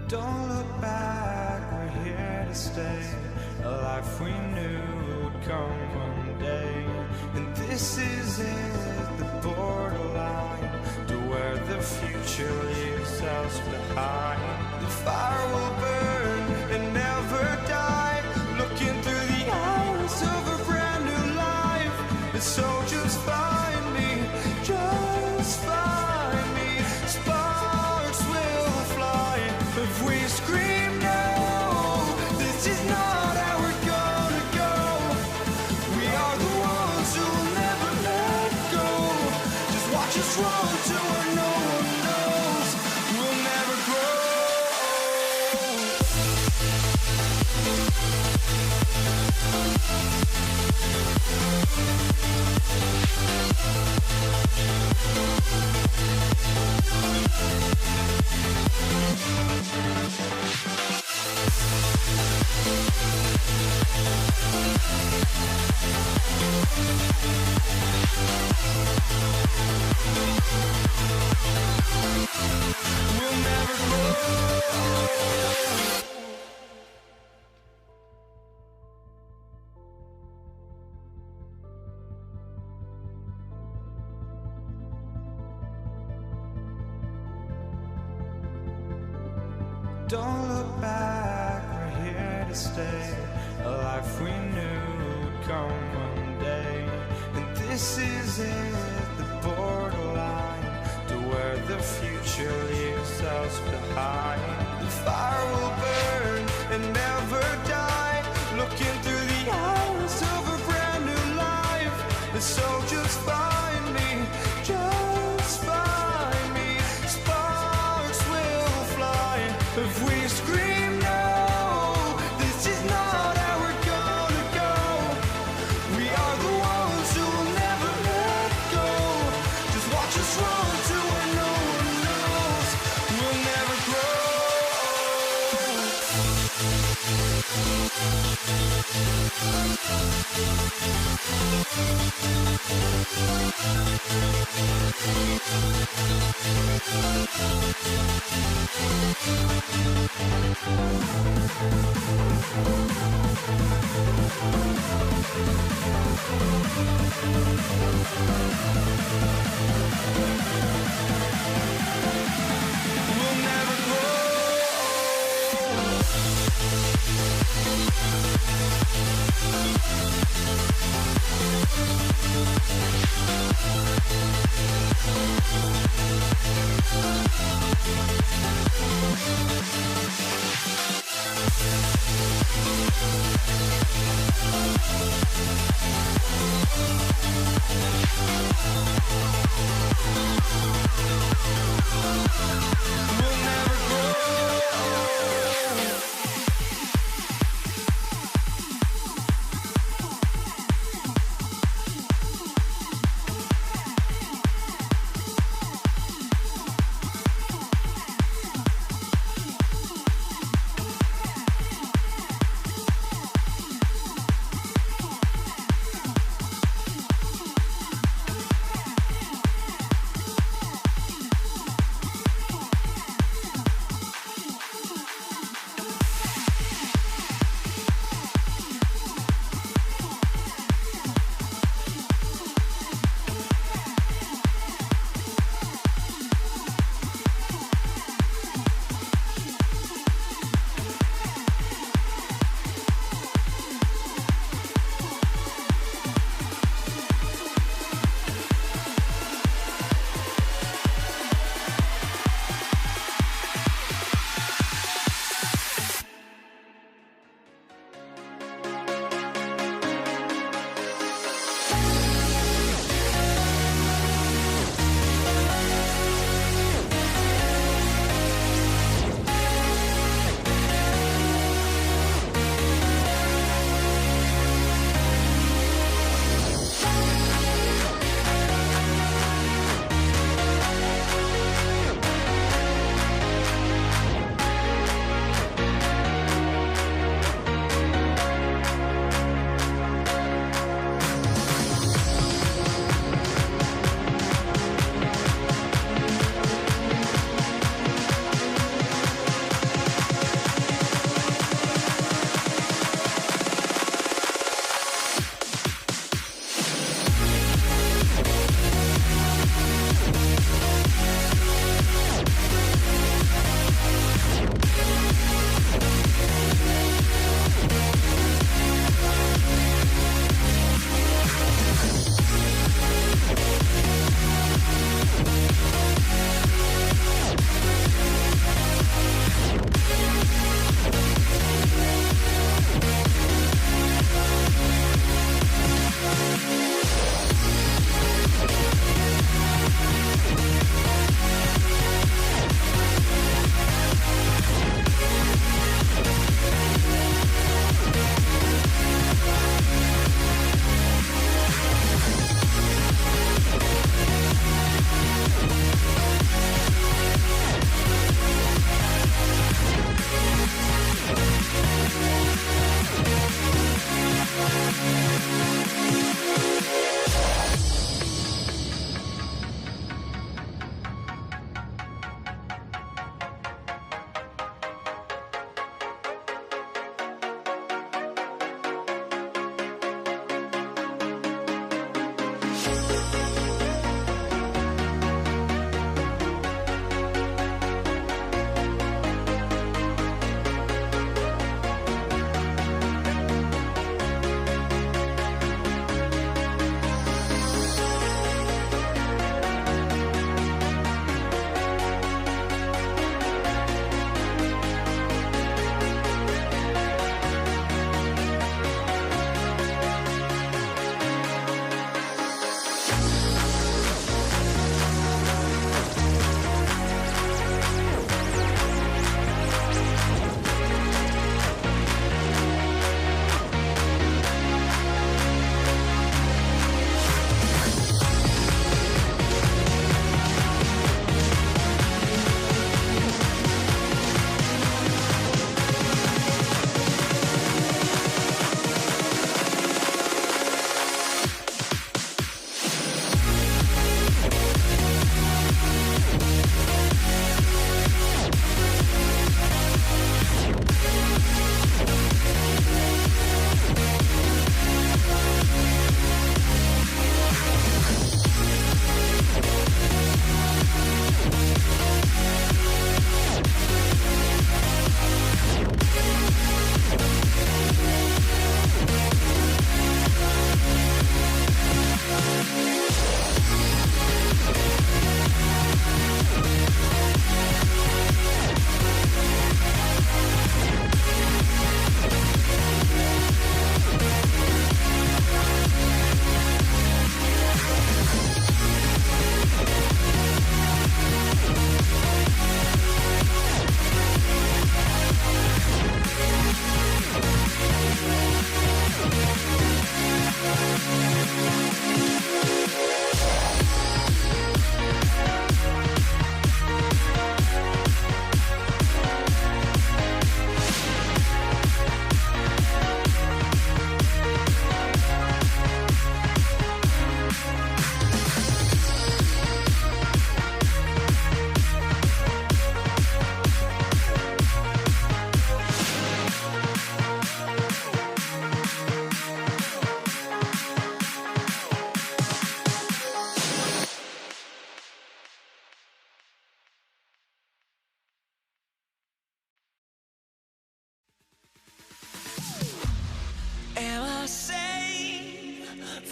Don't look back, we're here to stay. A life we knew would come one day. And this is it, the borderline to where the future leaves us behind. The fire will burn and never die, looking through the eyes of a brand new life. And so just find me, just find me. Sparks will fly if we scream no. This is not how we're gonna go. We are the ones who will never let go. Just watch us run to where no one knows. We'll never grow. We'll never grow. Don't look back, we're here to stay. A life we knew would come one day. And this is it, the borderline to where the future leaves us behind. The fire will burn and never die, looking through the eyes of a brand new life. And so just find me, just find me. Sparks will fly if we scream no. This is not how we're gonna go. We are the ones who will never let go. Just watch us run to where no one knows. We'll never grow. We'll never grow. We'll never grow.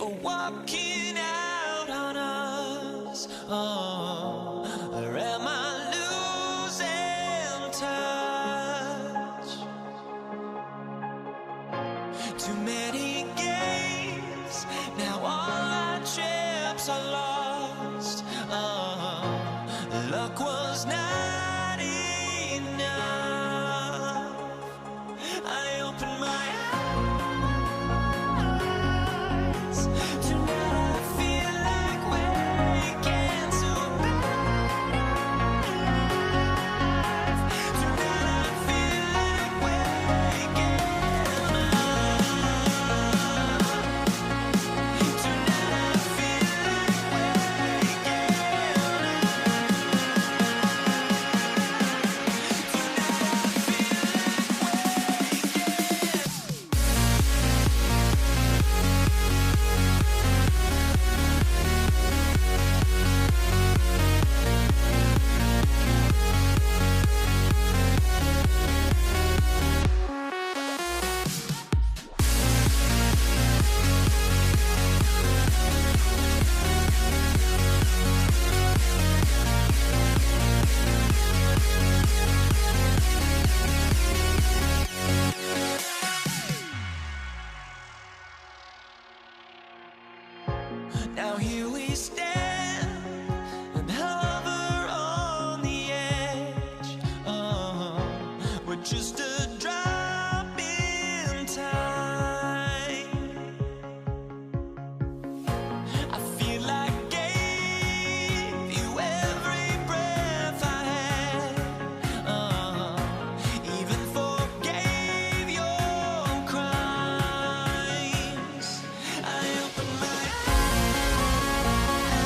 for walking out on us. Oh, or am I losing touch? Too many games, now all our chips are lost. Oh, luck was not enough. I opened my eyes. Tonight I feel like waking to a better life. Tonight I feel like waking up. Tonight I feel like waking now here we stand and hover on the edge. Oh, we're just a drop in time. I feel like I gave you every breath I had. Even forgave your crimes. I opened my eyes.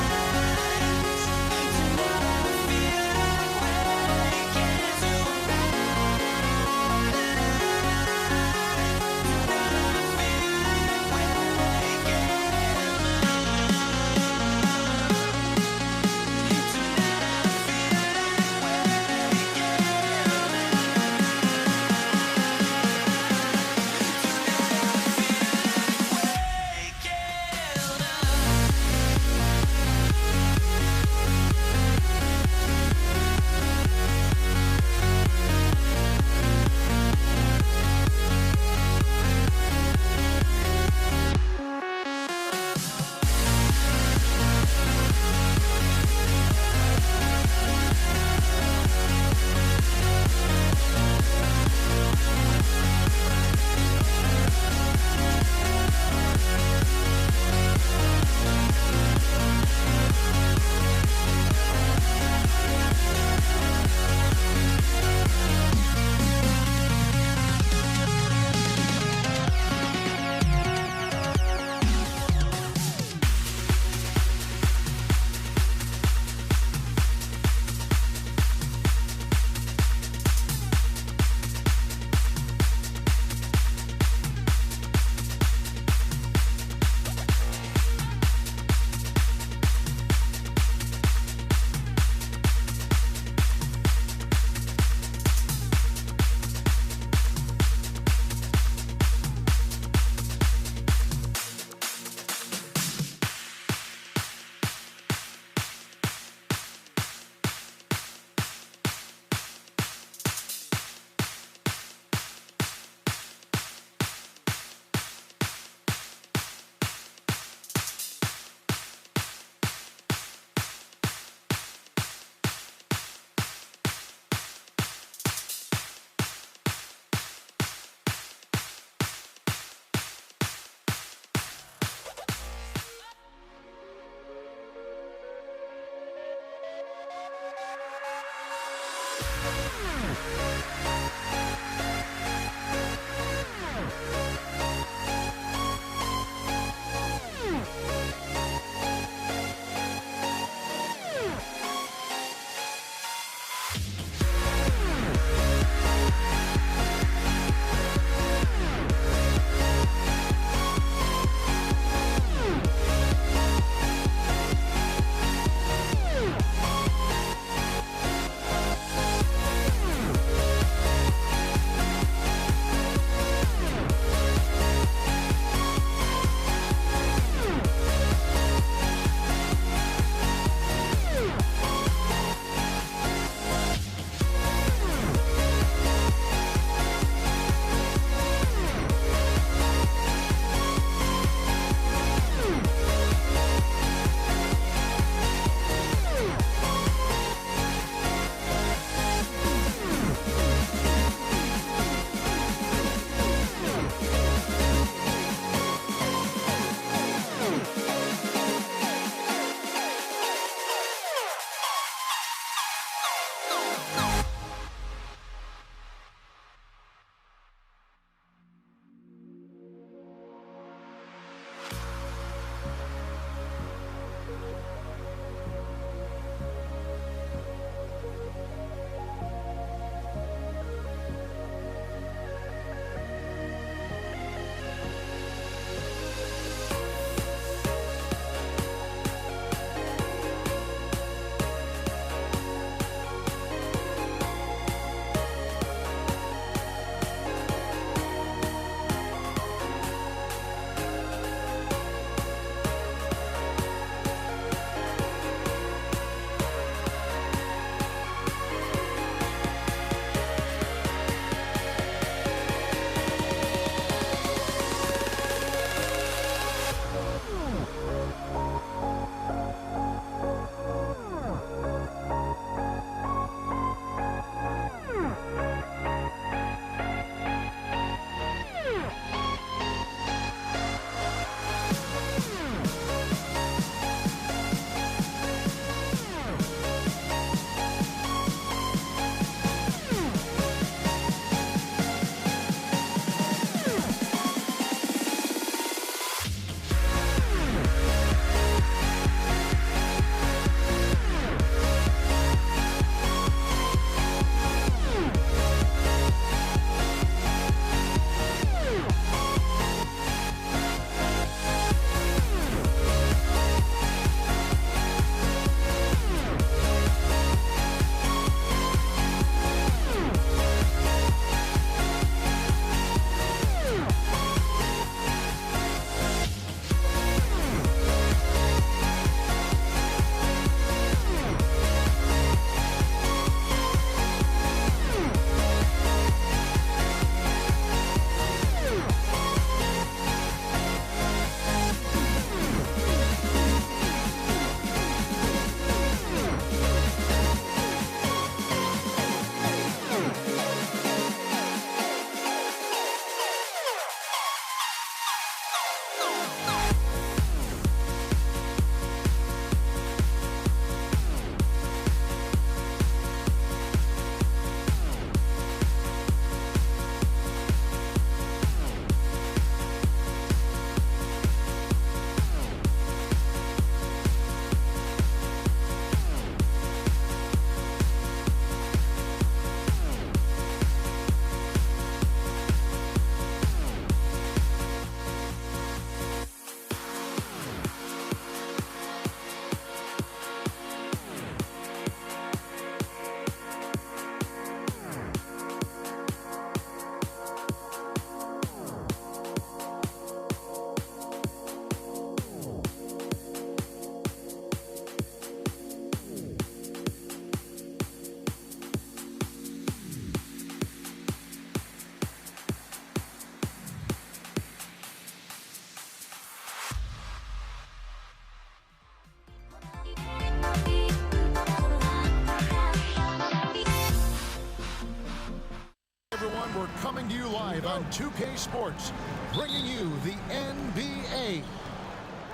2K Sports, bringing you the NBA.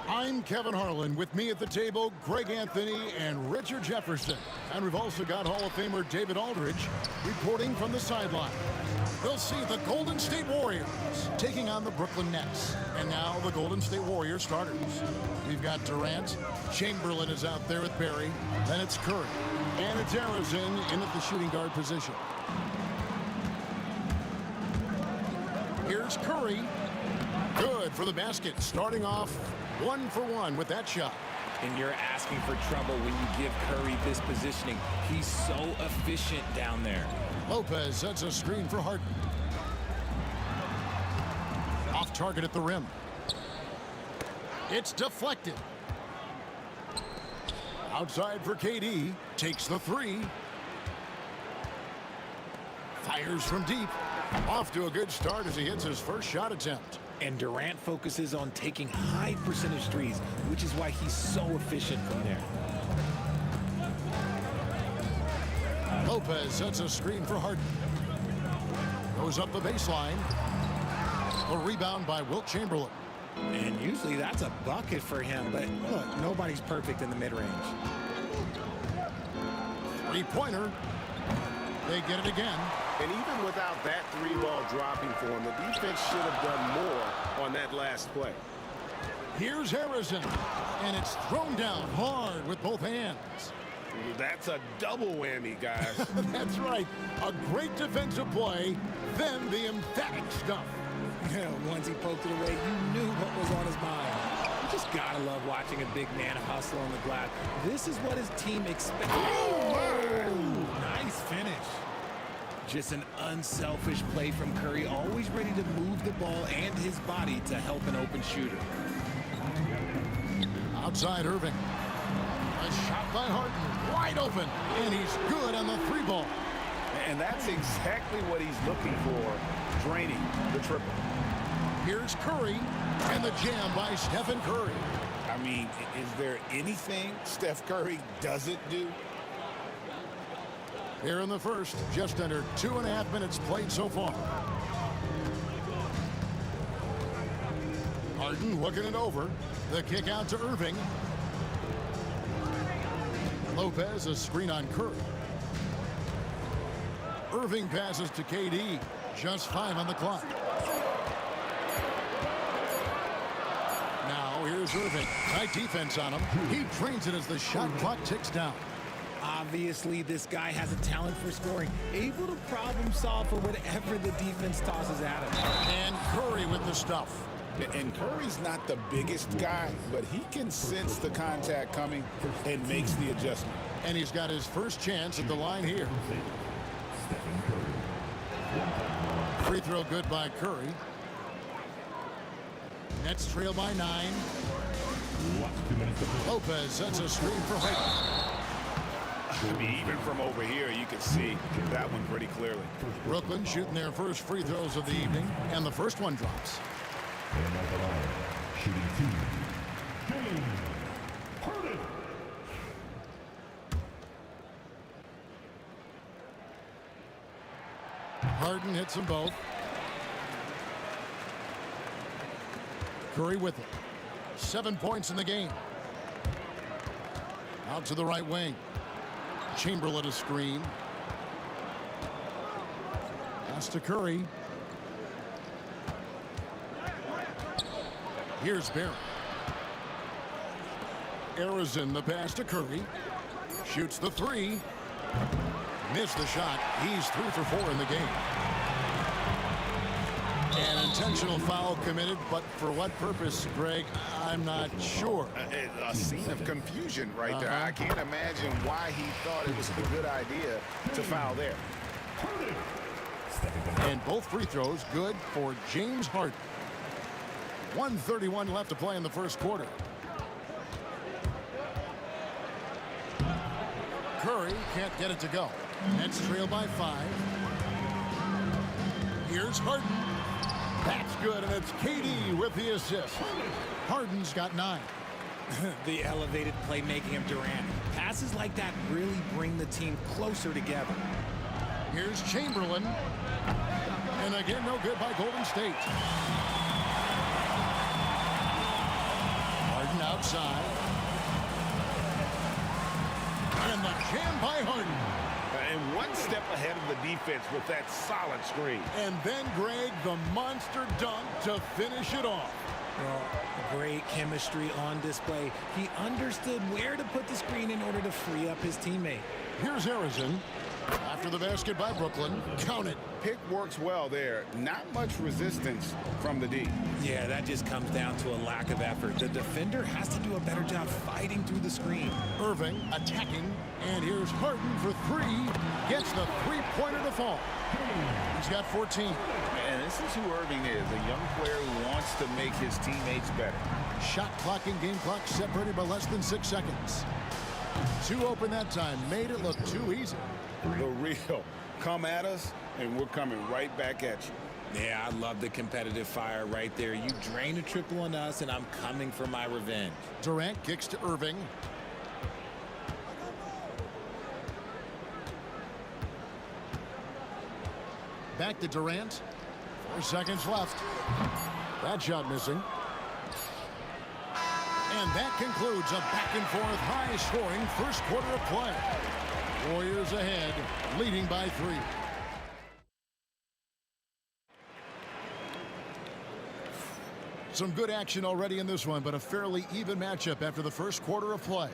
I'm Kevin Harlan. With me at the table, Greg Anthony and Richard Jefferson. And we've also got Hall of Famer David Aldridge reporting from the sideline. We'll see the Golden State Warriors taking on the Brooklyn Nets. And now the Golden State Warriors starters. We've got Durant. Chamberlain is out there with Barry. Then it's Curry. And it's Arizona in at the shooting guard position. Here's Curry. Good for the basket. Starting off 1 for 1 with that shot. And you're asking for trouble when you give Curry this positioning. He's so efficient down there. Lopez sets a screen for Harden. Off target at the rim. It's deflected. Outside for KD. Takes the three. Fires from deep. Off to a good start as he hits his first shot attempt. And Durant focuses on taking high percentage threes, which is why he's so efficient from there. Lopez sets a screen for Harden. Goes up the baseline. A rebound by Wilt Chamberlain. And usually that's a bucket for him, but look, nobody's perfect in the mid-range. Three-pointer. They get it again. And even without that three ball dropping for him, the defense should have done more on that last play. Here's Harrison, and it's thrown down hard with both hands. That's a double whammy, guys. That's right. A great defensive play, then the emphatic stuff. Yeah, once he poked it away, you knew what was on his mind. You just gotta love watching a big man hustle on the glass. This is what his team expects. Oh, nice finish. Just an unselfish play from Curry, always ready to move the ball and his body to help an open shooter. Outside Irving. A shot by Harden, wide open, and he's good on the three ball. And that's exactly what he's looking for, draining the triple. Here's Curry, and the jam by Stephen Curry. I mean, is there anything Steph Curry doesn't do? Here in the first, just under 2.5 minutes played so far. Harden looking it over. The kick out to Irving. Lopez, a screen on Curry. Irving passes to KD. Just 5 on the clock. Now here's Irving. Tight defense on him. He drains it as the shot clock ticks down. Obviously, this guy has a talent for scoring, able to problem solve for whatever the defense tosses at him. And Curry with the stuff. And Curry's not the biggest guy, but he can sense the contact coming and makes the adjustment. And he's got his first chance at the line here. Free throw good by Curry. Nets trail by 9. Lopez sets a screen for Harden. I mean, even from over here, you can see that one pretty clearly. Brooklyn shooting their first free throws of the evening, and the first one drops. And at the line, shooting 2, James Harden. Harden hits them both. Curry with it. 7 points in the game. Out to the right wing. Chamberlain a screen. Pass to Curry. Here's Barry. Arizona the pass to Curry. Shoots the three. Missed the shot. He's 3 for 4 in the game. An intentional foul committed, but for what purpose, Greg? I'm not sure. A scene of confusion right there. I can't imagine why he thought it was a good idea to foul there. And both free throws good for James Harden. 1:31 left to play in the first quarter. Curry can't get it to go. Nets trail by 5. Here's Harden. That's good, and it's KD with the assist. Harden's got 9. The elevated playmaking of Durant. Passes like that really bring the team closer together. Here's Chamberlain. And again, no good by Golden State. Harden outside. And the jam by Harden. And one step ahead of the defense with that solid screen. And then, Greg, the monster dunk to finish it off. Well, great chemistry on display. He understood where to put the screen in order to free up his teammate. Here's Harrison. After the basket by Brooklyn. Count it. Pick works well there. Not much resistance from the D. Yeah, that just comes down to a lack of effort. The defender has to do a better job fighting through the screen. Irving attacking. And here's Harden for three. Gets the three-pointer to fall. He's got 14. And this is who Irving is, a young player who wants to make his teammates better. Shot clock and game clock separated by less than 6 seconds. Two open that time. Made it look too easy. The real. Come at us, and we're coming right back at you. Yeah, I love the competitive fire right there. You drain a triple on us, and I'm coming for my revenge. Durant kicks to Irving. Back to Durant. 4 seconds left. That shot missing. And that concludes a back-and-forth, high-scoring first quarter of play. Warriors ahead, leading by 3. Some good action already in this one, but a fairly even matchup after the first quarter of play.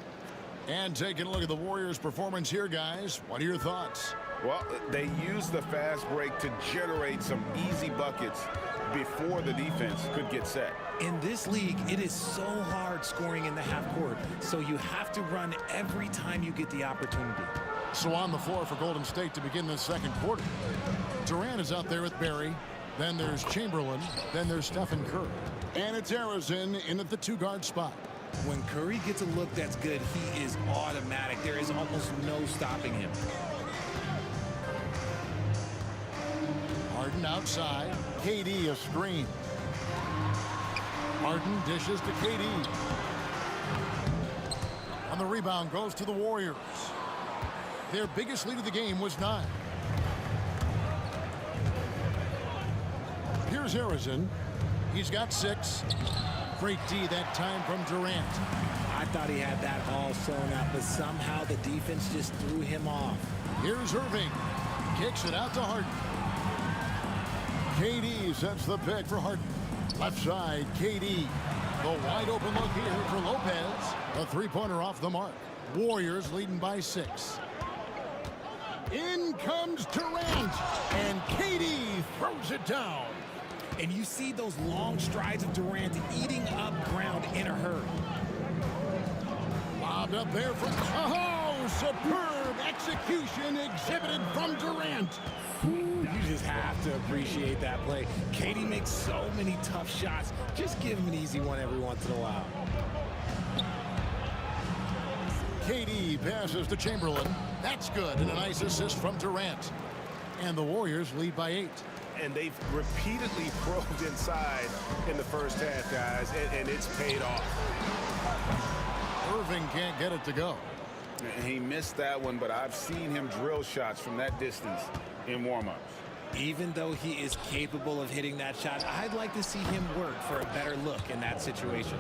And taking a look at the Warriors' performance here, guys. What are your thoughts? Well, they used the fast break to generate some easy buckets before the defense could get set. In this league, it is so hard scoring in the half court, so you have to run every time you get the opportunity. So on the floor for Golden State to begin the second quarter. Durant is out there with Barry. Then there's Chamberlain. Then there's Stephen Curry. And it's Harrison in at the 2-guard spot. When Curry gets a look that's good, he is automatic. There is almost no stopping him. Harden outside. KD a screen. Harden dishes to KD. On the rebound goes to the Warriors. Their biggest lead of the game was 9. Here's Harrison. He's got 6. Great D that time from Durant. I thought he had that all sewn up, but somehow the defense just threw him off. Here's Irving. Kicks it out to Harden. KD sets the pick for Harden. Left side, KD. The wide open look here for Lopez. A three-pointer off the mark. Warriors leading by 6. In comes Durant. And KD throws it down. And you see those long strides of Durant eating up ground in a hurry. Lobbed up there from... Oh, superb execution exhibited from Durant. You just have to appreciate that play. KD makes so many tough shots. Just give him an easy one every once in a while. KD passes to Chamberlain. That's good. And a nice assist from Durant. And the Warriors lead by 8. And they've repeatedly probed inside in the first half, guys, and it's paid off. Irving can't get it to go. And he missed that one, but I've seen him drill shots from that distance in warm-ups. Even though he is capable of hitting that shot, I'd like to see him work for a better look in that situation.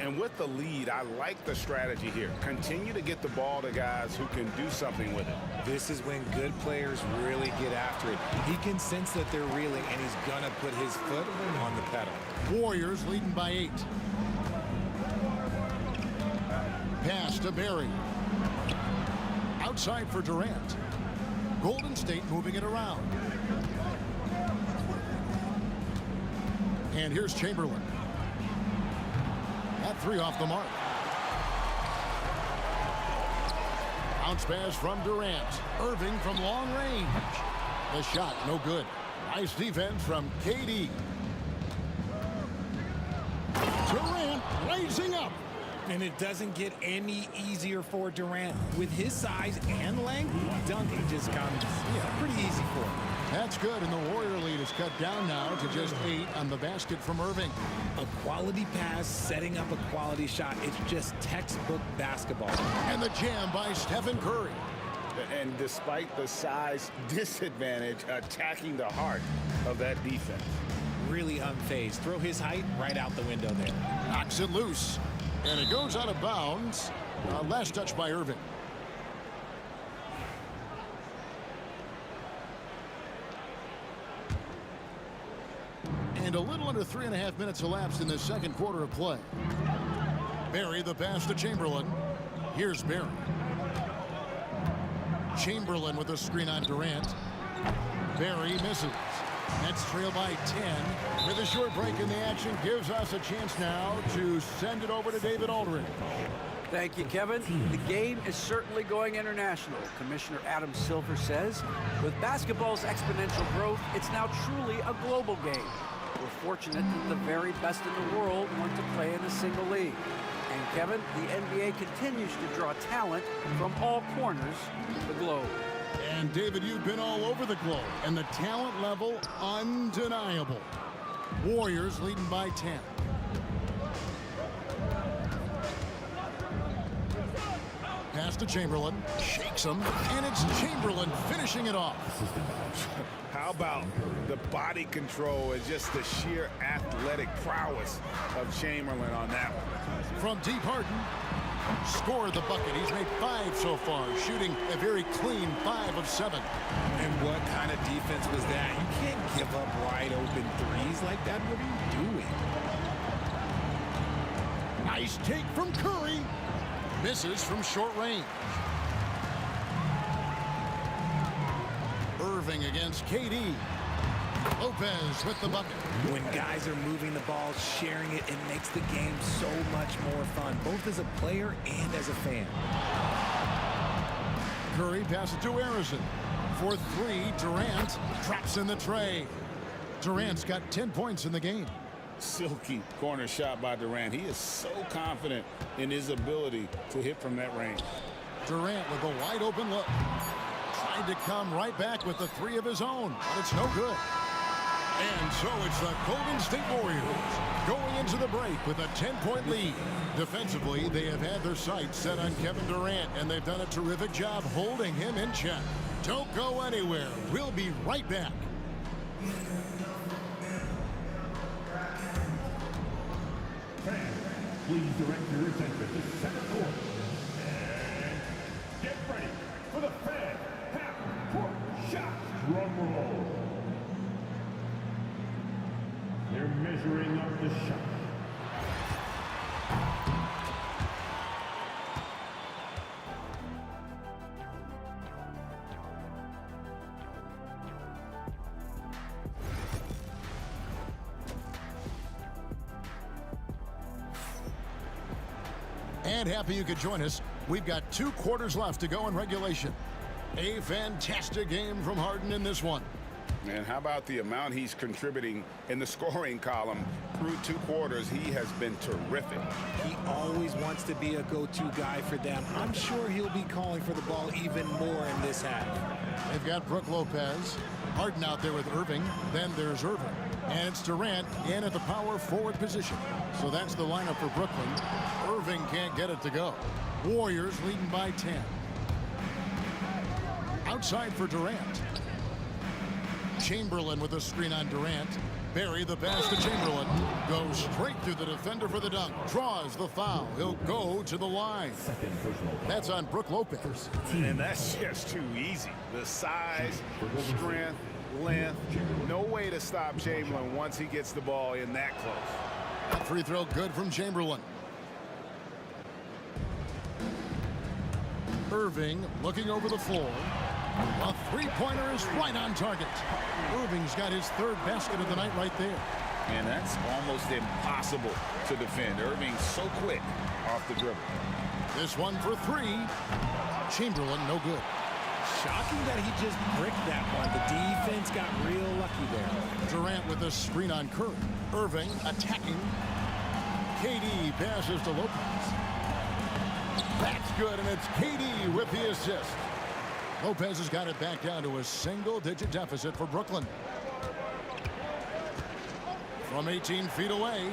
And with the lead, I like the strategy here. Continue to get the ball to guys who can do something with it. This is when good players really get after it. He can sense that they're reeling, and he's going to put his foot on the pedal. Warriors leading by 8. Pass to Barry. Outside for Durant. Golden State moving it around. And here's Chamberlain. That 3 off the mark. Bounce pass from Durant. Irving from long range. The shot, no good. Nice defense from KD. Durant raising up. And it doesn't get any easier for Durant. With his size and length, dunking just comes pretty easy for him. That's good, and the Warrior lead is cut down now to just 8 on the basket from Irving. A quality pass, setting up a quality shot. It's just textbook basketball. And the jam by Stephen Curry. And despite the size disadvantage, attacking the heart of that defense. Really unfazed. Throw his height right out the window there. Knocks it loose. And it goes out of bounds. Last touch by Irving. And a little under 3.5 minutes elapsed in the second quarter of play. Barry the pass to Chamberlain. Here's Barry. Chamberlain with a screen on Durant. Barry misses. Nets trail by 10. With a short break in the action, gives us a chance now to send it over to David Aldridge. Thank you, Kevin. The game is certainly going international. Commissioner Adam Silver says, with basketball's exponential growth, it's now truly a global game. We're fortunate that the very best in the world want to play in a single league. And Kevin, the NBA continues to draw talent from all corners of the globe. And David, you've been all over the globe, and the talent level undeniable. Warriors leading by 10. Pass to Chamberlain, shakes him, and it's Chamberlain finishing it off. How about the body control and just the sheer athletic prowess of Chamberlain on that one? From deep, Harden scored the bucket. He's made 5 so far, shooting a very clean 5 of 7. And what kind of defense was that? You can't give up wide open threes like that. What are you doing? Nice take from Curry. Misses from short range. Irving against KD. Lopez with the bucket. When guys are moving the ball, sharing it, it makes the game so much more fun, both as a player and as a fan. Curry passes to Harrison. For 3, Durant drops in the tray. Durant's got 10 points in the game. Silky corner shot by Durant. He is so confident in his ability to hit from that range. Durant with a wide open look. Tried to come right back with the 3 of his own, but it's no good. And so it's the Golden State Warriors going into the break with a 10-point lead. Defensively, they have had their sights set on Kevin Durant, and they've done a terrific job holding him in check. Don't go anywhere. We'll be right back. Fans, please direct your attention to center court. And get ready for the fan half-court shot. Drum roll. They're measuring up the shot. And happy you could join us. We've got 2 quarters left to go in regulation. A fantastic game from Harden in this one. And how about the amount he's contributing in the scoring column? Through 2 quarters, he has been terrific. He always wants to be a go-to guy for them. I'm sure he'll be calling for the ball even more in this half. They've got Brook Lopez. Harden out there with Irving. Then there's Irving. And it's Durant in at the power forward position. So that's the lineup for Brooklyn. Irving can't get it to go. Warriors leading by 10. Outside for Durant. Chamberlain with a screen on Durant. Barry the pass to Chamberlain. Goes straight through the defender for the dunk. Draws the foul. He'll go to the line. That's on Brook Lopez. And that's just too easy. The size, strength, length. No way to stop Chamberlain once he gets the ball in that close. That free throw good from Chamberlain. Irving looking over the floor. A three-pointer is right on target. Irving's got his 3rd basket of the night right there. And that's almost impossible to defend. Irving so quick off the dribble. This one for 3. Chamberlain no good. Shocking that he just bricked that one. The defense got real lucky there. Durant with a screen on Curry. Irving attacking. KD passes to Lopez. That's good, and it's KD with the assist. Lopez has got it back down to a single-digit deficit for Brooklyn. From 18 feet away,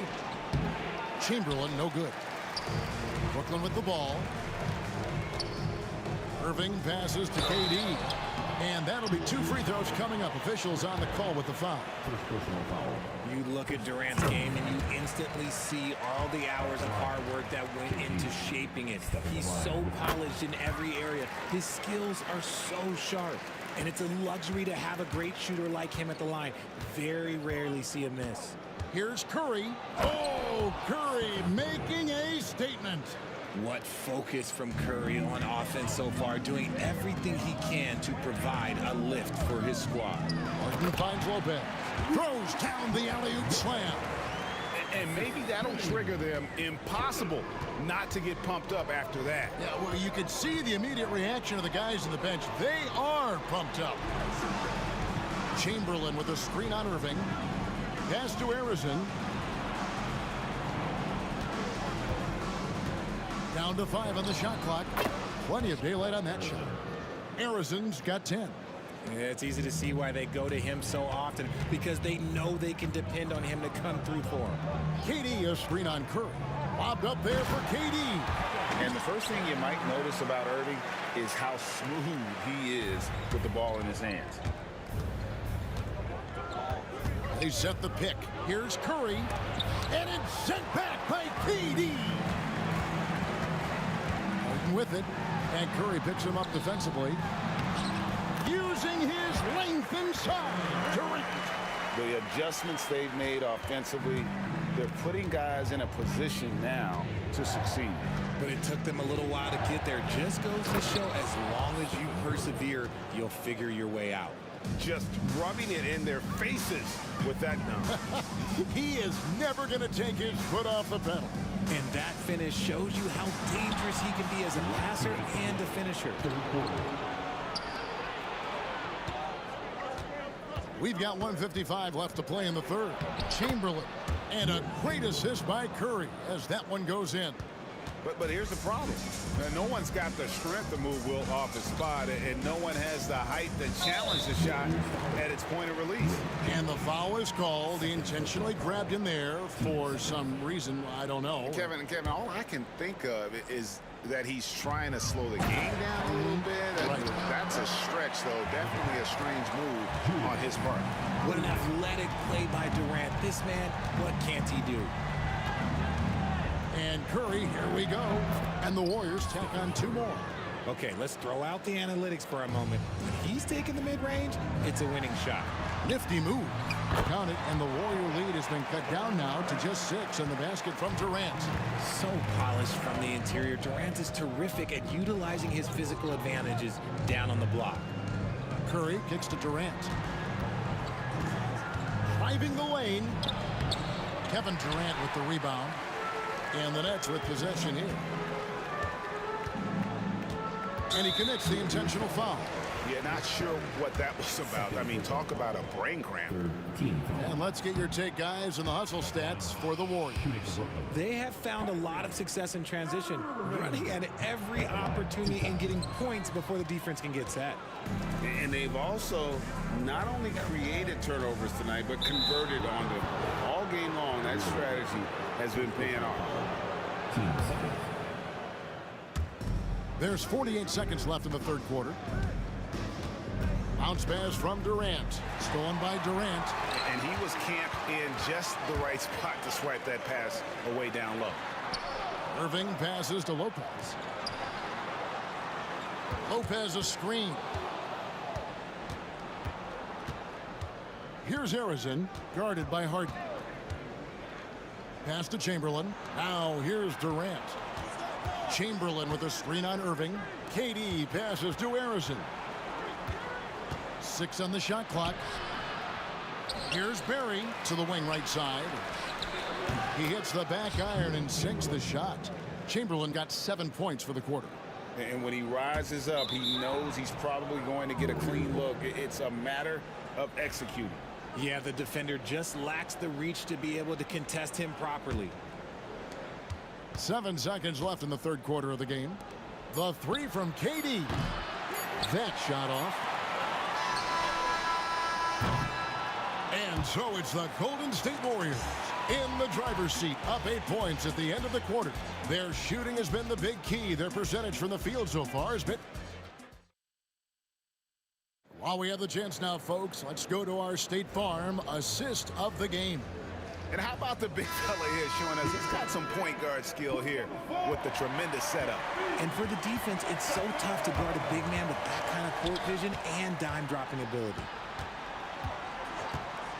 Chamberlain no good. Brooklyn with the ball. Irving passes to KD. And that'll be 2 free throws coming up. Officials on the call with the foul. First personal foul. You look at Durant's game and you instantly see all the hours of hard work that went into shaping it. He's so polished in every area. His skills are so sharp. And it's a luxury to have a great shooter like him at the line. Very rarely see a miss. Here's Curry. Oh, Curry making a statement. What focus from Curry on offense so far, doing everything he can to provide a lift for his squad. Harden finds Lopez. Throws down the alley-oop slam. And maybe that'll trigger them. Impossible not to get pumped up after that. Yeah, well, you could see the immediate reaction of the guys on the bench. They are pumped up. Chamberlain with a screen on Irving. Pass to Harrison. Down to 5 on the shot clock. Plenty of daylight on that shot. Harrison's got 10. Yeah, it's easy to see why they go to him so often, because they know they can depend on him to come through for them. KD a screen on Curry. Lobbed up there for KD. And the first thing you might notice about Irving is how smooth he is with the ball in his hands. They set the pick. Here's Curry. And it's sent back by KD. Harden with it. And Curry picks him up defensively. Using his length inside. Durant. The adjustments they've made offensively, they're putting guys in a position now to succeed. But it took them a little while to get there. Just goes to show, as long as you persevere, you'll figure your way out. Just rubbing it in their faces with that number. He is never going to take his foot off the pedal. And that finish shows you how dangerous he can be as a passer and a finisher. We've got 1:55 left to play in the third. Chamberlain. And a great assist by Curry as that one goes in. But here's the problem. No one's got the strength to move Wilt off his spot, and no one has the height to challenge the shot at its point of release. And the foul is called. He intentionally grabbed him there for some reason. I don't know. Kevin, all I can think of is that he's trying to slow the game down a little bit. Right. That's a stretch, though. Definitely a strange move on his part. What an athletic play by Durant. This man, what can't he do? And Curry, here we go. And the Warriors tack on 2 more. Okay, let's throw out the analytics for a moment. When he's taking the mid-range, it's a winning shot. Nifty move. Count it, and the Warrior lead has been cut down now to just 6 in the basket from Durant. So polished from the interior. Durant is terrific at utilizing his physical advantages down on the block. Curry kicks to Durant. Driving the lane. Kevin Durant with the rebound. And the Nets with possession here. And he commits the intentional foul. Yeah, not sure what that was about. I mean, talk about a brain cramp. And let's get your take, guys, on the hustle stats for the Warriors. They have found a lot of success in transition, running at every opportunity and getting points before the defense can get set. And they've also not only created turnovers tonight, but converted on them. All game long, that strategy has been paying off. There's 48 seconds left in the third quarter. Bounce pass from Durant. Stolen by Durant. And he was camped in just the right spot to swipe that pass away down low. Irving passes to Lopez. Lopez a screen. Here's Harrison, guarded by Harden. Pass to Chamberlain. Now here's Durant. Chamberlain with a screen on Irving. KD passes to Harrison. 6 on the shot clock. Here's Barry to the wing right side. He hits the back iron and sinks the shot. Chamberlain got 7 points for the quarter. And when he rises up, he knows he's probably going to get a clean look. It's a matter of executing. Yeah, the defender just lacks the reach to be able to contest him properly. 7 seconds left in the third quarter of the game. The 3 from KD. That shot off. And so it's the Golden State Warriors in the driver's seat, up 8 points at the end of the quarter. Their shooting has been the big key. Their percentage from the field so far has been While we have the chance now, folks, let's go to our State Farm assist of the game. And how about the big fella here showing us he's got some point guard skill here with the tremendous setup. And for the defense, it's so tough to guard a big man with that kind of court vision and dime-dropping ability.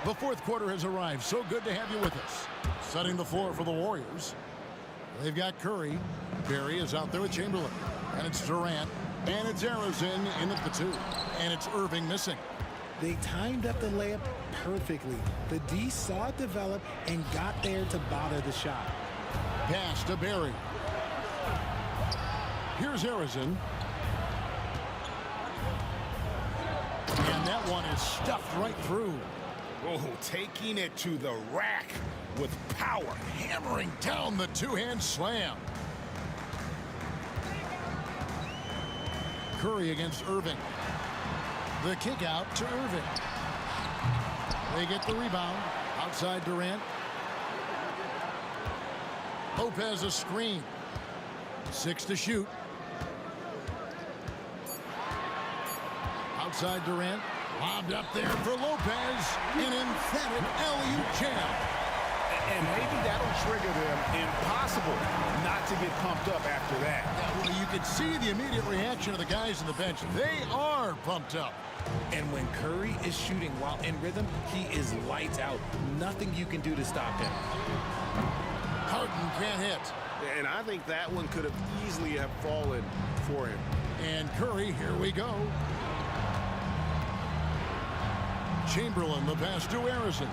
The fourth quarter has arrived. So good to have you with us. Setting the floor for the Warriors. They've got Curry. Barry is out there with Chamberlain. And it's Durant. And it's Arizin in at the 2. And it's Irving missing. They timed up the layup perfectly. The D saw it develop and got there to bother the shot. Pass to Barry. Here's Arizin. And that one is stuffed right through. Oh, taking it to the rack with power. Hammering down the two-hand slam. Curry against Irving. The kick out to Irving. They get the rebound. Outside Durant. Lopez a screen. 6 to shoot. Outside Durant. Lobbed up there for Lopez. An emphatic alley-oop jam. And maybe that'll trigger them. Impossible not to get pumped up after that. Yeah, well, you can see the immediate reaction of the guys on the bench. They are pumped up. And when Curry is shooting while in rhythm, he is lights out. Nothing you can do to stop him. Harden can't hit. And I think that one could have easily have fallen for him. And Curry, here we go. Chamberlain, the pass to Arizin.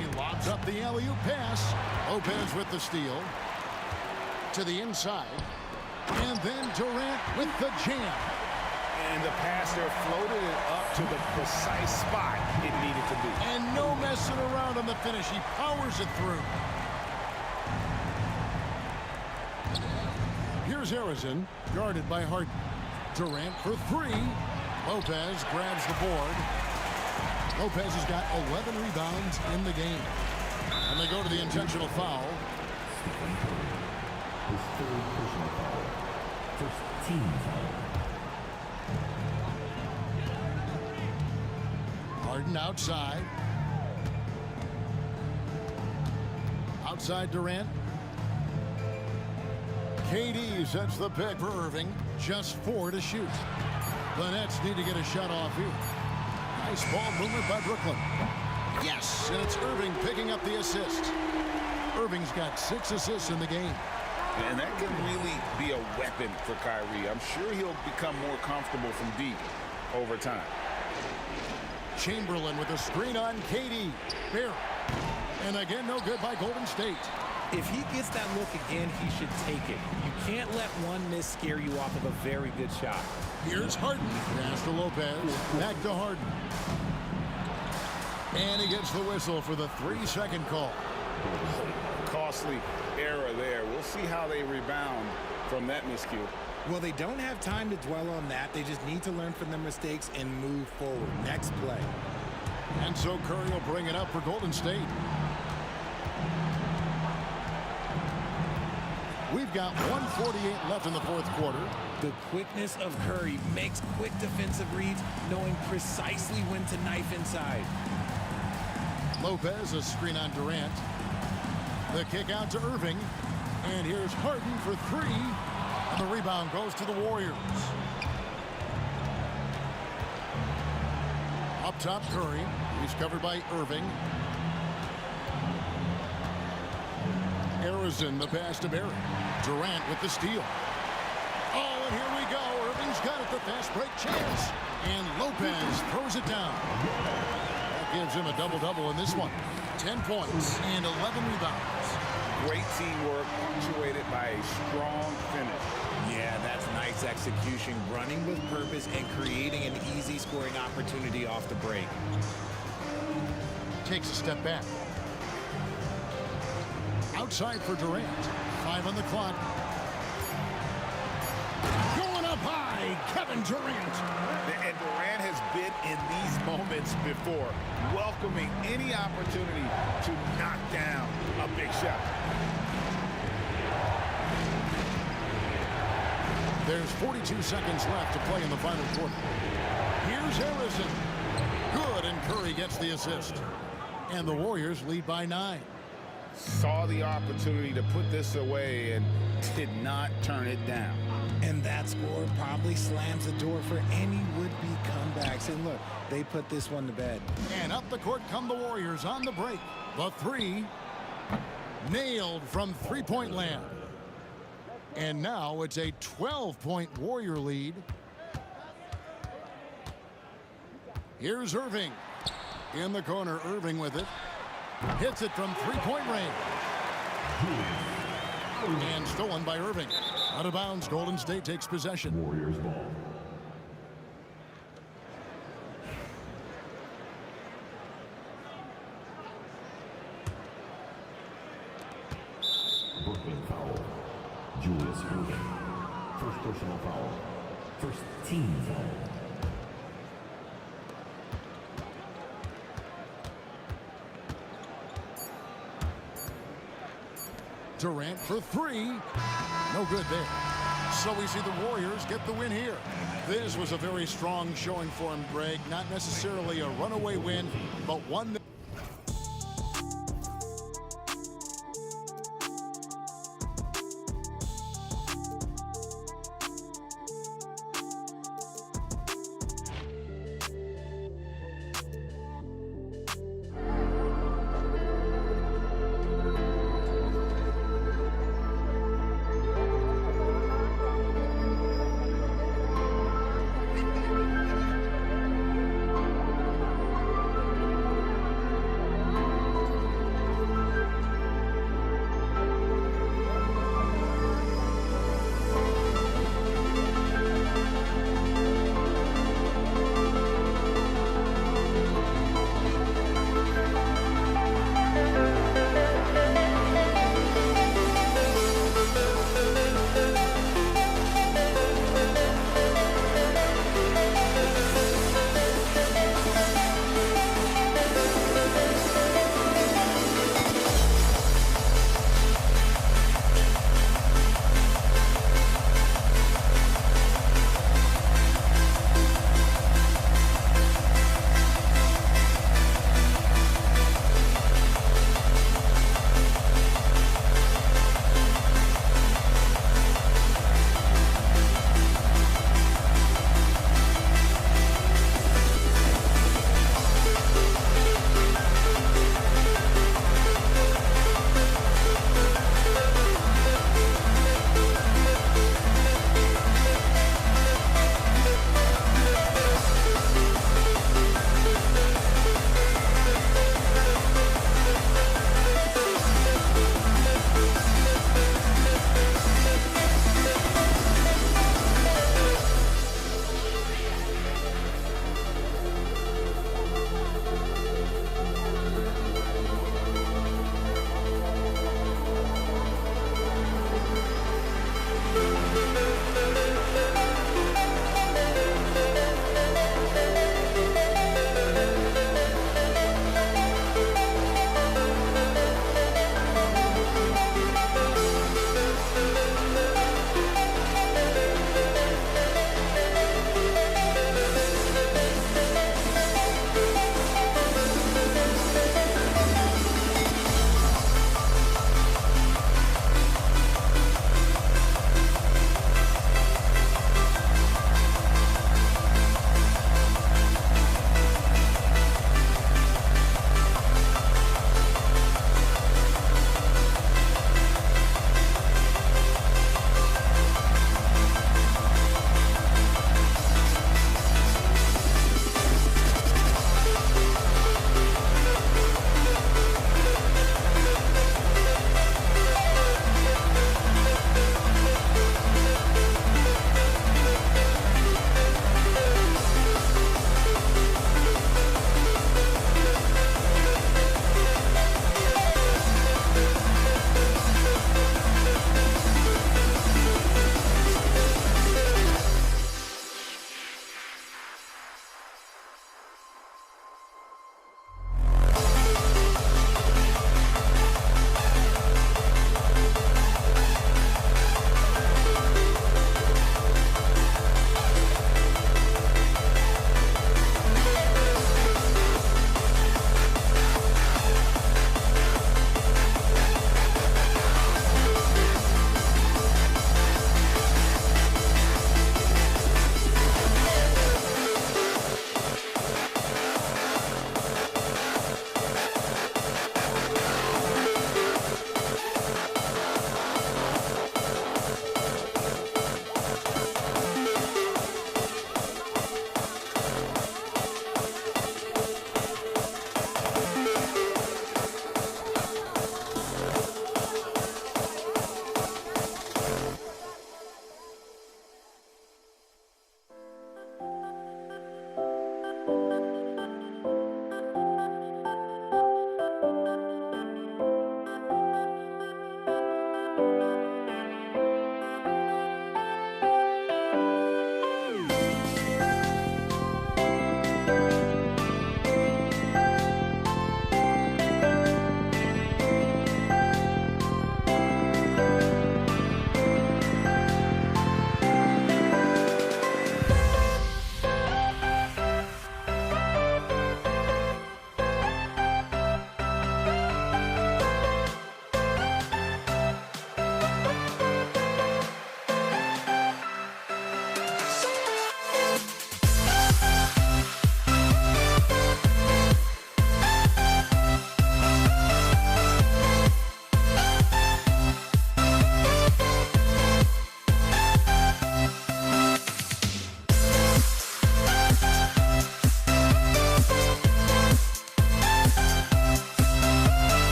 He lobs up the alley-oop pass. Lopez with the steal. To the inside. And then Durant with the jam. And the pass there floated it up to the precise spot it needed to be. And no messing around on the finish. He powers it through. Here's Arizin, guarded by Harden. Durant for 3. Lopez grabs the board. Lopez has got 11 rebounds in the game. And they go to the intentional foul. His third personal foul. First team foul. Harden outside. Outside Durant. KD sets the pick for Irving. Just 4 to shoot. The Nets need to get a shot off here. Nice ball movement by Brooklyn. Yes, and it's Irving picking up the assist. Irving's got 6 assists in the game. And that can really be a weapon for Kyrie. I'm sure he'll become more comfortable from deep over time. Chamberlain with a screen on KD. Barry. And again, no good by Golden State. If he gets that look again, he should take it. You can't let one miss scare you off of a very good shot. Here's Harden. Pass to Lopez. Back to Harden. And he gets the whistle for the 3-second call. Costly error there. We'll see how they rebound from that miscue. Well, they don't have time to dwell on that. They just need to learn from their mistakes and move forward. Next play. And so Curry will bring it up for Golden State. We've got 1:48 left in the fourth quarter. The quickness of Curry makes quick defensive reads, knowing precisely when to knife inside. Lopez, a screen on Durant. The kick out to Irving. And here's Harden for 3. And the rebound goes to the Warriors. Up top, Curry. He's covered by Irving. Arizin, the pass to Barry. Durant with the steal. Oh, and here we go. Irving's got it, the fast break chance. And Lopez throws it down. That gives him a double-double in this one. 10 points and 11 rebounds. Great teamwork punctuated by a strong finish. Yeah, that's nice execution, running with purpose and creating an easy scoring opportunity off the break. Takes a step back. Outside for Durant. 5 on the clock. Going up high, Kevin Durant. And Durant has been in these moments before, welcoming any opportunity to knock down a big shot. There's 42 seconds left to play in the final quarter. Here's Harrison. Good, and Curry gets the assist. And the Warriors lead by 9. Saw the opportunity to put this away and did not turn it down. And that score probably slams the door for any would-be comebacks. And look, they put this one to bed. And up the court come the Warriors on the break. The three nailed from three-point land. And now it's a 12-point Warrior lead. Here's Irving. In the corner, Irving with it. Hits it from three-point range. And stolen by Irving. Out of bounds, Golden State takes possession. Warriors ball. Brooklyn foul. Julius Irving. First personal foul. First team foul. Durant for three. No good there. So we see the Warriors get the win here. This was a very strong showing for him, Greg. Not necessarily a runaway win, but one that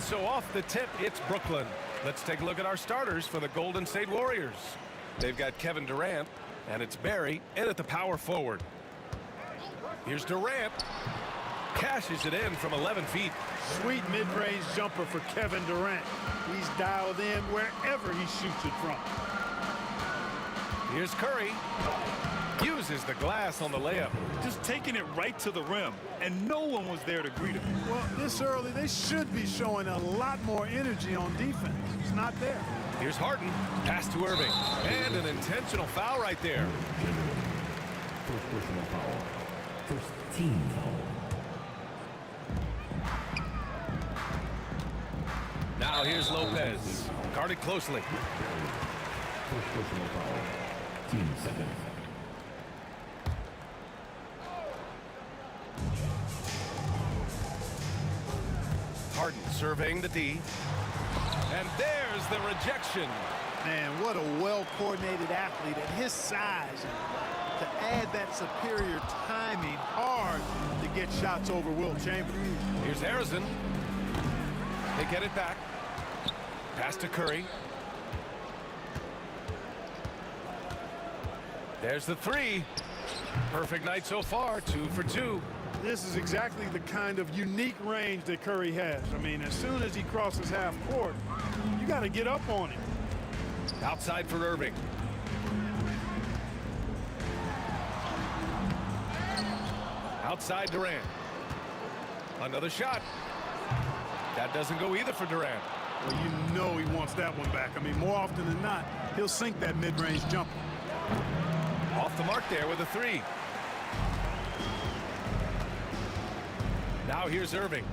so off the tip, it's Brooklyn. Let's take a look at our starters for the Golden State Warriors. They've got Kevin Durant, and it's Barry in at the power forward. Here's Durant. Cashes it in from 11 feet. Sweet mid-range jumper for Kevin Durant. He's dialed in wherever he shoots it from. Here's Curry. Uses the glass on the layup. Just taking it right to the rim, and no one was there to greet him. Well, this early, they should be showing a lot more energy on defense. It's not there. Here's Harden. Pass to Irving. And an intentional foul right there. First personal foul. First team foul. Now here's Lopez. Guarded closely. First personal foul. Team second. Harden surveying the D. And there's the rejection. Man, what a well-coordinated athlete at his size. To add that superior timing, hard to get shots over Will Chamberlain. Here's Harrison. They get it back. Pass to Curry. There's the three. Perfect night so far, 2 for 2. This is exactly the kind of unique range that Curry has. I mean, as soon as he crosses half court, you got to get up on him. Outside for Irving. Outside Durant. Another shot. That doesn't go either for Durant. Well, you know he wants that one back. I mean, more often than not, he'll sink that mid-range jumper. Off the mark there with a three. Now here's Irving.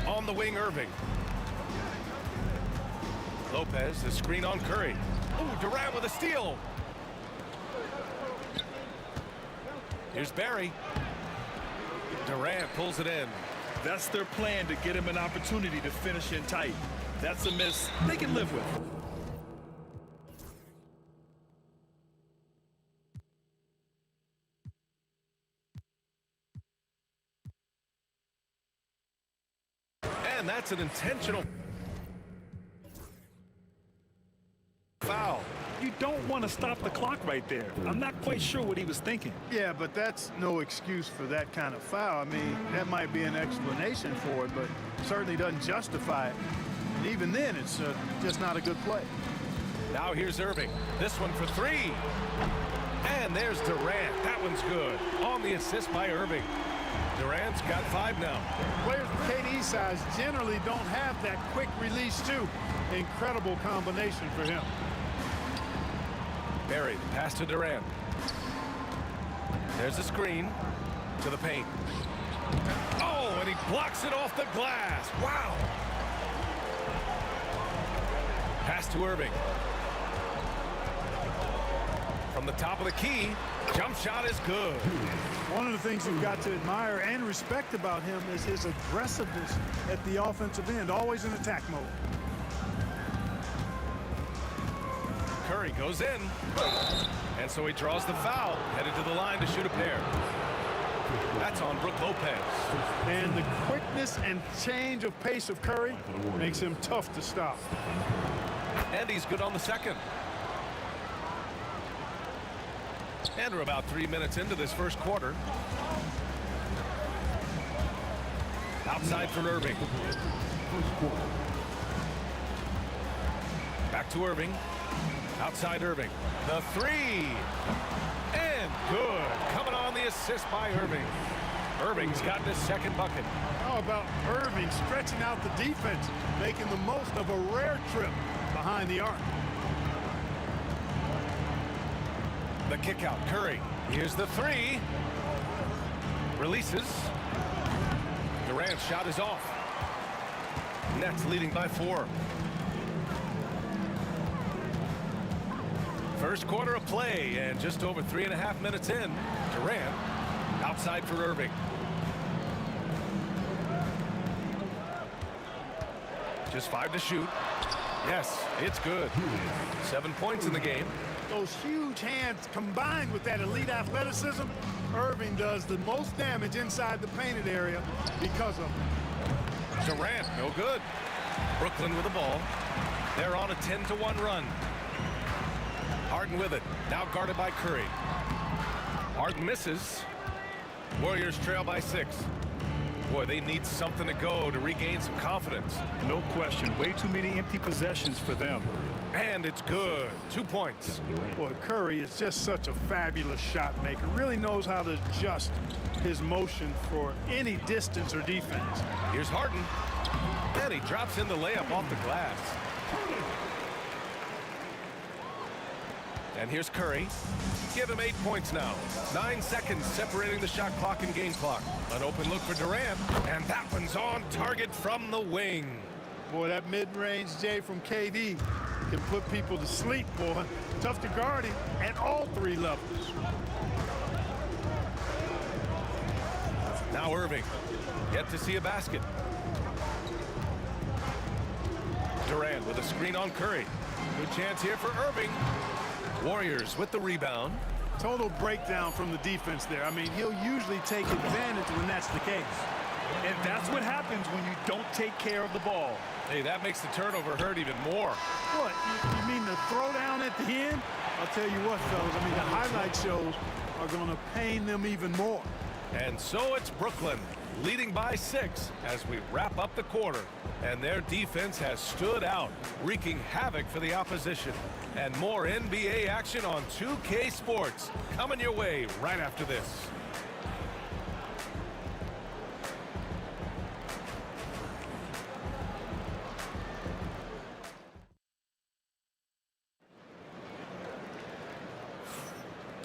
On the wing, Irving. Lopez, the screen on Curry. Oh, Durant with a steal. Here's Barry. Durant pulls it in. That's their plan, to get him an opportunity to finish in tight. That's a miss they can live with. And that's an intentional foul. You don't want to stop the clock right there. I'm not quite sure what he was thinking. Yeah, but that's no excuse for that kind of foul. I mean, that might be an explanation for it, but certainly doesn't justify it. And even then, it's just not a good play. Now here's Irving. This one for three. And there's Durant. That one's good. On the assist by Irving. Durant's got 5 now. Players with KD's size generally don't have that quick release, too. Incredible combination for him. Barry, pass to Durant. There's a screen to the paint. Oh, and he blocks it off the glass. Wow. Pass to Irving. From the top of the key, jump shot is good. One of the things you've got to admire and respect about him is his aggressiveness at the offensive end, always in attack mode. Curry goes in. And so he draws the foul, headed to the line to shoot a pair. That's on Brook Lopez. And the quickness and change of pace of Curry makes him tough to stop. And he's good on the second. And we're about 3 minutes into this first quarter. Outside for Irving. Back to Irving. Outside Irving. The three. And good. Coming on the assist by Irving. Irving's gotten his second bucket. How about Irving stretching out the defense, making the most of a rare trip behind the arc. The kick out, Curry. Here's the three. Releases. Durant's shot is off. Nets leading by 4. First quarter of play, and just over 3.5 minutes in. Durant outside for Irving. Just 5 to shoot. Yes, it's good. 7 points in the game. Those huge hands combined with that elite athleticism, Irving does the most damage inside the painted area because of it. Durant, no good. Brooklyn with the ball. They're on a 10-1 run. Harden with it. Now guarded by Curry. Harden misses. Warriors trail by 6. Boy, they need something to go to regain some confidence. No question. Way too many empty possessions for them. And it's good. 2 points. Boy, Curry is just such a fabulous shot maker. Really knows how to adjust his motion for any distance or defense. Here's Harden. And he drops in the layup off the glass. And here's Curry. Give him 8 points now. 9 seconds separating the shot clock and game clock. An open look for Durant. And that one's on target from the wing. Boy, that mid-range J from KD can put people to sleep, boy. Tough to guard him at all 3 levels. Now Irving. Yet to see a basket. Durant with a screen on Curry. Good chance here for Irving. Warriors with the rebound. Total breakdown from the defense there. I mean, he'll usually take advantage when that's the case. And that's what happens when you don't take care of the ball. Hey, that makes the turnover hurt even more. What, you mean the throwdown at the end? I'll tell you what, fellas, I mean, the highlight shows are going to pain them even more. And so it's Brooklyn leading by 6 as we wrap up the quarter. And their defense has stood out, wreaking havoc for the opposition. And more NBA action on 2K Sports coming your way right after this.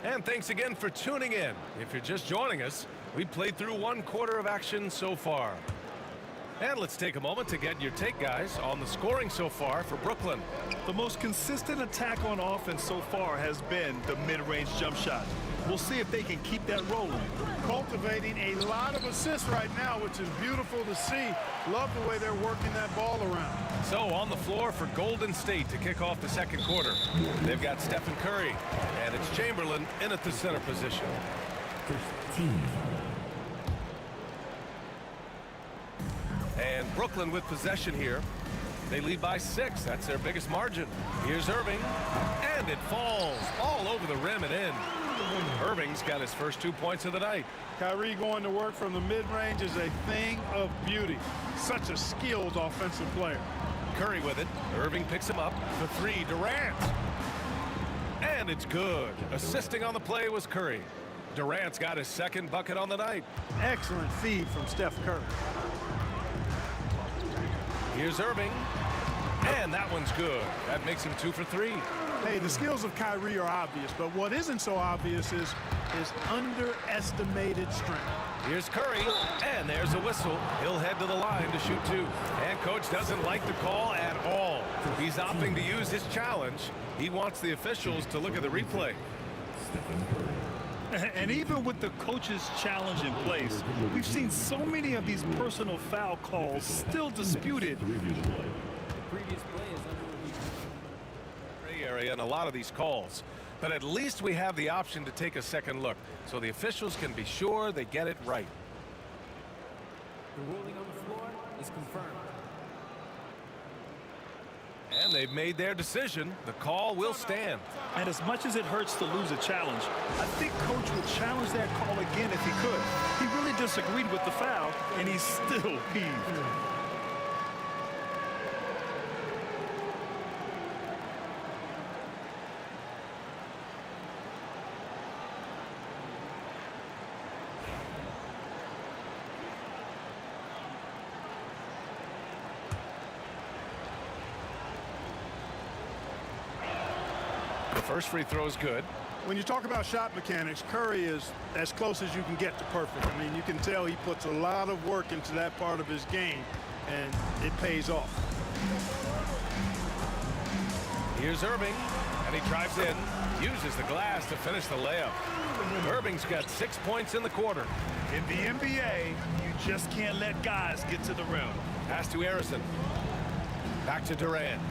And thanks again for tuning in. If you're just joining us, we played through 1 quarter of action so far. And let's take a moment to get your take, guys, on the scoring so far for Brooklyn. The most consistent attack on offense so far has been the mid-range jump shot. We'll see if they can keep that rolling. Cultivating a lot of assists right now, which is beautiful to see. Love the way they're working that ball around. So on the floor for Golden State to kick off the 2nd quarter. They've got Stephen Curry, and it's Chamberlain in at the center position. And Brooklyn with possession here. They lead by 6. That's their biggest margin. Here's Irving. And it falls all over the rim and in. Irving's got his first 2 points of the night. Kyrie going to work from the mid-range is a thing of beauty. Such a skilled offensive player. Curry with it. Irving picks him up. The 3, Durant. And it's good. Assisting on the play was Curry. Durant's got his 2nd bucket on the night. Excellent feed from Steph Curry. Here's Irving. And that one's good. That makes him 2 for 3. Hey, the skills of Kyrie are obvious, but what isn't so obvious is his underestimated strength. Here's Curry, and there's a whistle. He'll head to the line to shoot 2. And coach doesn't like the call at all. He's opting to use his challenge. He wants the officials to look at the replay. And even with the coach's challenge in place, we've seen so many of these personal foul calls still disputed. Gray area in a lot of these calls. But at least we have the option to take a second look, so the officials can be sure they get it right. The ruling on the floor is confirmed. And they've made their decision. The call will stand. And as much as it hurts to lose a challenge, I think coach would challenge that call again if he could. He really disagreed with the foul, and he's still peeved. First free throw is good. When you talk about shot mechanics, Curry is as close as you can get to perfect. I mean, you can tell he puts a lot of work into that part of his game, and it pays off. Here's Irving, and he drives in, uses the glass to finish the layup. Irving's got 6 points in the quarter. In the NBA, you just can't let guys get to the rim. Pass to Harrison. Back to Durant.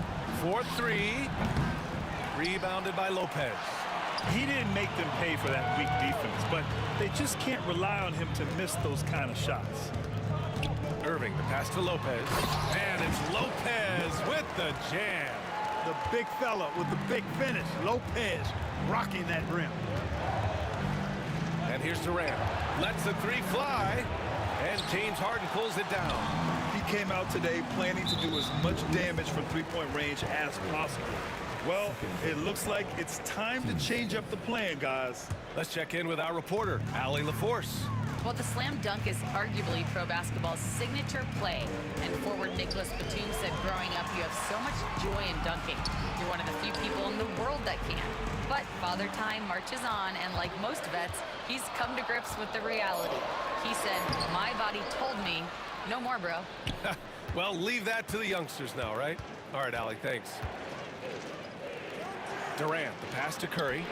4-3. Rebounded by Lopez. He didn't make them pay for that weak defense, but they just can't rely on him to miss those kind of shots. Irving, the pass to Lopez. And it's Lopez with the jam. The big fella with the big finish. Lopez rocking that rim. And here's Durant. Lets the three fly. And James Harden pulls it down. He came out today planning to do as much damage from three-point range as possible. Well, it looks like it's time to change up the plan, guys. Let's check in with our reporter, Allie LaForce. Well, the slam dunk is arguably pro basketball's signature play. And forward Nicholas Batum said growing up, you have so much joy in dunking. You're one of the few people in the world that can. But Father Time marches on, and like most vets, he's come to grips with the reality. He said, my body told me, no more, bro. Well, leave that to the youngsters now, right? All right, Allie, thanks. Durant, the pass to Curry.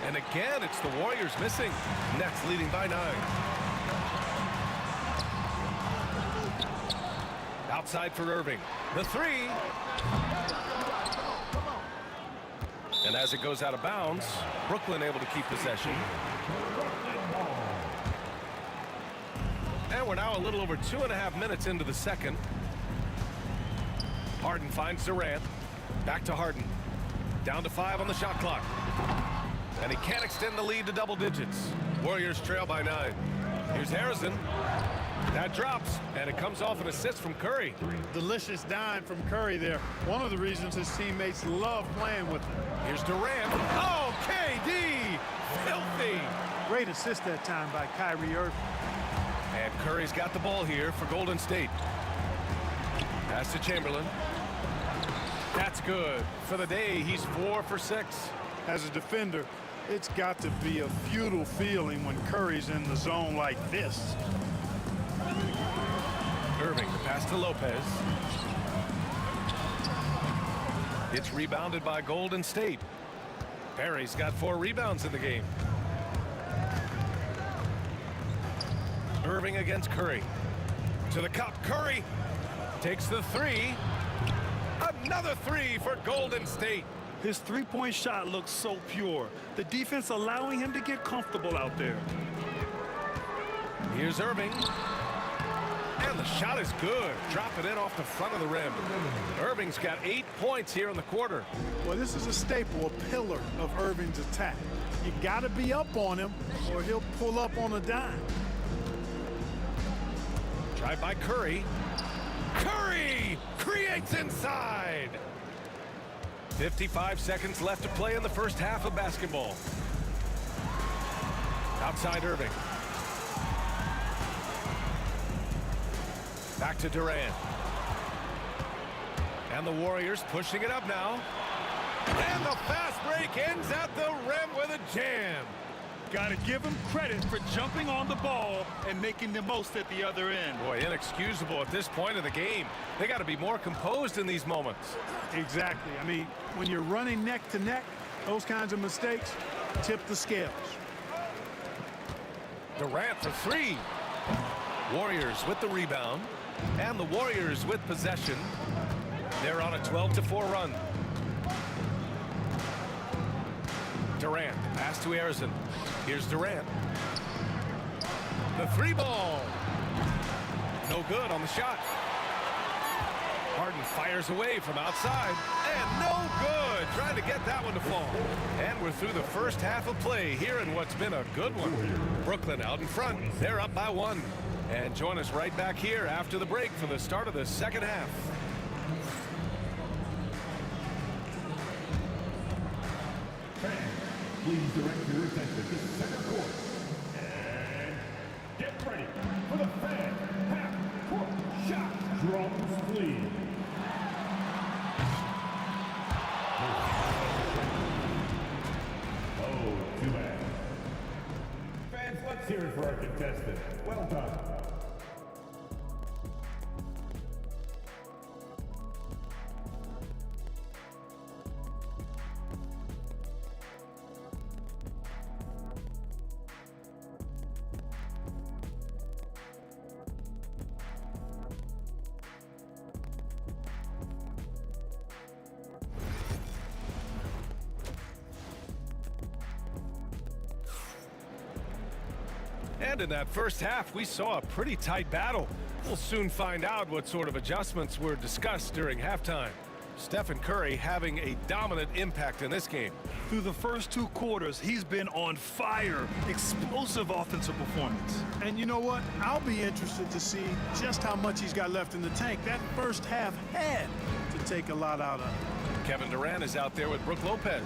And again, it's the Warriors missing. Nets leading by 9. Outside for Irving. The three. And as it goes out of bounds, Brooklyn able to keep possession. And we're now a little over 2.5 minutes into the second. Harden finds Durant. Back to Harden. Down to 5 on the shot clock. And he can't extend the lead to double digits. Warriors trail by 9. Here's Harrison. That drops, and it comes off an assist from Curry. Delicious dime from Curry there. One of the reasons his teammates love playing with him. Here's Durant. Oh, KD! Filthy! Great assist that time by Kyrie Irving. And Curry's got the ball here for Golden State. Pass to Chamberlain. That's good. For the day, he's 4 for 6. As a defender, it's got to be a futile feeling when Curry's in the zone like this. Irving, the pass to Lopez. It's rebounded by Golden State. Barry's got 4 rebounds in the game. Irving against Curry. To the cup. Curry takes the 3. Another 3 for Golden State. His three-point shot looks so pure. The defense allowing him to get comfortable out there. Here's Irving. And the shot is good. Drop it in off the front of the rim. Irving's got 8 points here in the quarter. Well, this is a staple, a pillar of Irving's attack. You got to be up on him or he'll pull up on a dime. Drive by Curry. Curry creates inside. 55 seconds left to play in the first half of basketball. Outside Irving. Back to Durant. And the Warriors pushing it up now. And the fast break ends at the rim with a jam. Got to give him credit for jumping on the ball and making the most at the other end. Boy, inexcusable at this point of the game. They got to be more composed in these moments. Exactly. I mean, when you're running neck to neck, those kinds of mistakes tip the scales. Durant for 3. Warriors with the rebound. And the Warriors with possession. They're on a 12-4 run. Durant, pass to Harrison. Here's Durant. The 3 ball. No good on the shot. Harden fires away from outside. And no good. Trying to get that one to fall. And we're through the first half of play here in what's been a good one. Brooklyn out in front. They're up by 1. And join us right back here after the break for the start of the second half. Please direct your attention to center court. And get ready for the fan half-court shot. Drums, please. Oh, too bad. Fans, let's hear it for our contestant. Well done. And in that first half, we saw a pretty tight battle. We'll soon find out what sort of adjustments were discussed during halftime. Stephen Curry having a dominant impact in this game. Through the first 2 quarters, he's been on fire. Explosive offensive performance. And you know what? I'll be interested to see just how much he's got left in the tank. That first half had to take a lot out of him. Kevin Durant is out there with Brook Lopez.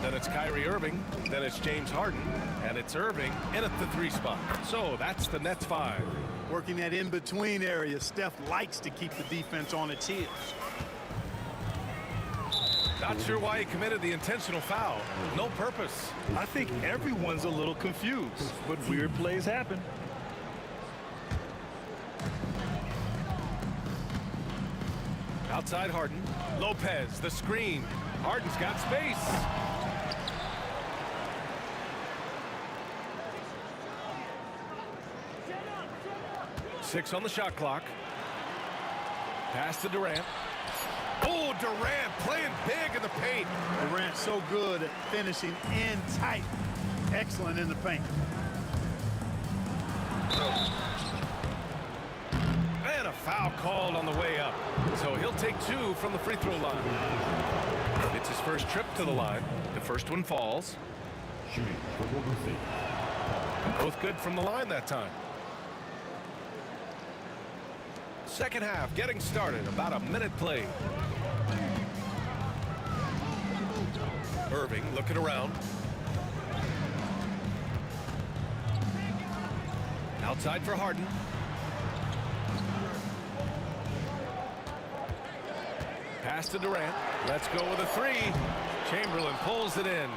Then it's Kyrie Irving. Then it's James Harden. And it's Irving in at the 3 spot. So that's the Nets 5. Working that in-between area, Steph likes to keep the defense on its heels. Not sure why he committed the intentional foul. No purpose. I think everyone's a little confused, but weird plays happen. Outside Harden. Lopez, the screen. Harden's got space. Six on the shot clock. Pass to Durant. Oh, Durant playing big in the paint. Durant so good at finishing in tight. Excellent in the paint. And a foul called on the way up. So he'll take 2 from the free throw line. It's his first trip to the line. The first one falls. Both good from the line that time. Second half getting started. About a minute played. Irving looking around. Outside for Harden. Pass to Durant. Let's go with a 3. Chamberlain pulls it in.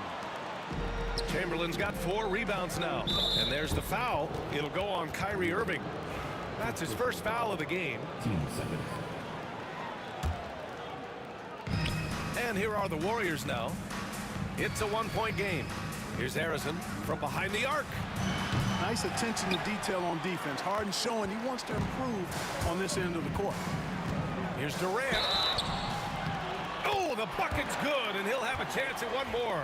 Chamberlain's got 4 rebounds now. And there's the foul. It'll go on Kyrie Irving. That's his first foul of the game. And here are the Warriors now. It's a 1-point game. Here's Harrison from behind the arc. Nice attention to detail on defense. Harden showing he wants to improve on this end of the court. Here's Durant. Oh, the bucket's good, and he'll have a chance at one more.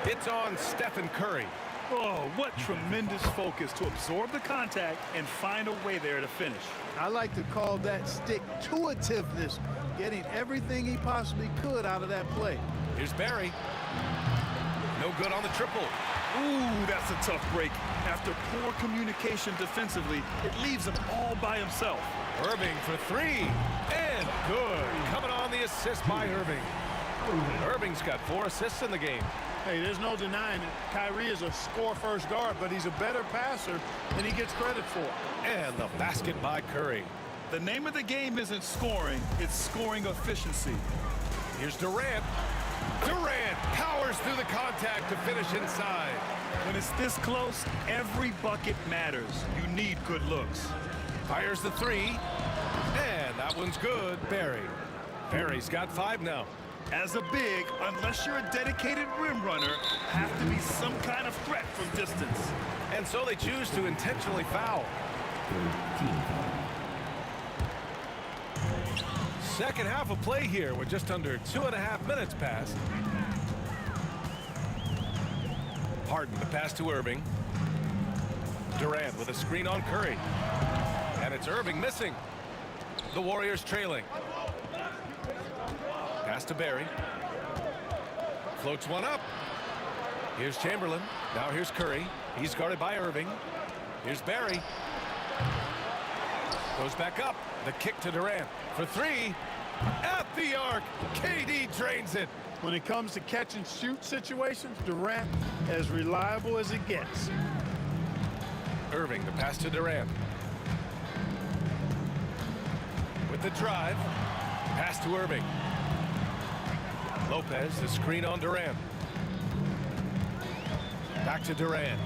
It's on Stephen Curry. Oh, what tremendous focus to absorb the contact and find a way there to finish. I like to call that stick-to-itiveness, getting everything he possibly could out of that play. Here's Barry. No good on the triple. Ooh, that's a tough break. After poor communication defensively, it leaves him all by himself. Irving for 3. And good. Coming on the assist by Irving. Irving's got 4 assists in the game. Hey, there's no denying it. Kyrie is a score-first guard, but he's a better passer than he gets credit for. And the basket by Curry. The name of the game isn't scoring, it's scoring efficiency. Here's Durant. Durant powers through the contact to finish inside. When it's this close, every bucket matters. You need good looks. Fires the 3. And that one's good. Barry. Barry's got 5 now. As a big, unless you're a dedicated rim runner, have to be some kind of threat from distance. And so they choose to intentionally foul. Second half of play here with just under 2.5 minutes passed. Harden the pass to Irving. Durant with a screen on Curry. And it's Irving missing. The Warriors trailing. Pass to Barry. Floats one up. Here's Chamberlain. Now here's Curry. He's guarded by Irving. Here's Barry. Goes back up. The kick to Durant for 3. At the arc. KD drains it. When it comes to catch and shoot situations, Durant as reliable as it gets. Irving the pass to Durant. With the drive. Pass to Irving. Lopez, the screen on Durant. Back to Durant.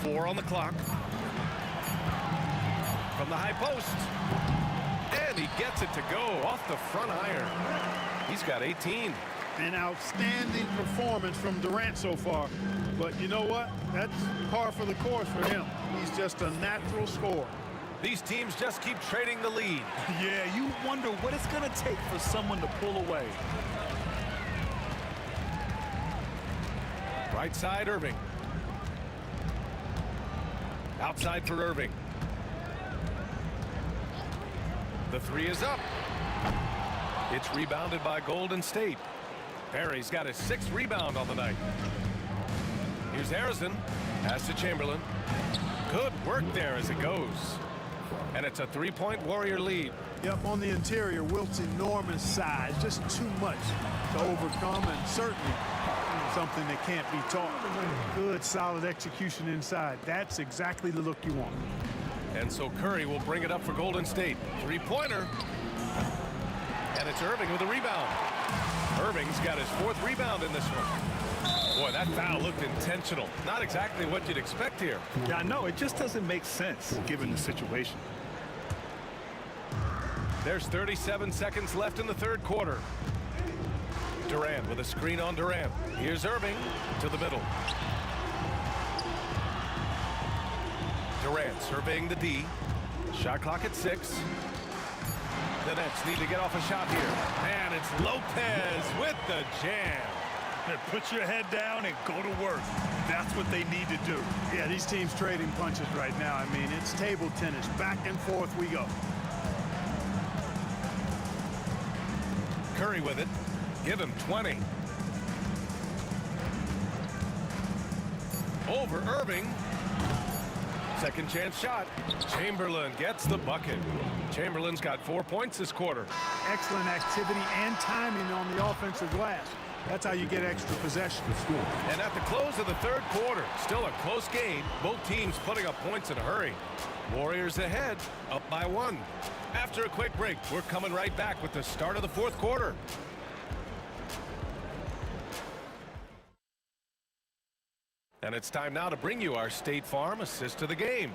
4 on the clock. From the high post. And he gets it to go off the front iron. He's got 18. An outstanding performance from Durant so far. But you know what? That's par for the course for him. He's just a natural scorer. These teams just keep trading the lead. Yeah, you wonder what it's going to take for someone to pull away. Right side, Irving. Outside for Irving. The three is up. It's rebounded by Golden State. Barry's got his 6th rebound on the night. Here's Harrison. Pass to Chamberlain. Good work there as it goes. And it's a 3-point Warrior lead. Yep, on the interior, Wilt's enormous size, just too much to overcome, and certainly something that can't be taught. Good, solid execution inside. That's exactly the look you want. And so Curry will bring it up for Golden State. 3-pointer. And it's Irving with a rebound. Irving's got his 4th rebound in this one. Boy, that foul looked intentional. Not exactly what you'd expect here. Yeah, I know. It just doesn't make sense given the situation. There's 37 seconds left in the 3rd quarter. Durant with a screen on Durant. Here's Irving to the middle. Durant surveying the D. Shot clock at 6. The Nets need to get off a shot here. And it's Lopez with the jam. Put your head down and go to work. That's what they need to do. Yeah, these teams trading punches right now. I mean, it's table tennis. Back and forth we go. Curry with it. Give him 20. Over Irving. Second chance shot. Chamberlain gets the bucket. Chamberlain's got 4 points this quarter. Excellent activity and timing on the offensive glass. That's how you get extra possession. And at the close of the 3rd quarter, still a close game. Both teams putting up points in a hurry. Warriors ahead, up by 1. After a quick break, we're coming right back with the start of the 4th quarter. And it's time now to bring you our State Farm assist to the game.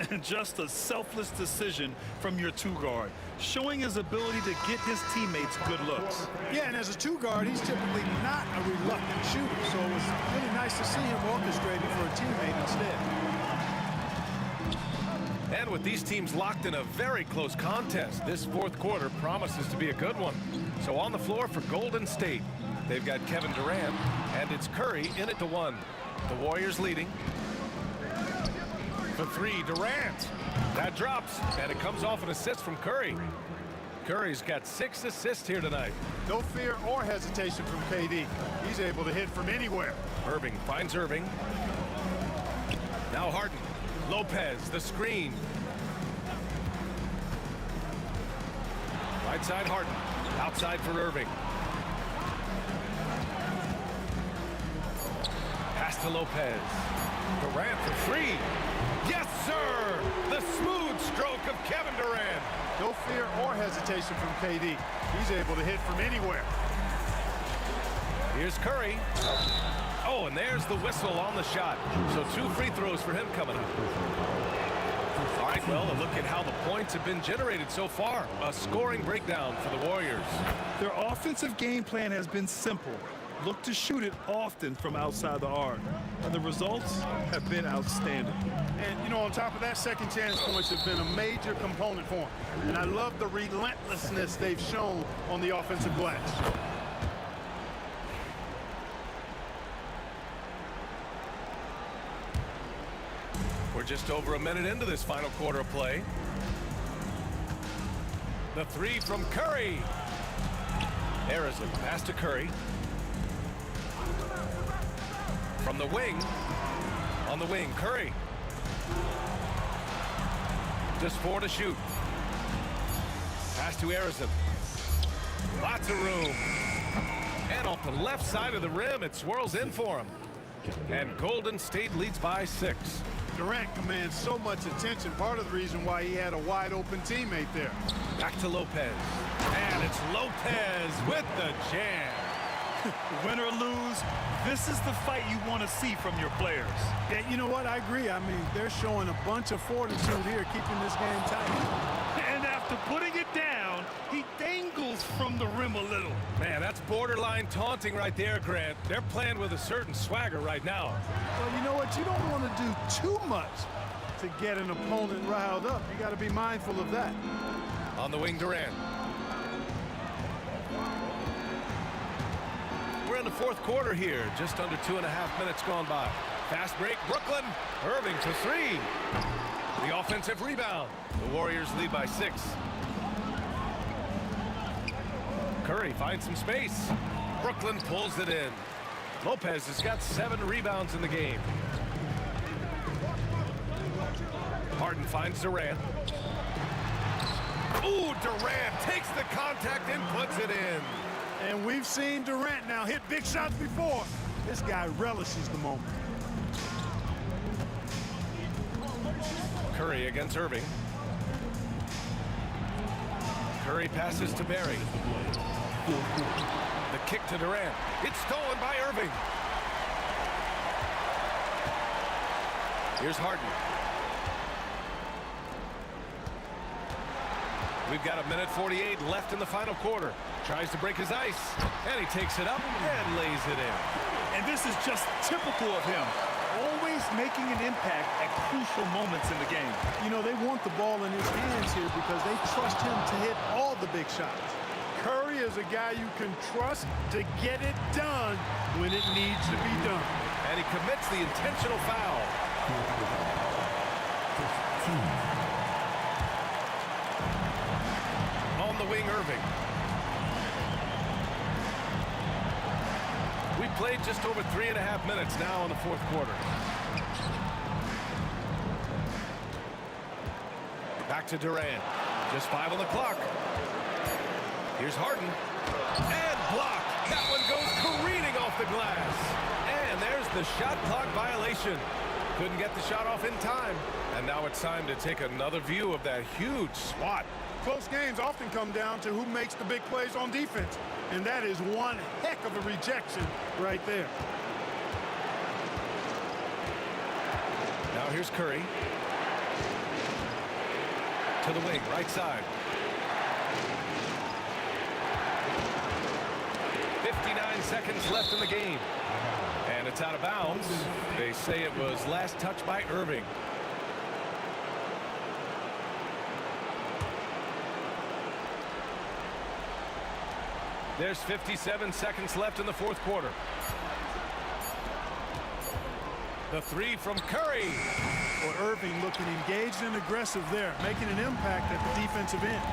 And just a selfless decision from your 2-guard, showing his ability to get his teammates good looks. Yeah, and as a 2-guard, he's typically not a reluctant shooter, so it was really nice to see him orchestrating for a teammate instead. And with these teams locked in a very close contest, this 4th quarter promises to be a good one. So on the floor for Golden State, they've got Kevin Durant, and it's Curry in it to 1. The Warriors leading. For 3, Durant. That drops, and it comes off an assist from Curry. Curry's got 6 assists here tonight. No fear or hesitation from KD. He's able to hit from anywhere. Irving finds Irving. Now Harden. Lopez, the screen. Right side Harden. Outside for Irving. Pass to Lopez. Durant for 3. Yes, sir! The smooth stroke of Kevin Durant. No fear or hesitation from KD. He's able to hit from anywhere. Here's Curry. Oh, and there's the whistle on the shot. So 2 free throws for him coming up. All right, well, a look at how the points have been generated so far. A scoring breakdown for the Warriors. Their offensive game plan has been simple. Look to shoot it often from outside the arc. And the results have been outstanding. And, you know, on top of that, second chance points have been a major component for them. And I love the relentlessness they've shown on the offensive glass. We're just over a minute into this final quarter of play. The 3 from Curry. Harrison, pass to Curry. From the wing. On the wing, Curry. Just 4 to shoot. Pass to Harrison. Lots of room. And off the left side of the rim, it swirls in for him. And Golden State leads by 6. Durant commands so much attention. Part of the reason why he had a wide open teammate there. Back to Lopez. And it's Lopez with the jam. Win or lose, this is the fight you want to see from your players. Yeah, you know what? I agree. I mean, they're showing a bunch of fortitude here, keeping this game tight. And after putting it down, he dangles from the rim a little. Man, that's borderline taunting right there, Grant. They're playing with a certain swagger right now. Well, you know what? You don't want to do too much to get an opponent riled up. You got to be mindful of that. On the wing, Durant. We're in the fourth quarter here. Just under 2.5 minutes gone by. Fast break, Brooklyn. Irving to three. The offensive rebound. The Warriors lead by 6. Curry finds some space. Brooklyn pulls it in. Lopez has got 7 rebounds in the game. Harden finds Durant. Ooh, Durant takes the contact and puts it in. And we've seen Durant now hit big shots before. This guy relishes the moment. Curry against Irving. Curry passes to Barry. The kick to Durant. It's stolen by Irving. Here's Harden. We've got 1:48 left in the final quarter. Tries to break his ice, and he takes it up and lays it in. And this is just typical of him. Always making an impact at crucial moments in the game. You know, they want the ball in his hands here because they trust him to hit all the big shots. Curry is a guy you can trust to get it done when it needs to be done. And he commits the intentional foul. On the wing, Irving. We played just over 3.5 minutes now in the fourth quarter. Back to Durant. Just 5 on the clock. Here's Harden. And blocked. That one goes careening off the glass. And there's the shot clock violation. Couldn't get the shot off in time. And now it's time to take another view of that huge swat. Close games often come down to who makes the big plays on defense. And that is one heck of a rejection right there. Now here's Curry. To the wing, right side. 59 seconds left in the game. And it's out of bounds. They say it was last touched by Irving. There's 57 seconds left in the fourth quarter. The three from Curry. Well, Irving looking engaged and aggressive there, making an impact at the defensive end.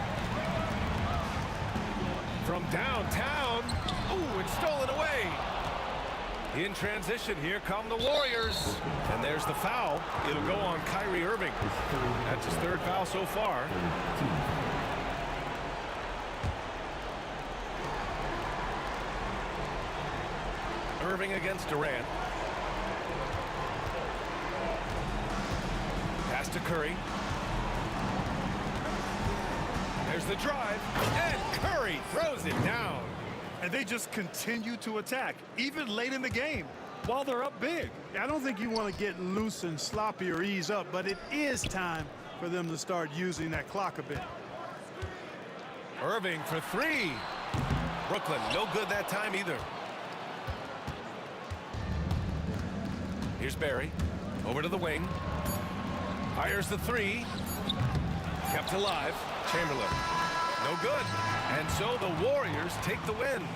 From downtown. Ooh, it's stolen away. In transition, here come the Warriors. And there's the foul. It'll go on Kyrie Irving. That's his 3rd foul so far. Irving against Durant. Pass to Curry. There's the drive, and Curry throws it down. And they just continue to attack, even late in the game, while they're up big. I don't think you want to get loose and sloppy or ease up, but it is time for them to start using that clock a bit. Irving for 3. Brooklyn, no good that time either. Here's Barry. Over to the wing. Fires the 3. Kept alive. Chamberlain. No good. And so the Warriors take the win.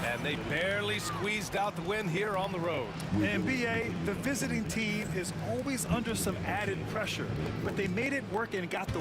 And they barely squeezed out the win here on the road. And BA, the visiting team is always under some added pressure, but they made it work and got the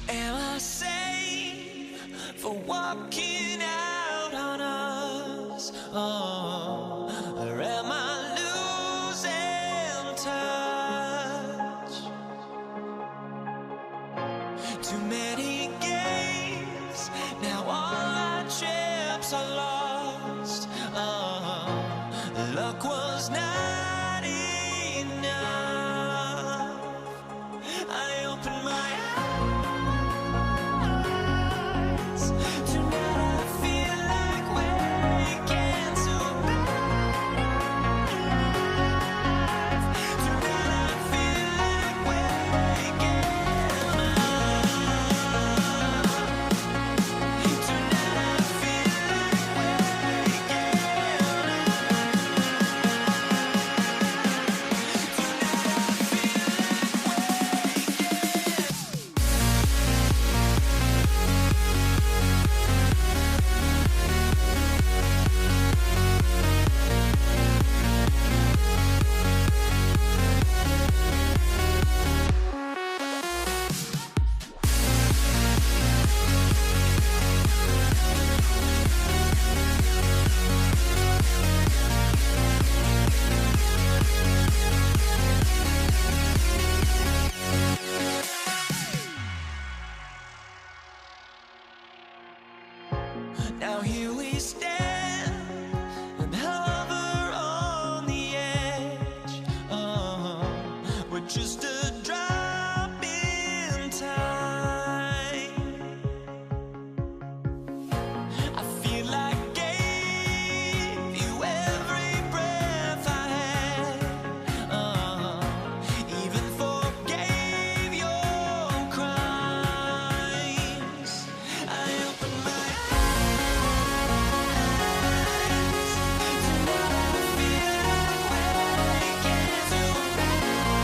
Am I sane for walking out on us? Oh, or am I losing touch? Too many games, now all our chips are lost. Oh, luck was not enough. I opened my I Now here we stand and hover on the edge. We're just a drop in time. I feel like I gave you every breath I had. Even forgave your crimes. I opened my eyes to now I feel awake again. To now I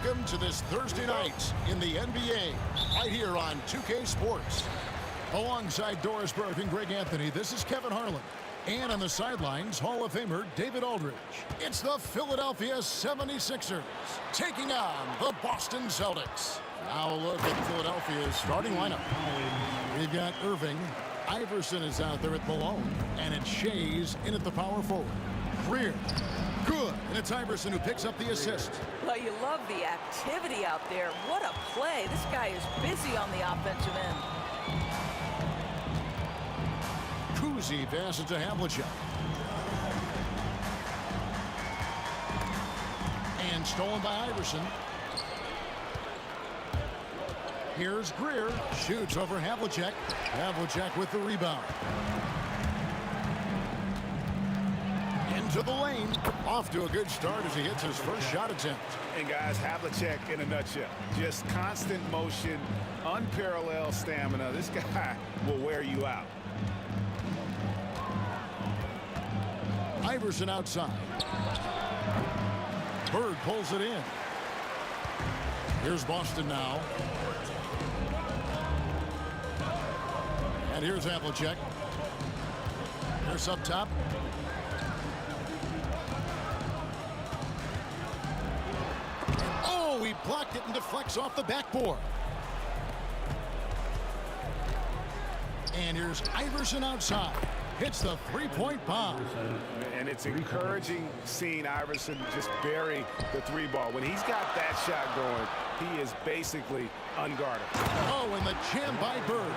Welcome to this Thursday night in the NBA, right here on 2K Sports. Alongside Doris Burke and Greg Anthony, this is Kevin Harlan. And on the sidelines, Hall of Famer David Aldridge. It's the Philadelphia 76ers taking on the Boston Celtics. Now a look at Philadelphia's starting lineup. We've got Irving. Iverson is out there at Malone. And it's Shays in at the power forward. Greer. Good. And it's Iverson who picks up the assist. Well, you love the activity out there. What a play. This guy is busy on the offensive end. Kuzi passes to Havlicek. And stolen by Iverson. Here's Greer. Shoots over Havlicek. Havlicek with the rebound. Into the lane. Off to a good start as he hits his first shot attempt. And guys, Havlicek in a nutshell. Just constant motion, unparalleled stamina. This guy will wear you out. Iverson outside. Bird pulls it in. Here's Boston now. And here's Havlicek. Here's up top. Oh, he blocked it and deflects off the backboard. And here's Iverson outside. Hits the three-point bomb. And it's encouraging seeing Iverson just bury the three ball. When he's got that shot going, he is basically unguarded. Oh, and the jam by Bird.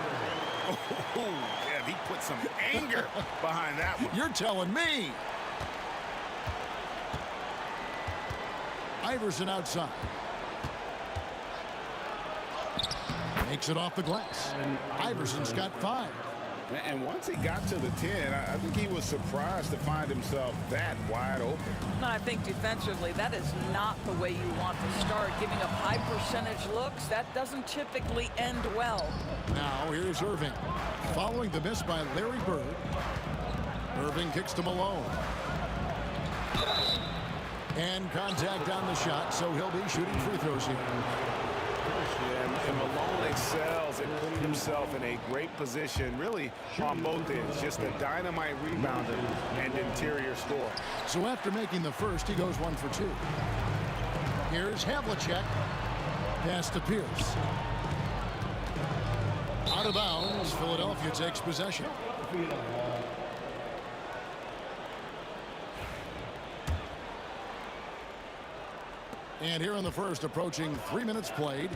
Oh, yeah, he put some anger behind that one. You're telling me. Iverson outside. Makes it off the glass. Iverson's got 5. And once he got to the 10, I think he was surprised to find himself that wide open. I think defensively, that is not the way you want to start. Giving up high percentage looks, that doesn't typically end well. Now here's Irving. Following the miss by Larry Bird. Irving kicks to Malone. And contact on the shot, so he'll be shooting free throws here. Yeah, and Malone excels at putting himself in a great position, really on both ends. Just a dynamite rebounder and interior score. So after making the first, he goes 1 for 2. Here's Havlicek. Pass to Pierce. Out of bounds, Philadelphia takes possession. And here in the first, approaching 3 minutes played.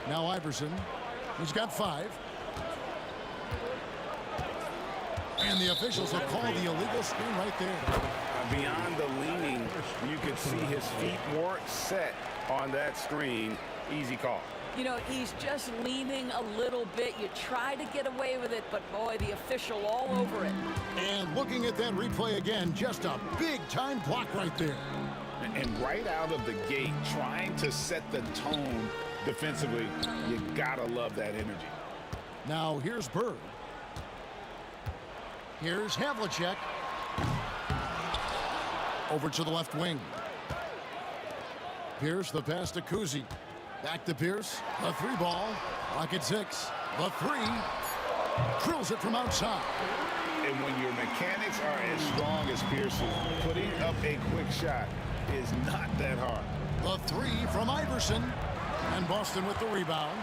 Now Iverson. He's got 5. And the officials have called the illegal screen right there. Beyond the leaning, you could see his feet more set on that screen. Easy call. You know, he's just leaning a little bit. You try to get away with it, but boy, the official all over it. And looking at that replay again, just a big-time block right there. And right out of the gate, trying to set the tone defensively, you gotta love that energy. Now here's Bird. Here's Havlicek. Over to the left wing. Pierce, the pass to Kuzi. Back to Pierce. The 3-ball. Rocket 6. The 3. Drills it from outside. And when your mechanics are as strong as Pearson, putting up a quick shot is not that hard. The 3 from Iverson. And Boston with the rebound.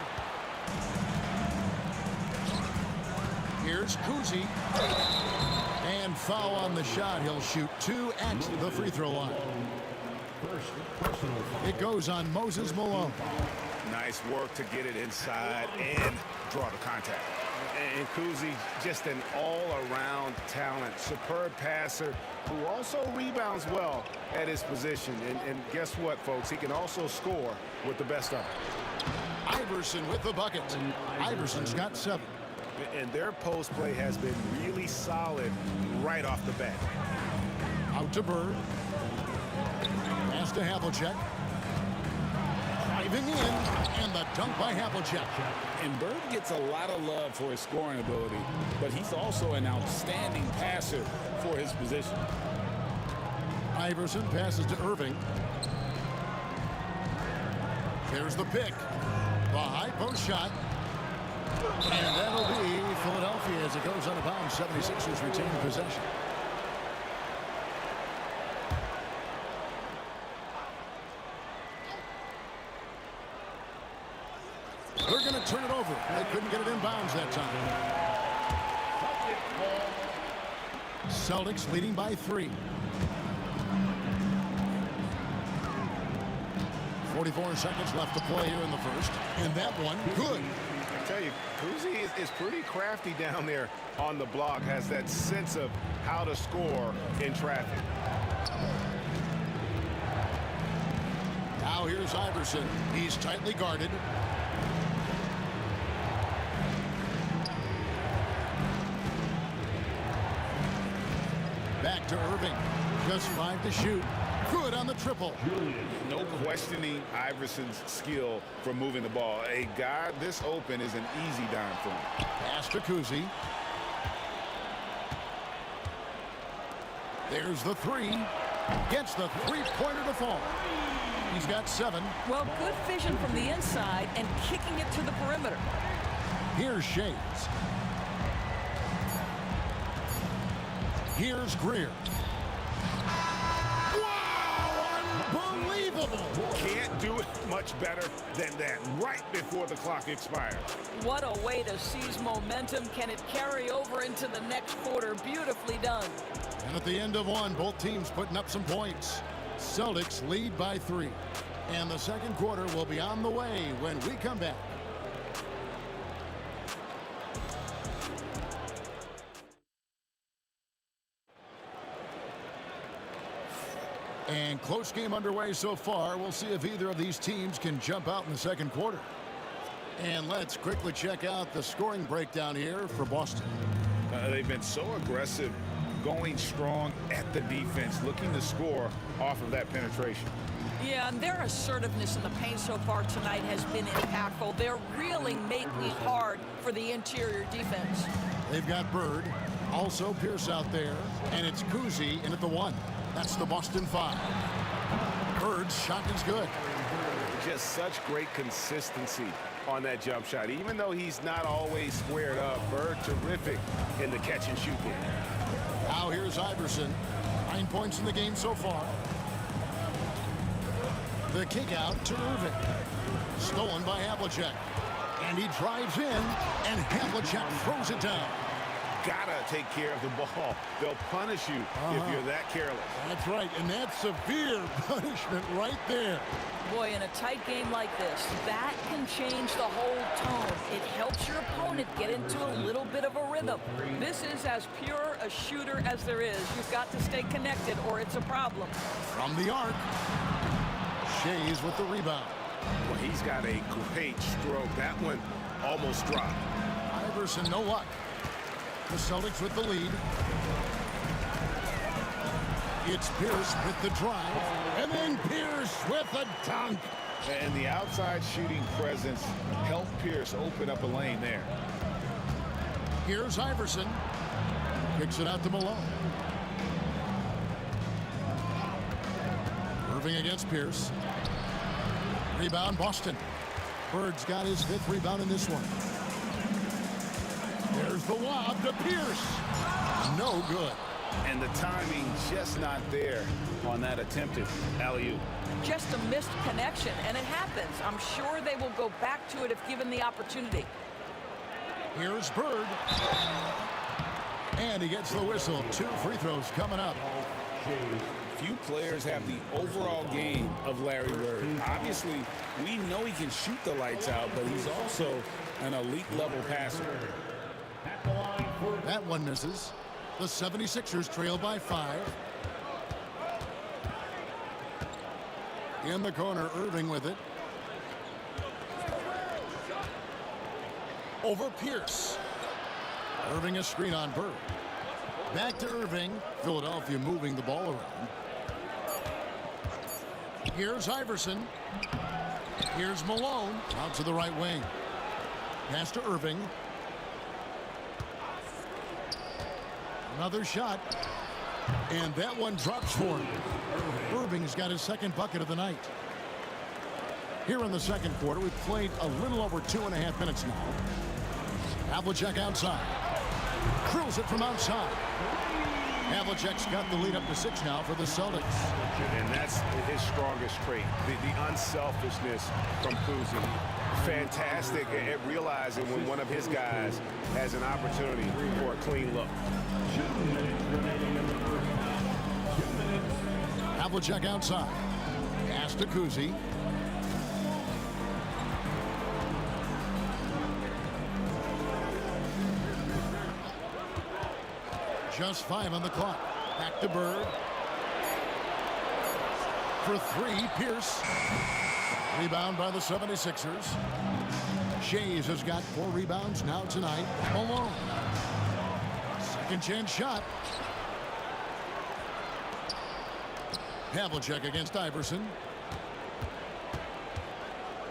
Here's Kuzi. And foul on the shot. He'll shoot 2 at the free throw line. It goes on Moses Malone. Nice work to get it inside and draw the contact. And Kuzi, just an all-around talent, superb passer who also rebounds well at his position. And guess what, folks? He can also score with the best of them. Iverson with the bucket. Iverson's got 7. And their post play has been really solid right off the bat. Out to Bird. Pass to Havlicek. Driving in, and the dunk by Havlicek. And Bird gets a lot of love for his scoring ability, but he's also an outstanding passer for his position. Iverson passes to Irving. There's the pick. The high post shot. And that'll be Philadelphia as it goes out of bounds. 76ers retain possession. They're going to turn it over. They couldn't get it in bounds that time. Celtics leading by 3. 44 seconds left to play here in the first. And that one, good. I tell you, Kuzi is pretty crafty down there on the block, has that sense of how to score in traffic. Now here's Iverson. He's tightly guarded. Back to Irving. Just 5 to shoot. Good on the triple. No questioning Iverson's skill for moving the ball. A guy this open is an easy dime for him. Pass to Kuzi. There's the 3. Gets the 3-pointer to fall. He's got 7. Well, good vision from the inside and kicking it to the perimeter. Here's Shades. Here's Greer. Unbelievable! Can't do it much better than that right before the clock expires. What a way to seize momentum. Can it carry over into the next quarter? Beautifully done. And at the end of one, both teams putting up some points. Celtics lead by 3. And the second quarter will be on the way when we come back. And close game underway so far. We'll see if either of these teams can jump out in the second quarter. And let's quickly check out the scoring breakdown here for Boston. They've been so aggressive, going strong at the defense, looking to score off of that penetration. Yeah, and their assertiveness in the paint so far tonight has been impactful. They're really making it hard for the interior defense. They've got Bird, also Pierce out there, and it's Kuzi in at the 1. That's the Boston 5. Bird's shot is good. Just such great consistency on that jump shot. Even though he's not always squared up, Bird terrific in the catch and shoot game. Now here's Iverson. 9 points in the game so far. The kick out to Irving. Stolen by Havlicek. And he drives in, and Havlicek throws it down. Gotta take care of the ball. They'll punish you if you're that careless. That's right, and that's severe punishment right there. Boy, in a tight game like this, that can change the whole tone. It helps your opponent get into a little bit of a rhythm. This is as pure a shooter as there is. You've got to stay connected or it's a problem. From the arc, Shays with the rebound. Well, he's got a great stroke. That one almost dropped. Iverson, no luck. The Celtics with the lead. It's Pierce with the drive. And then Pierce with the dunk. And the outside shooting presence helped Pierce open up a lane there. Here's Iverson. Kicks it out to Malone. Irving against Pierce. Rebound, Boston. Bird's got his 5th rebound in this one. There's the lob to Pierce. No good. And the timing just not there on that attempted alley-oop. Just a missed connection, and it happens. I'm sure they will go back to it if given the opportunity. Here's Bird. And he gets the whistle. 2 free throws coming up. Few players have the overall game of Larry Bird. Obviously, we know he can shoot the lights out, but he's also an elite level passer. That one misses. The 76ers trail by 5. In the corner, Irving with it. Over Pierce. Irving a screen on Bird. Back to Irving. Philadelphia moving the ball around. Here's Iverson. Here's Malone. Out to the right wing. Pass to Irving. Another shot. And that one drops for him. Irving's got his 2nd bucket of the night. Here in the 2nd quarter, we've played a little over 2.5 minutes now. Havlicek outside. Drills it from outside. Havlicek's got the lead up to 6 now for the Celtics. And that's his strongest trait, the unselfishness from Kuzi. Fantastic at realizing when one of his guys has an opportunity for a clean look. Havlicek outside. Pass to Kuzi. Just 5 on the clock. Back to Bird. For 3, Pierce. Rebound by the 76ers. Shays has got 4 rebounds now tonight. Malone. 2nd chance shot. Havlicek against Iverson.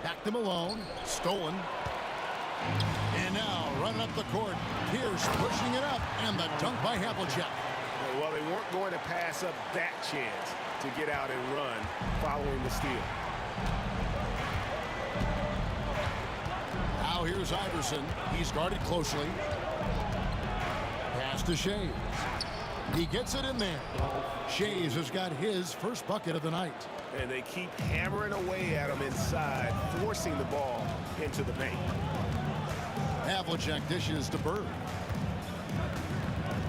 Back to Malone. Stolen. And now running up the court. Pierce pushing it up. And the dunk by Havlicek. Well, they weren't going to pass up that chance to get out and run following the steal. Now here's Iverson. He's guarded closely. Pass to Shays. He gets it in there. Shays has got his 1st bucket of the night. And they keep hammering away at him inside, forcing the ball into the paint. Havlicek dishes to Bird.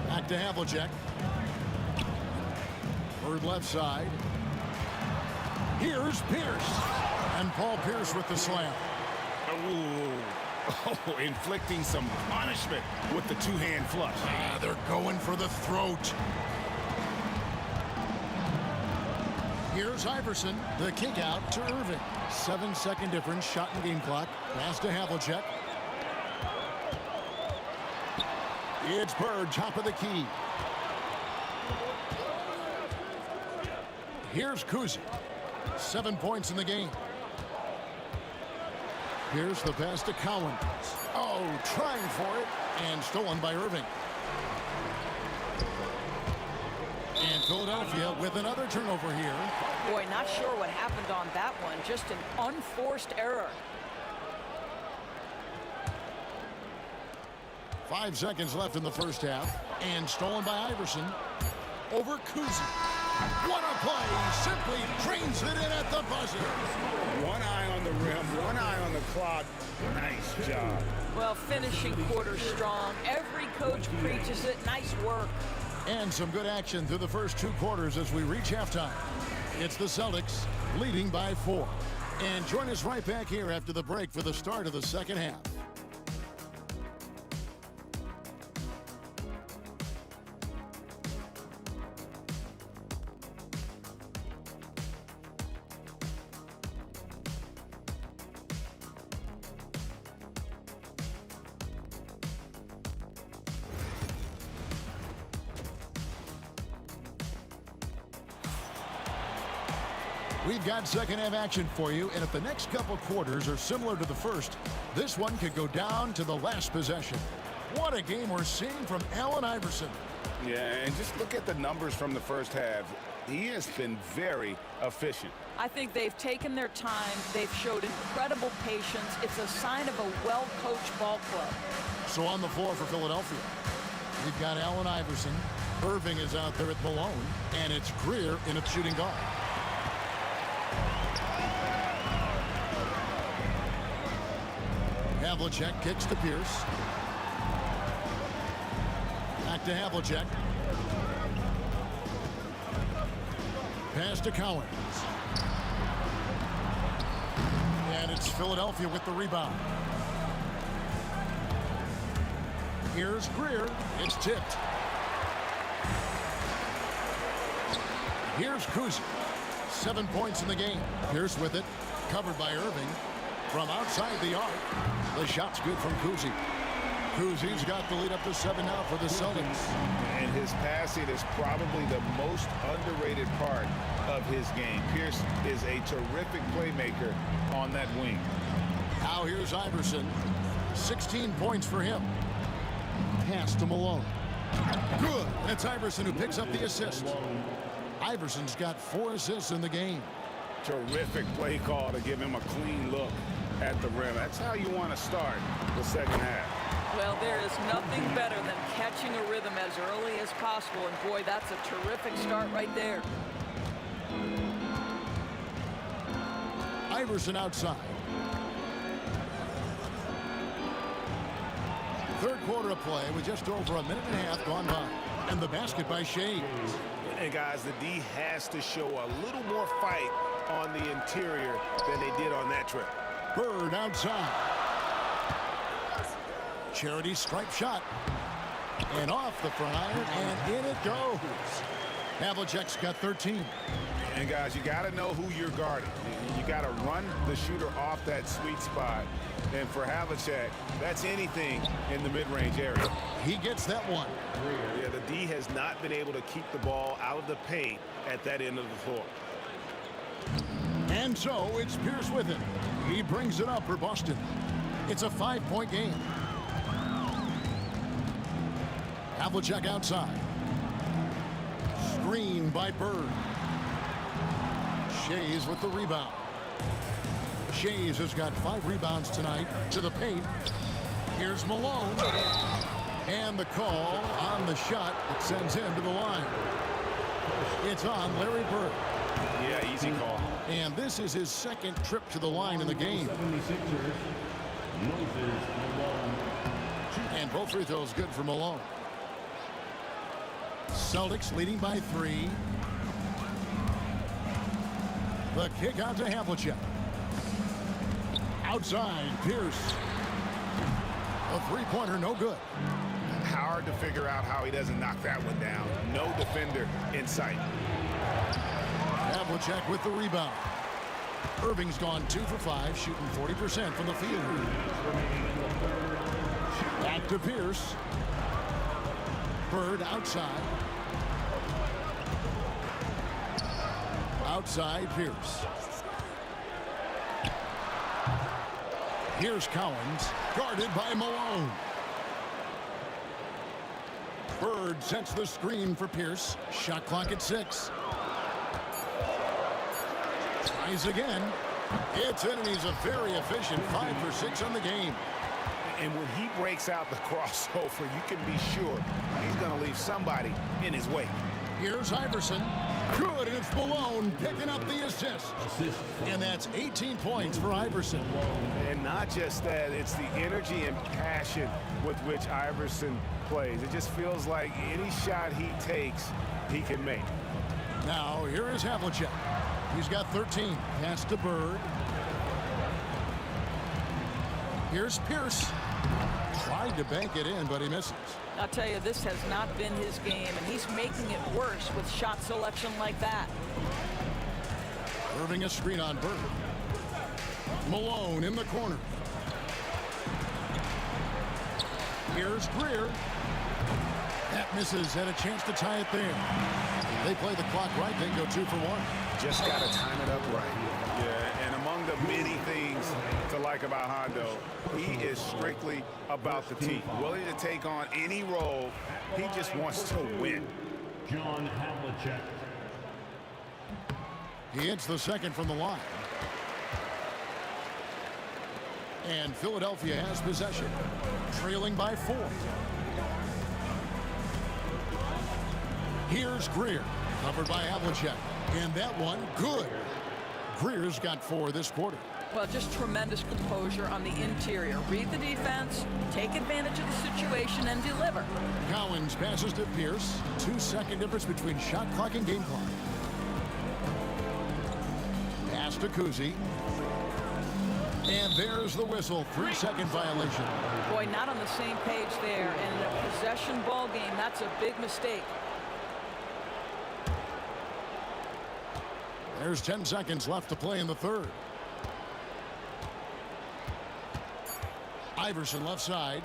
Back to Havlicek. Bird left side. Here's Pierce. And Paul Pierce with the slam. Oh, inflicting some punishment with the 2-hand flush. Yeah, they're going for the throat. Here's Iverson. The kick out to Irving. 7-second difference. Shot in game clock. Pass to Havlicek. It's Bird, top of the key. Here's Kuzi. 7 points in the game. Here's the pass to Cowan. Oh, trying for it. And stolen by Irving. And Philadelphia with another turnover here. Boy, not sure what happened on that one. Just an unforced error. 5 seconds left in the 1st half. And stolen by Iverson. Over Kuzi. What a play. Simply drains it in at the buzzer. One eye on the rim, one eye on the clock. Nice job. Well, finishing quarter strong. Every coach preaches it. Nice work. And some good action through the first 2 quarters as we reach halftime. It's the Celtics leading by 4. And join us right back here after the break for the start of the 2nd half. We've got 2nd half action for you, and if the next couple quarters are similar to the first, this one could go down to the last possession. What a game we're seeing from Allen Iverson. Yeah, and just look at the numbers from the 1st half. He has been very efficient. I think they've taken their time. They've showed incredible patience. It's a sign of a well-coached ball club. So on the floor for Philadelphia, we've got Allen Iverson. Irving is out there at Malone, and it's Greer in at shooting guard. Havlicek kicks to Pierce. Back to Havlicek. Pass to Cowens. And it's Philadelphia with the rebound. Here's Greer. It's tipped. Here's Kuzi. 7 points in the game. Pierce with it. Covered by Irving. From outside the arc. The shot's good from Kuzi. Kuzi's got the lead up to 7 now for the Celtics. And his passing is probably the most underrated part of his game. Pierce is a terrific playmaker on that wing. Now here's Iverson. 16 points for him. Pass to Malone. Good. And it's Iverson who picks up the assist. Iverson's got 4 assists in the game. Terrific play call to give him a clean look at the rim. That's how you want to start the second half. Well, there is nothing better than catching a rhythm as early as possible. And boy, that's a terrific start right there. Iverson outside. Third quarter of play with just over a minute and a half gone by. And the basket by Shea. And guys, the D has to show a little more fight on the interior than they did on that trip. Bird outside. Charity stripe shot. And off the front iron, and in it goes. Havlicek's got 13. And guys, you got to know who you're guarding. You got to run the shooter off that sweet spot. And for Havlicek, that's anything in the mid-range area. He gets that one. Yeah, the D has not been able to keep the ball out of the paint at that end of the floor. And so it's Pierce with it. He brings it up for Boston. It's a 5-point game. Havlicek outside. Screen by Bird. Shays with the rebound. Shays has got 5 rebounds tonight to the paint. Here's Malone. And the call on the shot that sends him to the line. It's on Larry Bird. Yeah, easy call. And this is his second trip to the line in the game. And both free throws good for Malone. Celtics leading by 3. The kick out to Havlicek. Outside, Pierce. A three-pointer, no good. Hard to figure out how he doesn't knock that one down. No defender in sight. Havlicek with the rebound. Irving's gone 2 for 5, shooting 40% from the field. Back to Pierce. Bird outside. Outside Pierce. Here's Cowens, guarded by Malone. Bird sets the screen for Pierce. Shot clock at 6. Tries again. It's in, and he's a very efficient 5 for 6 on the game. And when he breaks out the crossover, you can be sure he's going to leave somebody in his wake. Here's Iverson. Good, and it's Malone picking up the assist. And that's 18 points for Iverson. And not just that, it's the energy and passion with which Iverson plays. It just feels like any shot he takes, he can make. Now, here is Havlicek. He's got 13. Pass to Bird. Here's Pierce. Tried to bank it in, but he misses. I'll tell you, this has not been his game, and he's making it worse with shot selection like that. Irving a screen on Bird. Malone in the corner. Here's Greer. That misses, had a chance to tie it there. They play the clock right, then go 2 for 1. Just got to time it up right. Yeah, and among the many things to like about Hondo, he is strictly about the team. Willing to take on any role. He just wants to win. John Havlicek. He hits the second from the line. And Philadelphia has possession, trailing by 4. Here's Greer, covered by Havlicek. And that one, good. Greer's got 4 this quarter. Well, just tremendous composure on the interior. Read the defense, take advantage of the situation, and deliver. Cowens passes to Pierce. 2-second difference between shot clock and game clock. Pass to Kuzi. And there's the whistle. 3-second violation. Boy, not on the same page there. And in a possession ball game, that's a big mistake. There's 10 seconds left to play in the third. Iverson left side.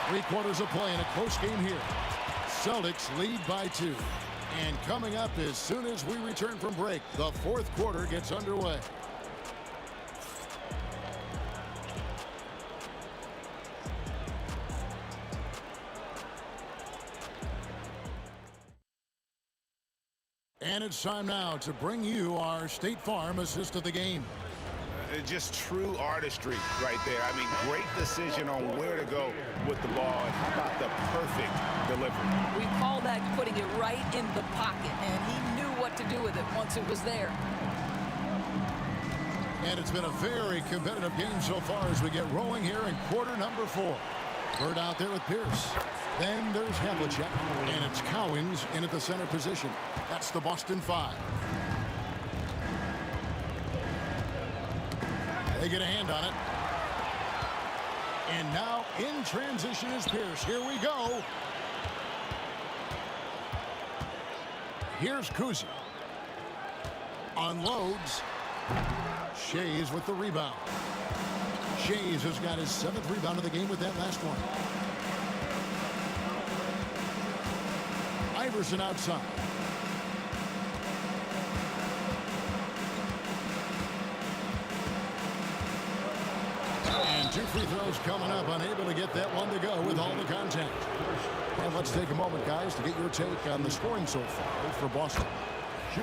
3 quarters of play in a close game here. Celtics lead by 2. And coming up as soon as we return from break, the fourth quarter gets underway. And it's time now to bring you our State Farm assist of the game. Just true artistry right there. I mean, great decision on where to go with the ball. And how about the perfect delivery? We call that putting it right in the pocket, and he knew what to do with it once it was there. And it's been a very competitive game so far as we get rolling here in quarter number 4. Bird out there with Pierce. Then there's Havlicek, and it's Cowens in at the center position. That's the Boston 5. They get a hand on it. And now in transition is Pierce. Here we go. Here's Kuzi. Unloads. Shays with the rebound. Shays has got his 7th rebound of the game with that last one. Iverson outside. And 2 free throws coming up, unable to get that one to go with all the contact. And let's take a moment, guys, to get your take on the scoring so far for Boston.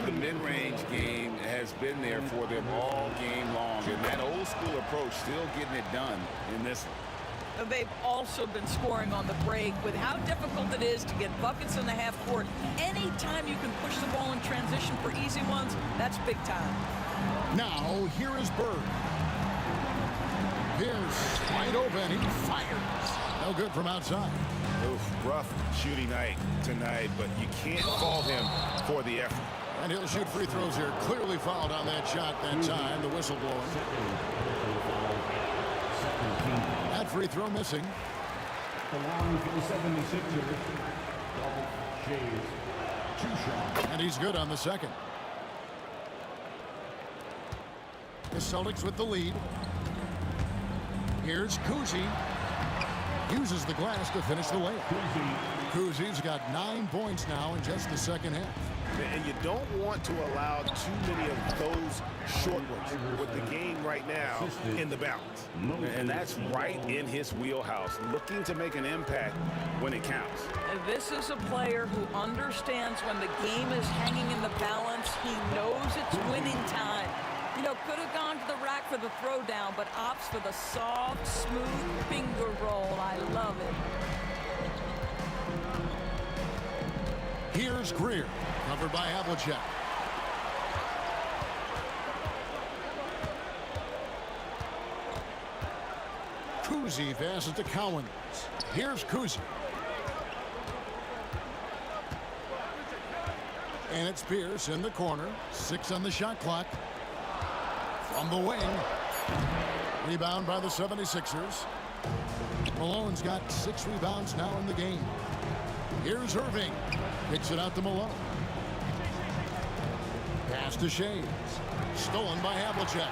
The mid-range game has been there for them all game long, and that old-school approach still getting it done in this one. They've also been scoring on the break with how difficult it is to get buckets in the half court. Anytime you can push the ball in transition for easy ones, that's big time. Now, here is Bird. Here's wide open. He fires. No good from outside. Oof, rough shooting night tonight, but you can't fault him for the effort. And he'll shoot free throws here. Clearly fouled on that shot that time. The whistle blowing. That free throw missing. The line for the 76ers, double Shays, 2 shots. And he's good on the second. The Celtics with the lead. Here's Kuzi. Uses the glass to finish the layup. Kuzi's got 9 points now in just the second half. And you don't want to allow too many of those short ones with the game right now in the balance. And that's right in his wheelhouse, looking to make an impact when it counts. This is a player who understands when the game is hanging in the balance. He knows it's winning time. You know, could have gone to the rack for the throwdown, but opts for the soft, smooth finger roll. I love it. Here's Greer, covered by Havlicek. Kuzi passes to Cowens. Here's Kuzi. And it's Pierce in the corner. 6 on the shot clock. From the wing. Rebound by the 76ers. Malone's got 6 rebounds now in the game. Here's Irving. Kicks it out to Malone. Pass to Shays. Stolen by Havlicek.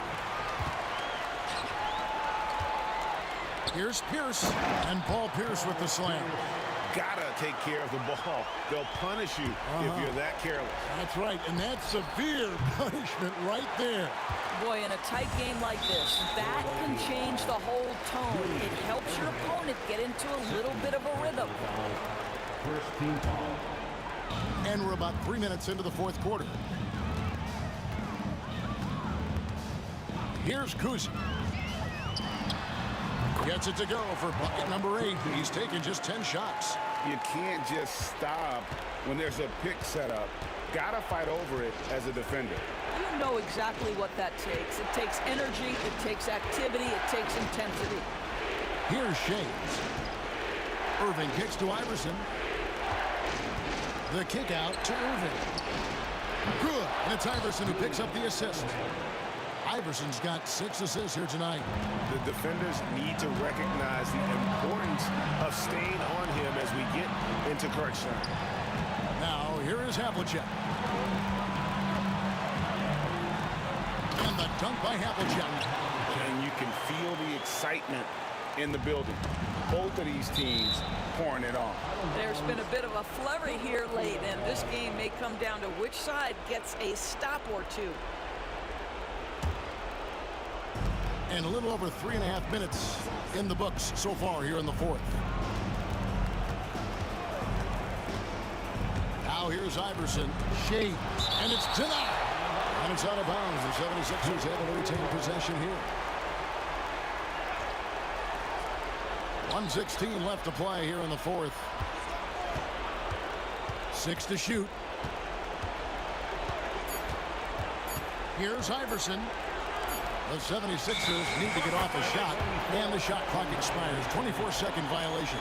Here's Pierce. And Paul Pierce with the slam. Gotta take care of the ball. They'll punish you if you're that careless. That's right, and that's severe punishment right there. Boy, in a tight game like this, that can change the whole tone. It helps your opponent get into a little bit of a rhythm. First team foul. And we're about 3 minutes into the fourth quarter. Here's Kuzi. Gets it to go for bucket number 8. He's taken just 10 shots. You can't just stop when there's a pick set up. Gotta fight over it as a defender. You know exactly what that takes. It takes energy, it takes activity, it takes intensity. Here's Shays. Irving kicks to Iverson. The kick out to Irving. Good. And it's Iverson who picks up the assist. Iverson's got 6 assists here tonight. The defenders need to recognize the importance of staying on him as we get into crunch time. Now, here is Havlicek. And the dunk by Havlicek. And you can feel the excitement in the building. Both of these teams pouring it on. There's been a bit of a flurry here late, and this game may come down to which side gets a stop or two. And a little over 3.5 minutes in the books so far here in the fourth. Now here's Iverson. Shea. And it's denied. And it's out of bounds. The 76ers able to retain possession here. 1:16 left to play here in the fourth. 6 to shoot. Here's Iverson. The 76ers need to get off a shot, and the shot clock expires. 24-second violation.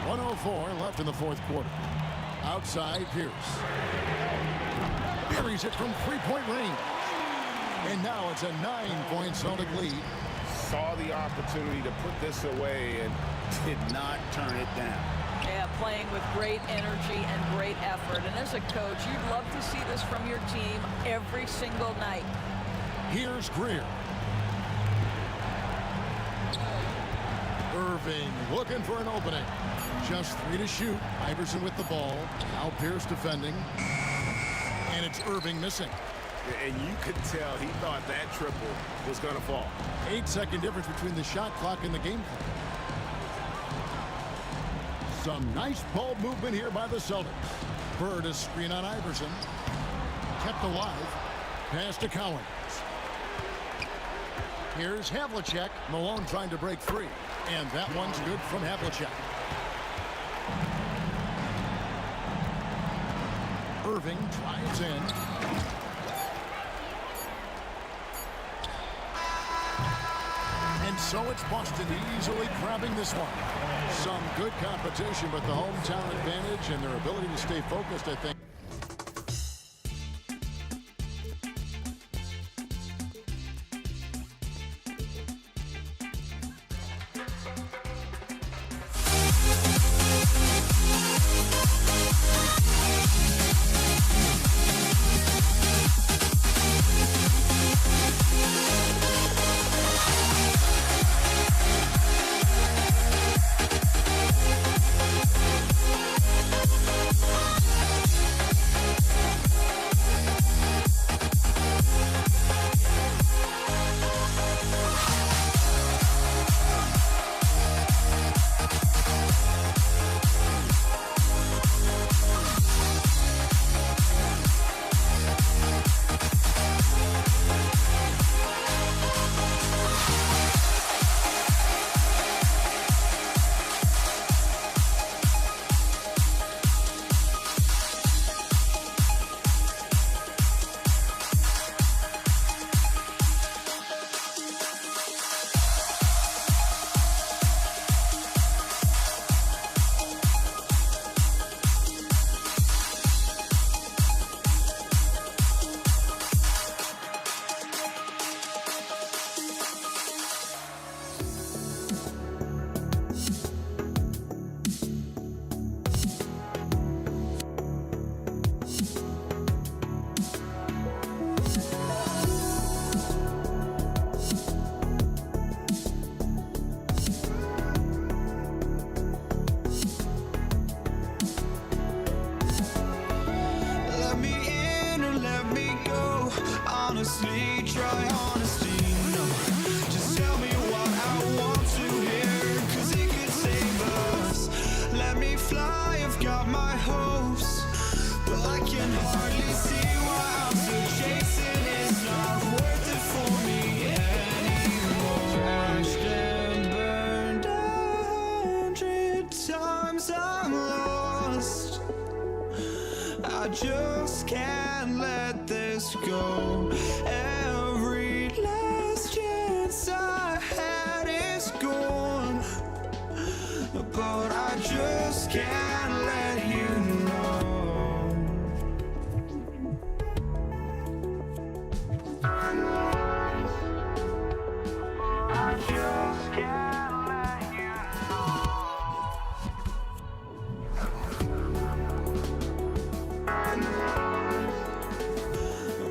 .104 left in the fourth quarter. Outside, Pierce. Buries it from three-point range. And now it's a 9-point Celtic lead. Saw the opportunity to put this away and did not turn it down. Yeah, playing with great energy and great effort. And as a coach, you'd love to see this from your team every single night. Here's Greer. Irving looking for an opening. Just 3 to shoot. Iverson with the ball. Now Pierce defending. And it's Irving missing. And you could tell he thought that triple was going to fall. 8-second difference between the shot clock and the game clock. Some nice ball movement here by the Celtics. Bird is screen on Iverson. Kept alive. Pass to Collins. Here's Havlicek. Malone trying to break free. And that one's good from Havlicek. Irving drives in. And so it's Boston easily grabbing this one. Some good competition, but the hometown advantage and their ability to stay focused, I think. Honestly, try honesty, no. Just tell me what I want to hear. I've got my hopes, but I can hardly see why I'm still chasing. It's not worth it for me anymore. Crashed and burned 100 times, I'm lost. I just can't let this go. Every last chance I had is gone, but I just can't let you know. I just can't let you know.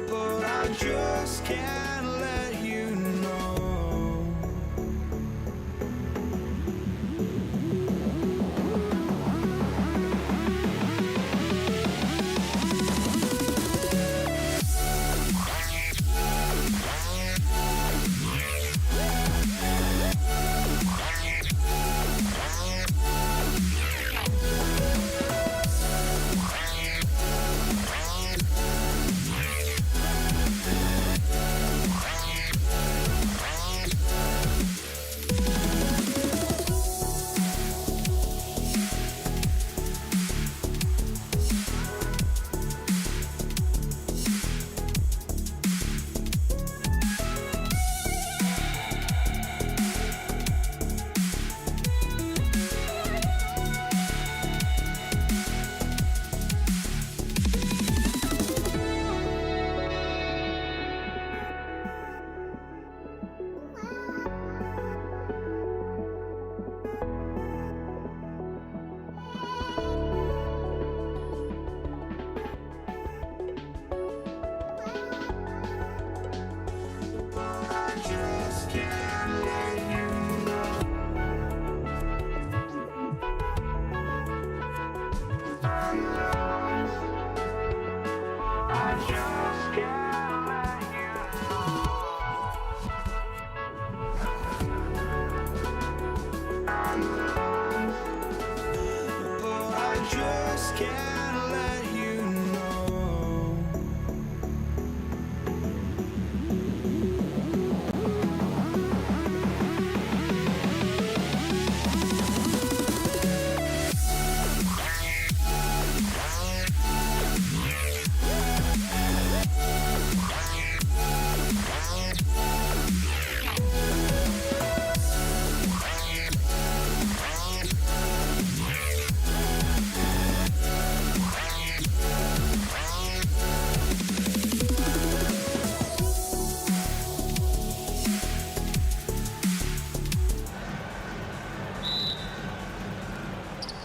But I just can't let you know.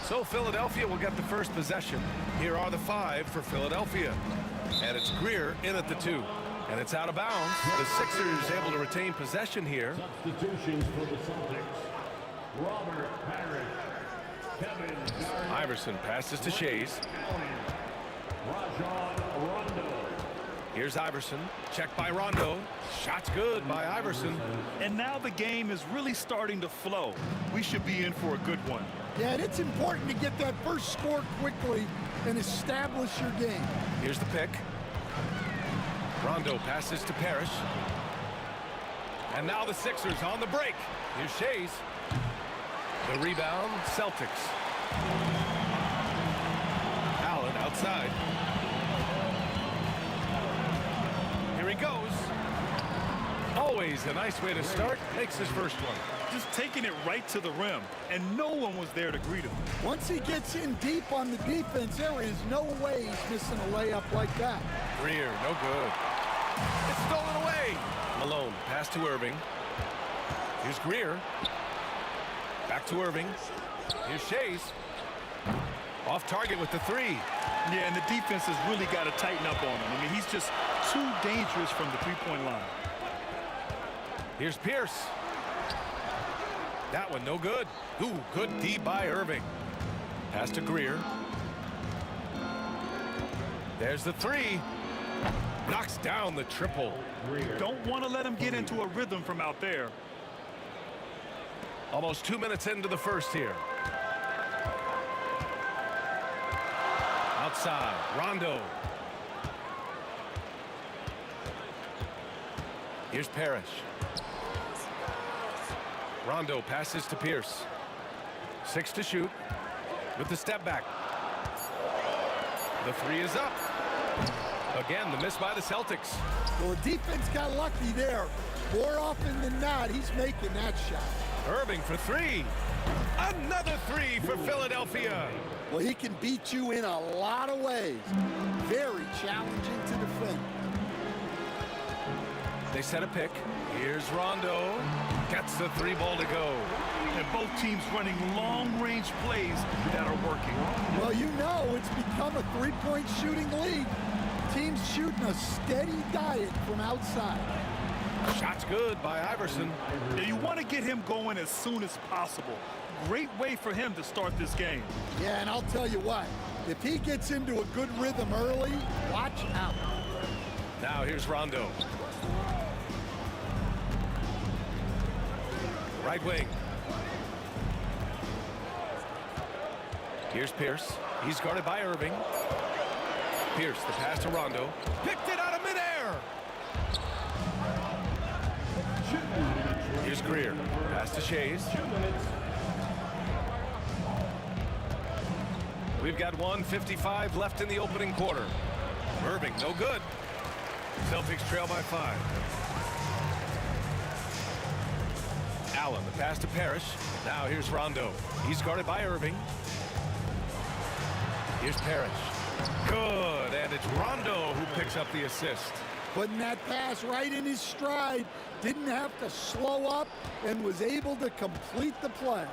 So Philadelphia will get the first possession. Here are the 5 for Philadelphia. And it's Greer in at the 2. And it's out of bounds. The Sixers able to retain possession here. Substitutions for the Celtics. Robert Parrish. Kevin Garnett. Iverson passes to Shays. Rajon Rondo. Here's Iverson. Checked by Rondo. Shot's good by Iverson. And now the game is really starting to flow. We should be in for a good one. Yeah, and it's important to get that first score quickly and establish your game. Here's the pick. Rondo passes to Parrish. And now the Sixers on the break. Here's Shays. The rebound, Celtics. Allen outside. Here he goes. Always a nice way to start. Makes his first one. Just taking it right to the rim, and no one was there to greet him. Once he gets in deep on the defense, there is no way he's missing a layup like that. Greer, no good. It's stolen away. Malone, pass to Irving. Here's Greer. Back to Irving. Here's Shays. Off target with the 3. Yeah, and the defense has really got to tighten up on him. I mean, he's just too dangerous from the three-point line. Here's Pierce. That one no good. Ooh, good D by Irving. Pass to Greer. There's the 3. Knocks down the triple. Don't want to let him get into a rhythm from out there. Almost 2 minutes into the first here. side. Rondo. Here's Parrish. Rondo passes to Pierce. 6 to shoot with the step back. The 3 is up. Again, the miss by the Celtics. Well, the defense got lucky there. More often than not, he's making that shot. Irving for 3. Another 3 for Philadelphia. Well, he can beat you in a lot of ways. Very challenging to defend. They set a pick. Here's Rondo. Gets the 3 ball to go. And both teams running long-range plays that are working. Well, you know, it's become a three-point shooting league. Teams shooting a steady diet from outside. Shot's good by Iverson. Yeah, you want to get him going as soon as possible. Great way for him to start this game. Yeah, and I'll tell you what, if he gets into a good rhythm early, watch out. Now here's Rondo. Right wing. Here's Pierce. He's guarded by Irving. Pierce, the pass to Rondo. Picked it out of midair. Here's Greer. Pass to Shays. We've got 1:55 left in the opening quarter. Irving, no good. Celtics trail by 5. Allen, the pass to Parrish. Now here's Rondo. He's guarded by Irving. Here's Parrish. Good, and it's Rondo who picks up the assist. Putting that pass right in his stride. Didn't have to slow up and was able to complete the play.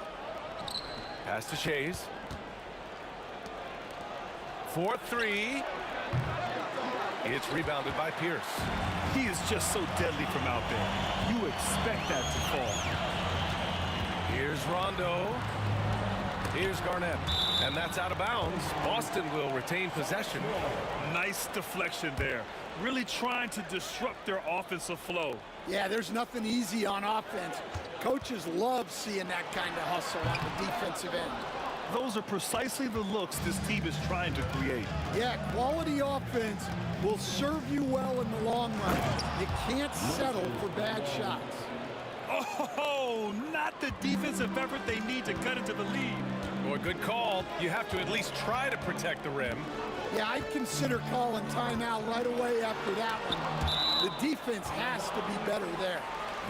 Pass to Shays. 4-3. It's rebounded by Pierce. He is just so deadly from out there. You expect that to fall. Here's Rondo. Here's Garnett. And that's out of bounds. Boston will retain possession. Nice deflection there. Really trying to disrupt their offensive flow. Yeah, there's nothing easy on offense. Coaches love seeing that kind of hustle on the defensive end. Those are precisely the looks this team is trying to create. Yeah, quality offense will serve you well in the long run. You can't settle for bad shots. Oh, not the defensive effort they need to cut into the lead. Boy, good call. You have to at least try to protect the rim. Yeah, I'd consider calling timeout right away after that one. The defense has to be better there.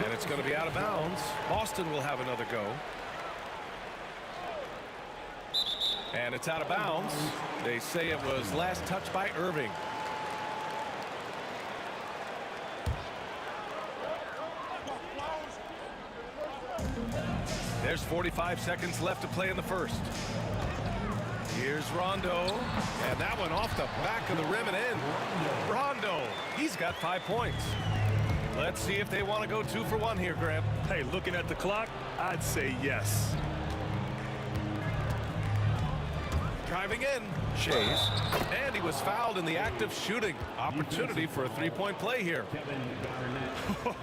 And it's going to be out of bounds. Boston will have another go. And it's out of bounds. They say it was last touched by Irving. There's 45 seconds left to play in the first. Here's Rondo. And that one off the back of the rim and in. Rondo, he's got 5 points. Let's see if they want to go 2 for 1 here, Grant. Hey, looking at the clock, I'd say yes. Driving in, Shays, and he was fouled in the act of shooting. Opportunity for a 3-point play here.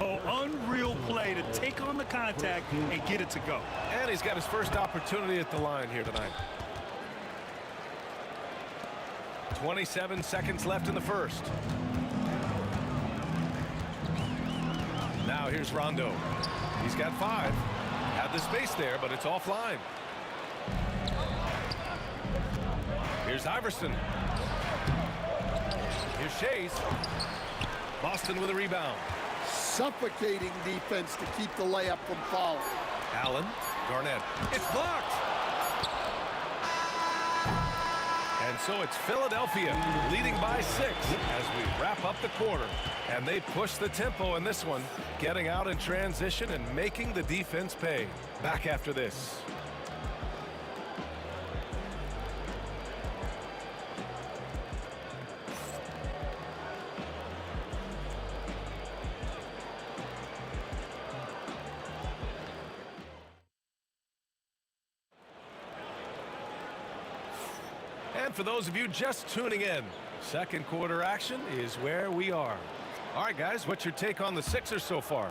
Oh, unreal play to take on the contact and get it to go. And he's got his first opportunity at the line here tonight. 27 seconds left in the first. Now here's Rondo. He's got 5. Had the space there, but it's offline. Here's Iverson. Here's Shays. Boston with a rebound. Suffocating defense to keep the layup from falling. Allen, Garnett. It's blocked. And so it's Philadelphia leading by 6 as we wrap up the quarter. And they push the tempo in this one, getting out in transition and making the defense pay. Back after this. And for those of you just tuning in, second quarter action is where we are. All right, guys, what's your take on the Sixers so far?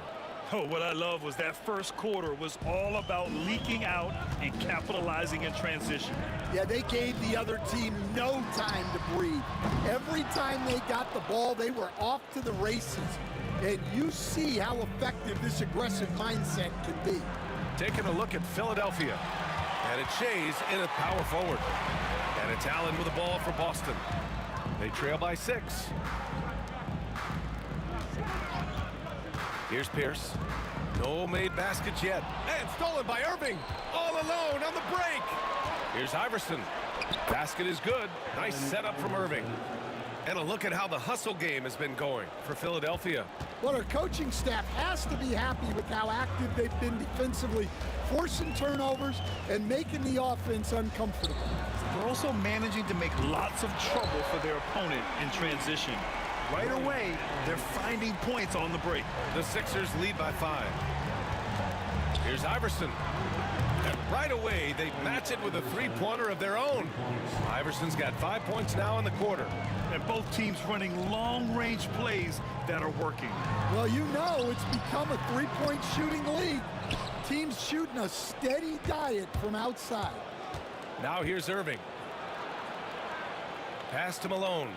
Oh, what I love was that first quarter was all about leaking out and capitalizing in transition. Yeah, they gave the other team no time to breathe. Every time they got the ball, they were off to the races. And you see how effective this aggressive mindset can be. Taking a look at Philadelphia. And it's Shays in at power forward. And it's Allen with the ball for Boston. They trail by 6. Here's Pierce. No made baskets yet. And stolen by Irving. All alone on the break. Here's Iverson. Basket is good. Nice setup from Irving. And a look at how the hustle game has been going for Philadelphia. Well, our coaching staff has to be happy with how active they've been defensively, forcing turnovers and making the offense uncomfortable. They're also managing to make lots of trouble for their opponent in transition. Right away, they're finding points on the break. The Sixers lead by 5. Here's Iverson. And right away, they match it with a three-pointer of their own. Iverson's got 5 points now in the quarter. And both teams running long-range plays that are working. Well, you know it's become a three-point shooting league. Teams shooting a steady diet from outside. Now here's Irving. Pass to Malone.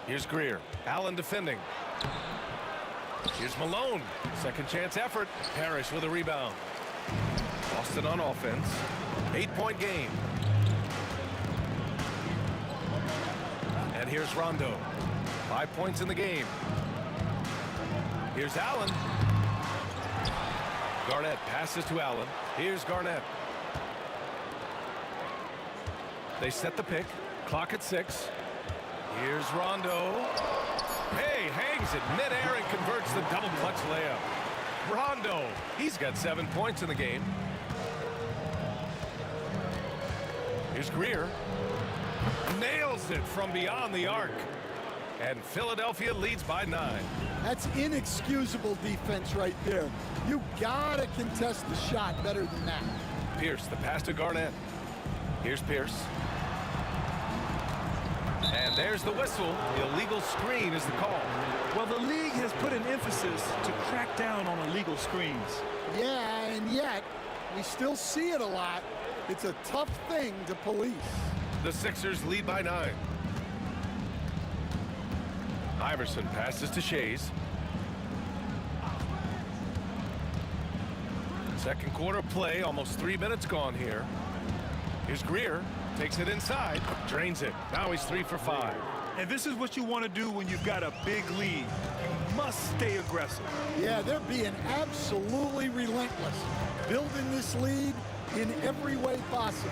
Here's Greer. Allen defending. Here's Malone. Second chance effort. Parrish with a rebound. Boston on offense. 8-point game. And here's Rondo. 5 points in the game. Here's Allen. Garnett passes to Allen. Here's Garnett. They set the pick. Clock at 6. Here's Rondo. Hey, hangs it midair and converts the double clutch layup. Rondo, he's got 7 points in the game. Here's Greer. Nails it from beyond the arc. And Philadelphia leads by 9. That's inexcusable defense right there. You gotta contest the shot better than that. Pierce, the pass to Garnett. Here's Pierce. And there's the whistle. Illegal screen is the call. Well, the league has put an emphasis to crack down on illegal screens. Yeah, and yet we still see it a lot. It's a tough thing to police. The Sixers lead by 9. Iverson passes to Shays. Second quarter play, almost 3 minutes gone here. Here's Greer. Takes it inside, drains it. Now he's 3 for 5. And this is what you want to do when you've got a big lead. You must stay aggressive. Yeah, they're being absolutely relentless, building this lead in every way possible.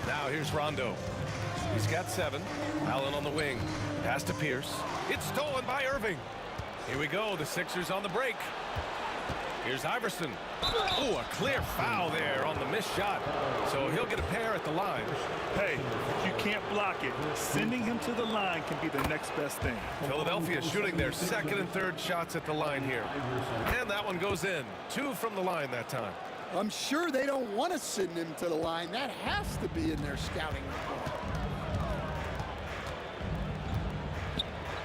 Now here's Rondo. He's got 7. Allen on the wing. Pass to Pierce. It's stolen by Irving. Here we go. The Sixers on the break. Here's Iverson. Oh, a clear foul there on the missed shot. So he'll get a pair at the line. Hey, if you can't block it, sending him to the line can be the next best thing. Philadelphia shooting their second and third shots at the line here. And that one goes in. 2 from the line that time. I'm sure they don't want to send him to the line. That has to be in their scouting report.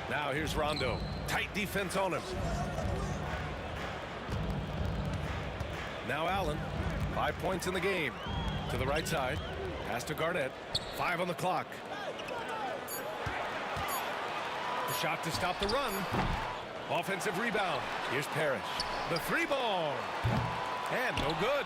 Now here's Rondo. Tight defense on him. Now Allen. 5 points in the game. To the right side. Pass to Garnett. 5 on the clock. The shot to stop the run. Offensive rebound. Here's Parrish. The 3-ball. And no good.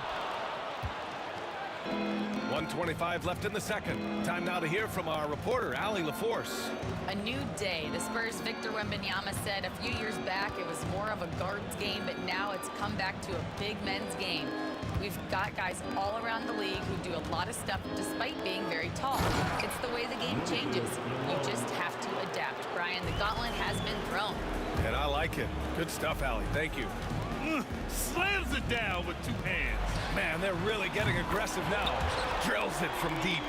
1:25 left in the second. Time now to hear from our reporter, Allie LaForce. A new day. The Spurs' Victor Wembanyama said a few years back it was more of a guards game, but now it's come back to a big men's game. We've got guys all around the league who do a lot of stuff despite being very tall. It's the way the game changes. You just have to adapt. Brian, the gauntlet has been thrown. And I like it. Good stuff, Allie. Thank you. Slams it down with 2 hands. Man, they're really getting aggressive now. Drills it from deep.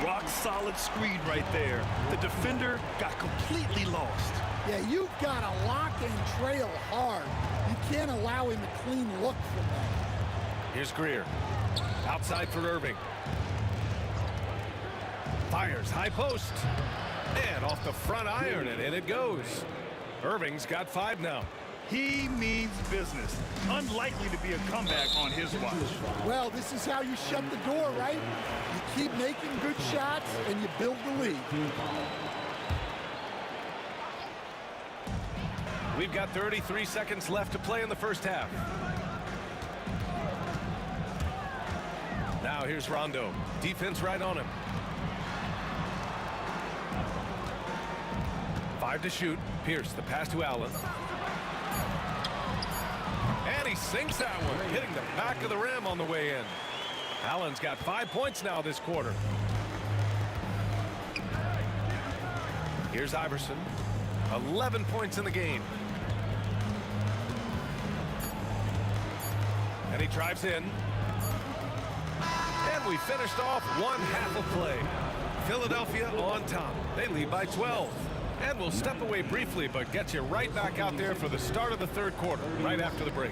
Rock solid screen right there. The defender got completely lost. Yeah, you've got to lock and trail hard. You can't allow him a clean look from that. Here's Greer. Outside for Irving. Fires high post. And off the front iron, and in it goes. Irving's got 5 now. He means business. Unlikely to be a comeback on his watch. Well, this is how you shut the door, right? You keep making good shots and you build the lead. We've got 33 seconds left to play in the first half. Now here's Rondo. Defense right on him. 5 to shoot. Pierce, the pass to Allen. And he sinks that one, hitting the back of the rim on the way in. Allen's got 5 points now this quarter. Here's Iverson. 11 points in the game. And he drives in. And we finished off one half of play. Philadelphia on top. They lead by 12. And we'll step away briefly, but get you right back out there for the start of the third quarter, right after the break.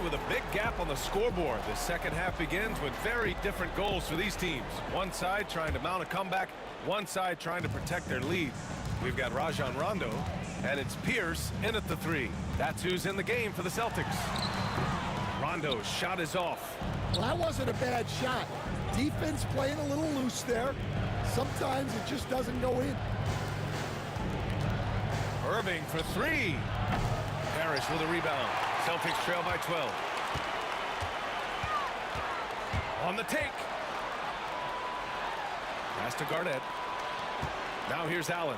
With a big gap on the scoreboard, the second half begins with very different goals for these teams. One side trying to mount a comeback, one side trying to protect their lead. We've got Rajon Rondo, and it's Pierce in at the 3. That's who's in the game for the Celtics. Rondo's shot is off. Well, that wasn't a bad shot. Defense playing a little loose there. Sometimes it just doesn't go in. Irving for 3. Parrish with a rebound. Celtics trail by 12. On the take. Pass to Garnett. Now here's Allen.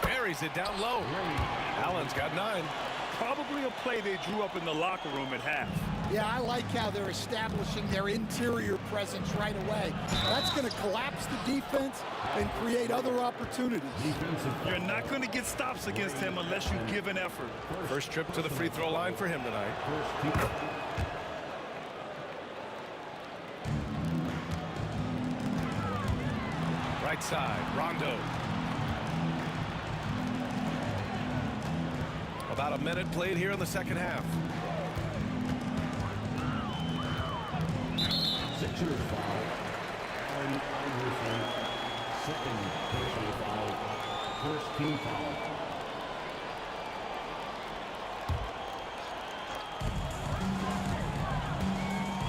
Buries it down low. Allen's got 9. Probably a play they drew up in the locker room at half. Yeah, I like how they're establishing their interior presence right away. That's going to collapse the defense and create other opportunities. You're not going to get stops against him unless you give an effort. First trip to the free throw line for him tonight. Right side, Rondo. About a minute played here in the second half. Sixers foul. Allen Iverson, second personal foul. First team foul.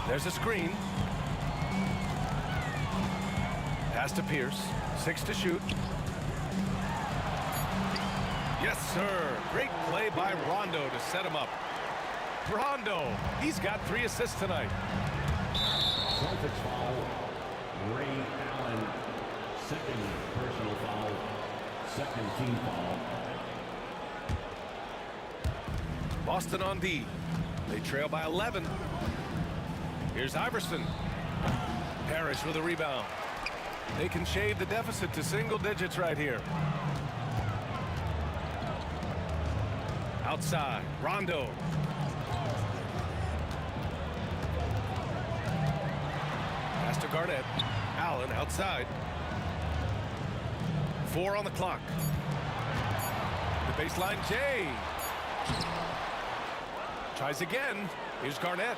There's a screen. Pass to Pierce. 6 to shoot. Yes, sir. Great play by Rondo to set him up. Rondo, he's got 3 assists tonight. Celtics foul. Ray Allen, second personal foul. Second team foul. Boston on D. They trail by 11. Here's Iverson. Parrish with a rebound. They can shave the deficit to single digits right here. Outside, Rondo. Pass to Garnett. Allen outside. 4 on the clock. The baseline, Jay. Tries again. Here's Garnett.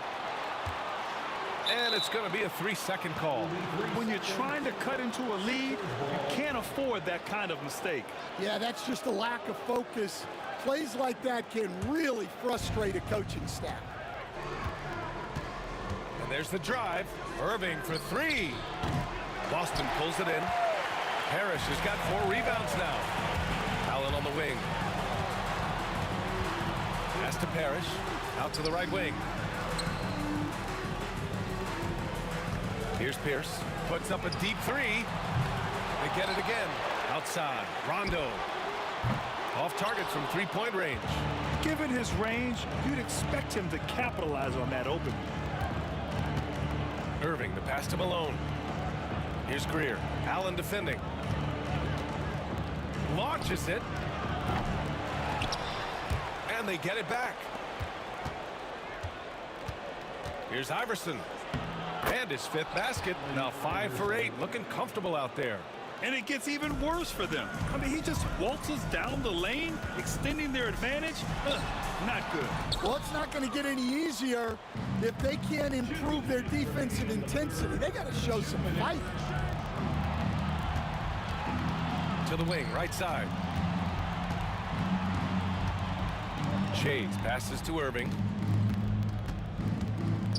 And it's going to be a 3-second call. When you're trying to cut into a lead, you can't afford that kind of mistake. Yeah, that's just a lack of focus. Plays like that can really frustrate a coaching staff. And there's the drive. Irving for 3. Boston pulls it in. Parrish has got 4 rebounds now. Allen on the wing. Pass to Parrish. Out to the right wing. Here's Pierce. Puts up a deep 3. They get it again. Outside. Rondo. Off target from 3-point range. Given his range, you'd expect him to capitalize on that opening. Irving, the pass to Malone. Here's Greer. Allen defending. Launches it. And they get it back. Here's Iverson. And his 5th basket. Now 5 for 8. Looking comfortable out there. And it gets even worse for them. I mean, he just waltzes down the lane, extending their advantage. Not good. Well, it's not going to get any easier if they can't improve their defensive intensity. They got to show some fight. To the wing, right side. Shades passes to Irving.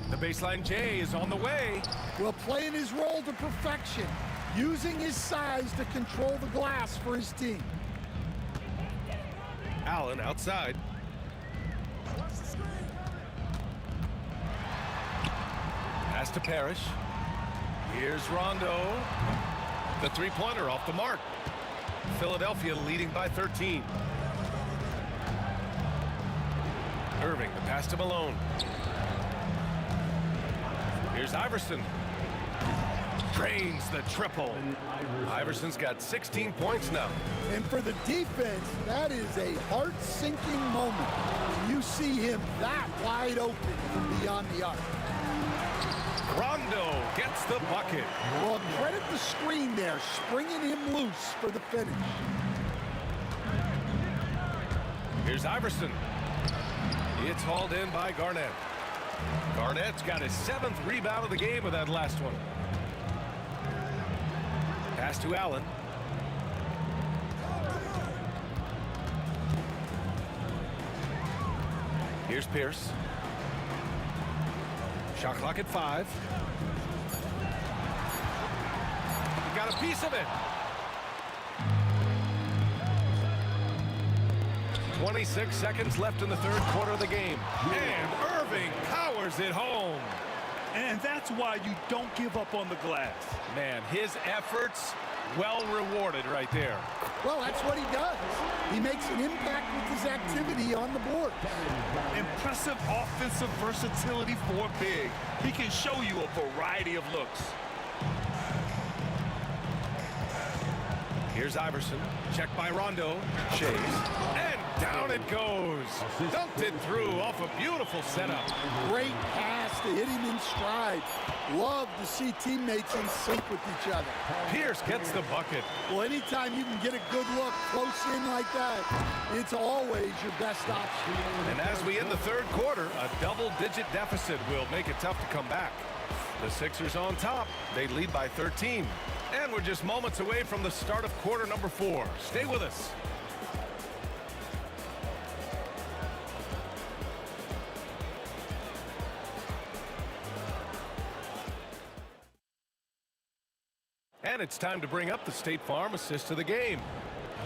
The baseline J is on the way. Well, playing his role to perfection, using his size to control the glass for his team. Allen outside. Pass to Parrish. Here's Rondo. The three-pointer off the mark. Philadelphia leading by 13. Irving, the pass to Malone. Here's Iverson. Drains the triple. Iverson's got 16 points now. And for the defense, that is a heart-sinking moment. You see him that wide open from beyond the arc. Rondo gets the bucket. Well, credit the screen there, springing him loose for the finish. Here's Iverson. It's hauled in by Garnett. Garnett's got his 7th rebound of the game with that last one. Pass to Allen. Here's Pierce. Shot clock at 5. He got a piece of it. 26 seconds left in the 3rd quarter of the game. And Irving powers it home. And that's why you don't give up on the glass. Man, his efforts well rewarded right there. Well, that's what he does. He makes an impact with his activity on the board. Impressive offensive versatility for a big. He can show you a variety of looks. Here's Iverson. Checked by Rondo. Shays. And down it goes. Dunked it through off a beautiful setup. Great pass to hit him in stride. Love to see teammates in sync with each other. Pierce gets the bucket. Well, anytime you can get a good look close in like that, it's always your best option. And as we end the 3rd quarter, a double-digit deficit will make it tough to come back. The Sixers on top. They lead by 13. And we're just moments away from the start of quarter number 4. Stay with us. And it's time to bring up the State Farm assist of the game.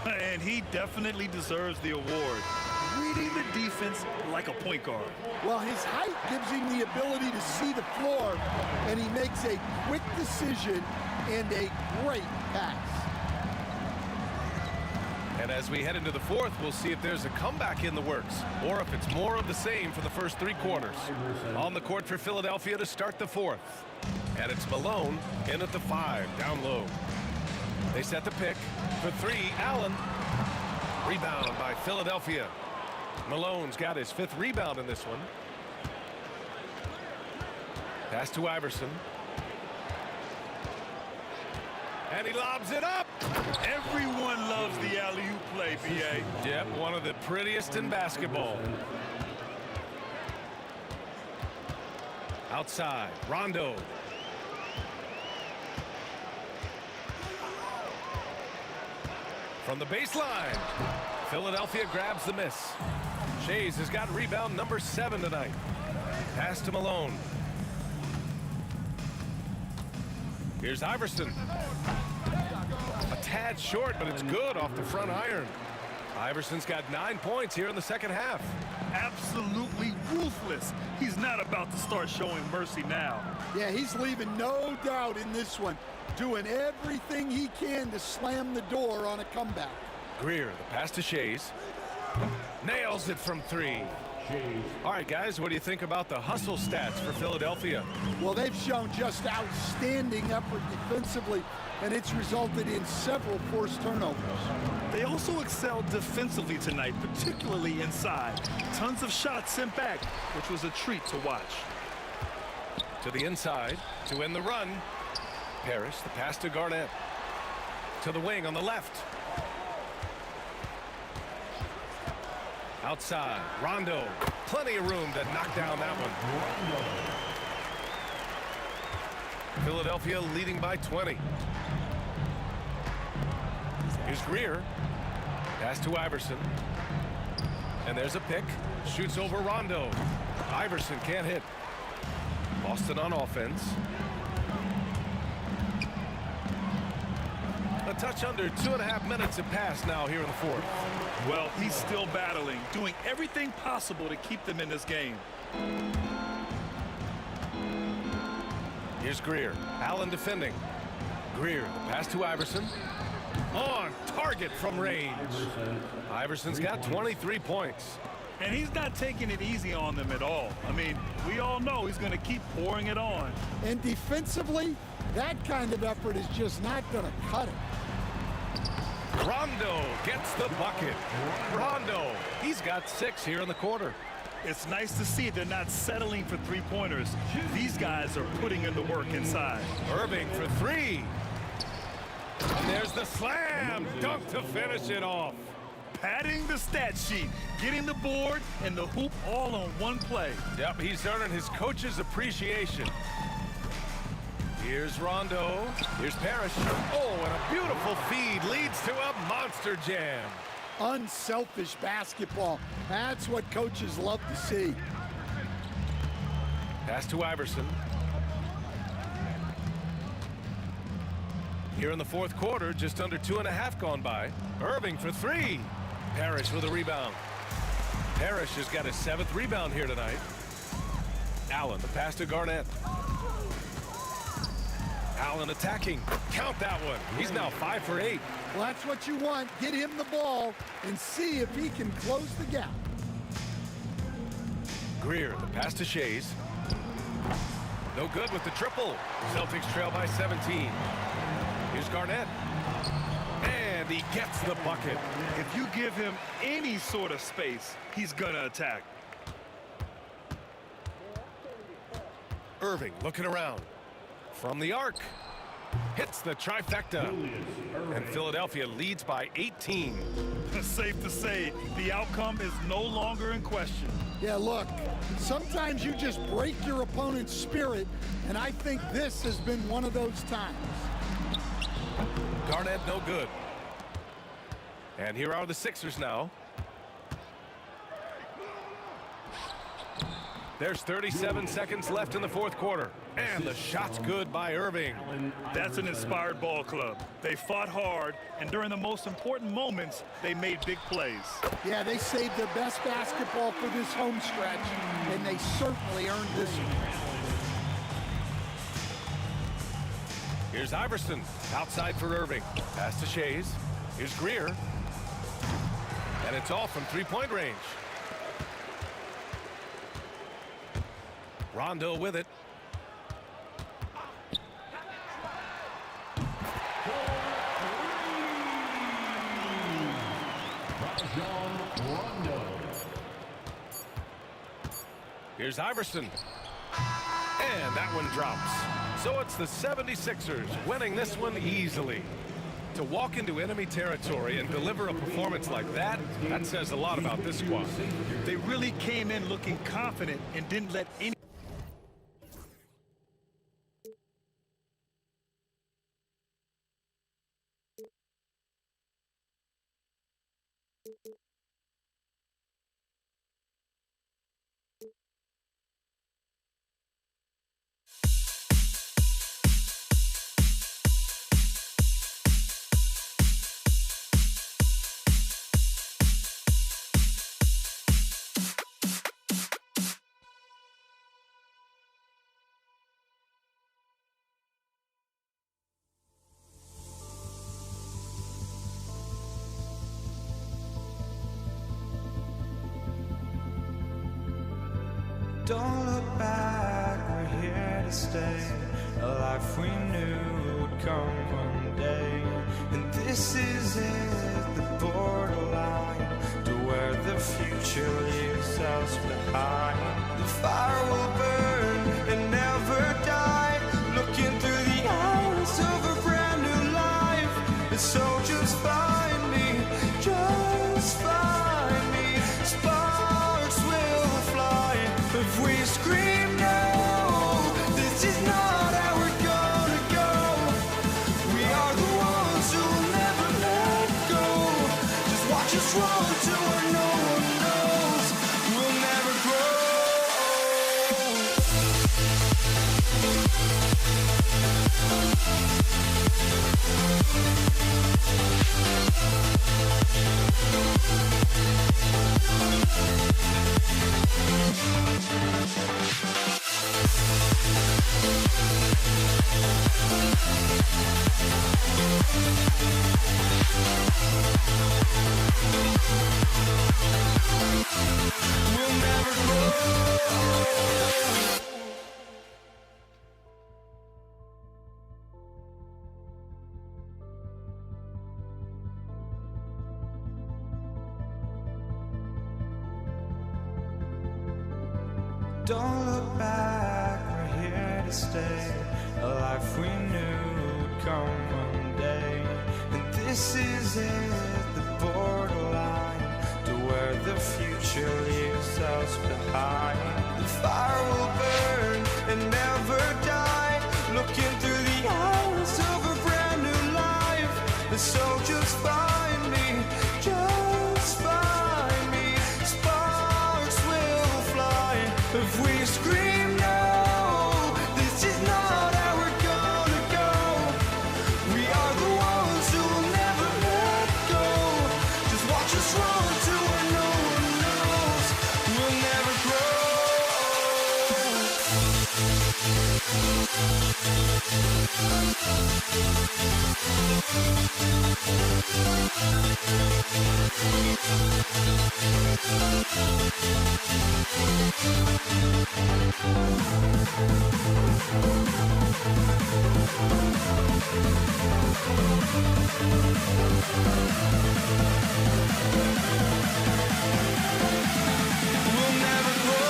And he definitely deserves the award. Reading the defense like a point guard. Well, his height gives him the ability to see the floor, and he makes a quick decision and a great pass. And as we head into the 4th, we'll see if there's a comeback in the works or if it's more of the same for the first 3 quarters. On the court for Philadelphia to start the 4th. And it's Malone in at the 5, down low. They set the pick for 3, Allen. Rebound by Philadelphia. Malone's got his 5th rebound in this one. Pass to Iverson. And he lobs it up. Everyone loves the alley-oop play, B.A. Yep, one of the prettiest in basketball. Outside, Rondo. From the baseline, Philadelphia grabs the miss. Shays has got rebound number 7 tonight. Pass to Malone. Here's Iverson. A tad short, but it's good off the front iron. Iverson's got 9 points here in the 2nd half. Absolutely ruthless. He's not about to start showing mercy now. Yeah, he's leaving no doubt in this one. Doing everything he can to slam the door on a comeback. Greer, the pass to Shays. Nails it from 3. All right, guys, what do you think about the hustle stats for Philadelphia? Well, they've shown just outstanding effort defensively, and it's resulted in several forced turnovers. They also excelled defensively tonight, particularly inside. Tons of shots sent back, which was a treat to watch. To the inside to end the run. Parrish, the pass to Garnett. To the wing on the left. Outside, Rondo. Plenty of room to knock down that one. Philadelphia leading by 20. Here's Greer. Pass to Iverson. And there's a pick. Shoots over Rondo. Iverson can't hit. Boston on offense. A touch under 2.5 minutes have passed now here in the fourth. Well, he's still battling, doing everything possible to keep them in this game. Here's Greer. Allen defending. Greer, the pass to Iverson. On target from range. Iverson's got 23 points. And he's not taking it easy on them at all. I mean, we all know he's going to keep pouring it on. And defensively, that kind of effort is just not going to cut it. Rondo gets the bucket. Rondo, he's got 6 here in the quarter. It's nice to see they're not settling for three-pointers. These guys are putting in the work inside. Irving for 3. And there's the slam dunk to finish it off. Padding the stat sheet, getting the board and the hoop all on one play. Yep, he's earning his coach's appreciation. Here's Rondo. Here's Parrish. Oh, and a beautiful feed leads to a monster jam. Unselfish basketball. That's what coaches love to see. Pass to Iverson. Here in the fourth quarter, just under 2.5 gone by. Irving for 3. Parrish with a rebound. Parrish has got his 7th rebound here tonight. Allen, the pass to Garnett. Allen attacking. Count that one. He's now 5 for 8. Well, that's what you want. Get him the ball and see if he can close the gap. Greer, the pass to Shays. No good with the triple. Celtics trail by 17. Here's Garnett. And he gets the bucket. If you give him any sort of space, he's gonna attack. Irving looking around. From the arc. Hits the trifecta. And Philadelphia leads by 18. It's safe to say the outcome is no longer in question. Yeah, look, sometimes you just break your opponent's spirit, and I think this has been one of those times. Garnett no good. And here are the Sixers now. There's 37 seconds left in the fourth quarter. And the shot's good by Irving. That's an inspired ball club. They fought hard, and during the most important moments, they made big plays. Yeah, they saved their best basketball for this home stretch, and they certainly earned this one. Here's Iverson. Outside for Irving. Pass to Shays. Here's Greer. And it's all from three-point range. Rondo with it. Here's Iverson. And that one drops. So it's the 76ers winning this one easily. To walk into enemy territory and deliver a performance like that, that says a lot about this squad. They really came in looking confident and didn't let any Don't look back, we're here to stay. A life we knew would come one day. And this is it, the borderline to where the future leaves us behind. The fire will burn and never die, looking through the eyes of a brand new life. And so just find me, just find me. Sparks will fly if we scream no. This is not how we're gonna go. We are the ones who will never let go. Just watch us run to where no one knows. We'll never grow. We'll never grow. Don't look back, we're here to stay. A life we knew would come one day. And this is it, the borderline to where the future leaves us behind. The fire will burn and never die, looking through the eyes of a brand new life. And so just find me, just find me. Sparks will fly if we scream no. This is not how we're gonna go. We are the ones who will never let go. Just watch us run to where no one knows. We'll never grow. We'll never grow.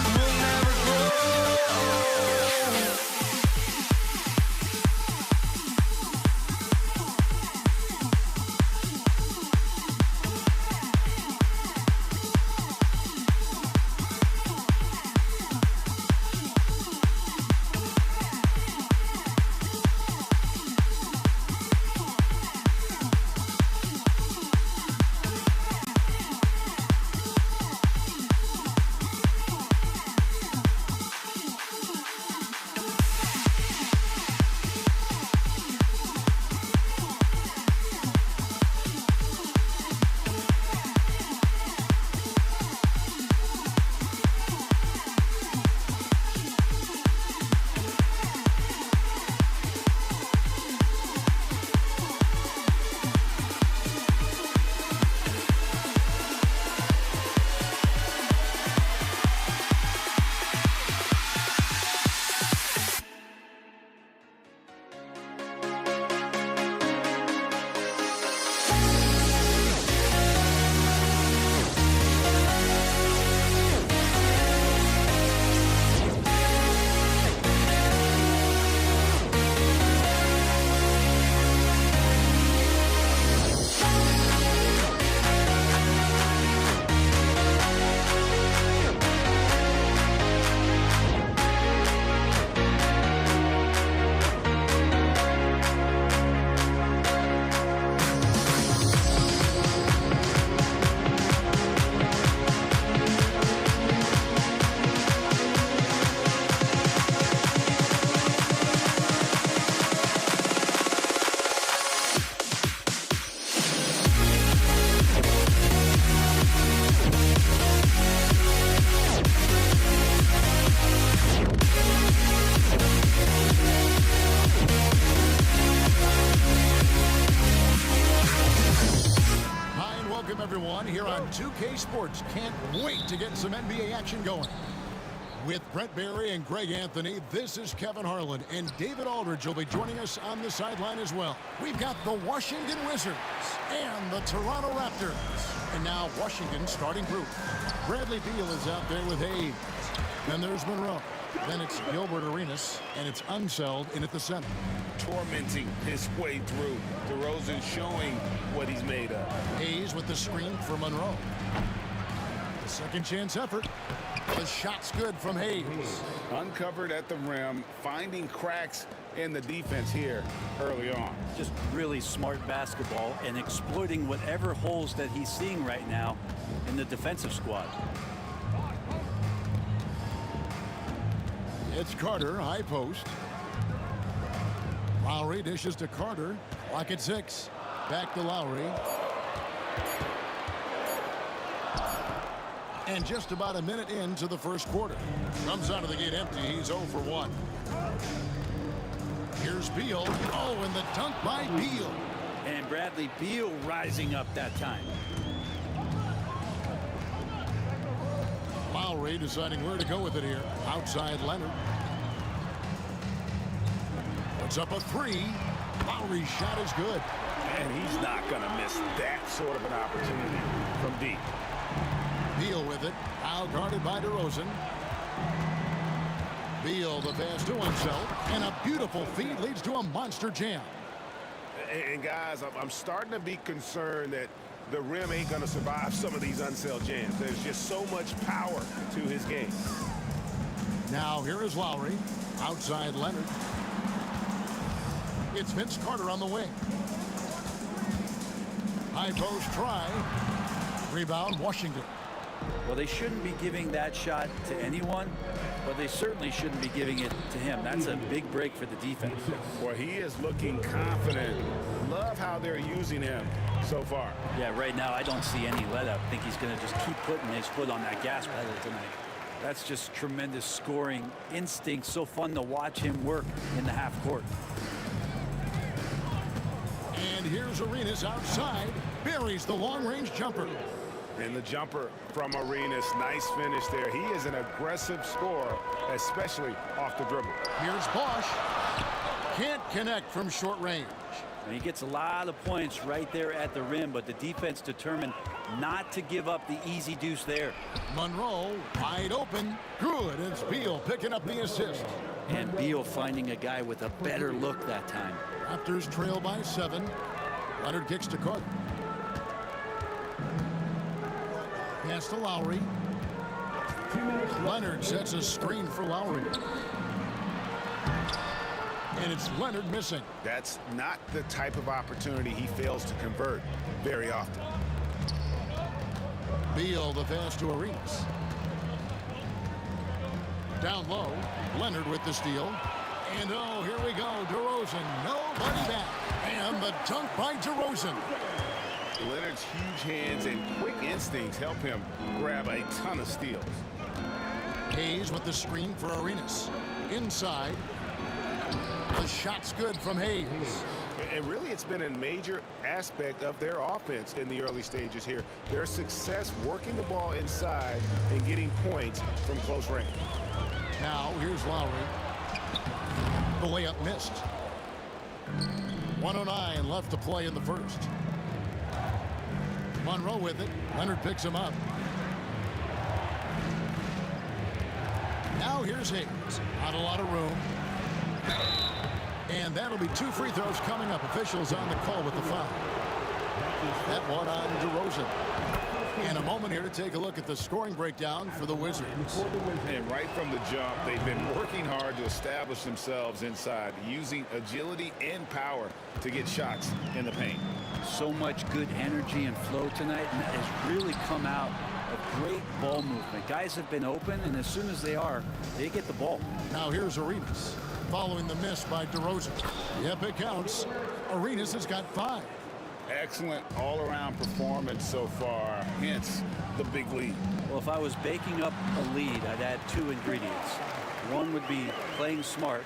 We'll never grow. 2K Sports can't wait to get some NBA action going. With Brent Barry and Greg Anthony, this is Kevin Harlan, and David Aldridge will be joining us on the sideline as well. We've got the Washington Wizards and the Toronto Raptors. And now Washington's starting group. Bradley Beal is out there with Hayes. Then there's Monroe. Then it's Gilbert Arenas, and it's Unseld in at the center. Tormenting his way through. DeRozan showing what he's made of. Hayes with the screen for Monroe. The second chance effort. The shot's good from Hayes. Uncovered at the rim, finding cracks in the defense here early on. Just really smart basketball and exploiting whatever holes that he's seeing right now in the defensive squad. It's Carter, high post. Lowry dishes to Carter. Clock at 6. Back to Lowry. And just about a minute into the first quarter. Comes out of the gate empty. He's 0 for 1. Here's Beal. Oh, and the dunk by Beal. And Bradley Beal rising up that time. Lowry deciding where to go with it here. Outside Leonard. Puts up a 3. Lowry's shot is good. And he's not going to miss that sort of an opportunity from deep. Beal with it. Now guarded by DeRozan. Beal the pass to himself. And a beautiful feed leads to a monster jam. And guys, I'm starting to be concerned that the rim ain't going to survive some of these Unseld jams. There's just so much power to his game. Now here is Lowry. Outside Leonard. It's Vince Carter on the wing. High post try. Rebound Washington. Well, they shouldn't be giving that shot to anyone, but they certainly shouldn't be giving it to him. That's a big break for the defense. Well, he is looking confident. Love how they're using him so far. Yeah, right now I don't see any let up. I think he's going to just keep putting his foot on that gas pedal tonight. That's just tremendous scoring instinct. So fun to watch him work in the half court. And here's Arenas outside. Buries the long-range jumper. And the jumper from Arenas. Nice finish there. He is an aggressive scorer, especially off the dribble. Here's Bosch. Can't connect from short range. And he gets a lot of points right there at the rim, but the defense determined not to give up the easy deuce there. Monroe wide open. Good. It's Beal picking up the assist. And Beal finding a guy with a better look that time. Raptors trail by 7. Leonard kicks to Carter. Pass to Lowry. Leonard sets a screen for Lowry. And it's Leonard missing. That's not the type of opportunity he fails to convert very often. Beal the pass to Arenas. Down low. Leonard with the steal. And oh, here we go. DeRozan. Nobody back. And the dunk by DeRozan. Leonard's huge hands and quick instincts help him grab a ton of steals. Hayes with the screen for Arenas. Inside. The shot's good from Hayes. And really, it's been a major aspect of their offense in the early stages here. Their success working the ball inside and getting points from close range. Now, here's Lowry. The layup missed. 1:09 left to play in the first. Monroe with it. Leonard picks him up. Now here's Hayes. Not a lot of room. And that'll be 2 free throws coming up. Officials on the call with the foul. That one on DeRozan. And a moment here to take a look at the scoring breakdown for the Wizards. And right from the jump, they've been working hard to establish themselves inside, using agility and power to get shots in the paint. So much good energy and flow tonight, and that has really come out of great ball movement. Guys have been open, and as soon as they are, they get the ball. Now here's Arenas, following the miss by DeRozan. Yep, it counts. Arenas has got 5. Excellent all-around performance so far, hence the big lead. Well, if I was baking up a lead, I'd add 2 ingredients. One would be playing smart,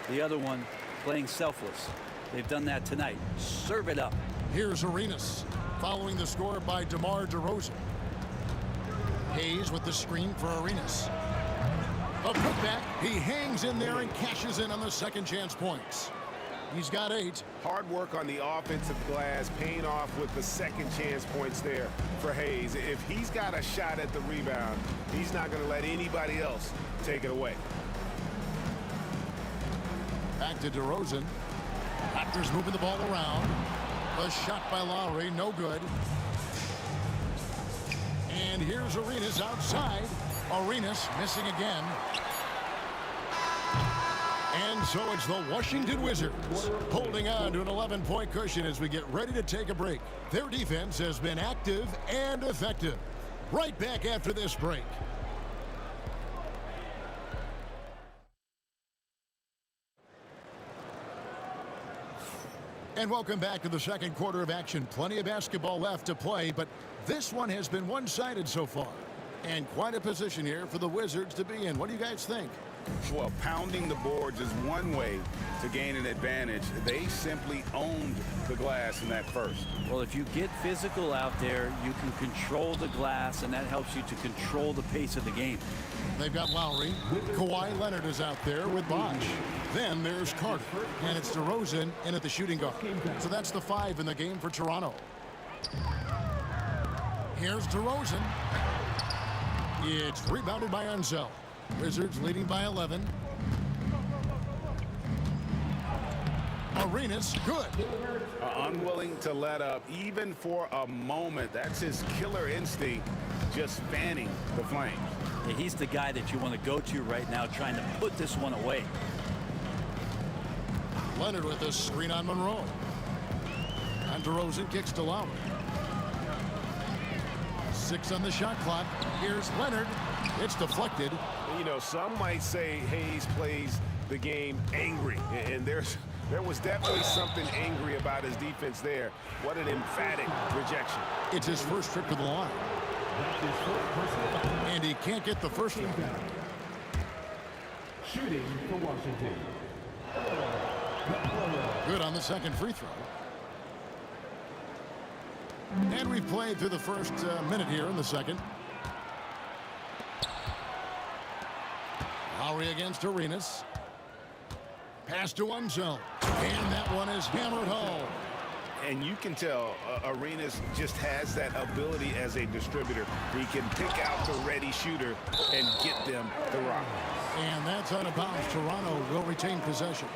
the other one playing selfless. They've done that tonight. Serve it up. Here's Arenas, following the score by DeMar DeRozan. Hayes with the screen for Arenas. A putback. He hangs in there and cashes in on the second chance points. He's got 8. Hard work on the offensive glass, paying off with the second chance points there for Hayes. If he's got a shot at the rebound, he's not going to let anybody else take it away. Back to DeRozan. Raptors moving the ball around. A shot by Lowry, no good. And here's Arenas outside. Arenas missing again. And so it's the Washington Wizards holding on to an 11-point cushion as we get ready to take a break. Their defense has been active and effective. Right back after this break. And welcome back to the second quarter of action. Plenty of basketball left to play, but this one has been one-sided so far. And quite a position here for the Wizards to be in. What do you guys think? Well, pounding the boards is one way to gain an advantage. They simply owned the glass in that first. Well, if you get physical out there, you can control the glass, and that helps you to control the pace of the game. They've got Lowry. Kawhi Leonard is out there with Bosh. Then there's Carter. And it's DeRozan in at the shooting guard. So that's the 5 in the game for Toronto. Here's DeRozan. It's rebounded by Ansel. Wizards leading by 11. Arenas, good. Unwilling to let up, even for a moment. That's his killer instinct, just fanning the flames. Yeah, he's the guy that you want to go to right now, trying to put this one away. Leonard with a screen on Monroe. And DeRozan kicks to Lowry. 6 on the shot clock. Here's Leonard. It's deflected. You know, some might say Hayes plays the game angry, and there was definitely something angry about his defense there. What an emphatic rejection. It's his first trip to the line. And he can't get the first one. Shooting for Washington. Good on the second free throw. And we've played through the first minute here in the second. Lowry against Arenas. Pass to Ansel. And that one is hammered home. And you can tell Arenas just has that ability as a distributor. He can pick out the ready shooter and get them the rock. And that's out of bounds. Toronto will retain possession.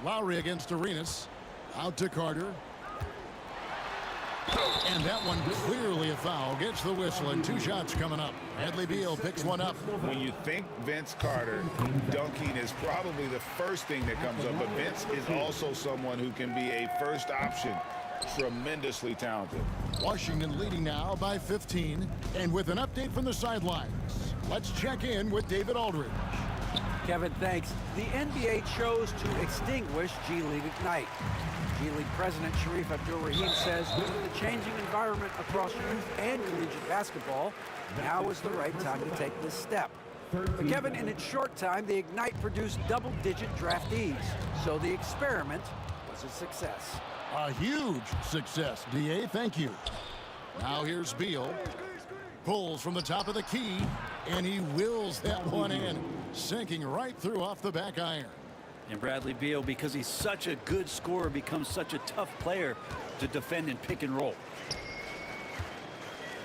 Lowry against Arenas. Out to Carter. And that one clearly a foul. Gets the whistle and 2 shots coming up. Bradley Beal picks one up. When you think Vince Carter, dunking is probably the first thing that comes up. But Vince is also someone who can be a first option. Tremendously talented. Washington leading now by 15. And with an update from the sidelines, let's check in with David Aldridge. Kevin, thanks. The NBA chose to extinguish G League Ignite. G League President Sharif Abdul-Rahim says with the changing environment across youth and collegiate basketball, now is the right time to take this step. But Kevin, in its short time, the Ignite produced double-digit draftees, so the experiment was a success. A huge success, DA. Thank you. Now here's Beal. Pulls from the top of the key, and he wills that one in, sinking right through off the back iron. And Bradley Beal, because he's such a good scorer, becomes such a tough player to defend and pick and roll.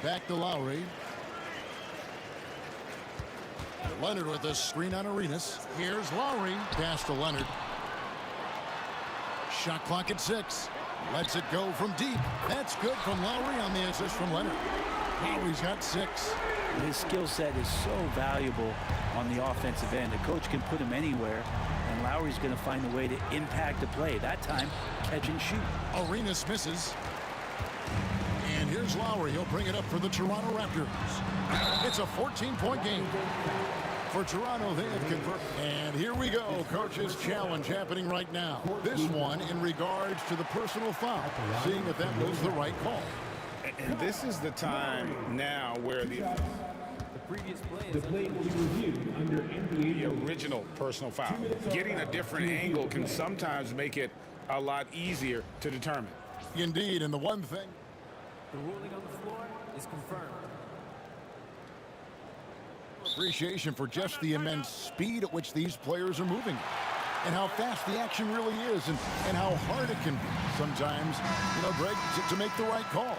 Back to Lowry. Leonard with a screen on Arenas. Here's Lowry. Pass to Leonard. Shot clock at 6. Lets it go from deep. That's good from Lowry on the assist from Leonard. Lowry's got 6. His skill set is so valuable on the offensive end. The coach can put him anywhere, and Lowry's going to find a way to impact the play. That time, catch and shoot. Arenas misses. And here's Lowry. He'll bring it up for the Toronto Raptors. It's a 14-point game. For Toronto, they have converted. And here we go. Coach's challenge happening right now. This one in regards to the personal foul. Seeing if that was the right call. And this is the time now where the previous play will be reviewed under NBA. The original personal foul. Getting a different angle can sometimes make it a lot easier to determine. Indeed, and the one thing. The ruling on the floor is confirmed. Appreciation for just the immense speed at which these players are moving and how fast the action really is and how hard it can be sometimes, Greg, to make the right call.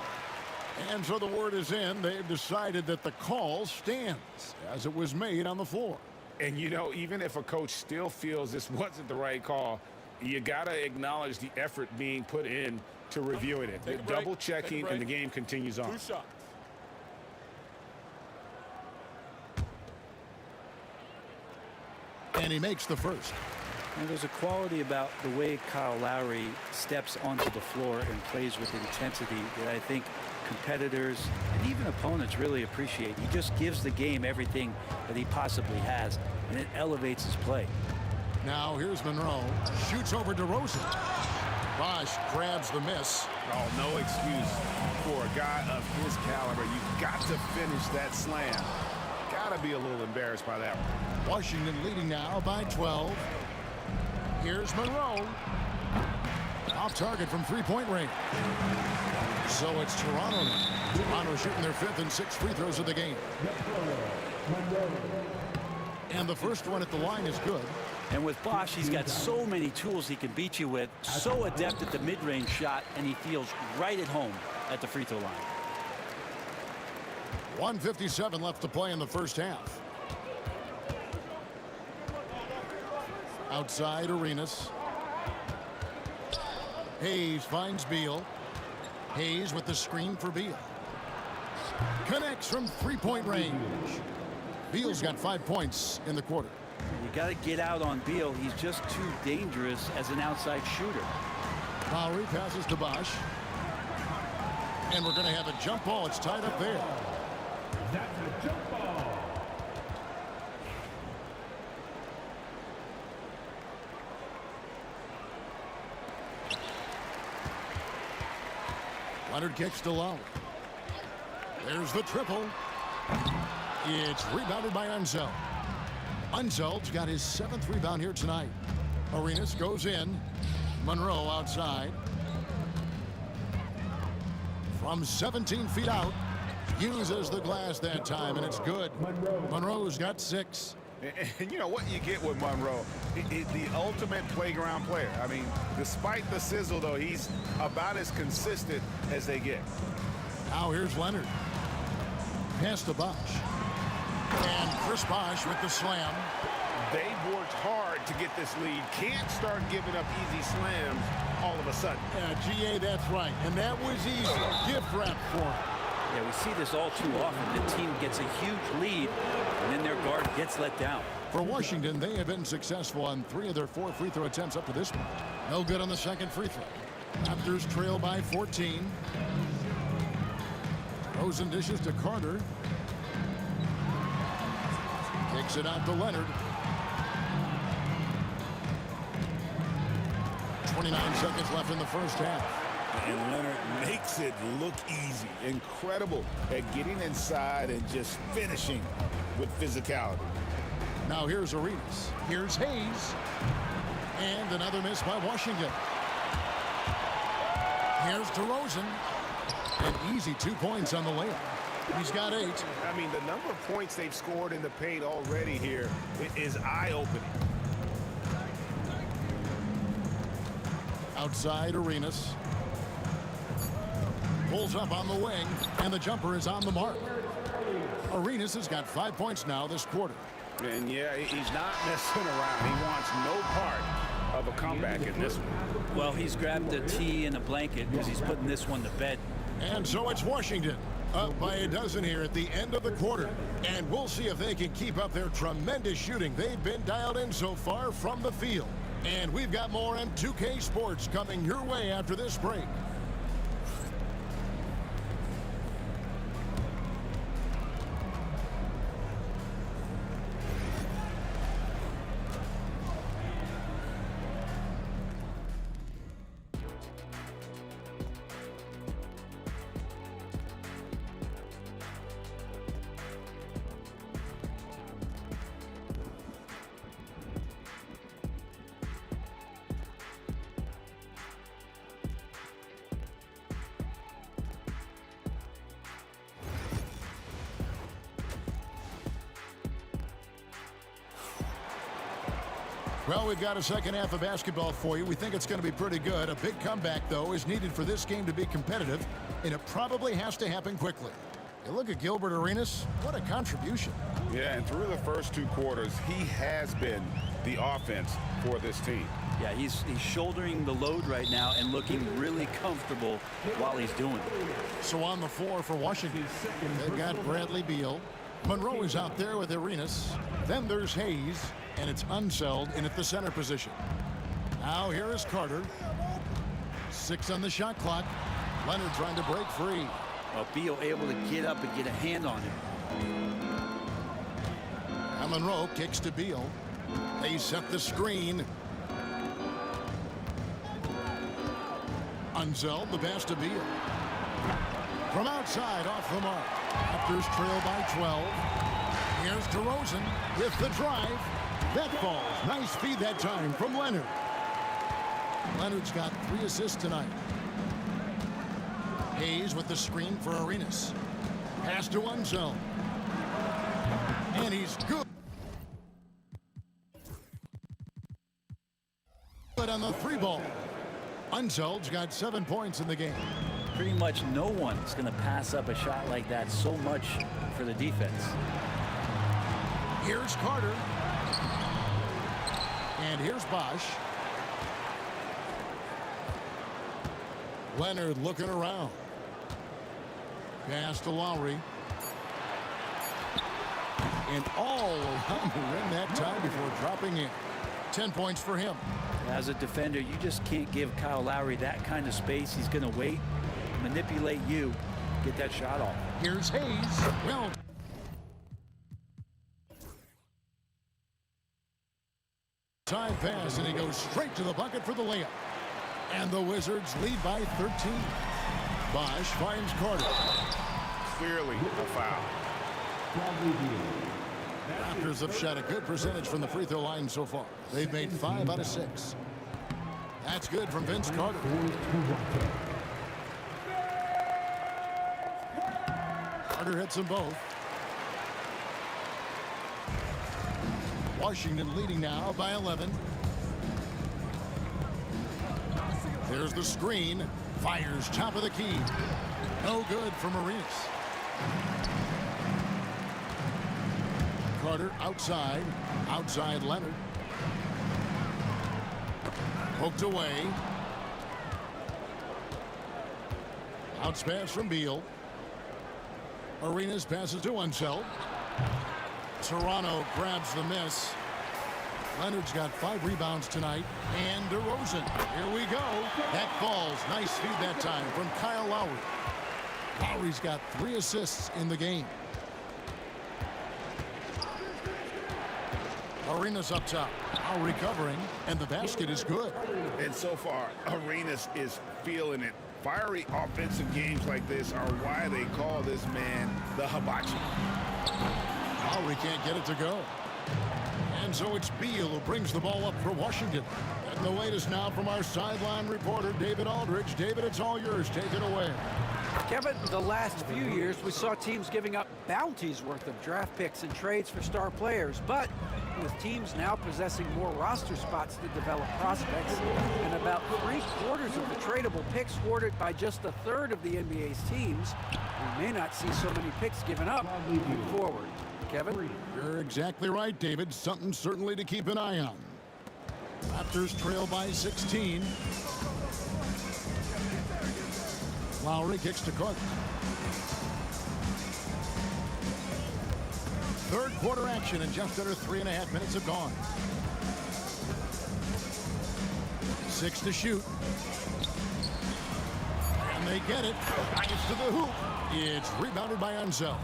And so the word is in. They've decided that the call stands as it was made on the floor. And, even if a coach still feels this wasn't the right call, you got to acknowledge the effort being put in to reviewing it. The double checking, and the game continues on. 2 shots. And he makes the first. And there's a quality about the way Kyle Lowry steps onto the floor and plays with intensity that I think competitors and even opponents really appreciate. He just gives the game everything that he possibly has, and it elevates his play. Now here's Monroe. Shoots over DeRozan. Bosch grabs the miss. Oh, no excuse for a guy of his caliber. You've got to finish that slam. Got to be a little embarrassed by that one. Washington leading now by 12. Here's Monroe. Off target from three-point range. So it's Toronto now. Toronto shooting their 5th and 6th free throws of the game. And the first one at the line is good. And with Bosch, he's got so many tools he can beat you with. So adept at the mid-range shot, and he feels right at home at the free throw line. 1:57 left to play in the first half. Outside Arenas. Hayes finds Beal. Hayes with the screen for Beal. Connects from three-point range. Beal's got 5 points in the quarter. You got to get out on Beal. He's just too dangerous as an outside shooter. Lowry passes to Bosch. And we're going to have a jump ball. It's tied up there. That's a jump ball. Leonard kicks to Lowry. There's the triple. It's rebounded by Unseld. Unseld's got his 7th rebound here tonight. Arenas goes in. Monroe outside. From 17 feet out. Uses the glass that time, and it's good. Monroe's got 6. And you know what you get with Monroe? The ultimate playground player. I mean, despite the sizzle, though, he's about as consistent as they get. Now here's Leonard. Pass to Bosch. And Chris Bosch with the slam. They've worked hard to get this lead. Can't start giving up easy slams all of a sudden. Yeah, GA, that's right. And that was easy. Gift wrap for him. Yeah, we see this all too often. The team gets a huge lead, and then their guard gets let down. For Washington, they have been successful on 3 of their 4 free throw attempts up to this point. No good on the second free throw. Raptors trail by 14. Rosen dishes to Carter. Kicks it out to Leonard. 29 seconds left in the first half. And Leonard makes it look easy. Incredible at getting inside and just finishing with physicality. Now here's Arenas. Here's Hayes. And another miss by Washington. Here's DeRozan. An easy 2 points on the layup. He's got 8. I mean, the number of points they've scored in the paint already here is eye-opening. Outside Arenas. Pulls up on the wing, and the jumper is on the mark. Arenas has got 5 points now this quarter. And yeah, he's not messing around. He wants no part of a comeback in this one. Well, he's grabbed a tee and a blanket because he's putting this one to bed. And so it's Washington up by a dozen here at the end of the quarter. And we'll see if they can keep up their tremendous shooting. They've been dialed in so far from the field. And we've got more on 2K Sports coming your way after this break. Well, we've got a second half of basketball for you. We think it's going to be pretty good. A big comeback, though, is needed for this game to be competitive, and it probably has to happen quickly. You look at Gilbert Arenas, what a contribution. Yeah, and through the first 2 quarters, he has been the offense for this team. Yeah, he's shouldering the load right now and looking really comfortable while he's doing it. So on the floor for Washington, they've got Bradley Beal. Monroe is out there with Arenas. Then there's Hayes, and it's Unseld in at the center position. Now here is Carter. 6 on the shot clock. Leonard trying to break free. Well, Beal able to get up and get a hand on him. Now Monroe kicks to Beal. They set the screen. Unseld, the pass to Beal. From outside, off the mark. Raptors trail by 12. Here's DeRozan with the drive. That falls. Nice feed that time from Leonard. Leonard's got 3 assists tonight. Hayes with the screen for Arenas. Pass to Unseld. And he's good. But on the 3 ball. Unseld's got 7 points in the game. Pretty much no one's going to pass up a shot like that so much for the defense. Here's Carter. And here's Bosch. Leonard looking around. Pass to Lowry. And all around the rim that time before dropping in. 10 points for him. As a defender, you just can't give Kyle Lowry that kind of space. He's going to wait, manipulate you, get that shot off. Here's Hayes. Well, time pass, and he goes straight to the bucket for the layup. And the Wizards lead by 13. Bosch finds Carter. Clearly a foul. Raptors have shot a good percentage from the free throw line so far. They've made 5 out of 6. That's good from Vince Carter. Carter hits them both. Washington leading now by 11. There's the screen. Fires top of the key. No good from Arenas. Carter outside. Outside Leonard. Poked away. Outs pass from Beal. Arenas passes to Unseld. Toronto grabs the miss. Leonard's got 5 rebounds tonight. And DeRozan. Here we go. That falls. Nice feed that time from Kyle Lowry. Lowry's got 3 assists in the game. Arenas up top. Now recovering. And the basket is good. And so far, Arenas is feeling it. Fiery offensive games like this are why they call this man the hibachi. Lowry can't get it to go. And so it's Beal who brings the ball up for Washington. And the latest now from our sideline reporter, David Aldridge. David, it's all yours. Take it away. Kevin, the last few years, we saw teams giving up bounties worth of draft picks and trades for star players. But with teams now possessing more roster spots to develop prospects, and about 3/4 of the tradable picks awarded by just 1/3 of the NBA's teams, we may not see so many picks given up moving forward. Kevin? You're exactly right, David. Something certainly to keep an eye on. Raptors trail by 16. Lowry kicks to Carter. 3rd quarter action, and just under 3.5 minutes have gone. 6 to shoot. And they get it. It's to the hoop. It's rebounded by Unseld.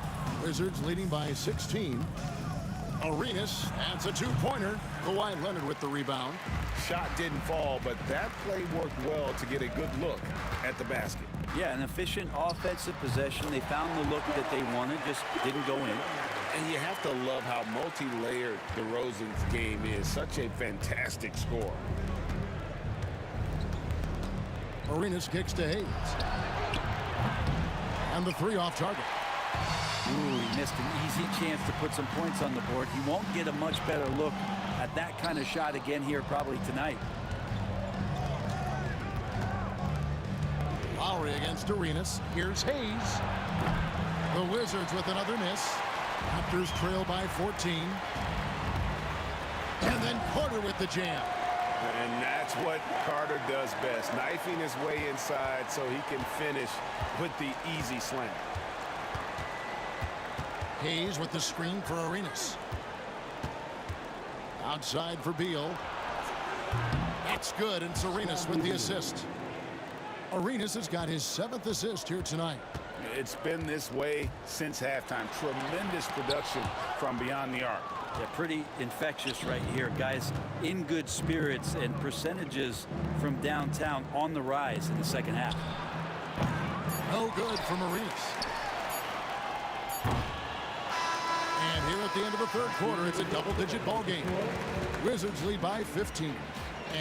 Wizards leading by 16. Arenas, that's a 2-pointer. Kawhi Leonard with the rebound. Shot didn't fall, but that play worked well to get a good look at the basket. Yeah, an efficient offensive possession. They found the look that they wanted, just didn't go in. And you have to love how multi-layered DeRozan's game is. Such a fantastic score. Arenas kicks to Hayes. And the 3 off target. Ooh, he missed an easy chance to put some points on the board. He won't get a much better look at that kind of shot again here probably tonight. Lowry against Arenas. Here's Hayes. The Wizards with another miss. Raptors trail by 14. And then Carter with the jam. And that's what Carter does best, knifing his way inside so he can finish with the easy slam. Hayes with the screen for Arenas. Outside for Beal. That's good, and it's Arenas with the assist. Arenas has got his 7th assist here tonight. It's been this way since halftime. Tremendous production from beyond the arc. Yeah, pretty infectious right here. Guys in good spirits, and percentages from downtown on the rise in the second half. No good from Arenas. And here at the end of the third quarter, it's a double-digit ball game. Wizards lead by 15.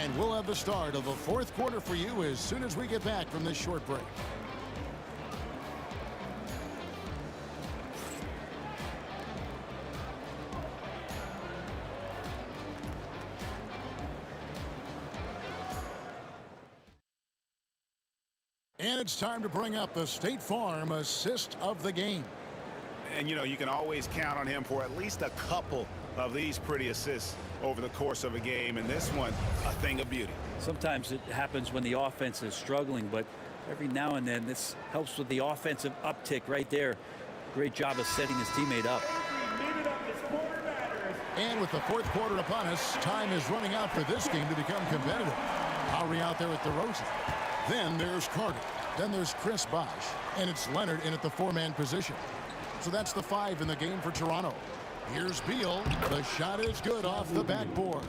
And we'll have the start of the fourth quarter for you as soon as we get back from this short break. And it's time to bring up the State Farm assist of the game. And, you know, you can always count on him for at least a couple of these pretty assists over the course of a game. And this one, a thing of beauty. Sometimes it happens when the offense is struggling, but every now and then this helps with the offensive uptick right there. Great job of setting his teammate up. And with the fourth quarter upon us, time is running out for this game to become competitive. Lowry out there with DeRozan. Then there's Carter. Then there's Chris Bosh. And it's Leonard in at the 4-man position. So that's the 5 in the game for Toronto. Here's Beal. The shot is good off the backboard.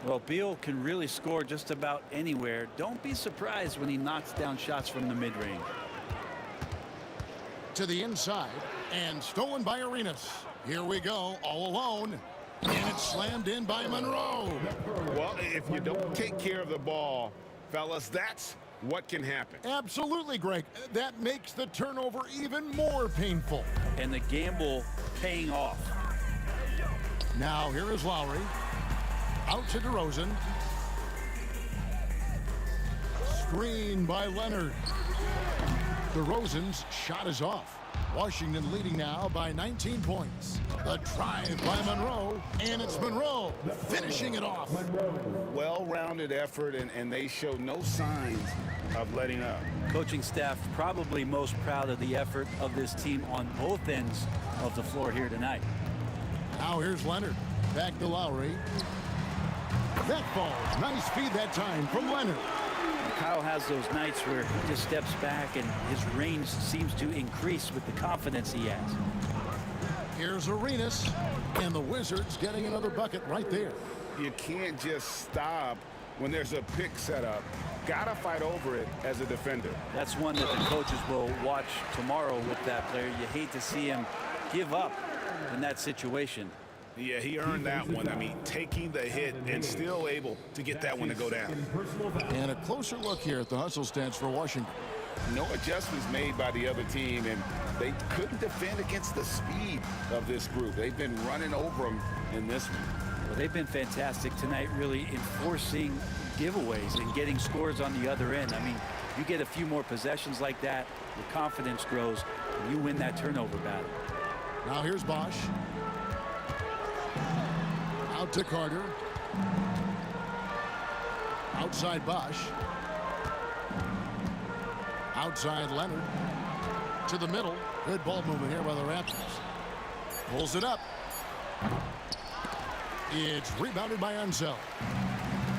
Well, Beal can really score just about anywhere. Don't be surprised when he knocks down shots from the mid-range. To the inside, and stolen by Arenas. Here we go, all alone. And it's slammed in by Monroe. Well, if you don't take care of the ball, fellas, that's what can happen. Absolutely, Greg. That makes the turnover even more painful. And the gamble paying off. Now here is Lowry. Out to DeRozan. Screen by Leonard. DeRozan's shot is off. Washington leading now by 19 points. The drive by Monroe, and it's Monroe finishing it off. Well-rounded effort, and they show no signs of letting up. Coaching staff probably most proud of the effort of this team on both ends of the floor here tonight. Now here's Leonard. Back to Lowry. That falls. Nice feed that time from Leonard. Kyle has those nights where he just steps back and his range seems to increase with the confidence he has. Here's Arenas, and the Wizards getting another bucket right there. You can't just stop when there's a pick set up. Gotta fight over it as a defender. That's one that the coaches will watch tomorrow with that player. You hate to see him give up in that situation. Yeah, he earned that one. I mean, taking the hit and still able to get that one to go down. And a closer look here at the hustle stance for Washington. No adjustments made by the other team, and they couldn't defend against the speed of this group. They've been running over them in this one. Well, they've been fantastic tonight, really enforcing giveaways and getting scores on the other end. I mean, you get a few more possessions like that, your confidence grows, and you win that turnover battle. Now here's Bosh. Out to Carter. Outside Bosh. Outside Leonard. To the middle. Good ball movement here by the Raptors. Pulls it up. It's rebounded by Unseld.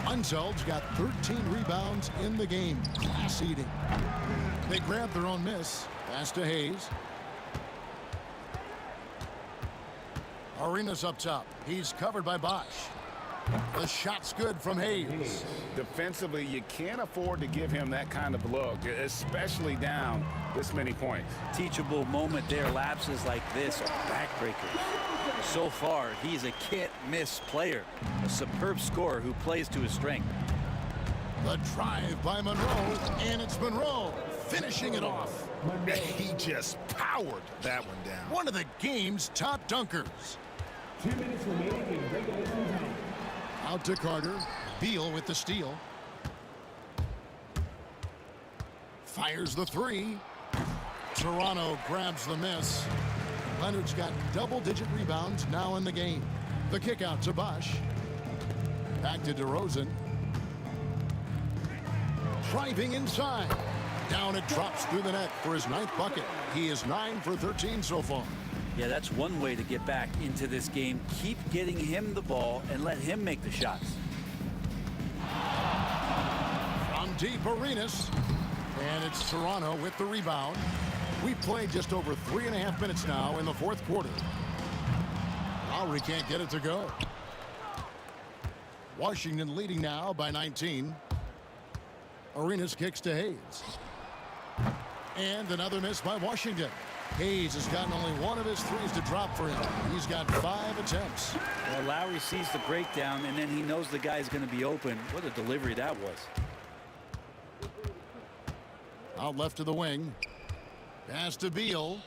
Unseld's got 13 rebounds in the game. Class eating. They grab their own miss. Pass to Hayes. Arenas up top. He's covered by Bosh. The shot's good from Hayes. Defensively, you can't afford to give him that kind of look, especially down this many points. Teachable moment there. Lapses like this are backbreakers. So far, he's a can't-miss player. A superb scorer who plays to his strength. The drive by Monroe, and it's Monroe finishing it off. He just powered that one down. One of the game's top dunkers. 2 minutes remaining in regulation time. Out to Carter. Beal with the steal. Fires the three. Toronto grabs the miss. Leonard's got double-digit rebounds now in the game. The kick out to Bosch. Back to DeRozan. Driving inside. Down it drops through the net for his 9th bucket. He is 9 for 13 so far. Yeah, that's one way to get back into this game. Keep getting him the ball and let him make the shots. From deep, Arenas. And it's Toronto with the rebound. We've played just over 3.5 minutes now in the 4th quarter. Lowry can't get it to go. Washington leading now by 19. Arenas kicks to Hayes. And another miss by Washington. Hayes has gotten only one of his threes to drop for him. He's got 5 attempts. Well, Lowry sees the breakdown, and then he knows the guy's going to be open. What a delivery that was. Out left to the wing. Pass to Beal.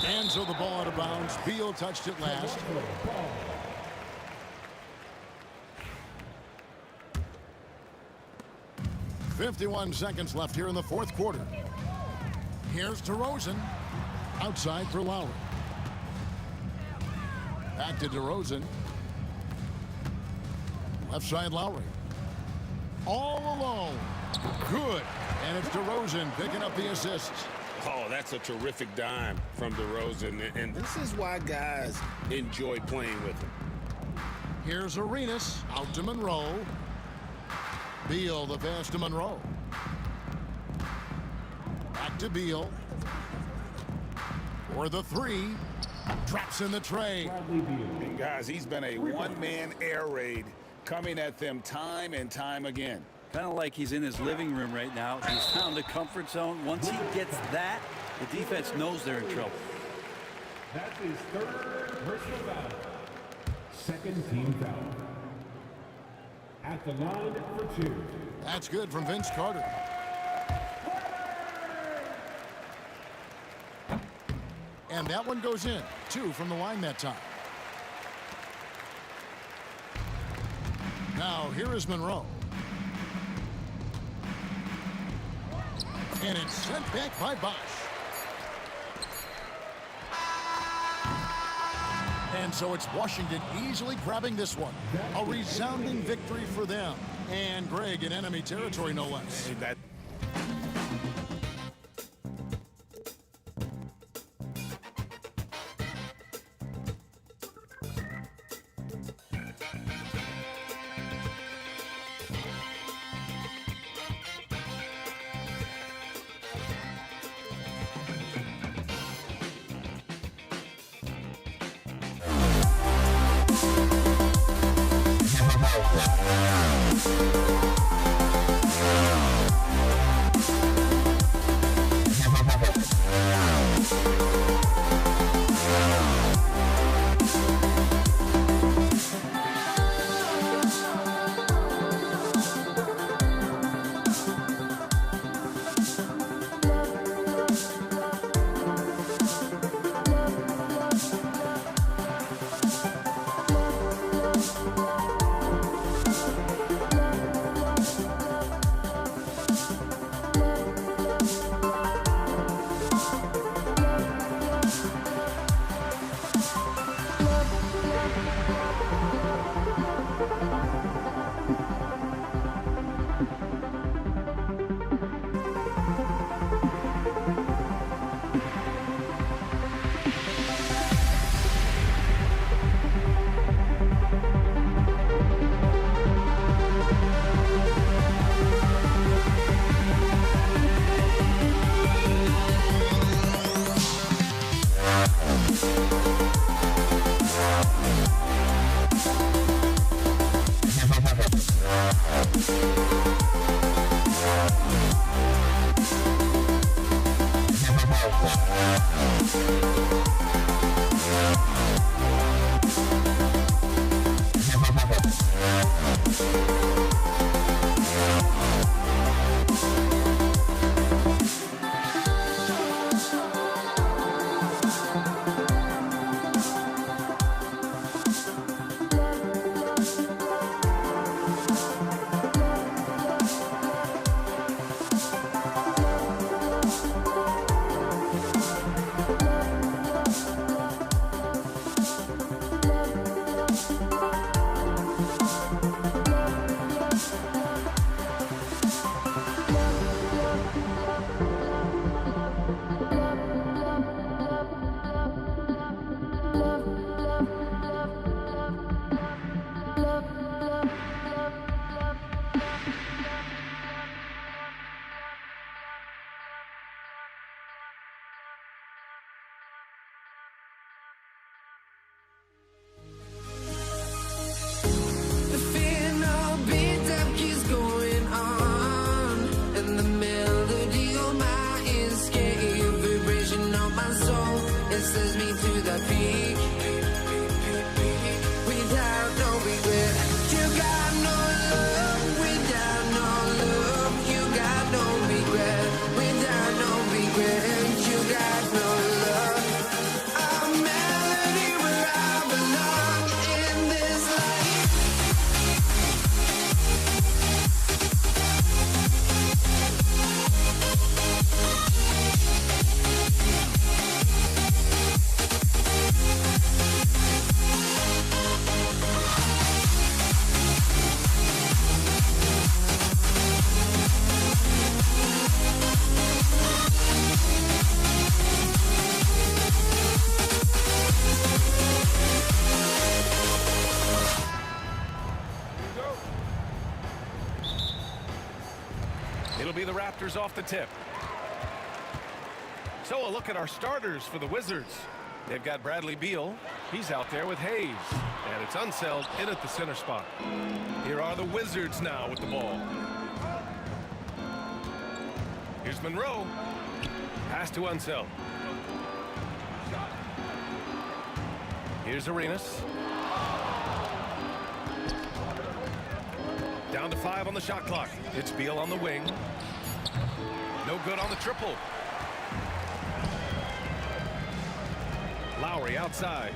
And so the ball out of bounds. Beal touched it last. 51 seconds left here in the 4th quarter. Here's DeRozan. Outside for Lowry. Back to DeRozan. Left side Lowry. All alone. Good. And it's DeRozan picking up the assists. Oh, that's a terrific dime from DeRozan. And this is why guys enjoy playing with him. Here's Arenas. Out to Monroe. Beal the pass to Monroe. Back to Beal. For the three. Drops in the tray. And guys, he's been a one-man air raid coming at them time and time again. Kind of like he's in his living room right now. He's found the comfort zone. Once he gets that, the defense knows they're in trouble. That's his 3rd personal foul. 2nd team foul. At the line for 2. That's good from Vince Carter. And that one goes in. 2 from the line that time. Now here is Monroe. And it's sent back by Bosch. And so it's Washington easily grabbing this one. A resounding victory for them. And Greg in enemy territory, no less. It'll be the Raptors off the tip. So a look at our starters for the Wizards. They've got Bradley Beal. He's out there with Hayes. And it's Unseld in at the center spot. Here are the Wizards now with the ball. Here's Monroe. Pass to Unseld. Here's Arenas. Down to 5 on the shot clock. It's Beal on the wing. No good on the triple. Lowry outside.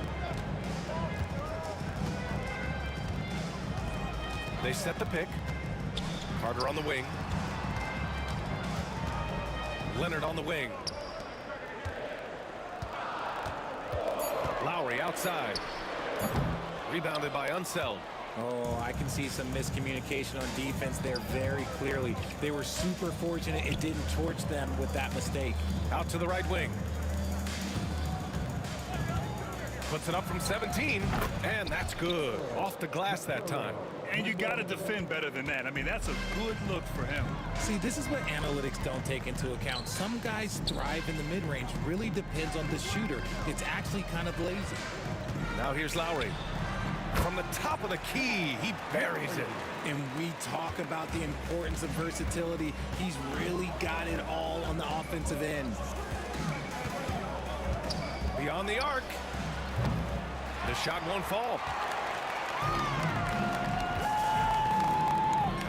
They set the pick. Carter on the wing. Leonard on the wing. Lowry outside. Rebounded by Unseld. Oh, I can see some miscommunication on defense there very clearly. They were super fortunate it didn't torch them with that mistake. Out to the right wing. Puts it up from 17, and that's good. Off the glass that time. And you got to defend better than that. I mean, that's a good look for him. See, this is what analytics don't take into account. Some guys thrive in the mid-range. Really depends on the shooter. It's actually kind of lazy. Now here's Lowry. From the top of the key, he buries it. And we talk about the importance of versatility. He's really got it all on the offensive end. Beyond the arc. The shot won't fall.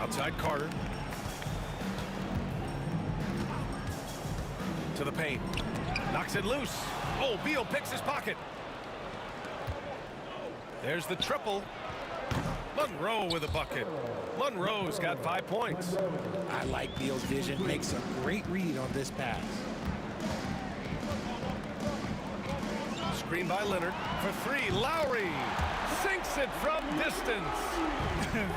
Outside Carter. To the paint. Knocks it loose. Oh, Beal picks his pocket. There's the triple. Monroe with a bucket. Monroe's got 5 points. I like Beal's vision. Makes a great read on this pass. Screen by Leonard for 3. Lowry sinks it from distance.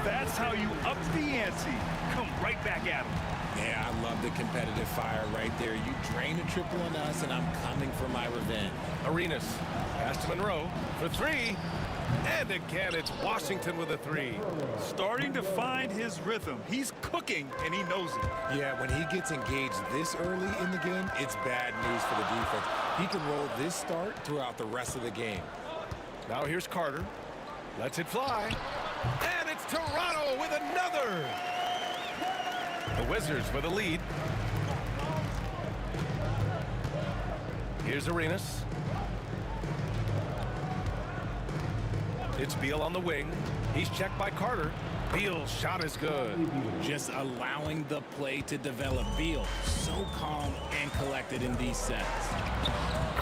That's how you up the ante. Come right back at him. Yeah, I love the competitive fire right there. You drain a triple on us, and I'm coming for my revenge. Arenas pass to Monroe for 3. And again, it's Washington with a 3. Starting to find his rhythm. He's cooking, and he knows it. Yeah, when he gets engaged this early in the game, it's bad news for the defense. He can roll this start throughout the rest of the game. Now here's Carter. Lets it fly. And it's Toronto with another. The Wizards with a lead. Here's Arenas. It's Beal on the wing. He's checked by Carter. Beal's shot is good. Just allowing the play to develop. Beal, so calm and collected in these sets.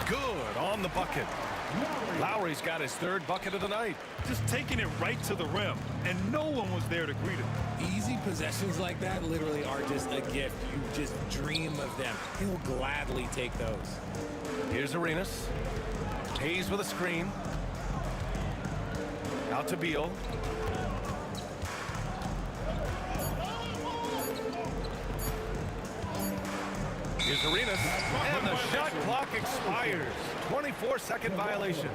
Good on the bucket. Lowry's got his 3rd bucket of the night. Just taking it right to the rim, and no one was there to greet him. Easy possessions like that literally are just a gift. You just dream of them. He'll gladly take those. Here's Arenas. Hayes with a screen. Out to Beal. Here's Arenas. And the shot clock expires. 24-second violation.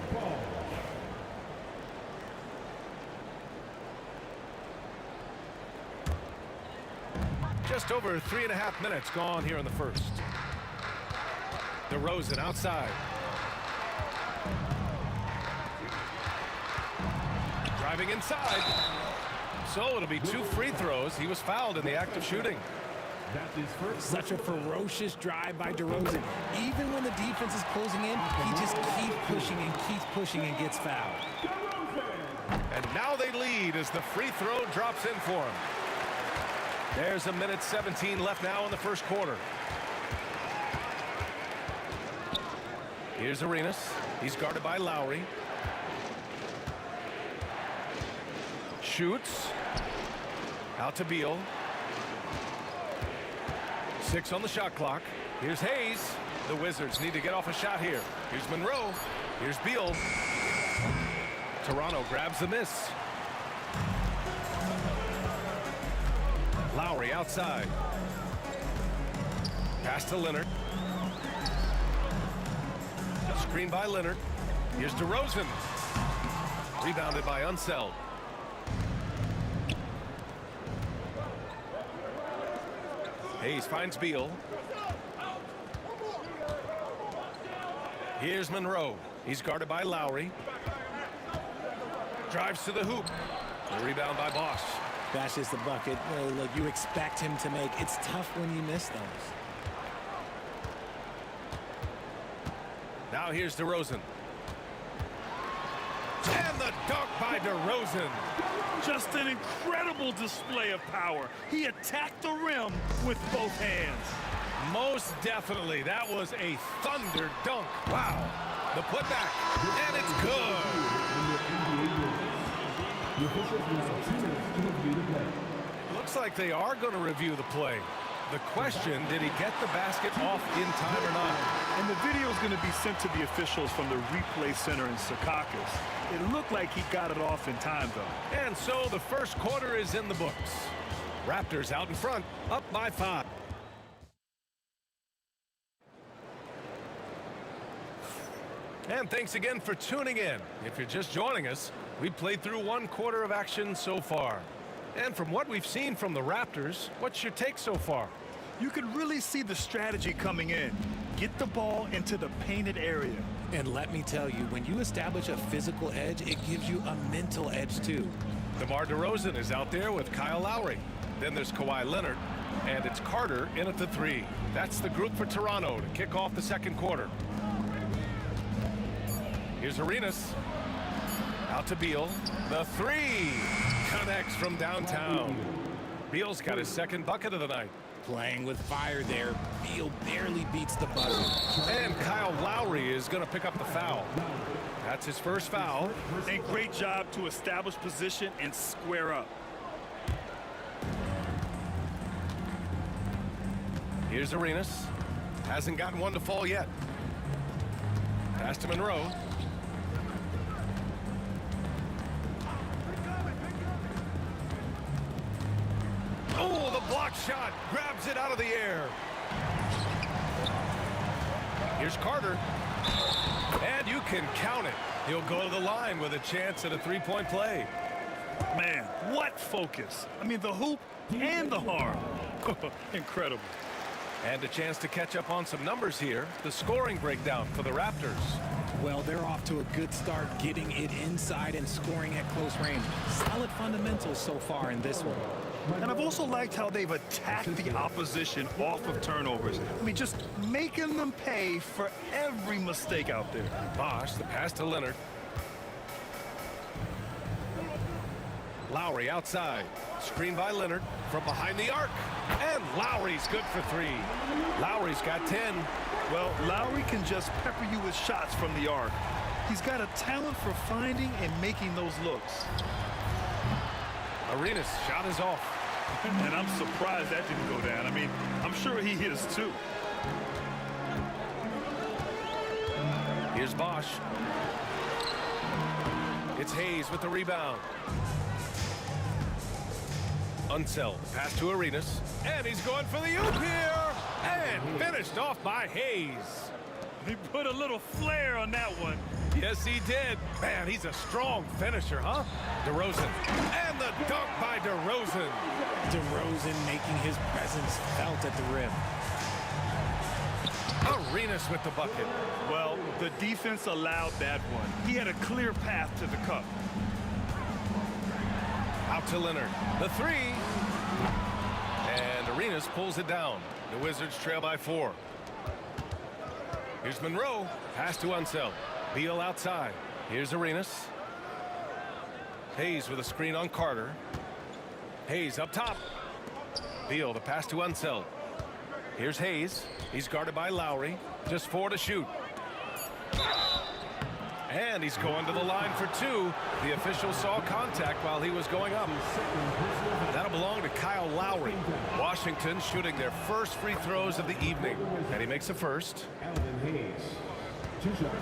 Just over 3.5 minutes gone here in the first. DeRozan outside. Driving inside. So it'll be 2 free throws. He was fouled in the act of shooting. Such a ferocious drive by DeRozan. Even when the defense is closing in, he just keeps pushing and gets fouled. And now they lead as the free throw drops in for him. There's 1:17 left now in the first quarter. Here's Arenas. He's guarded by Lowry. Shoots. Out to Beal. 6 on the shot clock. Here's Hayes. The Wizards need to get off a shot here. Here's Monroe. Here's Beal. Toronto grabs the miss. Lowry outside. Pass to Leonard. Screen by Leonard. Here's DeRozan. Rebounded by Unseld. Hayes finds Beal. Here's Monroe. He's guarded by Lowry. Drives to the hoop. The rebound by Bosch. That's just the bucket. Look, you expect him to make. It's tough when you miss those. Now here's DeRozan. And the dunk by DeRozan. Just an incredible display of power. He attacked the rim with both hands. Most definitely. That was a thunder dunk. Wow. The putback. And it's good. Looks like they are going to review the play. The question, did he get the basket off in time or not? And the video is going to be sent to the officials from the replay center in Secaucus. It looked like he got it off in time, though. And so the first quarter is in the books. Raptors out in front, up by 5. And thanks again for tuning in. If you're just joining us, we've played through one quarter of action so far. And from what we've seen from the Raptors, what's your take so far? You can really see the strategy coming in. Get the ball into the painted area. And let me tell you, when you establish a physical edge, it gives you a mental edge too. DeMar DeRozan is out there with Kyle Lowry. Then there's Kawhi Leonard, and it's Carter in at the 3. That's the group for Toronto to kick off the second quarter. Here's Arenas. Out to Beal. The 3 connects from downtown. Beal's got his second bucket of the night. Playing with fire there. Beal barely beats the buzzer. And Kyle Lowry is going to pick up the foul. That's his first foul. And great job to establish position and square up. Here's Arenas. Hasn't gotten one to fall yet. Pass to Monroe. Oh, the block shot. Grabs it out of the air. Here's Carter. And you can count it. He'll go to the line with a chance at a three-point play. Man, what focus. I mean, the hoop and the harm. Incredible. And a chance to catch up on some numbers here. The scoring breakdown for the Raptors. Well, they're off to a good start getting it inside and scoring at close range. Solid fundamentals so far in this one. And I've also liked how they've attacked the opposition off of turnovers. I mean, just making them pay for every mistake out there. Bosch, the pass to Leonard. Lowry outside. Screen by Leonard from behind the arc. And Lowry's good for 3. Lowry's got 10. Well, Lowry can just pepper you with shots from the arc. He's got a talent for finding and making those looks. Arenas' shot is off. And I'm surprised that didn't go down. I mean, I'm sure he is too. Here's Bosch. It's Hayes with the rebound. Unseld. Pass to Arenas. And he's going for the oop here. And finished off by Hayes. He put a little flair on that one. Yes, he did. Man, he's a strong finisher, huh? DeRozan. And the dunk by DeRozan. DeRozan making his presence felt at the rim. Arenas with the bucket. Well, the defense allowed that one. He had a clear path to the cup. Out to Leonard. The 3. And Arenas pulls it down. The Wizards trail by 4. Here's Monroe. Pass to Unseld. Beal outside. Here's Arenas. Hayes with a screen on Carter. Hayes up top. Beal, the pass to Unseld. Here's Hayes. He's guarded by Lowry. Just 4 to shoot. And he's going to the line for 2. The official saw contact while he was going up. That'll belong to Kyle Lowry. Washington shooting their first free throws of the evening. And he makes the first. Hayes, 2 shots.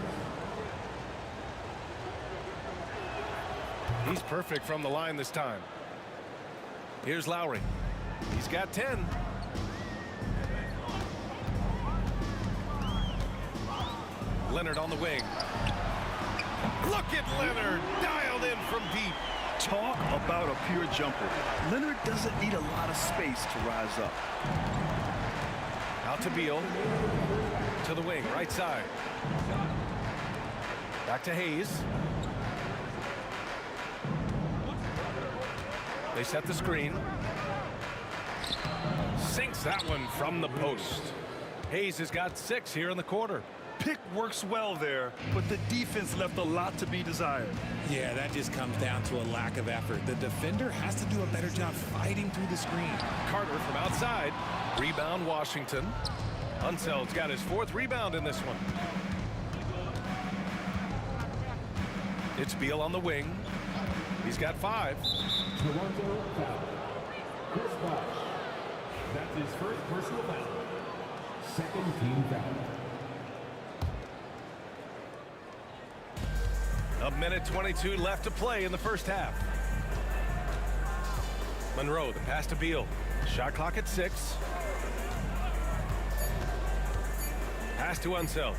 He's perfect from the line this time. Here's Lowry. He's got 10. Leonard on the wing. Look at Leonard, dialed in from deep. Talk about a pure jumper. Leonard doesn't need a lot of space to rise up. Out to Beal. To the wing, right side. Back to Hayes. They set the screen. Sinks that one from the post. Hayes has got 6 here in the quarter. Pick works well there, but the defense left a lot to be desired. Yeah, that just comes down to a lack of effort. The defender has to do a better job fighting through the screen. Carter from outside. Rebound Washington. Unseld's got his 4th rebound in this one. It's Beal on the wing. He's got 5. Toronto foul. Chris Bosh. That's his first personal foul. Second team foul. A minute 22 left to play in the first half. Monroe, the pass to Beal. Shot clock at 6. Pass to Unseld.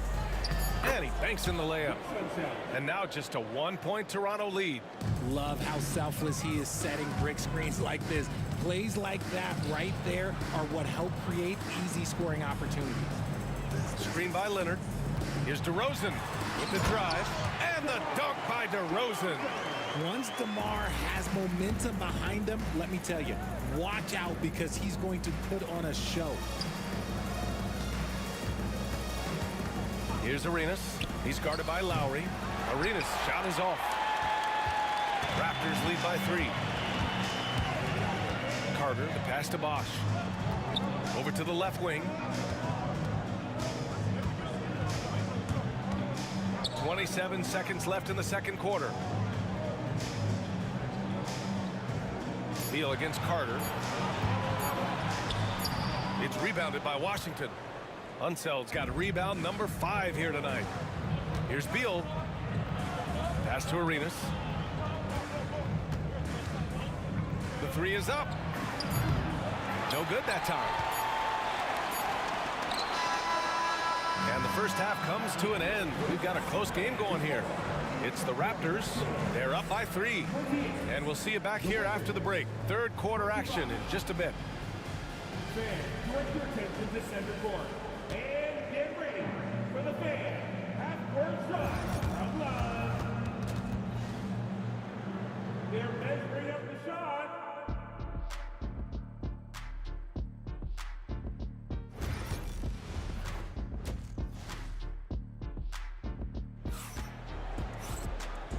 And he banks in the layup. And now just a 1-point Toronto lead. Love how selfless he is setting brick screens like this. Plays like that right there are what help create easy scoring opportunities. Screen by Leonard. Here's DeRozan with the drive. And the dunk by DeRozan. Once DeMar has momentum behind him, let me tell you, watch out because he's going to put on a show. Here's Arenas. He's guarded by Lowry. Arenas' shot is off. Raptors lead by 3. Carter, the pass to Bosh. Over to the left wing. 27 seconds left in the second quarter. Beal against Carter. It's rebounded by Washington. Unseld's got a rebound number 5 here tonight. Here's Beal. Pass to Arenas. The 3 is up. No good that time. And the first half comes to an end. We've got a close game going here. It's the Raptors. They're up by 3. And we'll see you back here after the break. Third quarter action in just a bit. Fans, direct your attention to center court. And get ready for the fan half-court shot from love. They're measuring up the shot.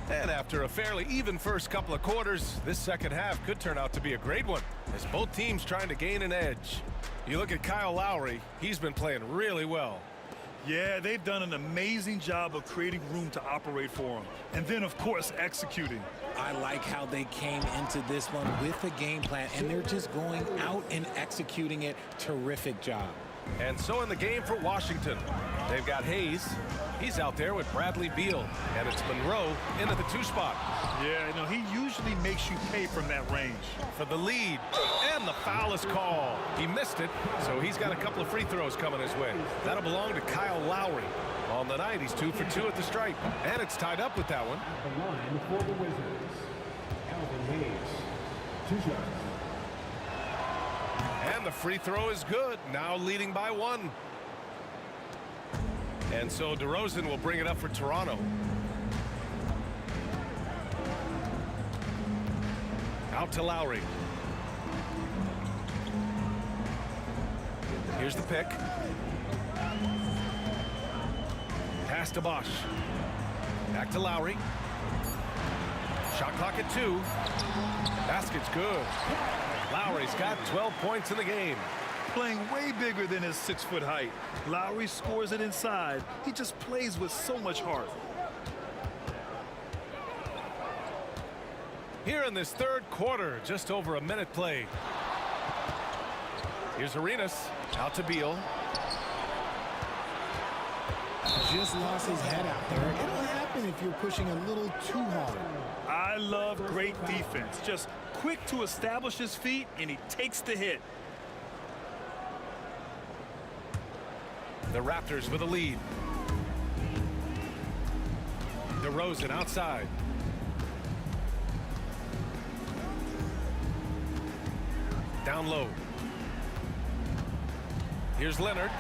And after a fairly even first couple of quarters, this second half could turn out to be a great one as both teams trying to gain an edge. You look at Kyle Lowry, he's been playing really well. Yeah, they've done an amazing job of creating room to operate for him. And then, of course, executing. I like how they came into this one with a game plan, and they're just going out and executing it. Terrific job. And so in the game for Washington, they've got Hayes. He's out there with Bradley Beal. And it's Monroe into the 2 spot. Yeah, you know, he usually makes you pay from that range. For the lead. And the foul is called. He missed it, so he's got a couple of free throws coming his way. That'll belong to Kyle Lowry. On the night, he's 2 for 2 at the stripe. And it's tied up with that one. At the line for the Wizards, Alvin Hayes. 2 shots. And the free throw is good. Now leading by 1. And so DeRozan will bring it up for Toronto. Out to Lowry. Here's the pick. Pass to Bosh. Back to Lowry. Shot clock at 2. Basket's good. Lowry's got 12 points in the game. Playing way bigger than his 6-foot height. Lowry scores it inside. He just plays with so much heart. Here in this third quarter, just over a minute played. Here's Arenas. Out to Beal. Just lost his head out there. It'll happen if you're pushing a little too hard. I love great defense. Just quick to establish his feet, and he takes the hit. The Raptors with a lead. DeRozan outside. Down low. Here's Leonard.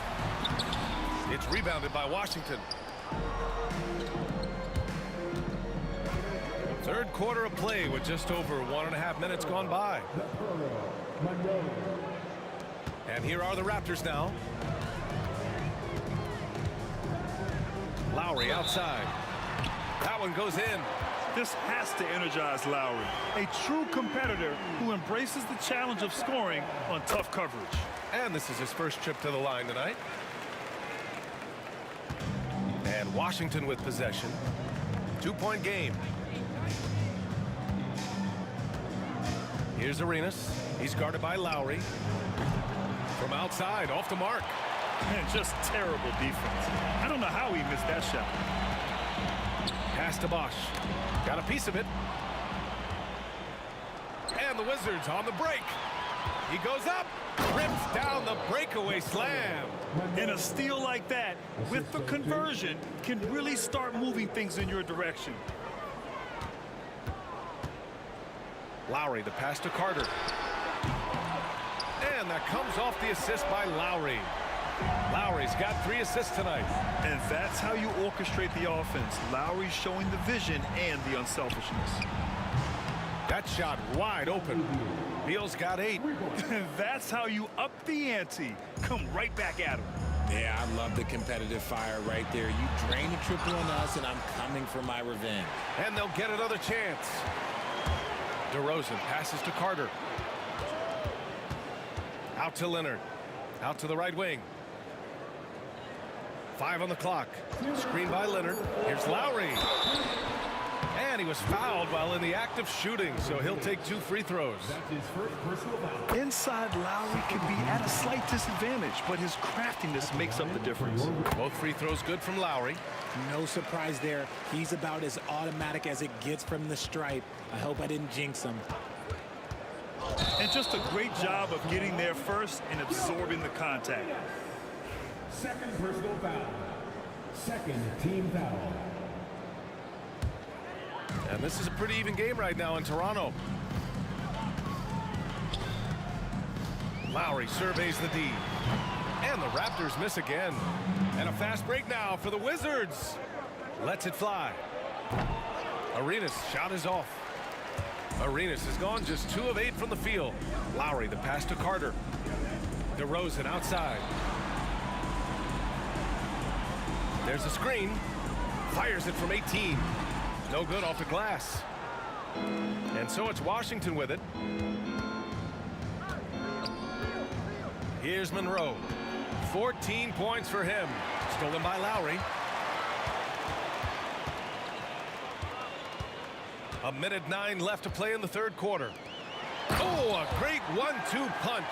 It's rebounded by Washington. Third quarter of play with just over 1.5 minutes gone by. And here are the Raptors now. Lowry outside. That one goes in. This has to energize Lowry, a true competitor who embraces the challenge of scoring on tough coverage. And this is his first trip to the line tonight. And Washington with possession. 2-point game. Here's Arenas. He's guarded by Lowry. From outside, off the mark. Man, just terrible defense. I don't know how he missed that shot. Pass to Bosch. Got a piece of it. And the Wizards on the break. He goes up. Rips down the breakaway slam. And a steal like that, with the conversion, can really start moving things in your direction. Lowry, the pass to Carter. And that comes off the assist by Lowry. Lowry's got 3 assists tonight. And that's how you orchestrate the offense. Lowry showing the vision and the unselfishness. That shot wide open. Beal's got 8. That's how you up the ante. Come right back at him. Yeah, I love the competitive fire right there. You drain the triple on us, and I'm coming for my revenge. And they'll get another chance. DeRozan passes to Carter. Out to Leonard. Out to the right wing. 5 on the clock. Screen by Leonard. Here's Lowry. And he was fouled while in the act of shooting, so he'll take 2 free throws. Inside, Lowry can be at a slight disadvantage, but his craftiness makes up the difference. Both free throws good from Lowry. No surprise there. He's about as automatic as it gets from the stripe. I hope I didn't jinx him. And just a great job of getting there first and absorbing the contact. Second personal foul. Second team foul. And this is a pretty even game right now in Toronto. Lowry surveys the D. And the Raptors miss again. And a fast break now for the Wizards. Lets it fly. Arenas' shot is off. Arenas has gone just 2 of 8 from the field. Lowry, the pass to Carter. DeRozan outside. There's a screen. Fires it from 18. No good off the glass. And so it's Washington with it. Here's Monroe. 14 points for him. Stolen by Lowry. 1:09 left to play in the third quarter. Oh, a great 1-2 punch.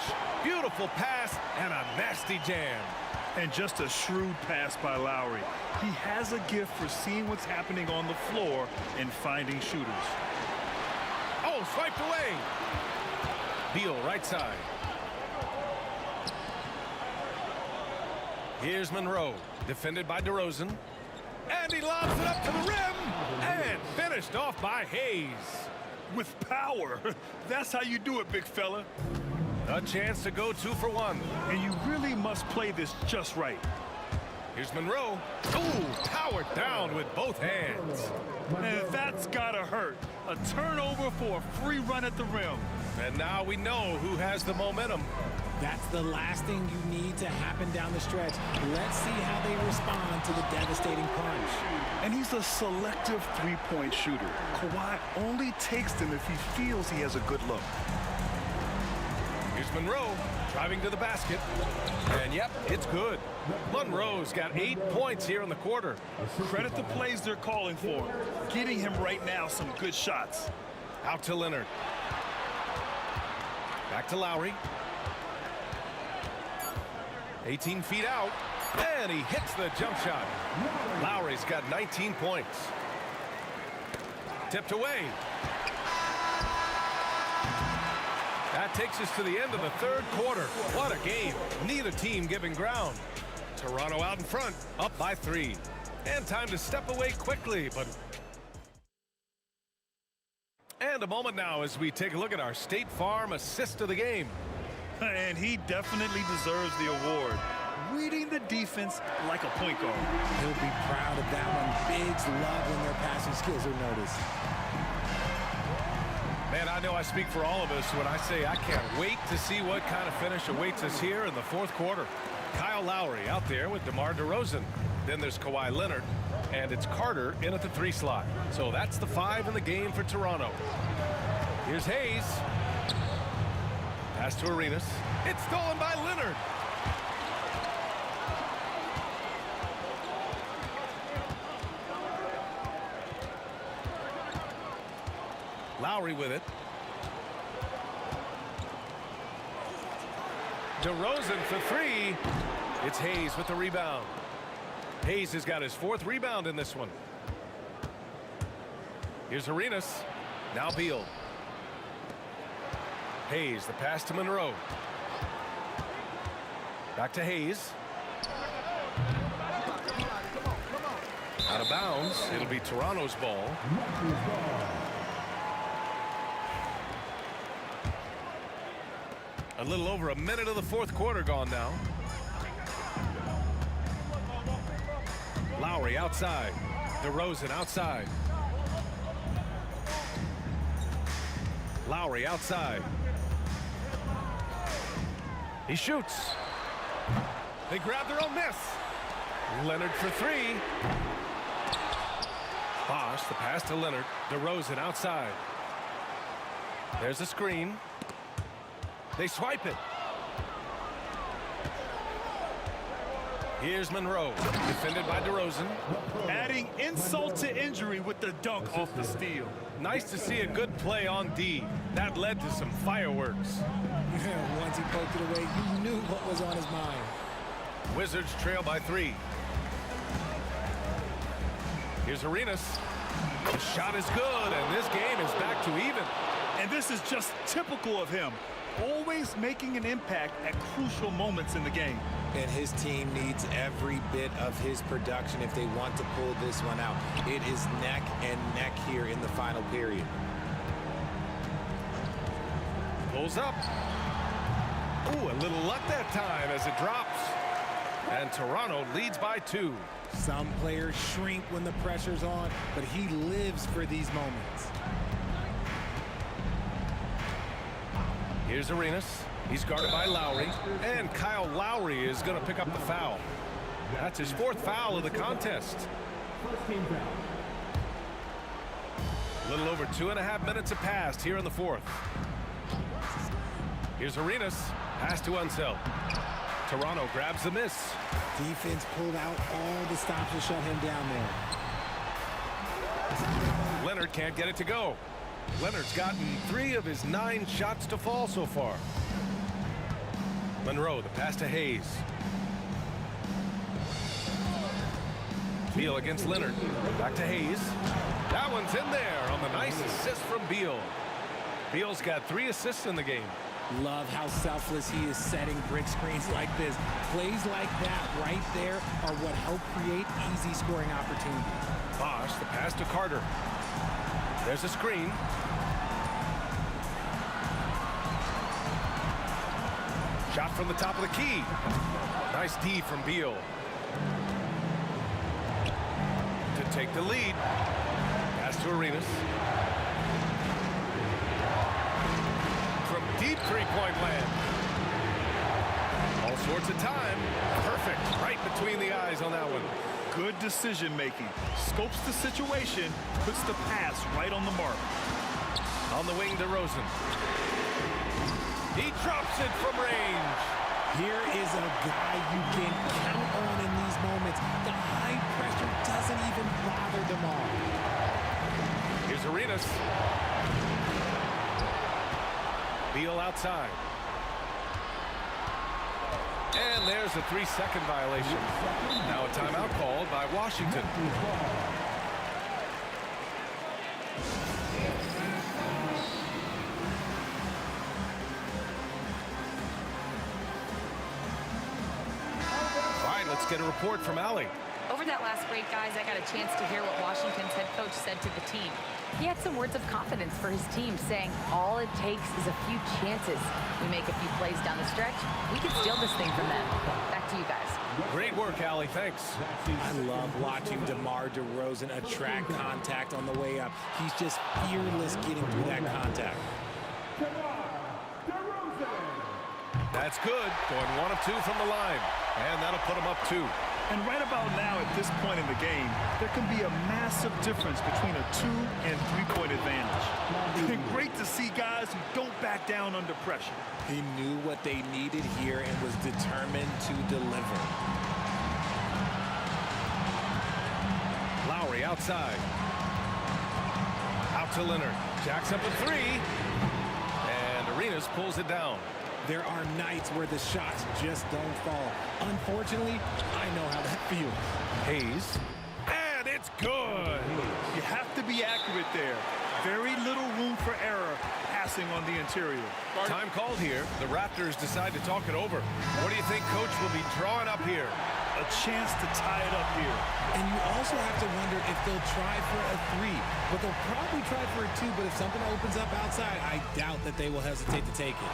Beautiful pass and a nasty jam. And just a shrewd pass by Lowry. He has a gift for seeing what's happening on the floor and finding shooters. Oh, swiped away. Beal right side. Here's Monroe, defended by DeRozan. And he lobs it up to the rim. And finished off by Hayes. With power. That's how you do it, big fella. A chance to go 2 for 1. And you really must play this just right. Here's Monroe. Ooh, powered down with both hands. And that's gotta hurt. A turnover for a free run at the rim. And now we know who has the momentum. That's the last thing you need to happen down the stretch. Let's see how they respond to the devastating punch. And he's a selective three-point shooter. Kawhi only takes them if he feels he has a good look. Here's Monroe driving to the basket. And yep, it's good. Monroe's got 8 points here in the quarter. Credit the plays they're calling for. Getting him right now some good shots. Out to Leonard. Back to Lowry. 18 feet out. And he hits the jump shot. Lowry's got 19 points. Tipped away. That takes us to the end of the third quarter. What a game. Neither team giving ground. Toronto out in front, up by 3. And time to step away quickly, but... And a moment now as we take a look at our State Farm assist of the game. And he definitely deserves the award. reading the defense like a point guard. He'll be proud of that one. Bigs love when their passing skills are noticed. Man, I know I speak for all of us when I say I can't wait to see what kind of finish awaits us here in the fourth quarter. Kyle Lowry out there with DeMar DeRozan. Then there's Kawhi Leonard, and it's Carter in at the 3 slot. So that's the 5 in the game for Toronto. Here's Hayes. Pass to Arenas. It's stolen by Leonard. Lowry with it. DeRozan for 3. It's Hayes with the rebound. Hayes has got his 4th rebound in this one. Here's Arenas. Now Beal. Hayes, the pass to Monroe. Back to Hayes. Out of bounds. It'll be Toronto's ball. A little over a minute of the fourth quarter gone now. Lowry outside. DeRozan outside. Lowry outside. He shoots. They grab their own miss. Leonard for 3. Bosch, the pass to Leonard. DeRozan outside. There's a screen. They swipe it. Here's Monroe, defended by DeRozan. Adding insult to injury with the dunk off the steal. Nice to see a good play on D. That led to some fireworks. Yeah, once he poked it away, you knew what was on his mind. Wizards trail by 3. Here's Arenas. The shot is good, and this game is back to even. And this is just typical of him. Always making an impact at crucial moments in the game. And his team needs every bit of his production if they want to pull this one out. It is neck and neck here in the final period. Pulls up. Ooh, a little luck that time as it drops. And Toronto leads by 2. Some players shrink when the pressure's on, but he lives for these moments. Here's Arenas. He's guarded by Lowry. And Kyle Lowry is going to pick up the foul. That's his 4th foul of the contest. A little over 2.5 minutes have passed here in the 4th. Here's Arenas. Pass to Unseld. Toronto grabs the miss. Defense pulled out all the stops to shut him down there. Leonard can't get it to go. Leonard's gotten 3 of his 9 shots to fall so far. Monroe, the pass to Hayes. Beal against Leonard. Back to Hayes. That one's in there on the nice assist from Beal. Beal's got 3 assists in the game. Love how selfless he is setting brick screens like this. Plays like that right there are what help create easy scoring opportunities. Bosch, the pass to Carter. There's a screen. Shot from the top of the key. Nice D from Beal. To take the lead. Pass to Arenas. From deep 3-point land. All sorts of time. Perfect. Right between the eyes on that one. Good decision making. Scopes the situation, puts the pass right on the mark. On the wing, DeRozan. He drops it from range. Here is a guy you can count on in these moments. The high pressure doesn't even bother DeMar. Here's Arenas. Beal outside. And there's a 3-second violation. Now a timeout called by Washington. Let's get a report from Allie. Over that last break, guys, I got a chance to hear what Washington's head coach said to the team. He had some words of confidence for his team, saying all it takes is a few chances. We make a few plays down the stretch, we can steal this thing from them. Back to you guys. Great work, Allie. Thanks. I love watching DeMar DeRozan attract contact on the way up. He's just fearless getting through that contact. That's good. Going 1 of 2 from the line. And that'll put him up 2. And right about now, at this point in the game, there can be a massive difference between a 2- and 3-point advantage. And great to see guys who don't back down under pressure. He knew what they needed here and was determined to deliver. Lowry outside. Out to Leonard. Jacks up a 3. And Arenas pulls it down. There are nights where the shots just don't fall. Unfortunately, I know how that feels. Hayes. And it's good. You have to be accurate there. Very little room for error passing on the interior. Time called here. The Raptors decide to talk it over. What do you think Coach will be drawing up here? A chance to tie it up here. And you also have to wonder if they'll try for a 3. But they'll probably try for a 2. But if something opens up outside, I doubt that they will hesitate to take it.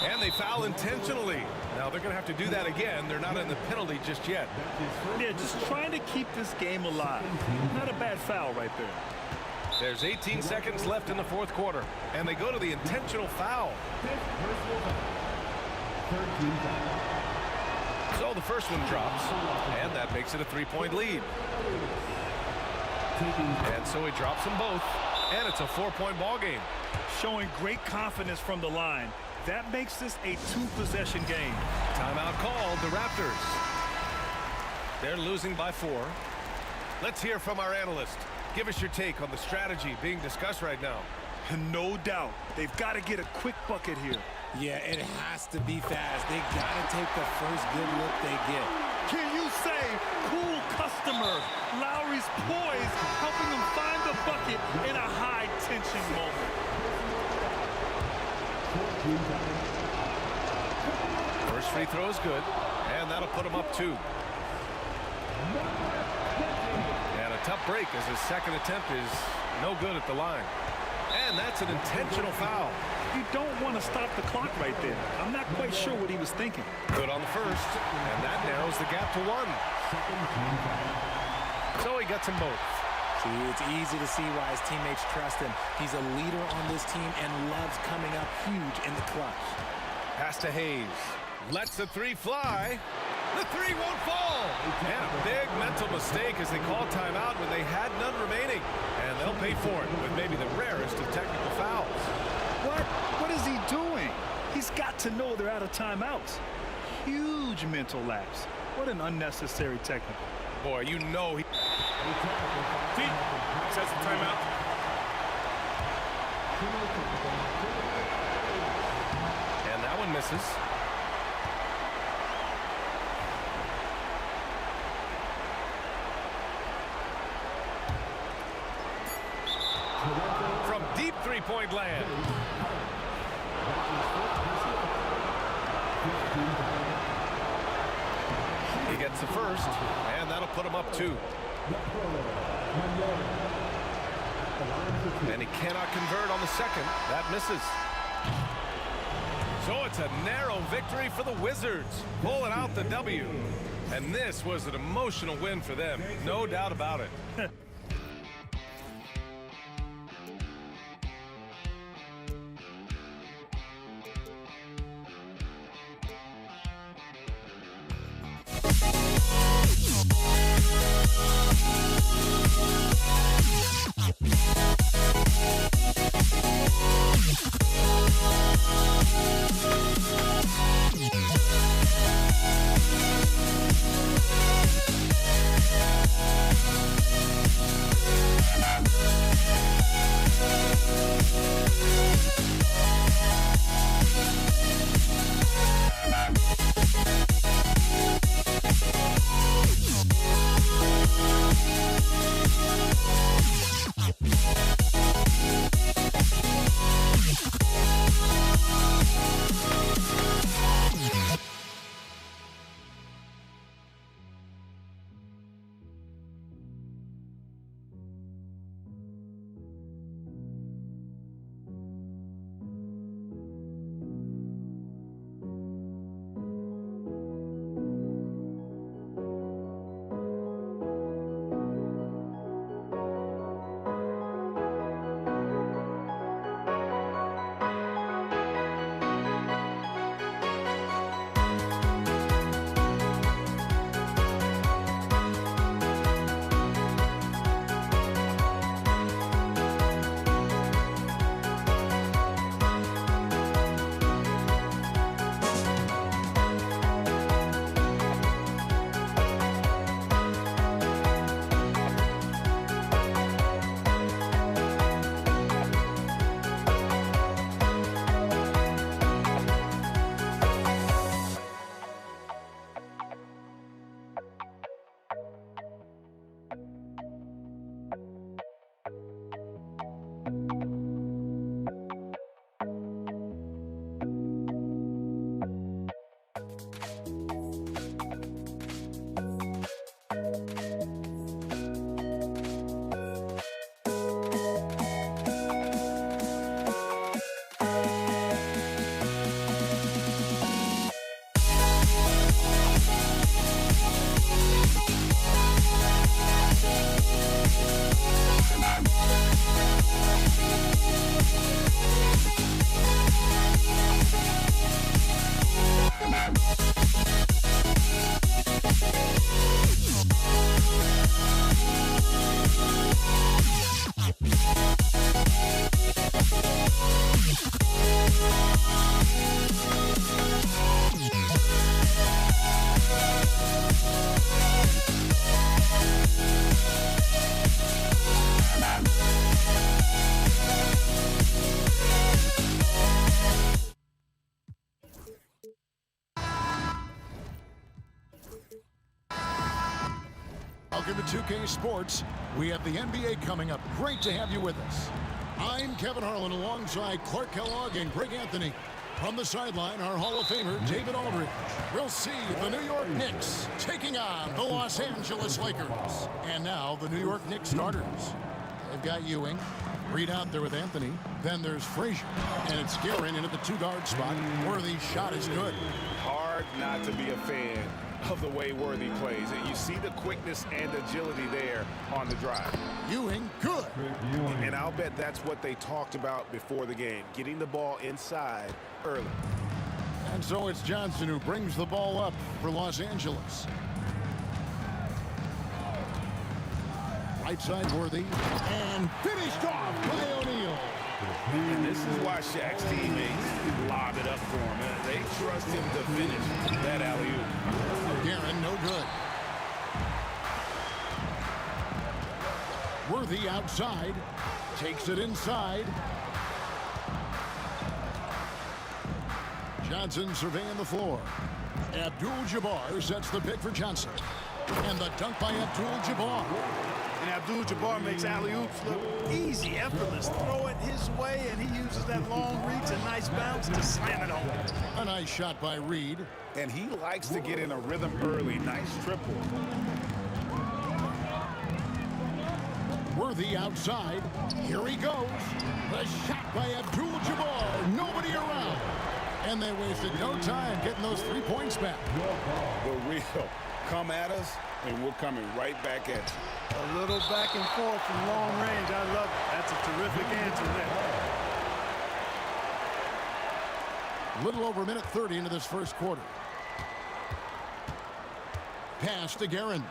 And they foul intentionally. Now they're going to have to do that again. They're not in the penalty just yet. Yeah, just trying to keep this game alive. Not a bad foul right there. There's 18 seconds left in the fourth quarter. And they go to the intentional foul. So the first one drops. And that makes it a 3-point lead. And so he drops them both. And it's a 4-point ball game. Showing great confidence from the line. That makes this a 2-possession game. Timeout called, the Raptors. They're losing by 4. Let's hear from our analyst. Give us your take on the strategy being discussed right now. No doubt. They've got to get a quick bucket here. Yeah, it has to be fast. They got to take the first good look they get. Can you say, cool customer? Lowry's poise, helping him find the bucket in a high-tension moment. First free throw is good, and that'll put him up 2. And a tough break as his second attempt is no good at the line. And that's an intentional foul. You don't want to stop the clock right there. I'm not quite sure what he was thinking. Good on the first, and that narrows the gap to 1. So he gets them both. See, it's easy to see why his teammates trust him. He's a leader on this team and loves coming up huge in the clutch. Pass to Hayes. Lets the 3 fly. The 3 won't fall. And a big mental mistake as they call timeout when they had none remaining. And they'll pay for it with maybe the rarest of technical fouls. What is he doing? He's got to know they're out of timeouts. Huge mental lapse. What an unnecessary technical. Boy, you know he... Sets the timeout. And that one misses. From deep 3-point land. He gets the first, and that'll put him up 2. And he cannot convert on the second. That misses. So it's a narrow victory for the Wizards, pulling out the W. And this was an emotional win for them, no doubt about it. Welcome to 2K Sports. We have the NBA coming up. Great to have you with us. I'm Kevin Harlan alongside Clark Kellogg and Greg Anthony. From the sideline, our Hall of Famer, David Aldridge. We'll see the New York Knicks taking on the Los Angeles Lakers. And now, the New York Knicks starters. They've got Ewing. Reed out there with Anthony. Then there's Frazier. And it's Guerin into the two-guard spot. Worthy's shot is good. Hard not to be a fan of the way Worthy plays. And you see the quickness and agility there on the drive. Ewing, good. And I'll bet that's what they talked about before the game, getting the ball inside early. And so it's Johnson who brings the ball up for Los Angeles. Right side Worthy. And finished off by O'Neal. And this is why Shaq's teammates lob it up for him. They trust him to finish that alley-oop. Guerin, no good. Worthy outside. Takes it inside. Johnson surveying the floor. Abdul-Jabbar sets the pick for Johnson. And the dunk by Abdul-Jabbar. And Abdul-Jabbar makes alley-oops look easy, effortless. Throw it his way, and he uses that long reach, a nice bounce to slam it home. A nice shot by Reed. And he likes to get in a rhythm early. Nice triple. Worthy outside. Here he goes. The shot by Abdul-Jabbar. Nobody around. And they wasted no time getting those 3 points back. The real come at us, and we're coming right back at you. A little back and forth from long range. I love it. That's a terrific answer there. Little over a minute 30 into this first quarter. Pass to Guerin.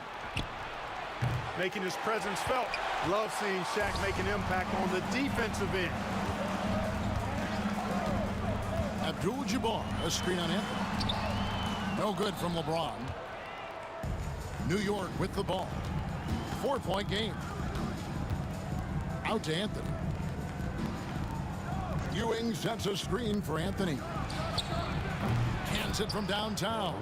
Making his presence felt. Love seeing Shaq make an impact on the defensive end. Abdul-Jabbar, a screen on Anthony. No good from LeBron. New York with the ball. 4-point game. Out to Anthony. Ewing sets a screen for Anthony. Cans it from downtown.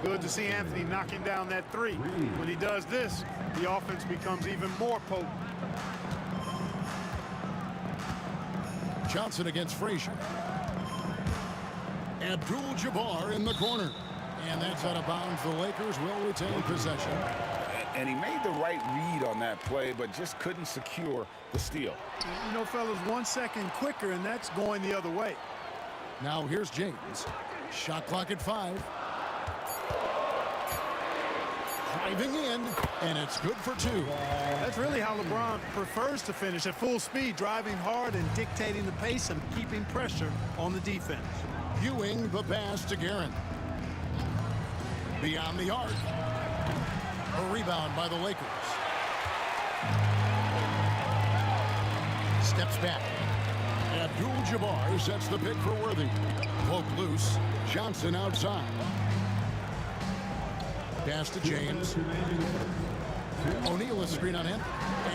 Good to see Anthony knocking down that three. When he does this, the offense becomes even more potent. Johnson against Frazier. Abdul-Jabbar in the corner. And that's out of bounds. The Lakers will retain possession. And he made the right read on that play, but just couldn't secure the steal. You know, fellas, 1 second quicker, and that's going the other way. Now here's James. Shot clock at 5. Driving in, and it's good for 2. That's really how LeBron prefers to finish, at full speed, driving hard and dictating the pace and keeping pressure on the defense. Ewing the pass to Guerin. Beyond the arc. A rebound by the Lakers. Steps back. Abdul-Jabbar sets the pick for Worthy. Poke loose. Johnson outside. Pass to James. O'Neal a screen on him.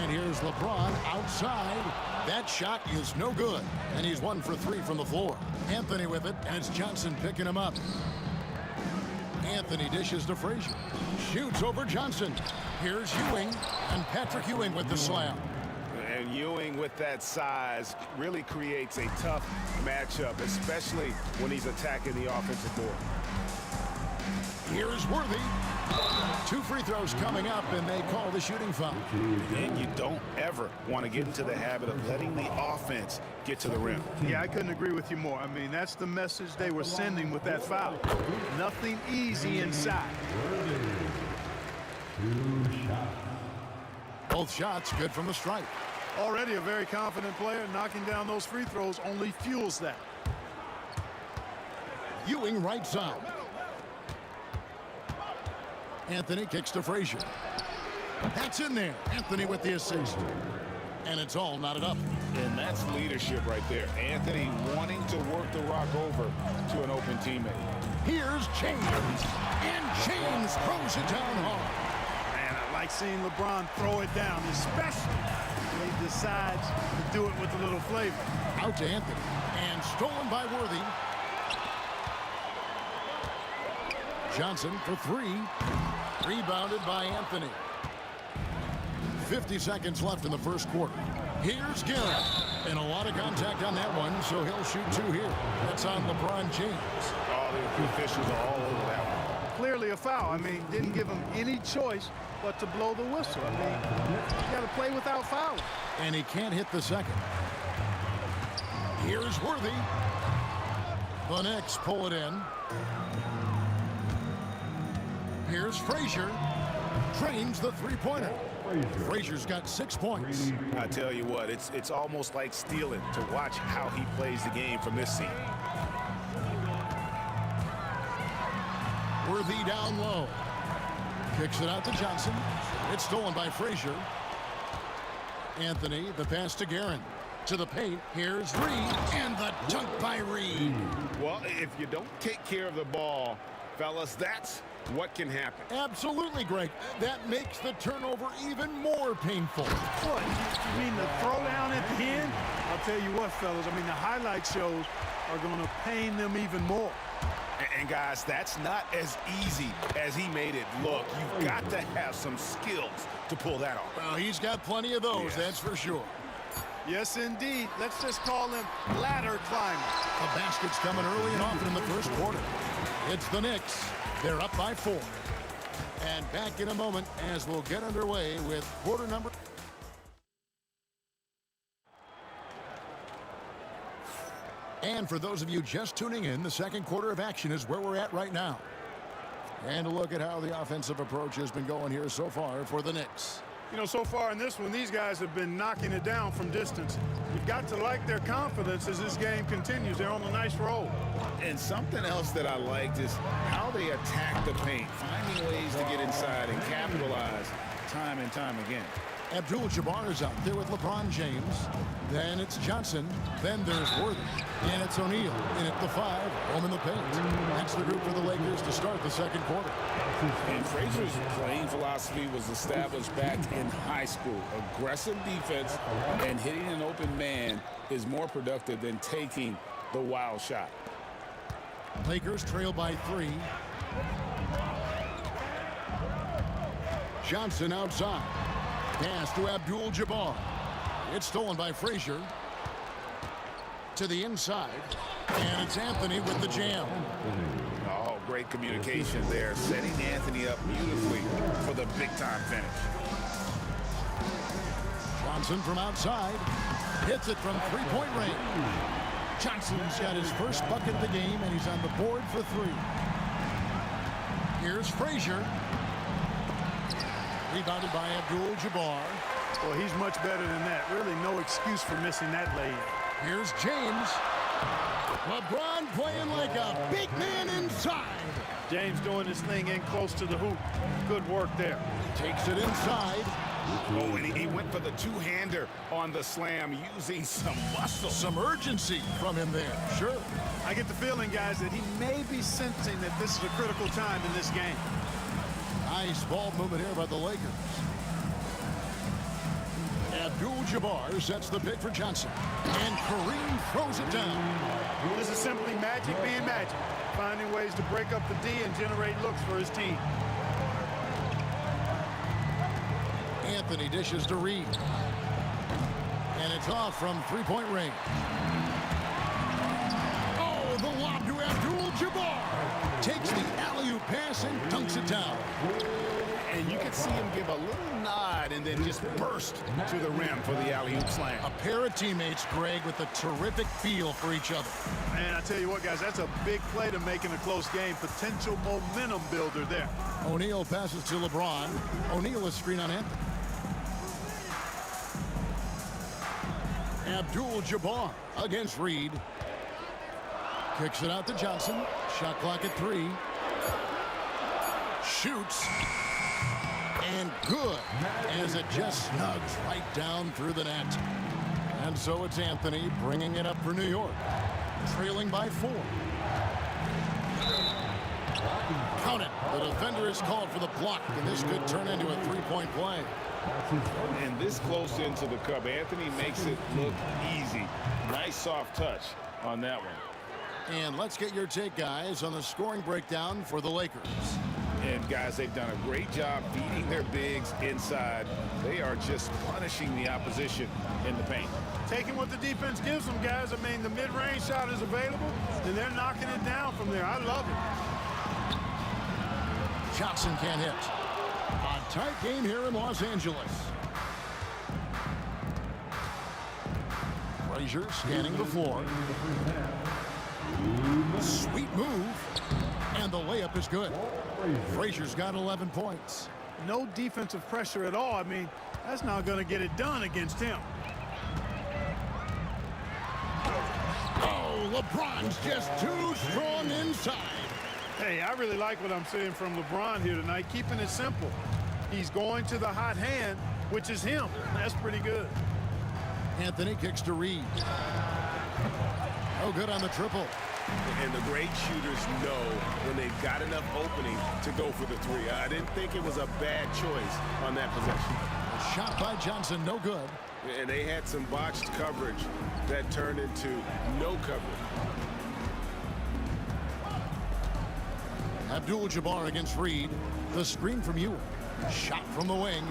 And here's LeBron outside. That shot is no good. And he's 1 for 3 from the floor. Anthony with it, and it's Johnson picking him up. Anthony dishes to Frazier. Shoots over Johnson. Here's Ewing, and Patrick Ewing with the slam. And Ewing with that size really creates a tough matchup, especially when he's attacking the offensive board. Here's Worthy. 2 free throws coming up, and they call the shooting foul. And you don't ever want to get into the habit of letting the offense get to the rim. Yeah, I couldn't agree with you more. I mean, that's the message they were sending with that foul. Nothing easy inside. Both shots good from the stripe. Already a very confident player. Knocking down those free throws only fuels that. Ewing right side. Anthony kicks to Frazier. That's in there. Anthony with the assist. And it's all knotted up. And that's leadership right there. Anthony wanting to work the rock over to an open teammate. Here's James. And James throws it down hard. Man, I like seeing LeBron throw it down, especially when he decides to do it with a little flavor. Out to Anthony. And stolen by Worthy. Johnson for 3. Rebounded by Anthony. 50 seconds left in the first quarter. Here's Garrett. And a lot of contact on that one, so he'll shoot 2 here. That's on LeBron James. All the officials are all over that one. Clearly a foul. I mean, didn't give him any choice but to blow the whistle. I mean, you got to play without fouling. And he can't hit the second. Here's Worthy. The Knicks pull it in. Here's Frazier. Drains the three-pointer. Frazier's got 6 points. I tell you what, it's almost like stealing to watch how he plays the game from this seat. Worthy down low. Kicks it out to Johnson. It's stolen by Frazier. Anthony, the pass to Guerin. To the paint, here's Reed, and the dunk by Reed. Well, if you don't take care of the ball, fellas, that's what can happen. Absolutely, Greg. That makes the turnover even more painful. What, you mean the throwdown at the end? I'll tell you what, fellas, I mean, the highlight shows are going to pain them even more. And guys, that's not as easy as he made it look. You've got to have some skills to pull that off. Well, he's got plenty of those, that's for sure. Yes, indeed. Let's just call him ladder climber. The basket's coming early and often in the first quarter. It's the Knicks. They're up by 4. And back in a moment as we'll get underway with quarter number. And for those of you just tuning in, the second quarter of action is where we're at right now. And a look at how the offensive approach has been going here so far for the Knicks. You know, so far in this one, these guys have been knocking it down from distance. You've got to like their confidence as this game continues. They're on a nice roll. And something else that I liked is how they attack the paint, finding ways to get inside and capitalize time and time again. Abdul-Jabbar is out there with LeBron James. Then it's Johnson. Then there's Worthy. And it's O'Neal in at the 5, home in the paint. That's the group for the Lakers to start the second quarter. And Frazier's playing philosophy was established back in high school. Aggressive defense and hitting an open man is more productive than taking the wild shot. Lakers trail by 3. Johnson outside. Pass to Abdul-Jabbar. It's stolen by Frazier. To the inside. And it's Anthony with the jam. Oh, great communication there. Setting Anthony up beautifully for the big-time finish. Johnson from outside. Hits it from three-point range. Johnson's got his first bucket of the game, and he's on the board for 3. Here's Frazier. Rebounded by Abdul-Jabbar. Well, he's much better than that. Really no excuse for missing that lay-in. Here's James. LeBron playing like a big man inside. James doing his thing in close to the hoop. Good work there. Takes it inside. Oh, and he went for the two-hander on the slam, using some muscle. Some urgency from him there, sure. I get the feeling, guys, that he may be sensing that this is a critical time in this game. Nice ball movement here by the Lakers. Abdul-Jabbar sets the pick for Johnson. And Kareem throws it down. This is simply magic being magic. Finding ways to break up the D and generate looks for his team. Anthony dishes to Reed. And it's off from three-point range. Oh, the lob to Abdul-Jabbar. Takes the alley-oop pass and dunks it down. And you can see him give a little nod and then just burst to the rim for the alley-oop slam. A pair of teammates, Greg, with a terrific feel for each other. Man, I tell you what, guys, that's a big play to make in a close game. Potential momentum builder there. O'Neal passes to LeBron. O'Neal is screen on Anthony. Abdul-Jabbar against Reed. Kicks it out to Johnson. Shot clock at 3. Shoots. And good, as it just snugs right down through the net. And so it's Anthony bringing it up for New York. Trailing by 4. Count it. The defender is called for the block, and this could turn into a three-point play. And this close into the cup, Anthony makes it look easy. Nice soft touch on that one. And let's get your take, guys, on the scoring breakdown for the Lakers. And guys, they've done a great job feeding their bigs inside. They are just punishing the opposition in the paint. Taking what the defense gives them, guys. I mean, the mid-range shot is available, and they're knocking it down from there. I love it. Johnson can't hit. A tight game here in Los Angeles. Frazier scanning the floor. Sweet move. And the layup is good. Frazier's got 11 points. No defensive pressure at all. I mean, that's not going to get it done against him. Oh, LeBron's just too strong inside. Hey, I really like what I'm seeing from LeBron here tonight, keeping it simple. He's going to the hot hand, which is him. That's pretty good. Anthony kicks to Reed. No good on the triple. And the great shooters know when they've got enough opening to go for the three. I didn't think it was a bad choice on that possession. A shot by Johnson, no good. And they had some botched coverage that turned into no coverage. Abdul-Jabbar against Reed. The screen from Ewing. Shot from the wing.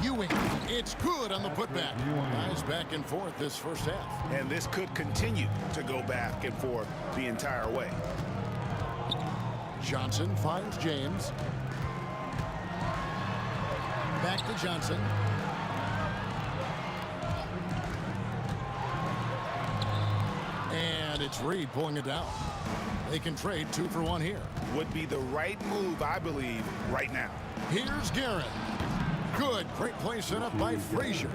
Ewing, it's good on the putback. Guys back and forth this first half. And this could continue to go back and forth the entire way. Johnson finds James. Back to Johnson. And it's Reed pulling it down. They can trade 2 for 1 here. Would be the right move, I believe, right now. Here's Guerin. Good. Great play set up by Frazier.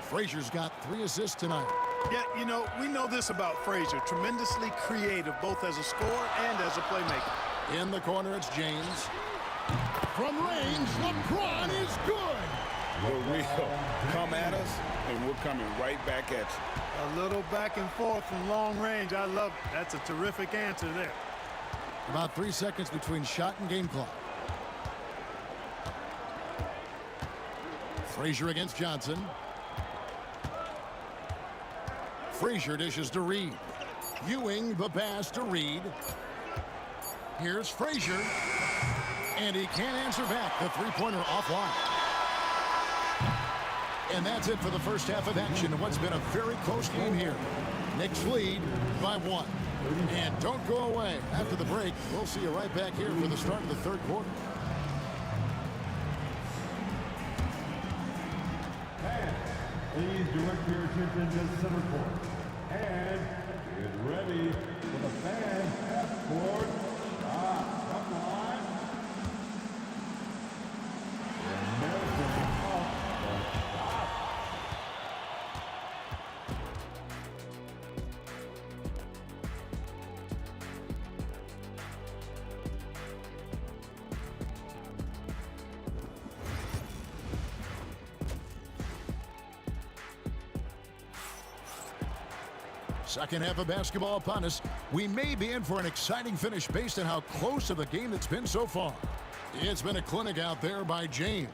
Frazier's got 3 assists tonight. Yeah, you know, we know this about Frazier. Tremendously creative, both as a scorer and as a playmaker. In the corner, it's James. From range, LeBron is good. For real. Come at us, and we're coming right back at you. A little back and forth from long range. I love it. That's a terrific answer there. About 3 seconds between shot and game clock. Frazier against Johnson. Frazier dishes to Reed. Ewing the pass to Reed. Here's Frazier. And he can't answer back. The three-pointer offline. And that's it for the first half of action in what's been a very close game here. Knicks lead by 1. And don't go away. After the break, we'll see you right back here for the start of the third quarter. Please direct your attention to center court. And get ready for the fan half-court shot. From the line. And Nelson off the shot. Second half of basketball upon us. We may be in for an exciting finish based on how close of a game it's been so far. It's been a clinic out there by James.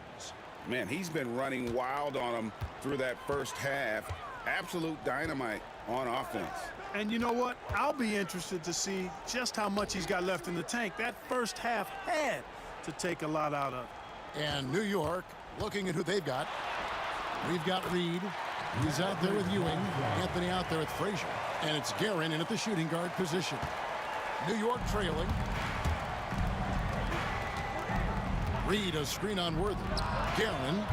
Man, he's been running wild on them through that first half. Absolute dynamite on offense. And you know what? I'll be interested to see just how much he's got left in the tank. That first half had to take a lot out of it. And New York, looking at who they've got. We've got Reed. He's out there with Ewing. Anthony out there with Frazier. And it's Guerin in at the shooting guard position. New York trailing. Reed, a screen on Worthy. Guerin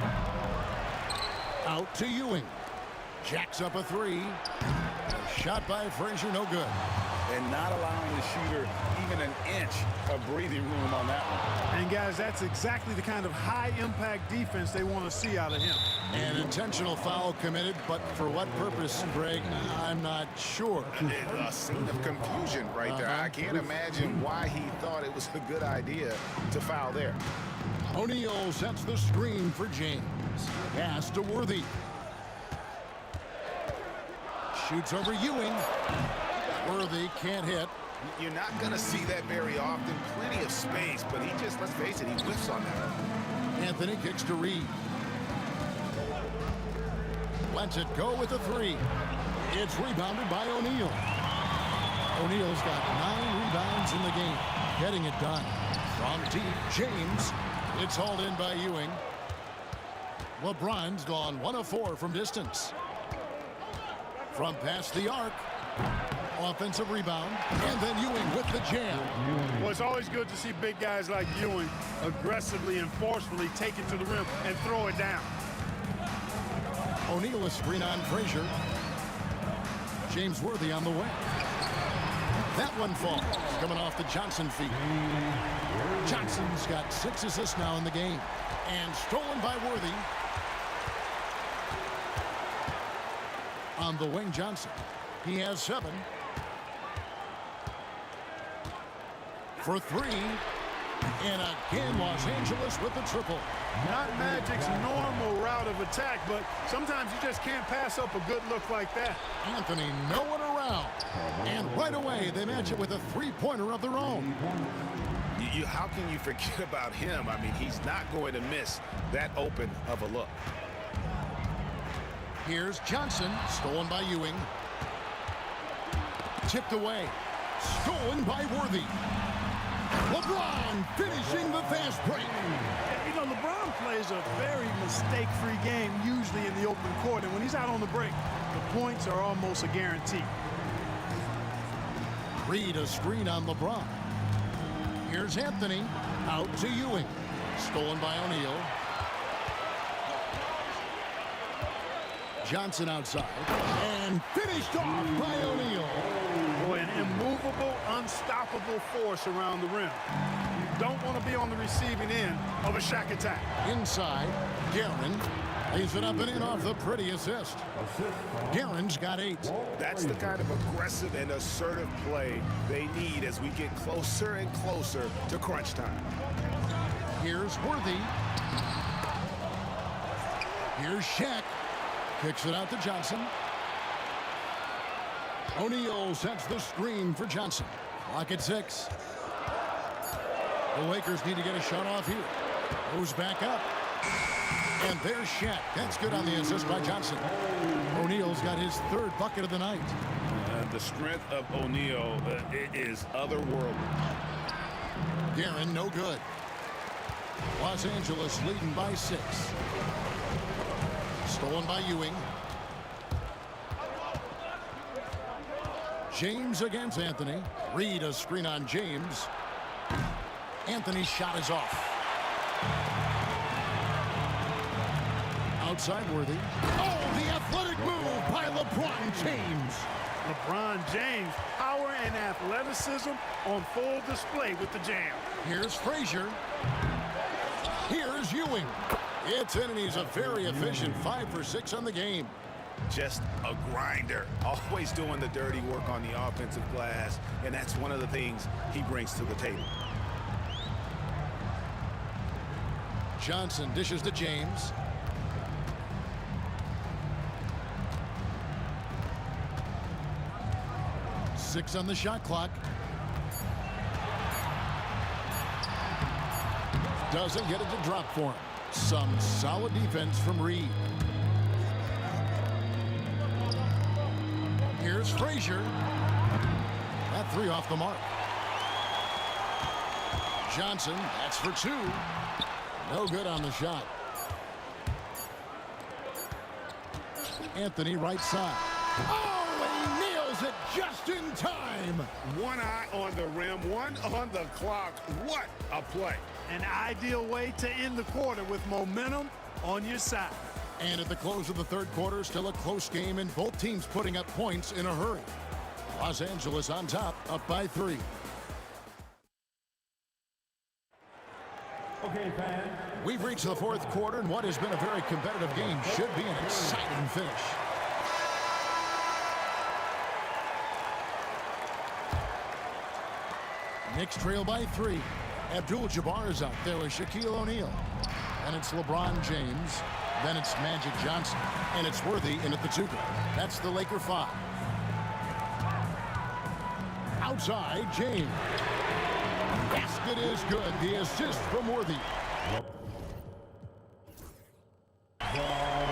out to Ewing. Jacks up a 3. A shot by Frazier, no good. And not allowing the shooter even an inch of breathing room on that one. And guys, that's exactly the kind of high-impact defense they want to see out of him. An intentional foul committed, but for what purpose, Greg, I'm not sure. A scene of confusion right there. I can't imagine why he thought it was a good idea to foul there. O'Neal sets the screen for James. Pass to Worthy. Shoots over Ewing. Worthy can't hit. You're not going to see that very often. Plenty of space, but he just, let's face it, he whiffs on that. Anthony kicks to Reed. Lets it go with a 3. It's rebounded by O'Neal. O'Neal's got 9 rebounds in the game. Getting it done. From deep, James. It's hauled in by Ewing. LeBron's gone 1 of 4 from distance. From past the arc. Offensive rebound. And then Ewing with the jam. Well, it's always good to see big guys like Ewing aggressively and forcefully take it to the rim and throw it down. O'Neal a screen on Frazier. James Worthy on the way. That one falls. Coming off the Johnson feet. Johnson's got 6 assists now in the game. And stolen by Worthy. On the wing, Johnson. He has 7. For 3. And again, Los Angeles with the triple. Not Magic's normal route of attack, but sometimes you just can't pass up a good look like that. Anthony nowhere around. And right away, they match it with a 3-pointer of their own. How can you forget about him? I mean, he's not going to miss that open of a look. Here's Johnson, stolen by Ewing. Tipped away. Stolen by Worthy. LeBron finishing the fast break. You know, LeBron plays a very mistake-free game, usually in the open court. And when he's out on the break, the points are almost a guarantee. Reed a screen on LeBron. Here's Anthony. Out to Ewing. Stolen by O'Neal. Johnson outside. And finished off by O'Neal. Boy, an immovable, unstoppable force around the rim. You don't want to be on the receiving end of a Shaq attack. Inside, Guerin lays it up and in off the pretty assist. Guerin's got 8. That's the kind of aggressive and assertive play they need as we get closer and closer to crunch time. Here's Worthy. Here's Shaq. Kicks it out to Johnson. O'Neal sets the screen for Johnson. Clock at 6. The Lakers need to get a shot off here. Goes back up. And there's Shaq. That's good on the assist by Johnson. O'Neal's got his 3rd bucket of the night. The strength of O'Neal is otherworldly. Guerin, no good. Los Angeles leading by 6. Stolen by Ewing. James against Anthony. Reed a screen on James. Anthony's shot is off. Outside Worthy. Oh, the athletic move by LeBron James. LeBron James, power and athleticism on full display with the jam. Here's Frazier. Here's Ewing. It's in, and he's a very efficient 5 for 6 on the game. Just a grinder, always doing the dirty work on the offensive glass, and that's one of the things he brings to the table. Johnson dishes to James. Six on the shot clock. Doesn't get it to drop for him. Some solid defense from Reed. Here's Frazier. That 3 off the mark. Johnson, that's for 2. No good on the shot. Anthony right side. Oh, he nails it just in time. One eye on the rim, one on the clock. What a play. An ideal way to end the quarter with momentum on your side. And at the close of the 3rd quarter, still a close game, and both teams putting up points in a hurry. Los Angeles on top, up by 3. Okay, fans. We've reached the 4th quarter, and what has been a very competitive game should be an exciting finish. Knicks trail by 3. Abdul-Jabbar is out there with Shaquille O'Neal. And it's LeBron James. Then it's Magic Johnson. And it's Worthy in at the 2. That's the Laker 5. Outside, James. Basket is good. The assist from Worthy.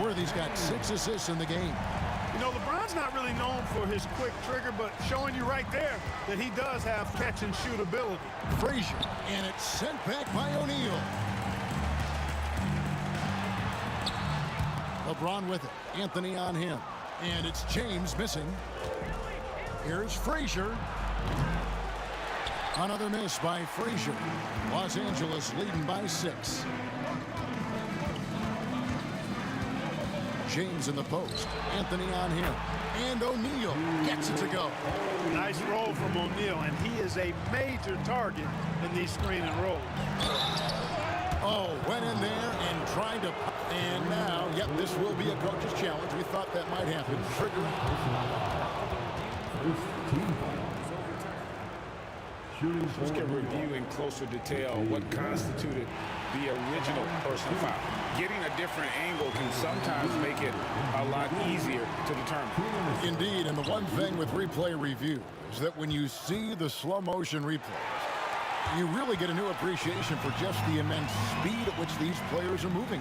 Worthy's got 6 assists in the game. You know, LeBron's not really known for his quick trigger, but showing you right there that he does have catch-and-shoot ability. Frazier, and it's sent back by O'Neal. LeBron with it. Anthony on him. And it's James missing. Here's Frazier. Another miss by Frazier. Los Angeles leading by 6. James in the post. Anthony on him. And O'Neal gets it to go. Nice roll from O'Neal, and he is a major target in these screen and rolls. Oh, went in there and tried to... And now, yep, this will be a coach's challenge. We thought that might happen. Trigger. Let's get a review in closer detail what constituted the original personal foul. Getting a different angle can sometimes make it a lot easier to determine. Indeed, and the one thing with replay review is that when you see the slow motion replays, you really get a new appreciation for just the immense speed at which these players are moving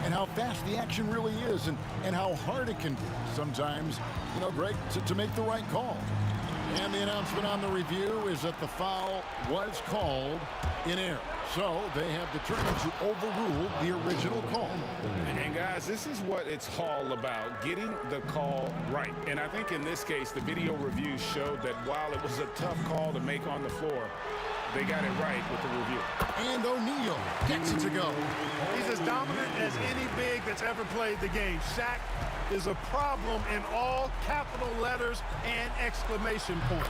and how fast the action really is and how hard it can be sometimes, you know, Greg, to make the right call. And the announcement on the review is that the foul was called in error. So they have determined to overrule the original call. And guys, this is what it's all about, getting the call right. And I think in this case, the video review showed that while it was a tough call to make on the floor, they got it right with the review. And O'Neal gets it to go. He's as dominant as any big that's ever played the game. Shaq is a problem in all capital letters and exclamation points.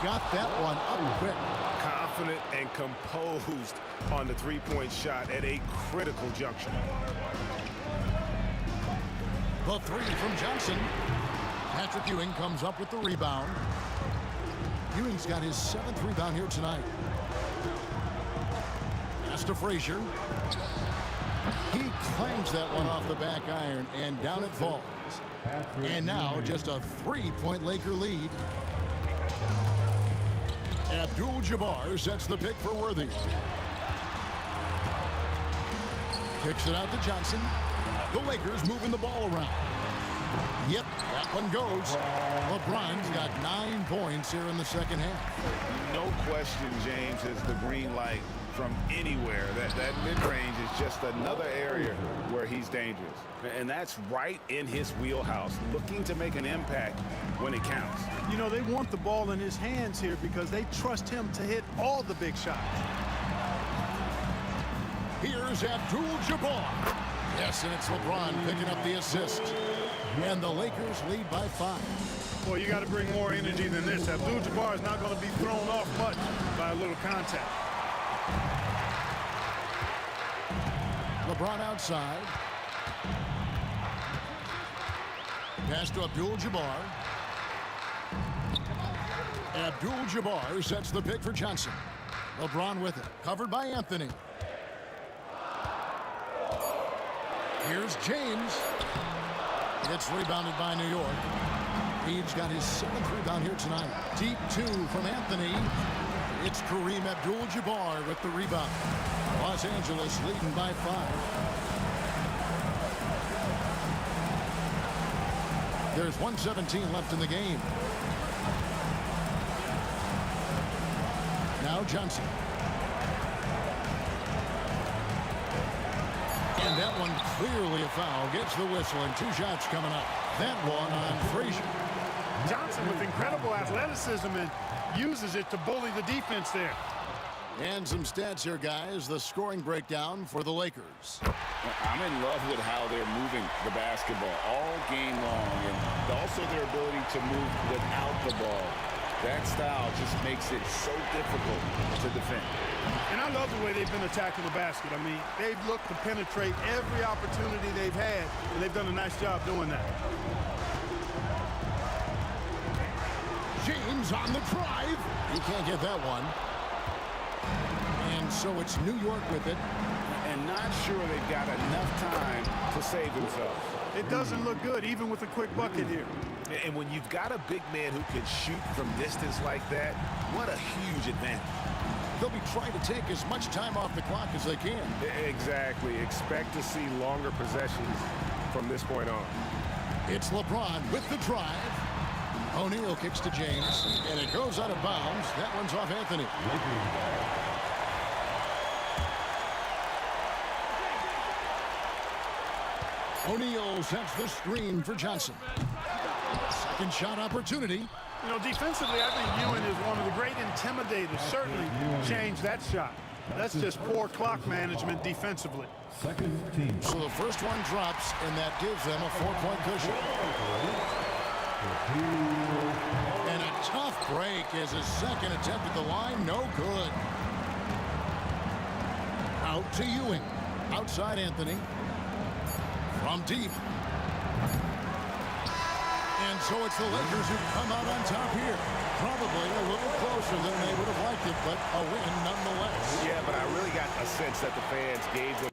Got that one up quick. Confident and composed on the three-point shot at a critical juncture. The three from Johnson. Patrick Ewing comes up with the rebound. Ewing's got his 7th rebound here tonight. Pass to Frazier. He clangs that one off the back iron, and down it falls. And now just a 3-point Laker lead. Abdul-Jabbar sets the pick for Worthy. Kicks it out to Johnson. The Lakers moving the ball around. Yep, that one goes. LeBron's got 9 points here in the second half. No question, James, is the green light from anywhere. That mid-range is just another area where he's dangerous. And that's right in his wheelhouse, looking to make an impact when it counts. You know, they want the ball in his hands here because they trust him to hit all the big shots. Here's Abdul-Jabbar. Yes, and it's LeBron picking up the assist. And the Lakers lead by 5. Boy, you got to bring more energy than this. Abdul-Jabbar is not going to be thrown off much by a little contact. LeBron outside. Pass to Abdul-Jabbar. Abdul-Jabbar sets the pick for Johnson. LeBron with it. Covered by Anthony. Here's James. It's rebounded by New York. He's got his 7th rebound here tonight. Deep 2 from Anthony. It's Kareem Abdul-Jabbar with the rebound. Los Angeles leading by 5. There's 1:17 left in the game. Now Johnson. And that one clearly a foul. Gets the whistle and 2 shots coming up. That one on Frazier. Johnson with incredible athleticism and uses it to bully the defense there. And some stats here, guys. The scoring breakdown for the Lakers. I'm in love with how they're moving the basketball all game long, and also their ability to move without the ball. That style just makes it so difficult to defend. And I love the way they've been attacking the basket. I mean, they've looked to penetrate every opportunity they've had, and they've done a nice job doing that. James on the drive. He can't get that one. And so it's New York with it. And not sure they've got enough time to save themselves. It doesn't look good, even with a quick bucket here. And when you've got a big man who can shoot from distance like that, what a huge advantage. They'll be trying to take as much time off the clock as they can. Exactly. Expect to see longer possessions from this point on. It's LeBron with the drive. O'Neal kicks to James, and it goes out of bounds. That one's off Anthony. O'Neal sets the screen for Johnson. Second shot opportunity. You know, defensively, I think Ewing is one of the great intimidators. Certainly changed that shot. That's just poor clock management defensively. So the first one drops, and that gives them a 4-point cushion. And a tough break as his second attempt at the line, no good. Out to Ewing. Outside Anthony. From deep. And so it's the Lakers who come out on top here. Probably a little closer than they would have liked it, but a win nonetheless. Yeah, but I really got a sense that the fans gave them.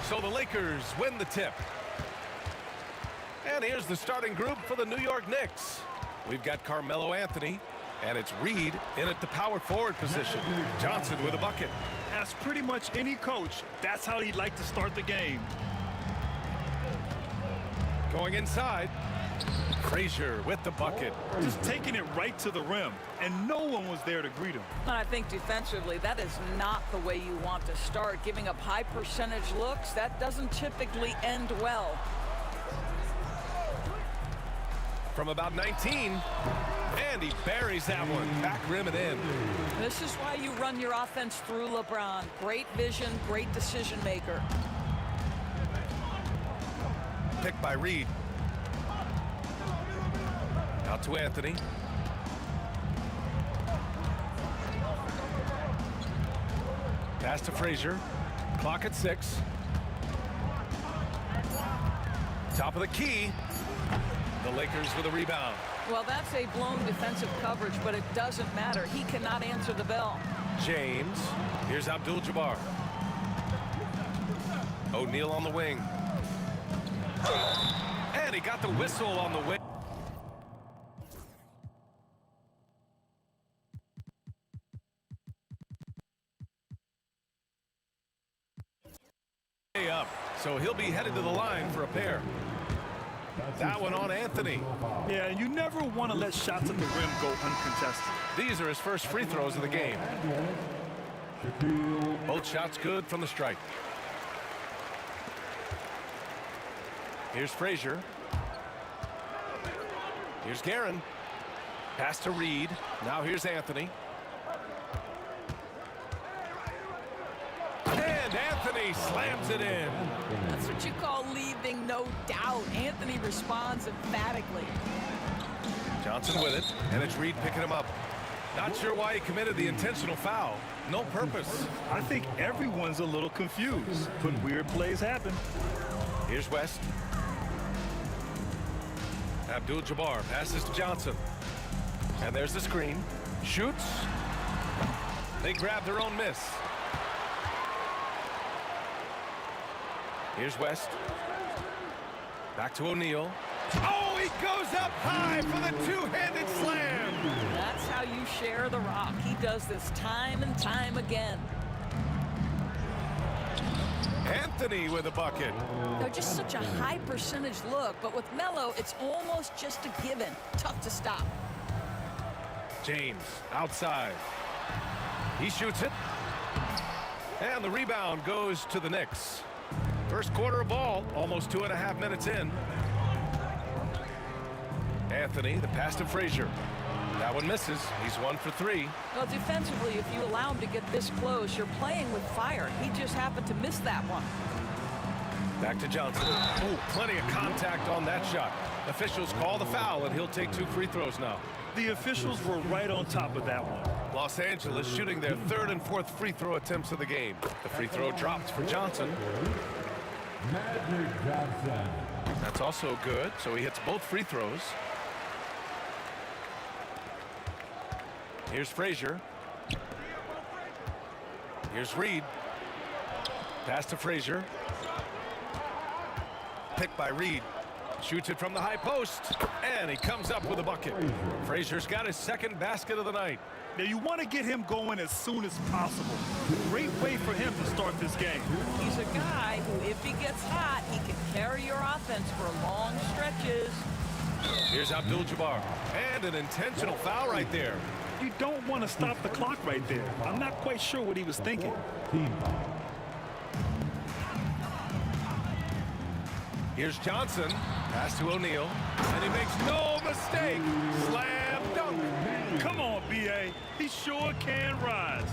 So the Lakers win the tip. And here's the starting group for the New York Knicks. We've got Carmelo Anthony, and it's Reed in at the power forward position. Johnson with a bucket. Ask pretty much any coach, that's how he'd like to start the game. Going inside, Frazier with the bucket. Just taking it right to the rim, and no one was there to greet him. And I think defensively, that is not the way you want to start. Giving up high percentage looks, that doesn't typically end well. From about 19, and he buries that one. Back rim and in. This is why you run your offense through LeBron. Great vision, great decision maker. Picked by Reed. Out to Anthony. Pass to Frazier. Clock at 6. Top of the key. The Lakers with a rebound. Well, that's a blown defensive coverage, but it doesn't matter. He cannot answer the bell. James. Here's Abdul-Jabbar. O'Neal on the wing. And he got the whistle on the wing. Up, so he'll be headed to the line for a pair. That one on Anthony. Yeah, you never want to let shots at the rim go uncontested. These are his first free throws of the game. Both shots good from the stripe. Here's Frazier. Here's Guerin. Pass to Reed. Now here's Anthony. And Anthony slams it in. That's what you call leaving no doubt. Anthony responds emphatically. Johnson with it, and it's Reed picking him up. Not sure why he committed the intentional foul. No purpose. I think everyone's a little confused, but weird plays happen. Here's West. Abdul-Jabbar passes to Johnson. And there's the screen. Shoots. They grab their own miss. Here's West. Back to O'Neal. Oh, he goes up high for the two-handed slam. That's how you share the rock. He does this time and time again. Anthony with a bucket. They're just such a high percentage look, but with Melo, it's almost just a given. Tough to stop. James outside. He shoots it. And the rebound goes to the Knicks. First quarter of ball, almost 2.5 minutes in. Anthony, the pass to Frazier. That one misses. He's 1 for 3. Well, defensively, if you allow him to get this close, you're playing with fire. He just happened to miss that one. Back to Johnson. Oh, plenty of contact on that shot. Officials call the foul, and he'll take 2 free throws now. The officials were right on top of that one. Los Angeles shooting their 3rd and 4th free throw attempts of the game. The free throw dropped for Johnson. That's also good, so he hits both free throws. Here's Frazier. Here's Reed. Pass to Frazier. Picked by Reed. Shoots it from the high post, and he comes up with a bucket. Frazier's got his second basket of the night. Now you want to get him going as soon as possible. Great way for him to start this game. He's a guy who, if he gets hot, he can carry your offense for long stretches. Here's Abdul-Jabbar, and an intentional foul right there. You don't want to stop the clock right there. I'm not quite sure what he was thinking. Here's Johnson. Pass to O'Neal. And he makes no mistake. Slam dunk. Come on, B.A. He sure can rise.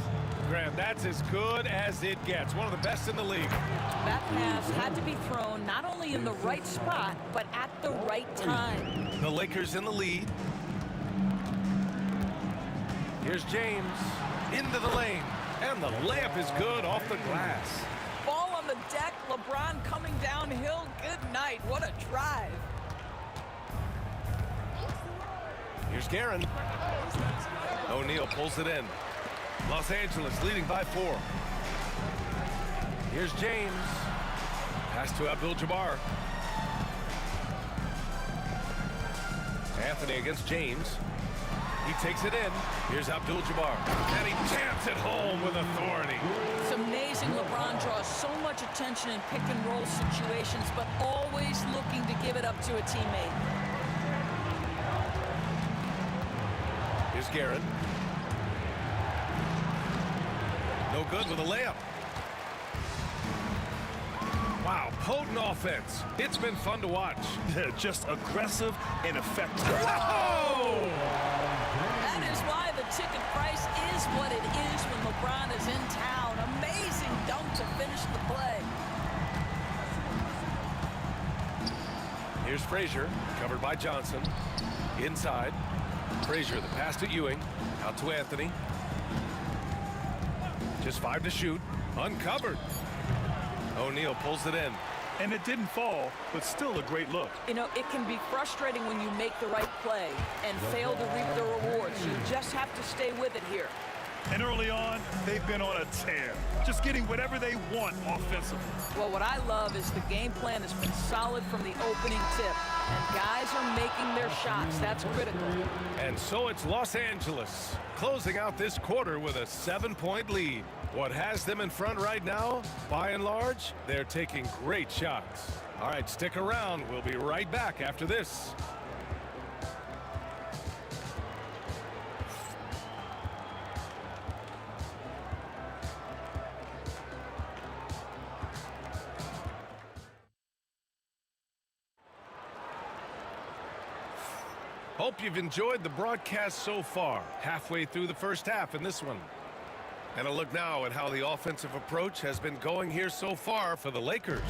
Graham, that's as good as it gets. One of the best in the league. That pass had to be thrown not only in the right spot, but at the right time. The Lakers in the lead. Here's James. Into the lane. And the layup is good off the glass. Ball on the deck, LeBron coming downhill. Good night. What a drive. Here's Guerin. O'Neal pulls it in. Los Angeles leading by 4. Here's James. Pass to Abdul-Jabbar. Anthony against James. He takes it in. Here's Abdul-Jabbar. And he jams it home with authority. It's amazing LeBron draws so much attention in pick-and-roll situations, but always looking to give it up to a teammate. Here's Guerin. No good with a layup. Wow, potent offense. It's been fun to watch. Just aggressive and effective. Whoa! That is why the ticket price is what it is when LeBron is in town. Amazing dunk to finish the play. Here's Frazier, covered by Johnson. Inside. Frazier, the pass to Ewing. Out to Anthony. Just 5 to shoot. Uncovered. O'Neal pulls it in. And it didn't fall, but still a great look. You know, it can be frustrating when you make the right play and fail to reap the rewards. You just have to stay with it here. And early on, they've been on a tear, just getting whatever they want offensively. Well, what I love is the game plan has been solid from the opening tip, and guys are making their shots. That's critical. And so it's Los Angeles closing out this quarter with a 7-point lead. What has them in front right now? By and large, they're taking great shots. All right, stick around. We'll be right back after this. Hope you've enjoyed the broadcast so far. Halfway through the first half in this one. And a look now at how the offensive approach has been going here so far for the Lakers.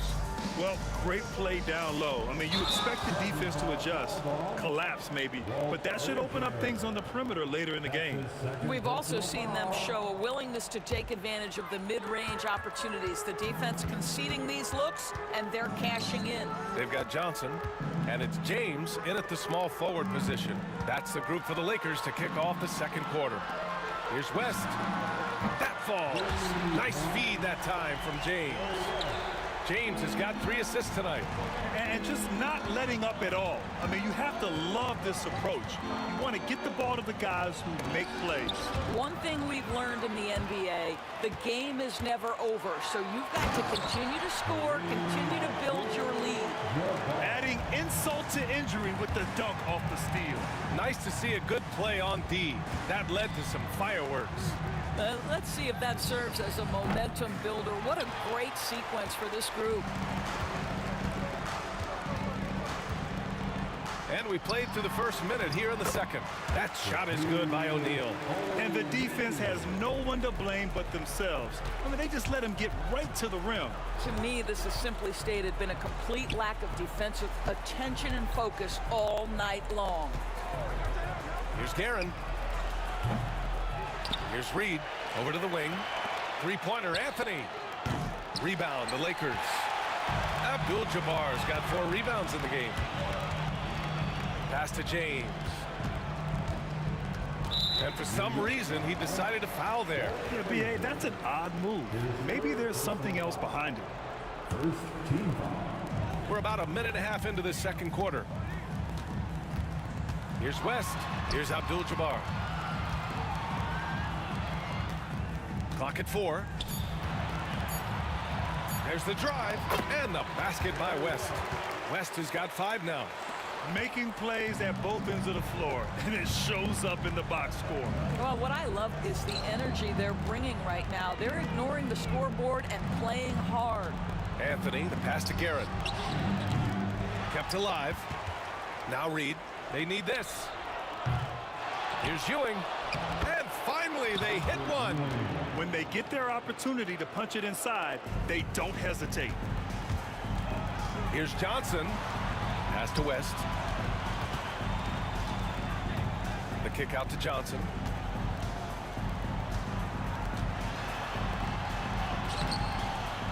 Well, great play down low. I mean, you expect the defense to adjust, collapse maybe, but that should open up things on the perimeter later in the game. We've also seen them show a willingness to take advantage of the mid-range opportunities. The defense conceding these looks, and they're cashing in. They've got Johnson, and it's James in at the small forward position. That's the group for the Lakers to kick off the second quarter. Here's West. That falls. Nice feed that time from James. James has got 3 assists tonight. And just not letting up at all. I mean, you have to love this approach. You want to get the ball to the guys who make plays. One thing we've learned in the NBA, the game is never over. So you've got to continue to score, continue to build your lead. Adding insult to injury with the dunk off the steal. Nice to see a good play on D. That led to some fireworks. Let's see if that serves as a momentum builder. What a great sequence for this group. And we played through the first minute here in the second. That shot is good by O'Neal. And the defense has no one to blame but themselves. I mean, they just let him get right to the rim. To me, this has simply stated been a complete lack of defensive attention and focus all night long. Here's Guerin. Here's Reed, over to the wing. 3-pointer, Anthony. Rebound, the Lakers. Abdul-Jabbar's got 4 rebounds in the game. Pass to James. And for some reason, he decided to foul there. Yeah, B.A., that's an odd move. Maybe there's something else behind it. First team foul. We're about a minute and a half into this second quarter. Here's West. Here's Abdul-Jabbar. Clock at 4. There's the drive and the basket by West. West has got 5 now. Making plays at both ends of the floor, and it shows up in the box score. Well, what I love is the energy they're bringing right now. They're ignoring the scoreboard and playing hard. Anthony, the pass to Garrett. Kept alive. Now Reed. They need this. Here's Ewing. And finally, they hit one. When they get their opportunity to punch it inside, they don't hesitate. Here's Johnson. Pass to West. The kick out to Johnson.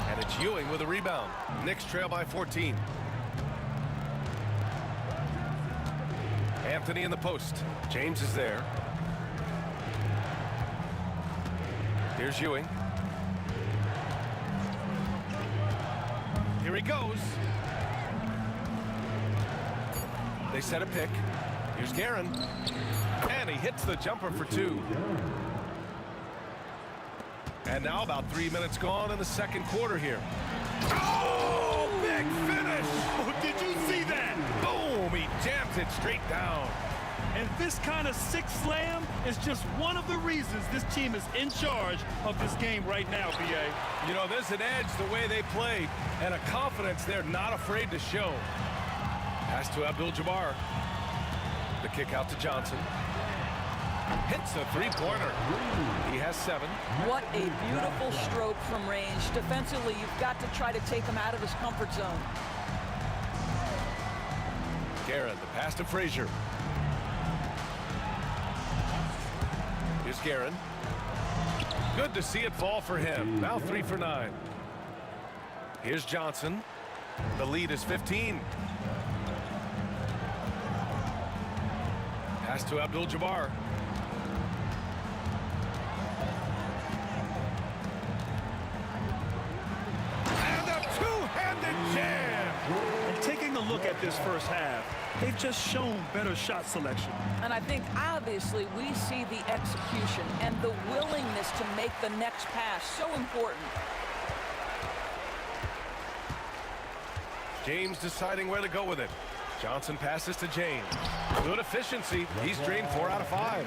And it's Ewing with a rebound. Knicks trail by 14. Anthony in the post. James is there. Here's Ewing. Here he goes. They set a pick. Here's Guerin. And he hits the jumper for 2. And now about 3 minutes gone in the second quarter here. Oh, big finish! Oh, did you see that? Boom, he jams it straight down. And this kind of six slam is just one of the reasons this team is in charge of this game right now, B.A. You know, there's an edge the way they played and a confidence they're not afraid to show. Pass to Abdul-Jabbar. The kick out to Johnson. Hits a three-pointer. He has 7. What a beautiful stroke from range. Defensively, you've got to try to take him out of his comfort zone. Guerin, the pass to Frazier. Here's Guerin. Good to see it fall for him. Now 3 for 9. Here's Johnson. The lead is 15. Pass to Abdul-Jabbar. And a two-handed jam! And taking a look at this first half, they've just shown better shot selection. And I think obviously we see the execution and the willingness to make the next pass so important. James deciding where to go with it. Johnson passes to James. Good efficiency. He's drained 4 out of 5.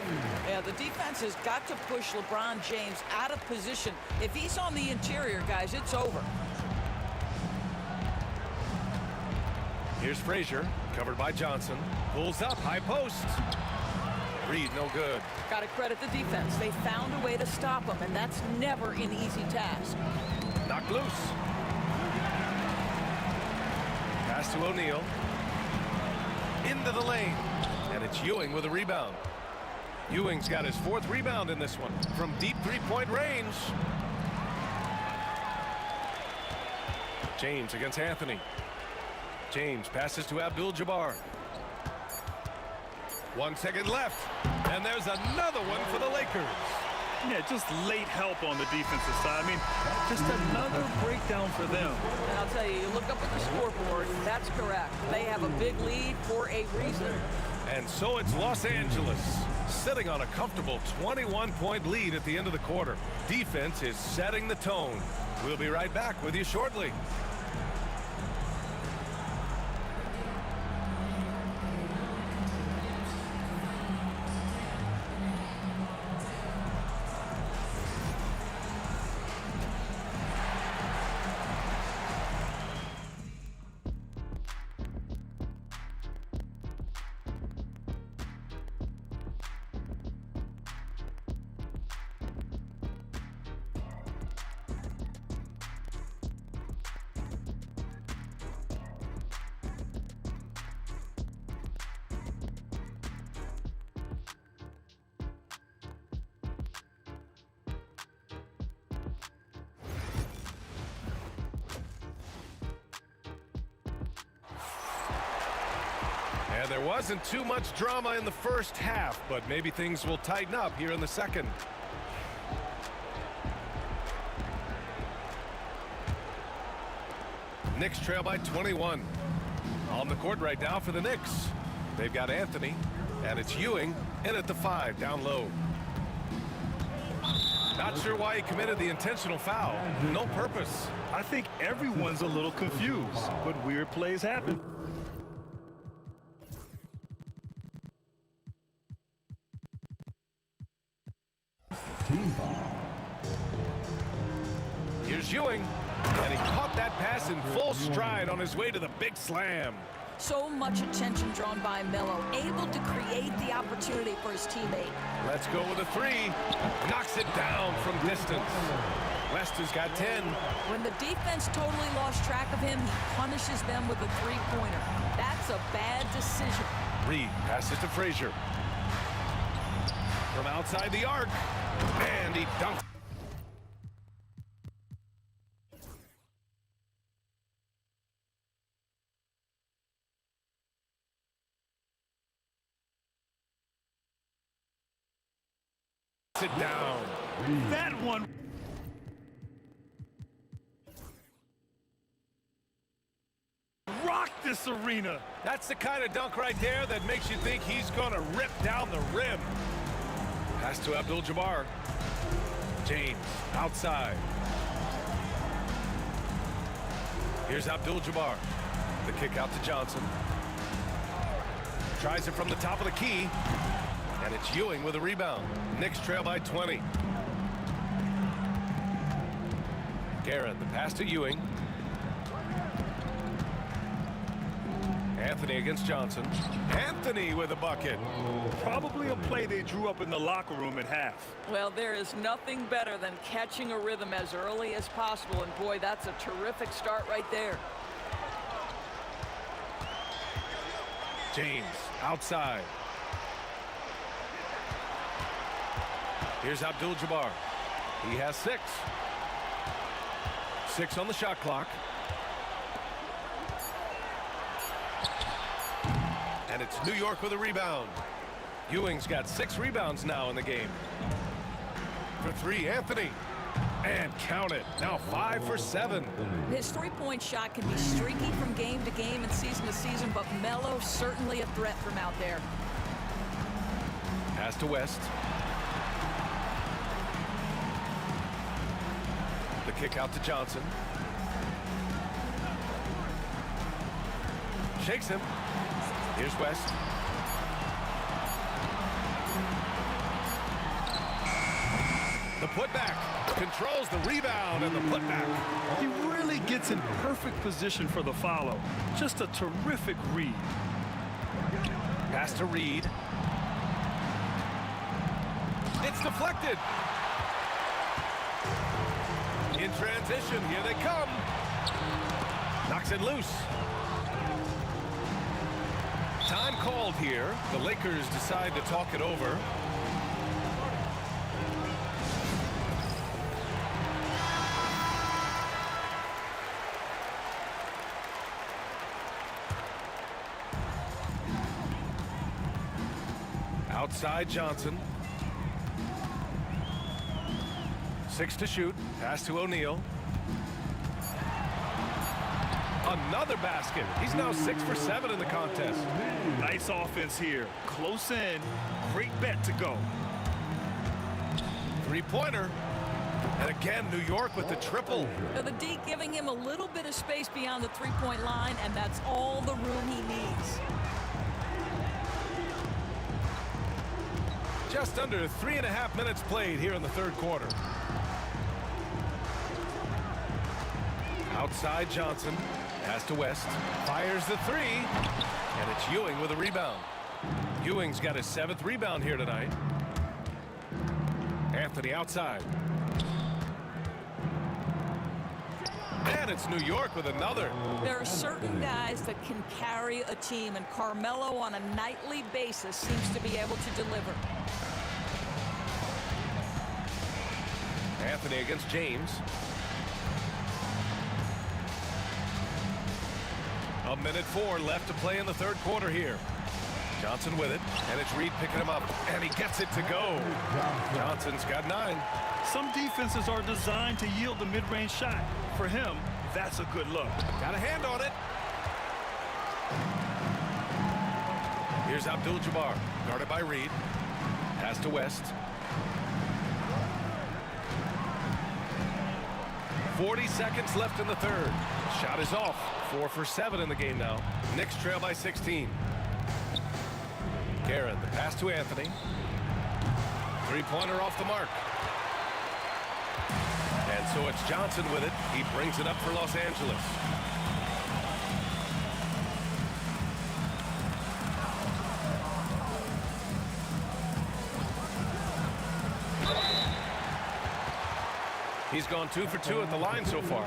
Yeah, the defense has got to push LeBron James out of position. If he's on the interior, guys, it's over. Here's Frazier, covered by Johnson. Pulls up, high post. Reed, no good. Got to credit the defense. They found a way to stop him, and that's never an easy task. Knocked loose. Pass to O'Neal. Into the lane. And it's Ewing with a rebound. Ewing's got his 4th rebound in this one from deep three-point range. James against Anthony. James passes to Abdul-Jabbar. 1 second left. And there's another one for the Lakers. Yeah, just late help on the defensive side. I mean, just another breakdown for them. And I'll tell you, you look up at the scoreboard, that's correct. They have a big lead for a reason. And so it's Los Angeles, sitting on a comfortable 21-point lead at the end of the quarter. Defense is setting the tone. We'll be right back with you shortly. And there wasn't too much drama in the first half, but maybe things will tighten up here in the second. Knicks trail by 21. On the court right now for the Knicks. They've got Anthony, and it's Ewing in at the 5, down low. Not sure why he committed the intentional foul. No purpose. I think everyone's a little confused, but weird plays happen. Here's Ewing, and he caught that pass in full stride on his way to the big slam. So much attention drawn by Melo, able to create the opportunity for his teammate. Let's go with a 3. Knocks it down from distance. West has got 10. When the defense totally lost track of him, he punishes them with a three-pointer. That's a bad decision. Reed passes it to Frazier. From outside the arc, and he dunks. Sit down. That one. Rock this arena. That's the kind of dunk right there that makes you think he's going to rip down the rim. Pass to Abdul-Jabbar. James outside. Here's Abdul-Jabbar. The kick out to Johnson. Tries it from the top of the key. And it's Ewing with a rebound. Knicks trail by 20. Garrett, the pass to Ewing. Anthony against Johnson. Anthony with a bucket. Probably a play they drew up in the locker room at half. Well, there is nothing better than catching a rhythm as early as possible, and boy, that's a terrific start right there. James outside. Here's Abdul-Jabbar. He has 6. 6 on the shot clock. And it's New York with a rebound. Ewing's got 6 rebounds now in the game. For 3, Anthony. And count it. Now 5 for 7. His three-point shot can be streaky from game to game and season to season, but Melo certainly a threat from out there. Pass to West. The kick out to Johnson. Shakes him. Here's West. The putback. Controls the rebound and the putback. He really gets in perfect position for the follow. Just a terrific read. Pass to Reed. It's deflected. In transition, here they come. Knocks it loose. Time called here. The Lakers decide to talk it over. Outside Johnson. 6 to shoot. Pass to O'Neal. Another basket. He's now 6 for 7 in the contest. Nice offense here. Close in. Great bet to go. Three-pointer. And again, New York with the triple. Now the D giving him a little bit of space beyond the three-point line, and that's all the room he needs. Just under 3.5 minutes played here in the third quarter. Outside Johnson. Pass to West. Fires the 3. And it's Ewing with a rebound. Ewing's got his 7th rebound here tonight. Anthony outside. And it's New York with another. There are certain guys that can carry a team, and Carmelo on a nightly basis seems to be able to deliver. Anthony against James. A minute 4 left to play in the third quarter here. Johnson with it, and it's Reed picking him up, and he gets it to go. Johnson's got 9. Some defenses are designed to yield the mid-range shot. For him, that's a good look. Got a hand on it. Here's Abdul-Jabbar, guarded by Reed. Pass to West. 40 seconds left in the third. Shot is off. 4 for 7 in the game now. Knicks trail by 16. Guerin, the pass to Anthony. Three-pointer off the mark. And so it's Johnson with it. He brings it up for Los Angeles. He's gone 2 for 2 at the line so far.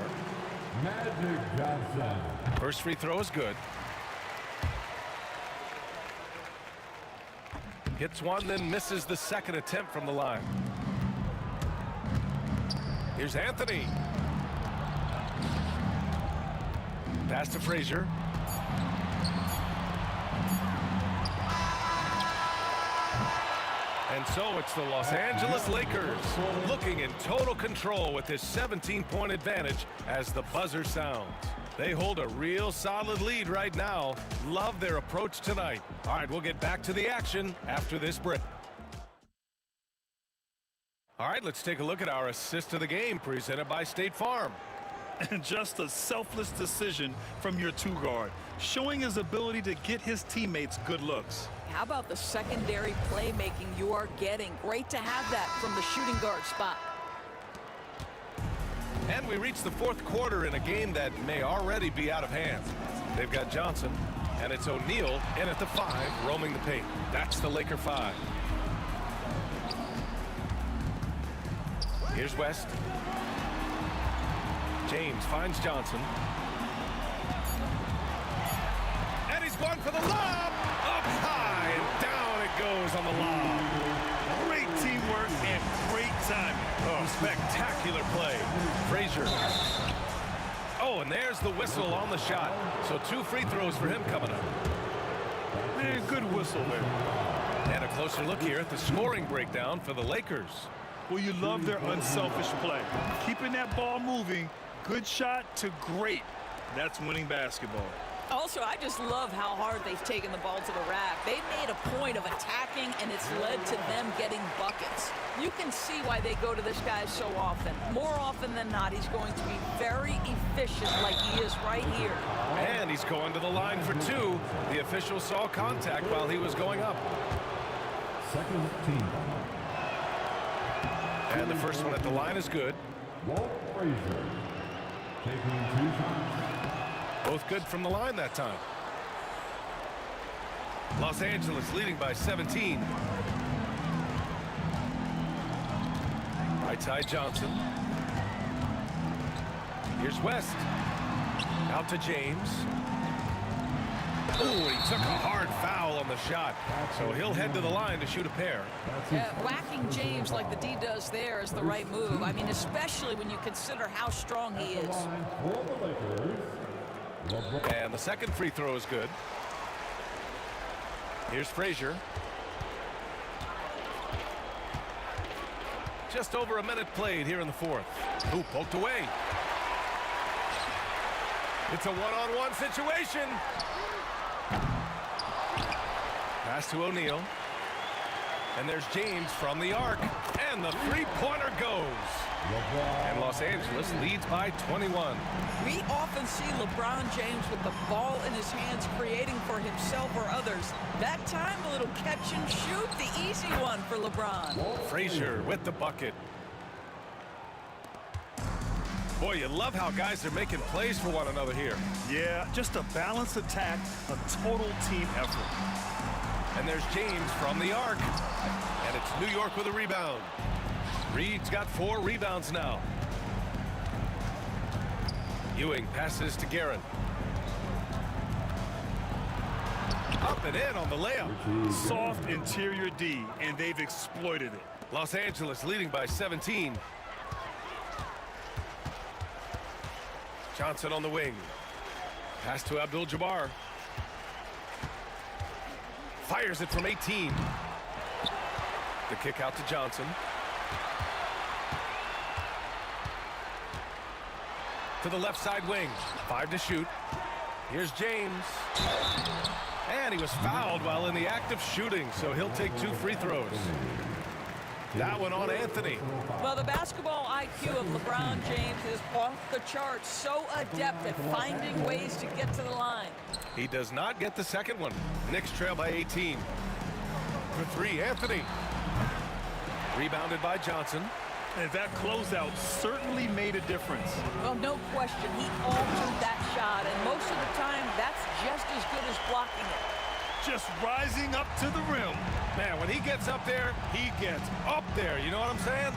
Magic Johnson. First free throw is good. Hits one, then misses the second attempt from the line. Here's Anthony. Pass to Frazier. And so it's the Los Angeles Lakers looking in total control with this 17-point advantage as the buzzer sounds. They hold a real solid lead right now. Love their approach tonight. All right, we'll get back to the action after this break. All right, let's take a look at our assist of the game presented by State Farm. And just a selfless decision from your 2-guard, showing his ability to get his teammates good looks. How about the secondary playmaking you are getting? Great to have that from the shooting guard spot. And we reach the fourth quarter in a game that may already be out of hand. They've got Johnson, and it's O'Neal in at the 5, roaming the paint. That's the Laker 5. Here's West. James finds Johnson. And he's going for the lob! Up high, and down it goes on the lob. Great teamwork and great timing. Oh, spectacular play. Frazier. Oh, and there's the whistle on the shot. So 2 free throws for him coming up. Man, good whistle there. And a closer look here at the scoring breakdown for the Lakers. Well, you love their unselfish play. Keeping that ball moving, good shot to great. That's winning basketball. Also, I just love how hard they've taken the ball to the rack. They've made a point of attacking, and it's led to them getting buckets. You can see why they go to this guy so often. More often than not, he's going to be very efficient like he is right here. And he's going to the line for 2. The official saw contact while he was going up. Second team. And the first one at the line is good. Walt Frazier taking 2 shots. Both good from the line that time. Los Angeles leading by 17. Right side Johnson. Here's West. Out to James. Ooh, he took a hard foul on the shot. So he'll head to the line to shoot a pair. Whacking James like the D does there is the right move. I mean, especially when you consider how strong he is. And the second free throw is good. Here's Frazier. Just over a minute played here in the fourth. Ooh, poked away. It's a one-on-one situation. Pass to O'Neal. And there's James from the arc. And the three-pointer goes. And Los Angeles leads by 21. We often see LeBron James with the ball in his hands creating for himself or others. That time, a little catch and shoot, the easy one for LeBron. Frazier with the bucket. Boy, you love how guys are making plays for one another here. Yeah, just a balanced attack, a total team effort. And there's James from the arc. And it's New York with a rebound. Reed's got 4 rebounds now. Ewing passes to Guerin. Up and in on the layup. Soft interior D, and they've exploited it. Los Angeles leading by 17. Johnson on the wing. Pass to Abdul-Jabbar. Fires it from 18. The kick out to Johnson. To the left side wing. 5 to shoot. Here's James. And he was fouled while in the act of shooting, so he'll take 2 free throws. That one on Anthony. Well, the basketball IQ of LeBron James is off the charts. So adept at finding ways to get to the line. He does not get the second one. Knicks trail by 18. For 3, Anthony. Rebounded by Johnson. And that closeout certainly made a difference. Well, no question, he altered that shot, and most of the time, that's just as good as blocking it. Just rising up to the rim. Man, when he gets up there, he gets up there. You know what I'm saying?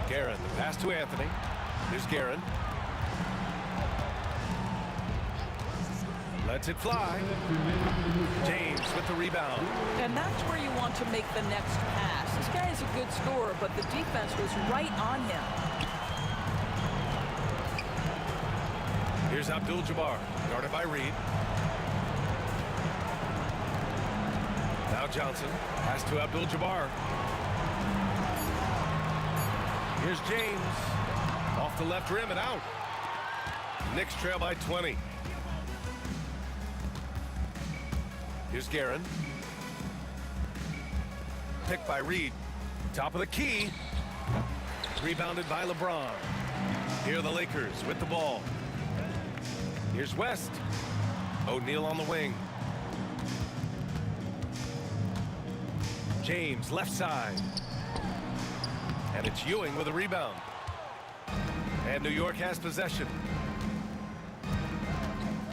Guerin, the pass to Anthony. Here's Guerin. Lets it fly. James with the rebound. And that's where you want to make the next pass. This guy is a good scorer, but the defense was right on him. Here's Abdul-Jabbar, guarded by Reed. Now Johnson, pass to Abdul-Jabbar. Here's James, off the left rim and out. Knicks trail by 20. Here's Guerin. Picked by Reed. Top of the key. Rebounded by LeBron. Here are the Lakers with the ball. Here's West. O'Neal on the wing. James left side. And it's Ewing with a rebound. And New York has possession.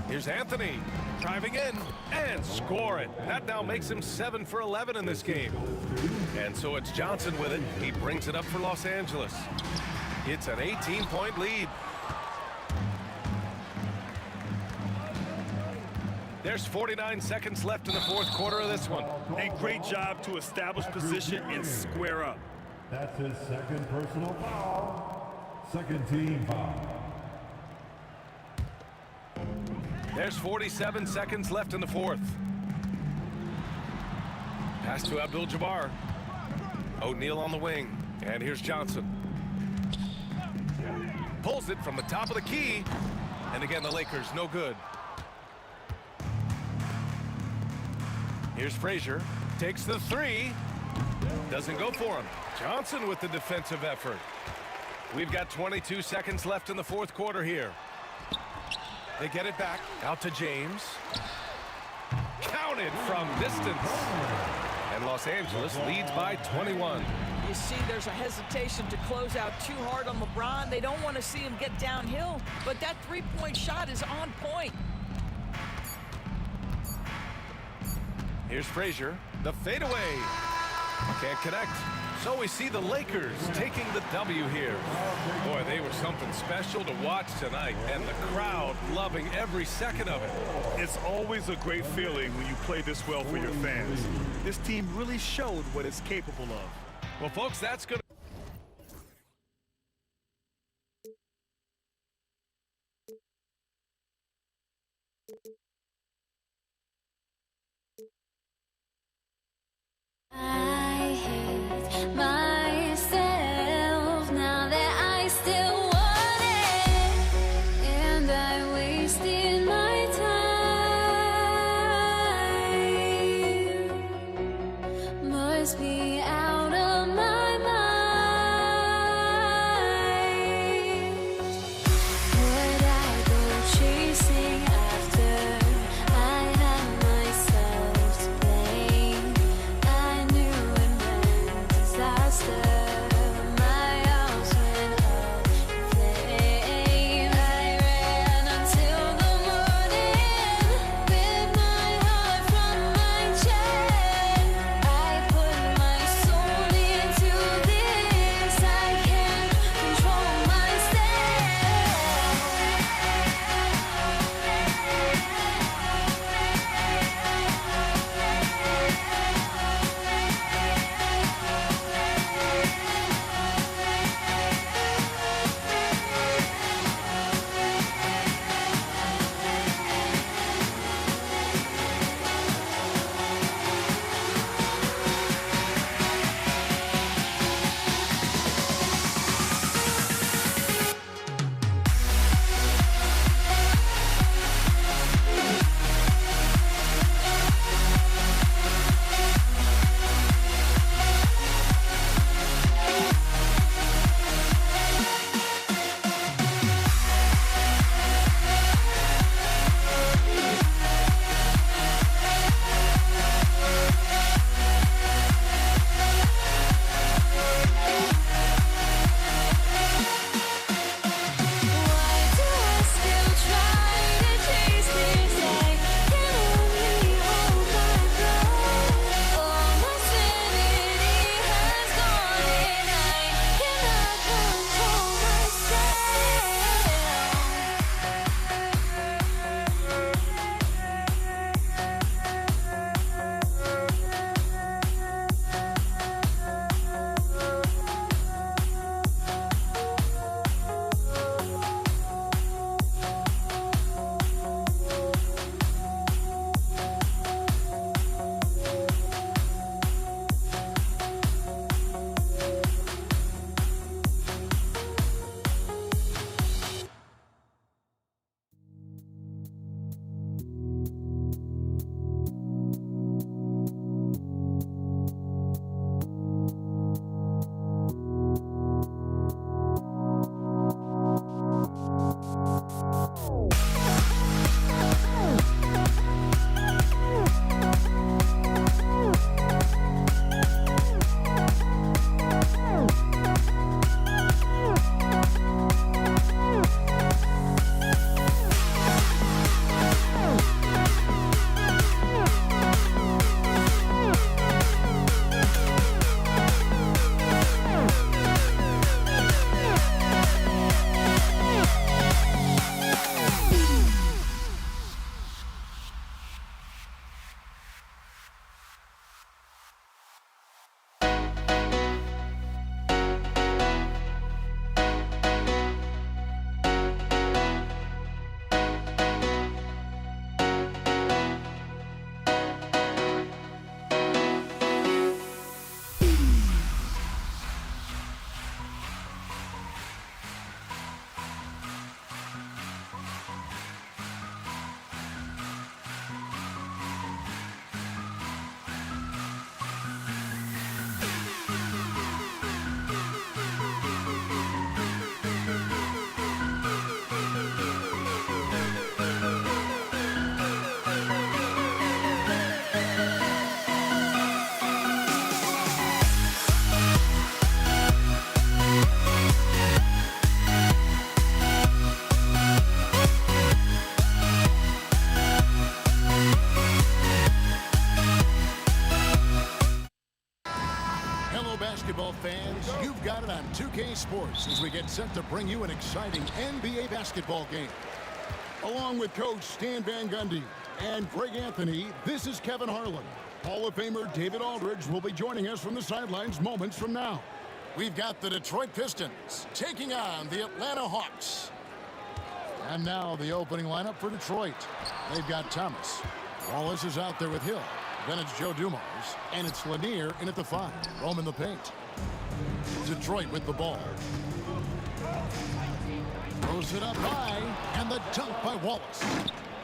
Here's Anthony. Driving in and scoring. That now makes him 7 for 11 in this game. And so it's Johnson with it. He brings it up for Los Angeles. It's an 18-point lead. There's 49 seconds left in the fourth quarter of this one. A great job to establish position and square up. That's his second personal foul. Second team foul. There's 47 seconds left in the fourth. Pass to Abdul-Jabbar. O'Neal on the wing. And here's Johnson. Pulls it from the top of the key. And again, the Lakers no good. Here's Frazier. Takes the 3. Doesn't go for him. Johnson with the defensive effort. We've got 22 seconds left in the fourth quarter here. They get it back. Out to James. Counted from distance. And Los Angeles leads by 21. You see, there's a hesitation to close out too hard on LeBron. They don't want to see him get downhill, but that three-point shot is on point. Here's Frazier. The fadeaway. Can't connect. So we see the Lakers taking the W here. Boy, they were something special to watch tonight, and the crowd loving every second of it. It's always a great feeling when you play this well for your fans. This team really showed what it's capable of. Well, folks, that's going to... I hate myself now that I still want it, and I wasted my time. Must be out of my mind. Would I go chasing after Sports as we get set to bring you an exciting NBA basketball game. Along with Coach Stan Van Gundy and Greg Anthony, this is Kevin Harlan. Hall of Famer David Aldridge will be joining us from the sidelines moments from now. We've got the Detroit Pistons taking on the Atlanta Hawks. And now the opening lineup for Detroit. They've got Thomas. Wallace is out there with Hill. Then it's Joe Dumars. And it's Lanier in at the 5. Roaming the paint. Detroit with the ball. Throws it up high. And the dunk by Wallace.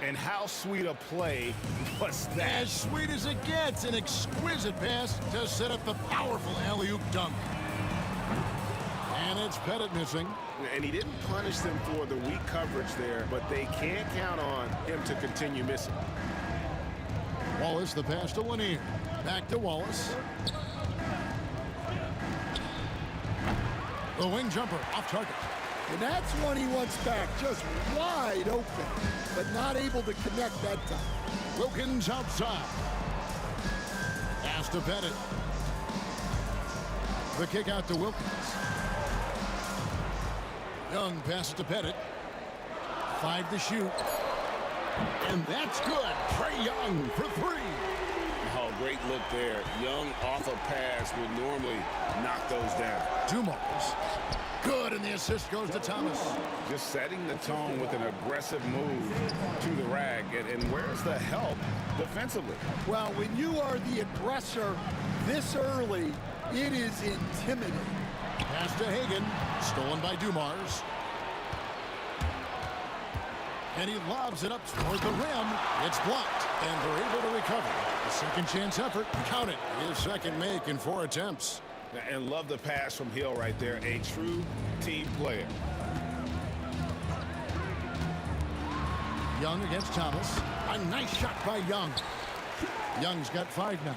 And how sweet a play was that? As sweet as it gets. An exquisite pass to set up the powerful alley-oop dunk. And it's Pettit missing. And he didn't punish them for the weak coverage there, but they can't count on him to continue missing. Wallace, the pass to Lanier. Back to Wallace. The wing jumper off target. And that's one he wants back, just wide open, but not able to connect that time. Wilkins outside. Pass to Pettit. The kick out to Wilkins. Young passes to Pettit. 5 to shoot. And that's good. Trae Young for 3. Oh, great look there. Young off a pass would normally knock those down. Dumars. Good, and the assist goes to Thomas. Just setting the tone with an aggressive move to the rack. And where's the help defensively? Well, when you are the aggressor this early, it is intimidating. Pass to Hagan. Stolen by Dumars. And he lobs it up toward the rim. It's blocked, and they're able to recover. A second chance effort. Count it. His second make in 4 attempts. And love the pass from Hill right there. A true team player. Young against Thomas. A nice shot by Young. Young's got 5 now.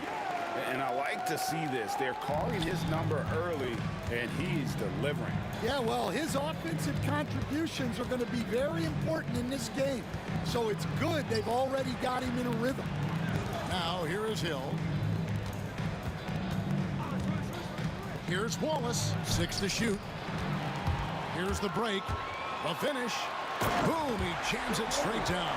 And I like to see this. They're calling his number early, and he's delivering. Yeah, well, his offensive contributions are going to be very important in this game. So it's good they've already got him in a rhythm. Now, here is Hill. Here's Wallace. 6 to shoot. Here's the break. The finish. Boom, he jams it straight down.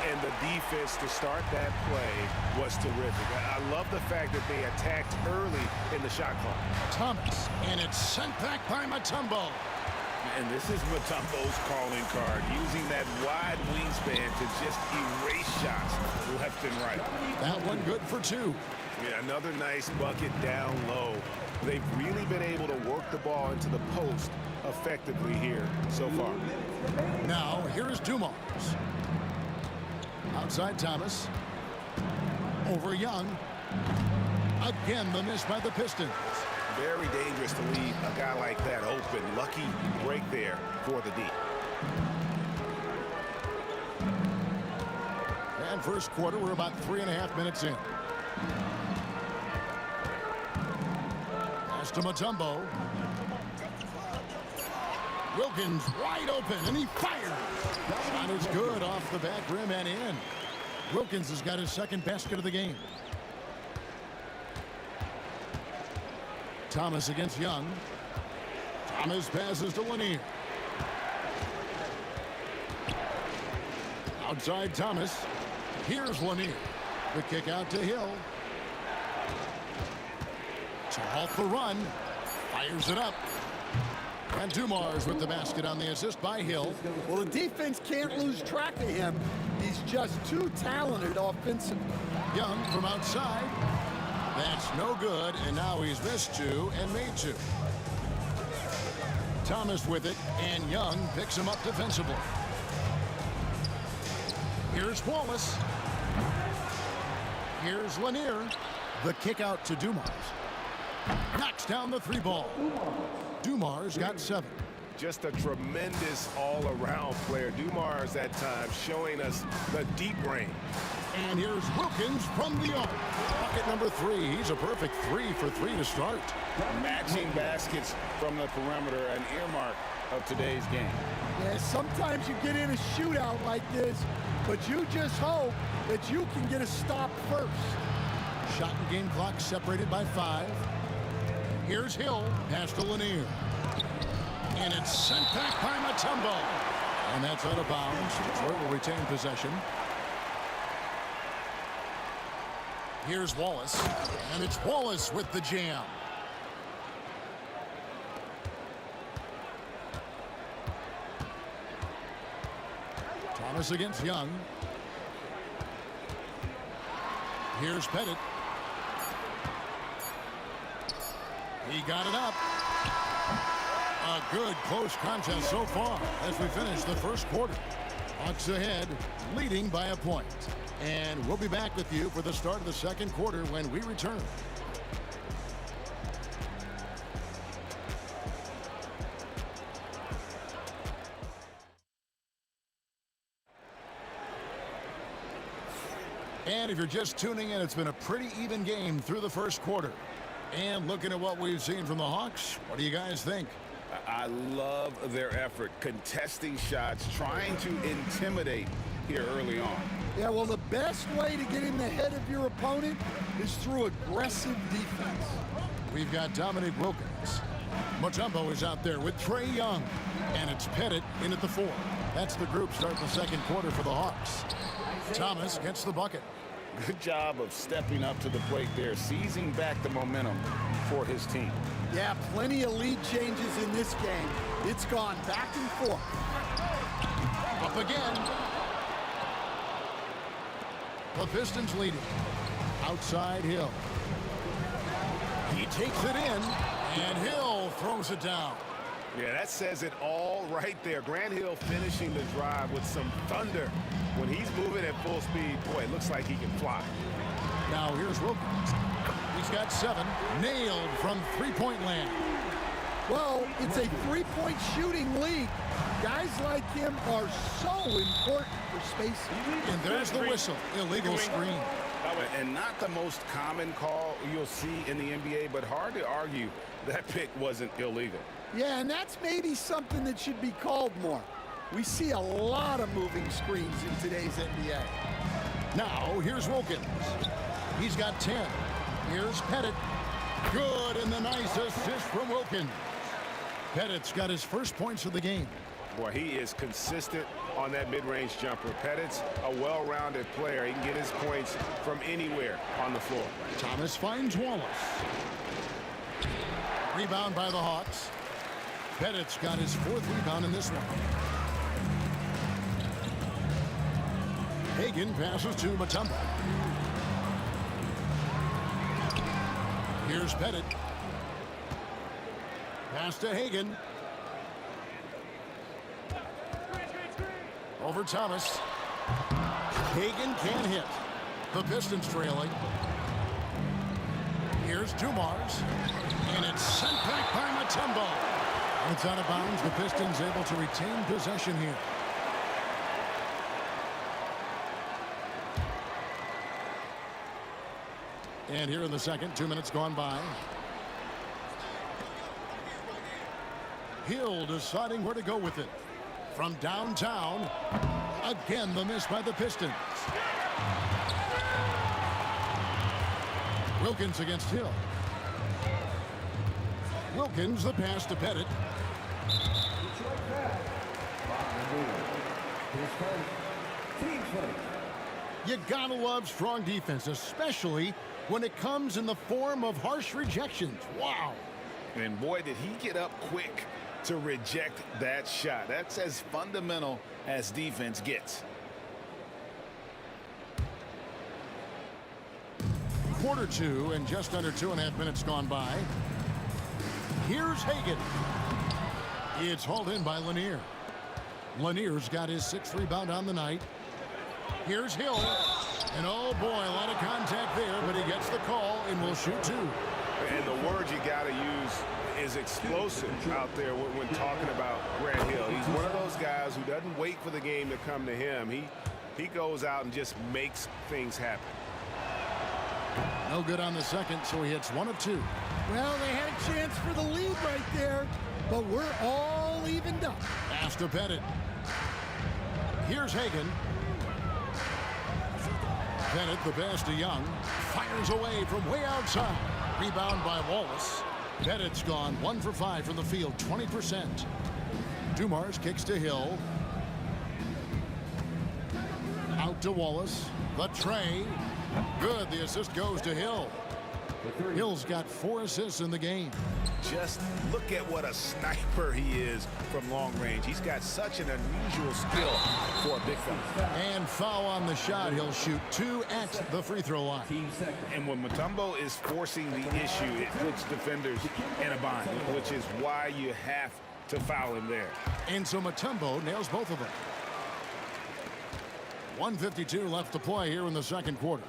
And the defense to start that play was terrific. I love the fact that they attacked early in the shot clock. Thomas, and it's sent back by Mutombo. And this is Mutombo's calling card, using that wide wingspan to just erase shots left and right. That one good for 2. Yeah, another nice bucket down low. They've really been able to work the ball into the post effectively here so far. Now, here is Dumars. Outside Thomas. Over Young. Again, the miss by the Pistons. Very dangerous to leave a guy like that open. Lucky break there for the D. And first quarter, we're about 3.5 minutes in. Pass to Mutombo. Wilkins wide open, and he fires. Shot is good off the back rim and in. Wilkins has got his second basket of the game. Thomas against Young. Thomas passes to Lanier. Outside Thomas. Here's Lanier. The kick out to Hill. To halt the run. Fires it up. And Dumars with the basket on the assist by Hill. Well, the defense can't lose track of him. He's just too talented offensively. Young from outside. That's no good, and now he's missed 2 and made 2. Thomas with it, and Young picks him up defensively. Here's Wallace. Here's Lanier. The kick out to Dumars. Knocks down the 3 ball. Dumars got 7. Just a tremendous all-around player. Dumars that time showing us the deep range. And here's Wilkins from the arc. Bucket number 3. He's a perfect 3 for 3 to start. Matching baskets from the perimeter, an earmark of today's game. Yeah, sometimes you get in a shootout like this, but you just hope that you can get a stop first. Shot and game clock separated by 5. Here's Hill. Pass to Lanier. And it's sent back by Mutombo. And that's out of bounds. Detroit will retain possession. Here's Wallace. And it's Wallace with the jam. Thomas against Young. Here's Pettit. He got it up. A good close contest so far as we finish the first quarter. Hawks ahead, leading by a point. And we'll be back with you for the start of the second quarter when we return. And if you're just tuning in, it's been a pretty even game through the first quarter. And looking at what we've seen from the Hawks, what do you guys think? I love their effort, contesting shots, trying to intimidate here early on. Yeah, well, the best way to get in the head of your opponent is through aggressive defense. We've got Dominic Wilkins. Mutombo is out there with Trey Young. And it's Pettit in at the 4. That's the group starting the second quarter for the Hawks. Thomas gets the bucket. Good job of stepping up to the plate there, seizing back the momentum for his team. Yeah, plenty of lead changes in this game. It's gone back and forth. Up again. The Pistons leading. Outside Hill. He takes it in, and Hill throws it down. Yeah, that says it all right there. Grant Hill finishing the drive with some thunder. When he's moving at full speed, boy, it looks like he can fly. Now here's Wilkins. He's got 7. Nailed from three-point land. Well, it's a three-point shooting league. Guys like him are so important for spacing. And there's the whistle. Illegal screen. And not the most common call you'll see in the NBA, but hard to argue that pick wasn't illegal. Yeah, and that's maybe something that should be called more. We see a lot of moving screens in today's NBA. Now, here's Wilkins. He's got 10. Here's Pettit. Good, and the nice assist from Wilkins. Pettit's got his first points of the game. Boy, he is consistent on that mid-range jumper. Pettit's a well-rounded player. He can get his points from anywhere on the floor. Thomas finds Wallace. Rebound by the Hawks. Pettit's got his 4th rebound in this one. Hagan passes to Mutombo. Here's Pettit. Pass to Hagan. Over Thomas. Hagan can't hit. The Pistons trailing. Here's Dumars. And it's sent back by Mutombo. It's out of bounds. The Pistons able to retain possession here. And here in the second, 2 minutes gone by. Hill deciding where to go with it. From downtown, again the miss by the Pistons. Wilkins against Hill. Wilkins, the pass to Pettit. You gotta love strong defense, especially when it comes in the form of harsh rejections. Wow. And boy, did he get up quick to reject that shot. That's as fundamental as defense gets. Quarter 2 and just under 2.5 minutes gone by. Here's Hagan. It's hauled in by Lanier. Lanier's got his 6th rebound on the night. Here's Hill. And oh boy, a lot of contact there, but he gets the call and will shoot 2. And the word you got to use is explosive out there when talking about Grant Hill. He's one of those guys who doesn't wait for the game to come to him. He goes out and just makes things happen. No good on the second, so he hits 1 of 2. Well, they had a chance for the lead right there, but we're all evened up. Pass to Pettit. Here's Hagan. Pettit, the pass to Young. Fires away from way outside. Rebound by Wallace. Pettit's gone 1 for 5 from the field, 20%. Dumars kicks to Hill. Out to Wallace. The tray. Good. The assist goes to Hill. Hill's got 4 assists in the game. Just look at what a sniper he is from long range. He's got such an unusual skill for a big fella. And foul on the shot. He'll shoot 2 at the free throw line. And when Mutombo is forcing the issue, it puts defenders in a bind, which is why you have to foul him there. And so Mutombo nails both of them. 1:52 left to play here in the second quarter.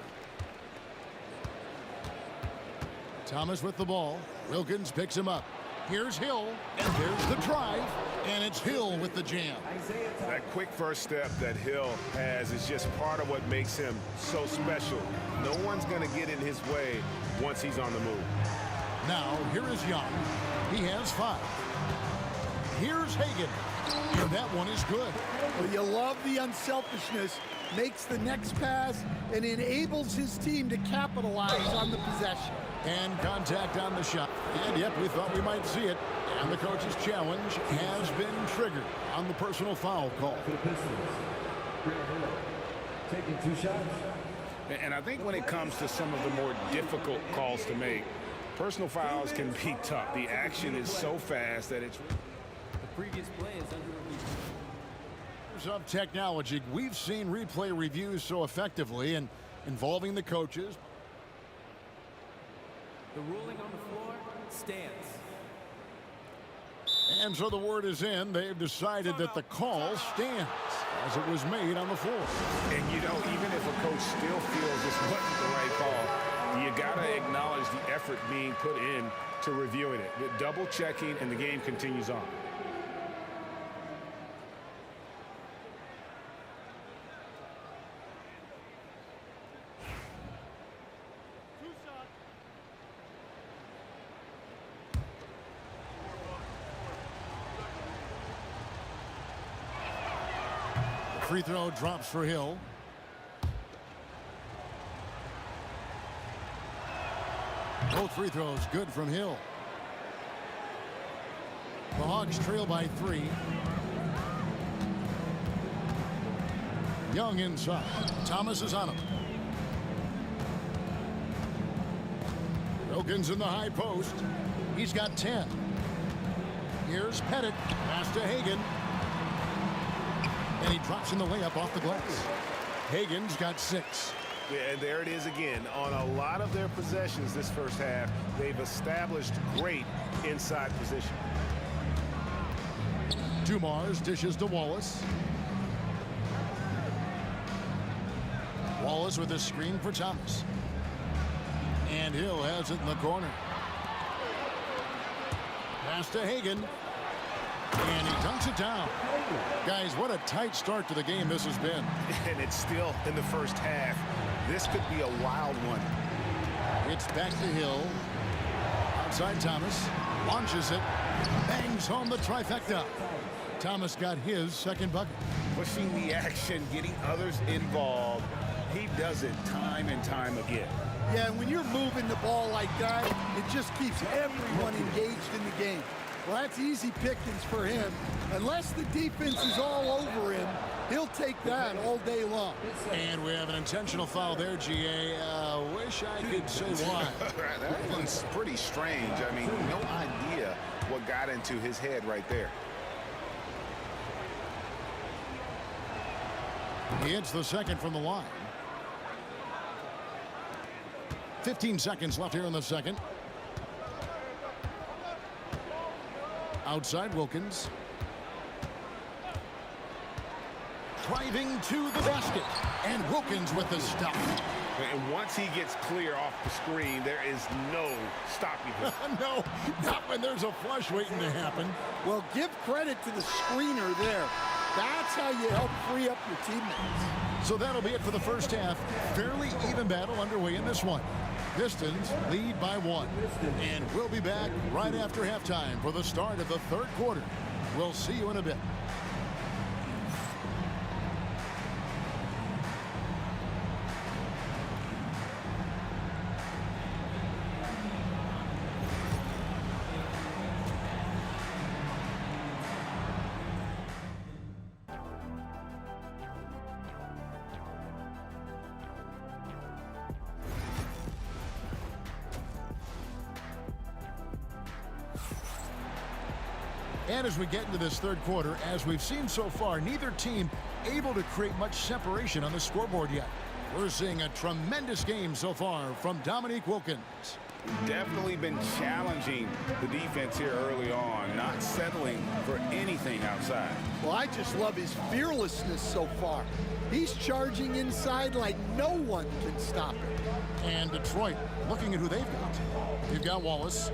Thomas with the ball. Wilkins picks him up. Here's Hill, and there's the drive, and it's Hill with the jam. That quick first step that Hill has is just part of what makes him so special. No one's going to get in his way once he's on the move. Now, here is Young. He has 5. Here's Hagan, and that one is good. Well, you love the unselfishness. Makes the next pass and enables his team to capitalize on the possession. And contact on the shot. And yep, we thought we might see it. And the coach's challenge has been triggered on the personal foul call. Taking 2 shots. And I think when it comes to some of the more difficult calls to make, personal fouls can be tough. The action is so fast that it's... The previous play is under review. Of technology, we've seen replay reviews so effectively and involving the coaches. The ruling on the floor stands. And so the word is in. They've decided that the call stands as it was made on the floor. And you know, even if a coach still feels this wasn't the right call, you got to acknowledge the effort being put in to reviewing it. Double checking, and the game continues on. Free throw drops for Hill. Both free throws good from Hill. The Hawks trail by 3. Young inside. Thomas is on him. Wilkins in the high post. He's got 10. Here's Pettit. Pass to Hagan. And he drops in the layup off the glass. Hagan's got 6. Yeah, and there it is again. On a lot of their possessions this first half, they've established great inside position. Dumars dishes to Wallace. Wallace with a screen for Thomas. And Hill has it in the corner. Pass to Hagan. And he dunks it down. Guys, what a tight start to the game this has been. And it's still in the first half. This could be a wild one. It's back to Hill. Outside Thomas. Launches it. Bangs home the trifecta. Thomas got his second bucket. Pushing the action, getting others involved. He does it time and time again. Yeah, and when you're moving the ball like that, it just keeps everyone engaged in the game. Well, that's easy pickings for him. Unless the defense is all over him, he'll take that all day long. And we have an intentional foul there, GA. Wish I could say why. That one's pretty strange. I mean, no idea what got into his head right there. He hits the second from the line. 15 seconds left here in the second. Outside Wilkins. Driving to the basket. And Wilkins with the stop. And once he gets clear off the screen, there is no stopping him. No, not when there's a flush waiting to happen. Well, give credit to the screener there. That's how you help free up your teammates. So that'll be it for the first half. Fairly even battle underway in this one. Pistons lead by 1. And we'll be back right after halftime for the start of the third quarter. We'll see you in a bit. And as we get into this third quarter, as we've seen so far, neither team able to create much separation on the scoreboard yet. We're seeing a tremendous game so far from Dominique Wilkins. Definitely been challenging the defense here early on, not settling for anything outside. Well, I just love his fearlessness so far. He's charging inside like no one can stop him. And Detroit looking at who they've got. They've got Wallace.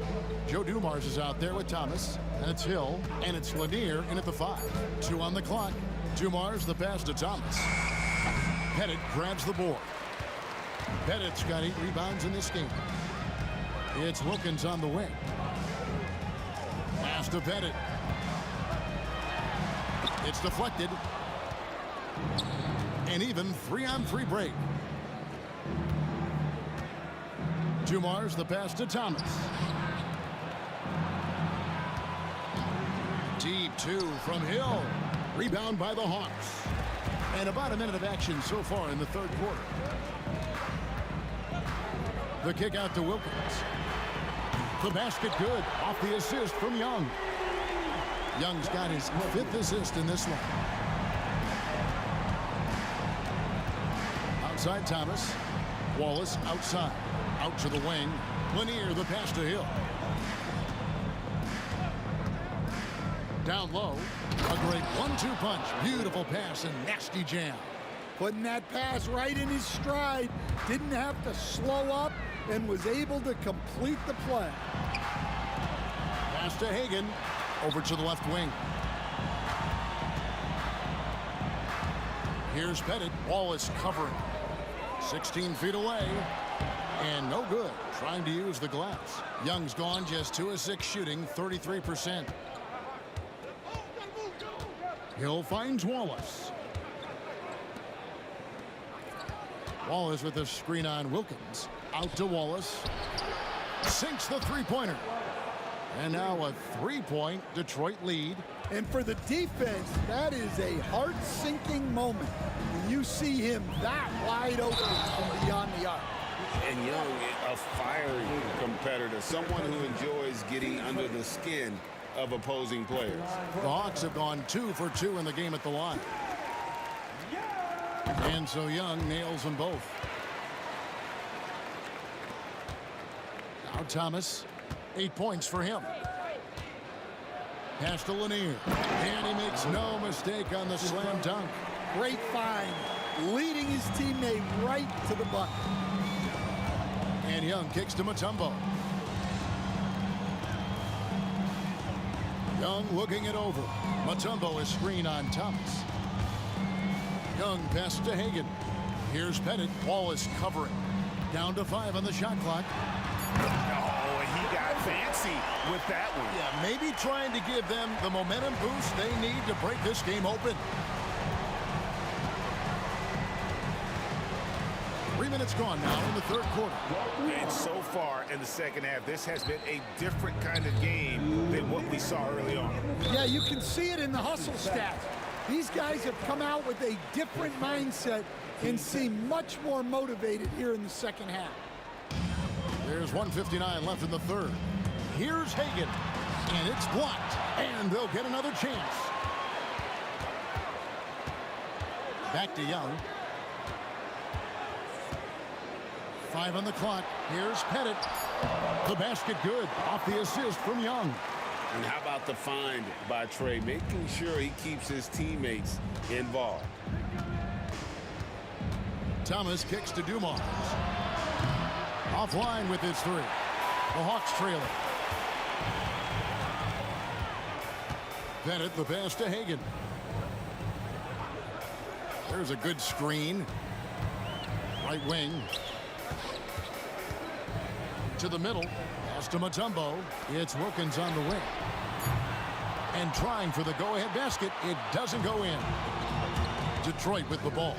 Joe Dumars is out there with Thomas. And it's Hill. And it's Lanier in at the 5. 2 on the clock. Dumars the pass to Thomas. Pettit grabs the board. Pettit's got 8 rebounds in this game. It's Wilkins on the wing. Pass to Pettit. It's deflected. An even 3-on-3 break. Dumars the pass to Thomas. Deep 2 from Hill. Rebound by the Hawks. And about a minute of action so far in the third quarter. The kick out to Wilkins. The basket good. Off the assist from Young. Young's got his 5th assist in this one. Outside Thomas. Wallace outside. Out to the wing. Lanier the pass to Hill. Down low. A great 1-2 punch. Beautiful pass and nasty jam. Putting that pass right in his stride. Didn't have to slow up and was able to complete the play. Pass to Hagan. Over to the left wing. Here's Pettit. Wallace covering. 16 feet away. And no good. Trying to use the glass. Young's gone just 2 of 6 shooting, 33%. Hill finds Wallace. Wallace with a screen on Wilkins. Out to Wallace. Sinks the three-pointer. And now a 3-point Detroit lead. And for the defense, that is a heart-sinking moment when you see him that wide open from beyond the arc. And Young, a fiery competitor, someone who enjoys getting under the skin of opposing players. The Hawks have gone 2 for 2 in the game at the line. And so Young nails them both. Now Thomas, 8 points for him. Pass to Lanier. And he makes no mistake on the slam dunk. Great find. Leading his teammate right to the bucket. And Young kicks to Mutombo. Young looking it over. Mutombo is screen on Thomas. Young passes to Hagan. Here's Pettit. Wallace covering. Down to 5 on the shot clock. Oh, and he got fancy with that one. Yeah, maybe trying to give them the momentum boost they need to break this game open. 3 minutes gone now in the third quarter. And so far in the second half, this has been a different kind of game than what we saw early on. Yeah, you can see it in the hustle stats. These guys have come out with a different mindset and seem much more motivated here in the second half. There's 1:59 left in the third. Here's Hagan, and it's blocked, and they'll get another chance. Back to Young. 5 on the clock. Here's Pettit. The basket good. Off the assist from Young. And how about the find by Trey, making sure he keeps his teammates involved. Thomas kicks to Dumars. Offline with his 3. The Hawks trailing. Pettit the pass to Hagan. There's a good screen. Right wing. To the middle. Pass to Mutombo. It's Wilkins on the wing. And trying for the go-ahead basket. It doesn't go in. Detroit with the ball.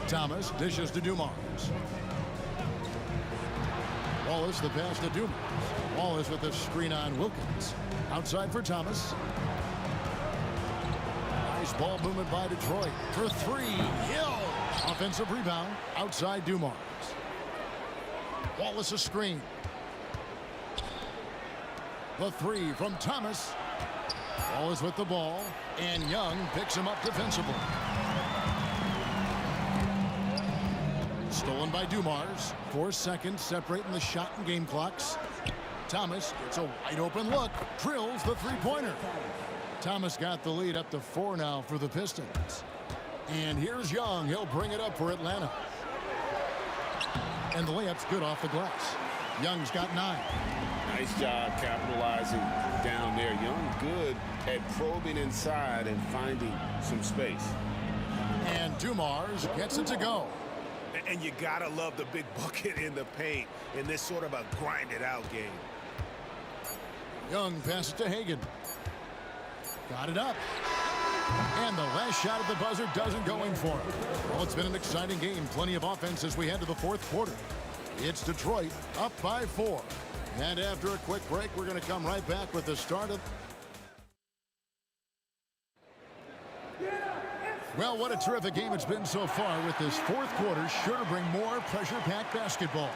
Thomas dishes to Dumars. Wallace the pass to Dumars. Wallace with the screen on Wilkins. Outside for Thomas. Nice ball movement by Detroit. For 3. Hill. Offensive rebound. Outside Dumars. Wallace a screen. The three from Thomas. Wallace with the ball, and Young picks him up defensively. Stolen by Dumars. 4 seconds separating the shot and game clocks. Thomas gets a wide open look, drills the three-pointer. Thomas got the lead up to 4 now for the Pistons. And here's Young. He'll bring it up for Atlanta. And the layup's good off the glass. Young's got 9. Nice job capitalizing down there. Young good at probing inside and finding some space. And Dumars gets it to go. And you gotta love the big bucket in the paint in this sort of a grinded-out game. Young passes to Hagan. Got it up. And the last shot at the buzzer doesn't go in for him. Well, it's been an exciting game. Plenty of offense as we head to the 4th quarter. It's Detroit up by 4. And after a quick break, we're going to come right back with the start of... Well, what a terrific game it's been so far with this 4th quarter. Sure to bring more pressure-packed basketball.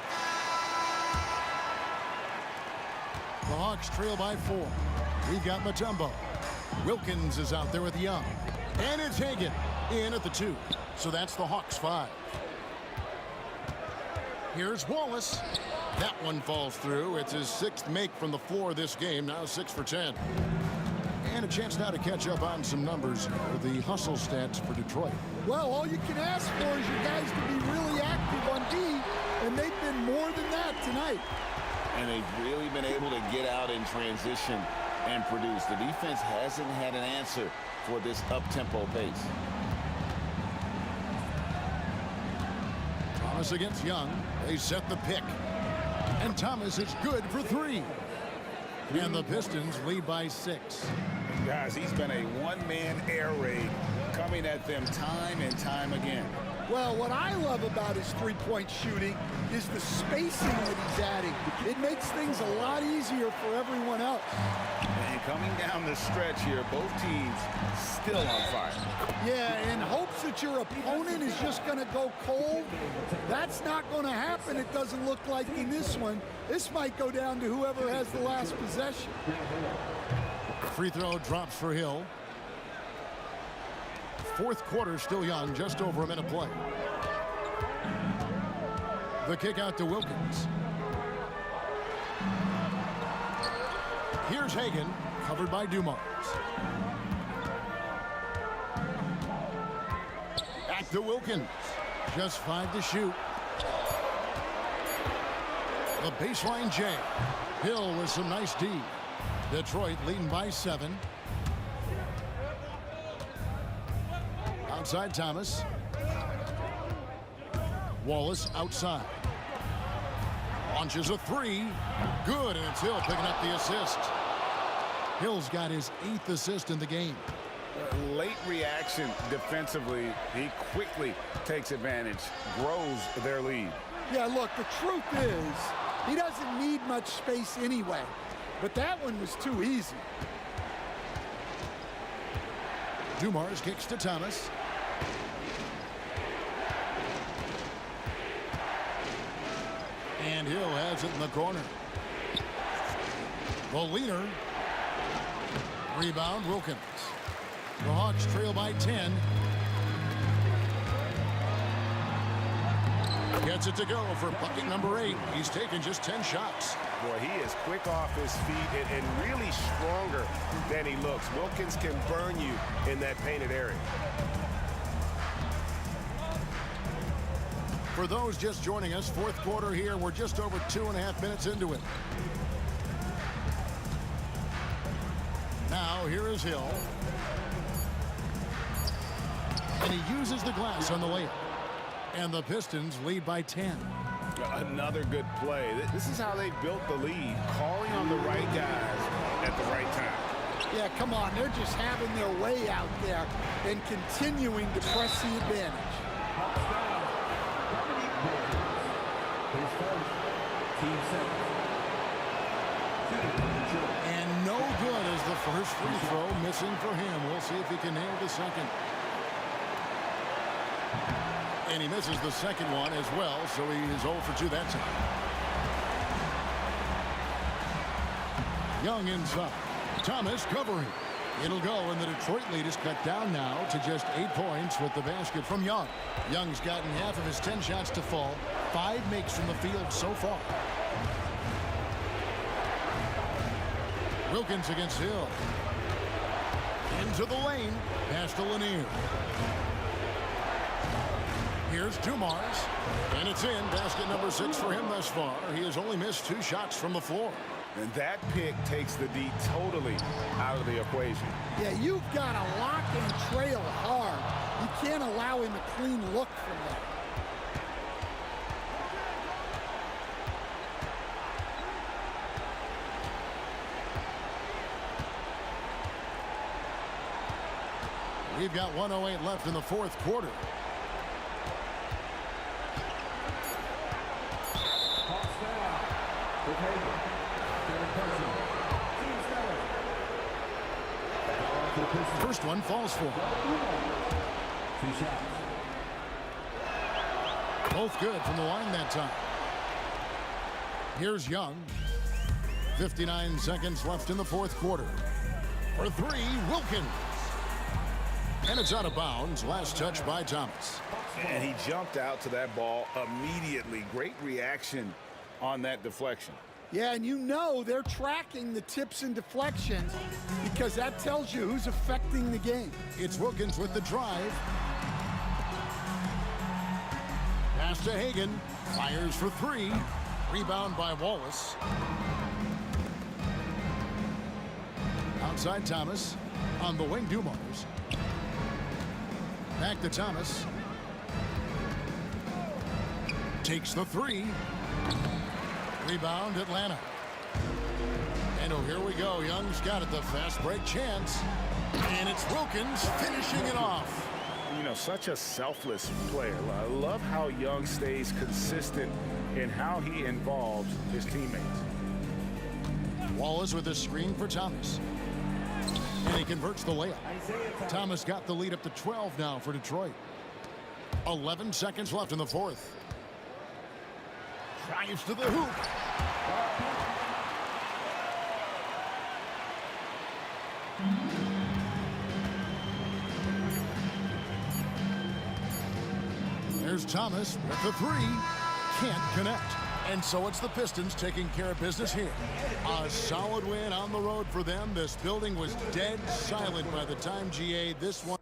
The Hawks trail by 4. We've got Mutombo. Wilkins is out there with Young. And it's Hagan in at the 2. So that's the Hawks 5. Here's Wallace. That one falls through. It's his 6th make from the floor this game. Now 6 for 10. And a chance now to catch up on some numbers. The hustle stats for Detroit. Well, all you can ask for is your guys to be really active on D, and they've been more than that tonight. And they've really been able to get out in transition and produce. The defense hasn't had an answer for this up-tempo pace. Thomas against Young. They set the pick. And Thomas is good for 3. And the Pistons lead by 6. Guys, he's been a one-man air raid coming at them time and time again. Well, what I love about his three-point shooting is the spacing that he's adding. It makes things a lot easier for everyone else. And coming down the stretch here, both teams still on fire. Yeah, in hopes that your opponent is just going to go cold. That's not going to happen, it doesn't look like in this one. This might go down to whoever has the last possession. Free throw drops for Hill. 4th quarter still Young, just over a minute play. The kick out to Wilkins. Here's Hagan, covered by Dumars. Back to Wilkins. Just 5 to shoot. The baseline J. Hill with some nice D. Detroit leading by 7. Outside Thomas. Wallace outside. Launches a 3. Good, and it's Hill picking up the assist. Hill's got his 8th assist in the game. Late reaction defensively. He quickly takes advantage, grows their lead. Yeah, look, the truth is, he doesn't need much space anyway. But that one was too easy. Dumars kicks to Thomas. And Hill has it in the corner. The leader. Rebound, Wilkins. The Hawks trail by 10. Gets it to go for bucket number 8. He's taken just 10 shots. Boy, he is quick off his feet and really stronger than he looks. Wilkins can burn you in that painted area. For those just joining us, 4th quarter here. We're just over 2.5 minutes into it. Now, here is Hill. And he uses the glass on the layup. And the Pistons lead by 10. Another good play. This is how they built the lead, calling on the right guys at the right time. Yeah, come on. They're just having their way out there and continuing to press the advantage. And no good as the first free throw missing for him. We'll see if he can nail the second. And he misses the second one as well, so he is 0 for 2 that time. Young inside. Thomas covering. It'll go, and the Detroit lead is cut down now to just 8 points with the basket from Young. Young's gotten half of his 10 shots to fall. 5 makes from the field so far. Wilkins against Hill. Into the lane. Pass to Lanier. Here's Dumars. And it's in. Basket number 6 for him thus far. He has only missed 2 shots from the floor. And that pick takes the D totally out of the equation. Yeah, you've got to lock and trail hard. You can't allow him a clean look from that. We've got 1:08 left in the fourth quarter. First one falls for him. Both good from the line that time. Here's Young. 59 seconds left in the fourth quarter. For 3, Wilkins. And it's out of bounds. Last touch by Thomas. And he jumped out to that ball immediately. Great reaction on that deflection. Yeah, and you know they're tracking the tips and deflections because that tells you who's affecting the game. It's Wilkins with the drive. Pass to Hagan. Fires for 3. Rebound by Wallace. Outside Thomas. On the wing, Dumars. Back to Thomas. Takes the 3. Rebound, Atlanta. And oh, here we go. Young's got it, the fast break chance. And it's Wilkins finishing it off. You know, such a selfless player. I love how Young stays consistent in how he involves his teammates. Wallace with a screen for Thomas. And he converts the layup. Thomas got the lead up to 12 now for Detroit. 11 seconds left in the fourth. Drives to the hoop. There's Thomas with the 3. Can't connect. And so it's the Pistons taking care of business here. A solid win on the road for them. This building was dead silent by the time GA this one.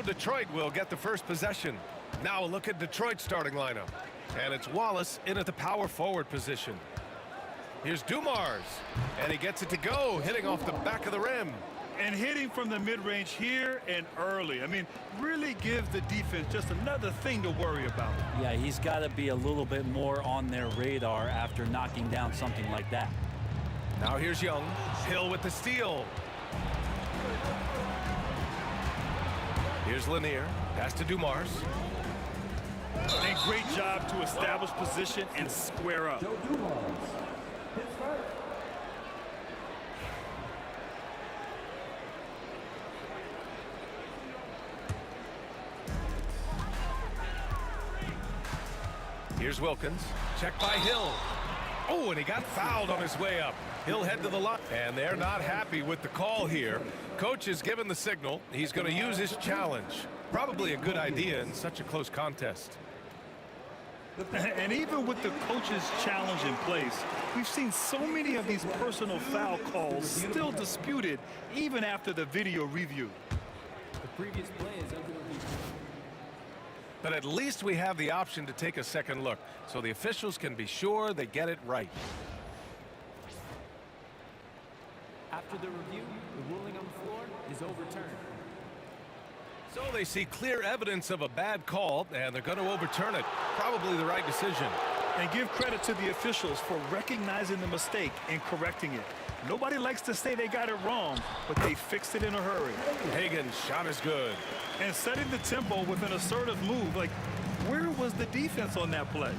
So Detroit will get the first possession. Now look at Detroit's starting lineup. And it's Wallace in at the power forward position. Here's Dumars, and he gets it to go, hitting off the back of the rim. And hitting from the mid-range here and early. I mean, really gives the defense just another thing to worry about. Yeah, he's got to be a little bit more on their radar after knocking down something like that. Now here's Young. Hill with the steal. Here's Lanier. Pass to Dumars. And great job to establish position and square up. Here's Wilkins. Check by Hill. Oh, and he got fouled on his way up. He'll head to the line. And they're not happy with the call here. Coach has given the signal. He's going to use his challenge. Probably a good idea in such a close contest. And even with the coach's challenge in place, we've seen so many of these personal foul calls still disputed even after the video review. The previous play is under review. But at least we have the option to take a second look, so the officials can be sure they get it right. After the review, the ruling on the floor is overturned. So they see clear evidence of a bad call, and they're going to overturn it. Probably the right decision. And give credit to the officials for recognizing the mistake and correcting it. Nobody likes to say they got it wrong, but they fixed it in a hurry. Hagan's shot is good. And setting the tempo with an assertive move. Like, where was the defense on that play?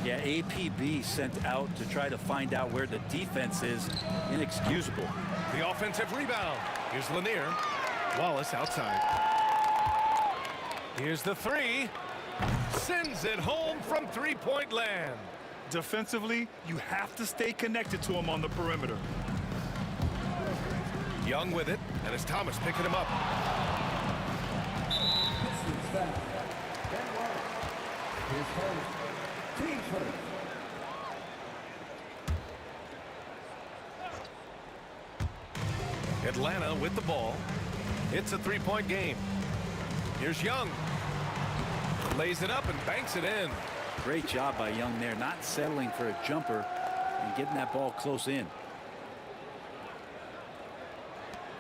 Yeah, APB sent out to try to find out where the defense is. Inexcusable. The offensive rebound. Here's Lanier. Wallace outside. Here's the three. Sends it home from three-point land. Defensively, you have to stay connected to him on the perimeter. Young with it, and it's Thomas picking him up. Atlanta with the ball. It's a three-point game. Here's Young. Lays it up and banks it in. Great job by Young there, not settling for a jumper and getting that ball close in.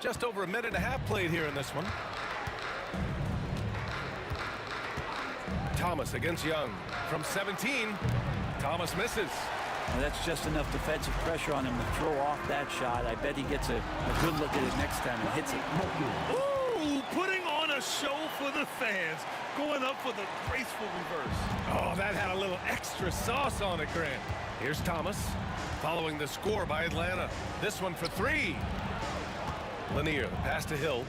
Just over a minute and a half played here in this one. Thomas against Young. From 17, Thomas misses. And that's just enough defensive pressure on him to throw off that shot. I bet he gets a good look at it next time and hits it. Ooh, putting on a show for the fans. Going up for the graceful reverse. Oh, that had a little extra sauce on it, Grant. Here's Thomas, following the score by Atlanta. This one for three. Lanier, the pass to Hill.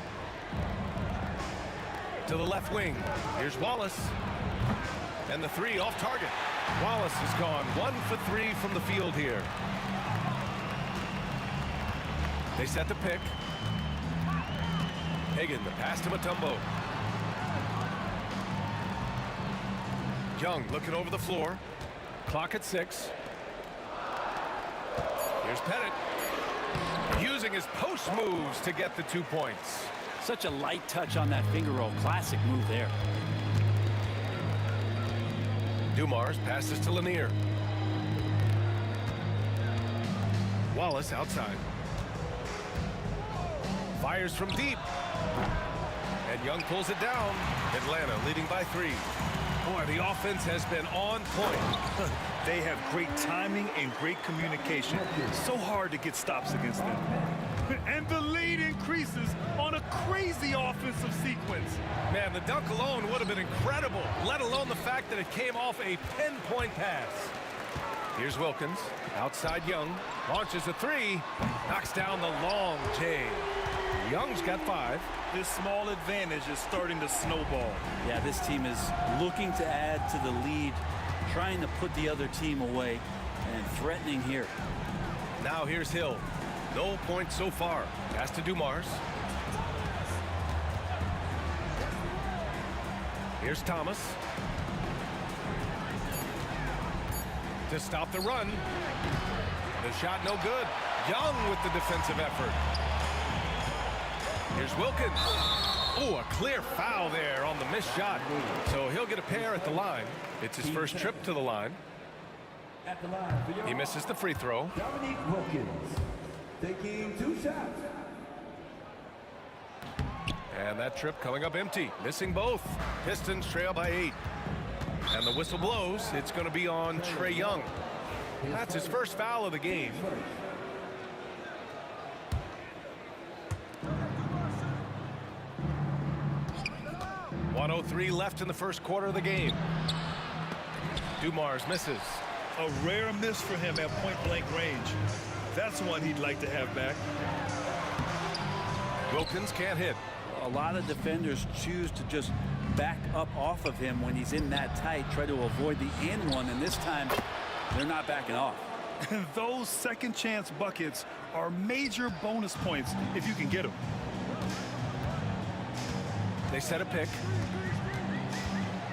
To the left wing. Here's Wallace. And the three off target. Wallace has gone 1 for 3 from the field here. They set the pick. Hagan, the pass to Mutombo. Young looking over the floor. Clock at 6. Here's Pettit. Using his post moves to get the 2 points. Such a light touch on that finger roll. Classic move there. Dumars passes to Lanier. Wallace outside. Fires from deep. And Young pulls it down. Atlanta leading by 3. Boy, the offense has been on point. They have great timing and great communication. So hard to get stops against them. And the lead increases on a crazy offensive sequence. Man, the dunk alone would have been incredible, let alone the fact that it came off a pinpoint pass. Here's Wilkins, outside Young, launches a 3, knocks down the long J. Young's got 5. This small advantage is starting to snowball. Yeah, this team is looking to add to the lead, trying to put the other team away, and threatening here. Now here's Hill. No points so far. Pass to Dumars. Here's Thomas. To stop the run. The shot no good. Young with the defensive effort. Here's Wilkins. Oh, a clear foul there on the missed shot. So he'll get a pair at the line. It's his first trip to the line. He misses the free throw. Dominique Wilkins taking 2 shots. And that trip coming up empty, missing both. Pistons trail by 8. And the whistle blows. It's going to be on Trae Young. That's his first foul of the game. .103 left in the first quarter of the game. Dumars misses. A rare miss for him at point-blank range. That's one he'd like to have back. Wilkins can't hit. A lot of defenders choose to just back up off of him when he's in that tight, try to avoid the and one, and this time they're not backing off. And those second chance buckets are major bonus points if you can get them. They set a pick.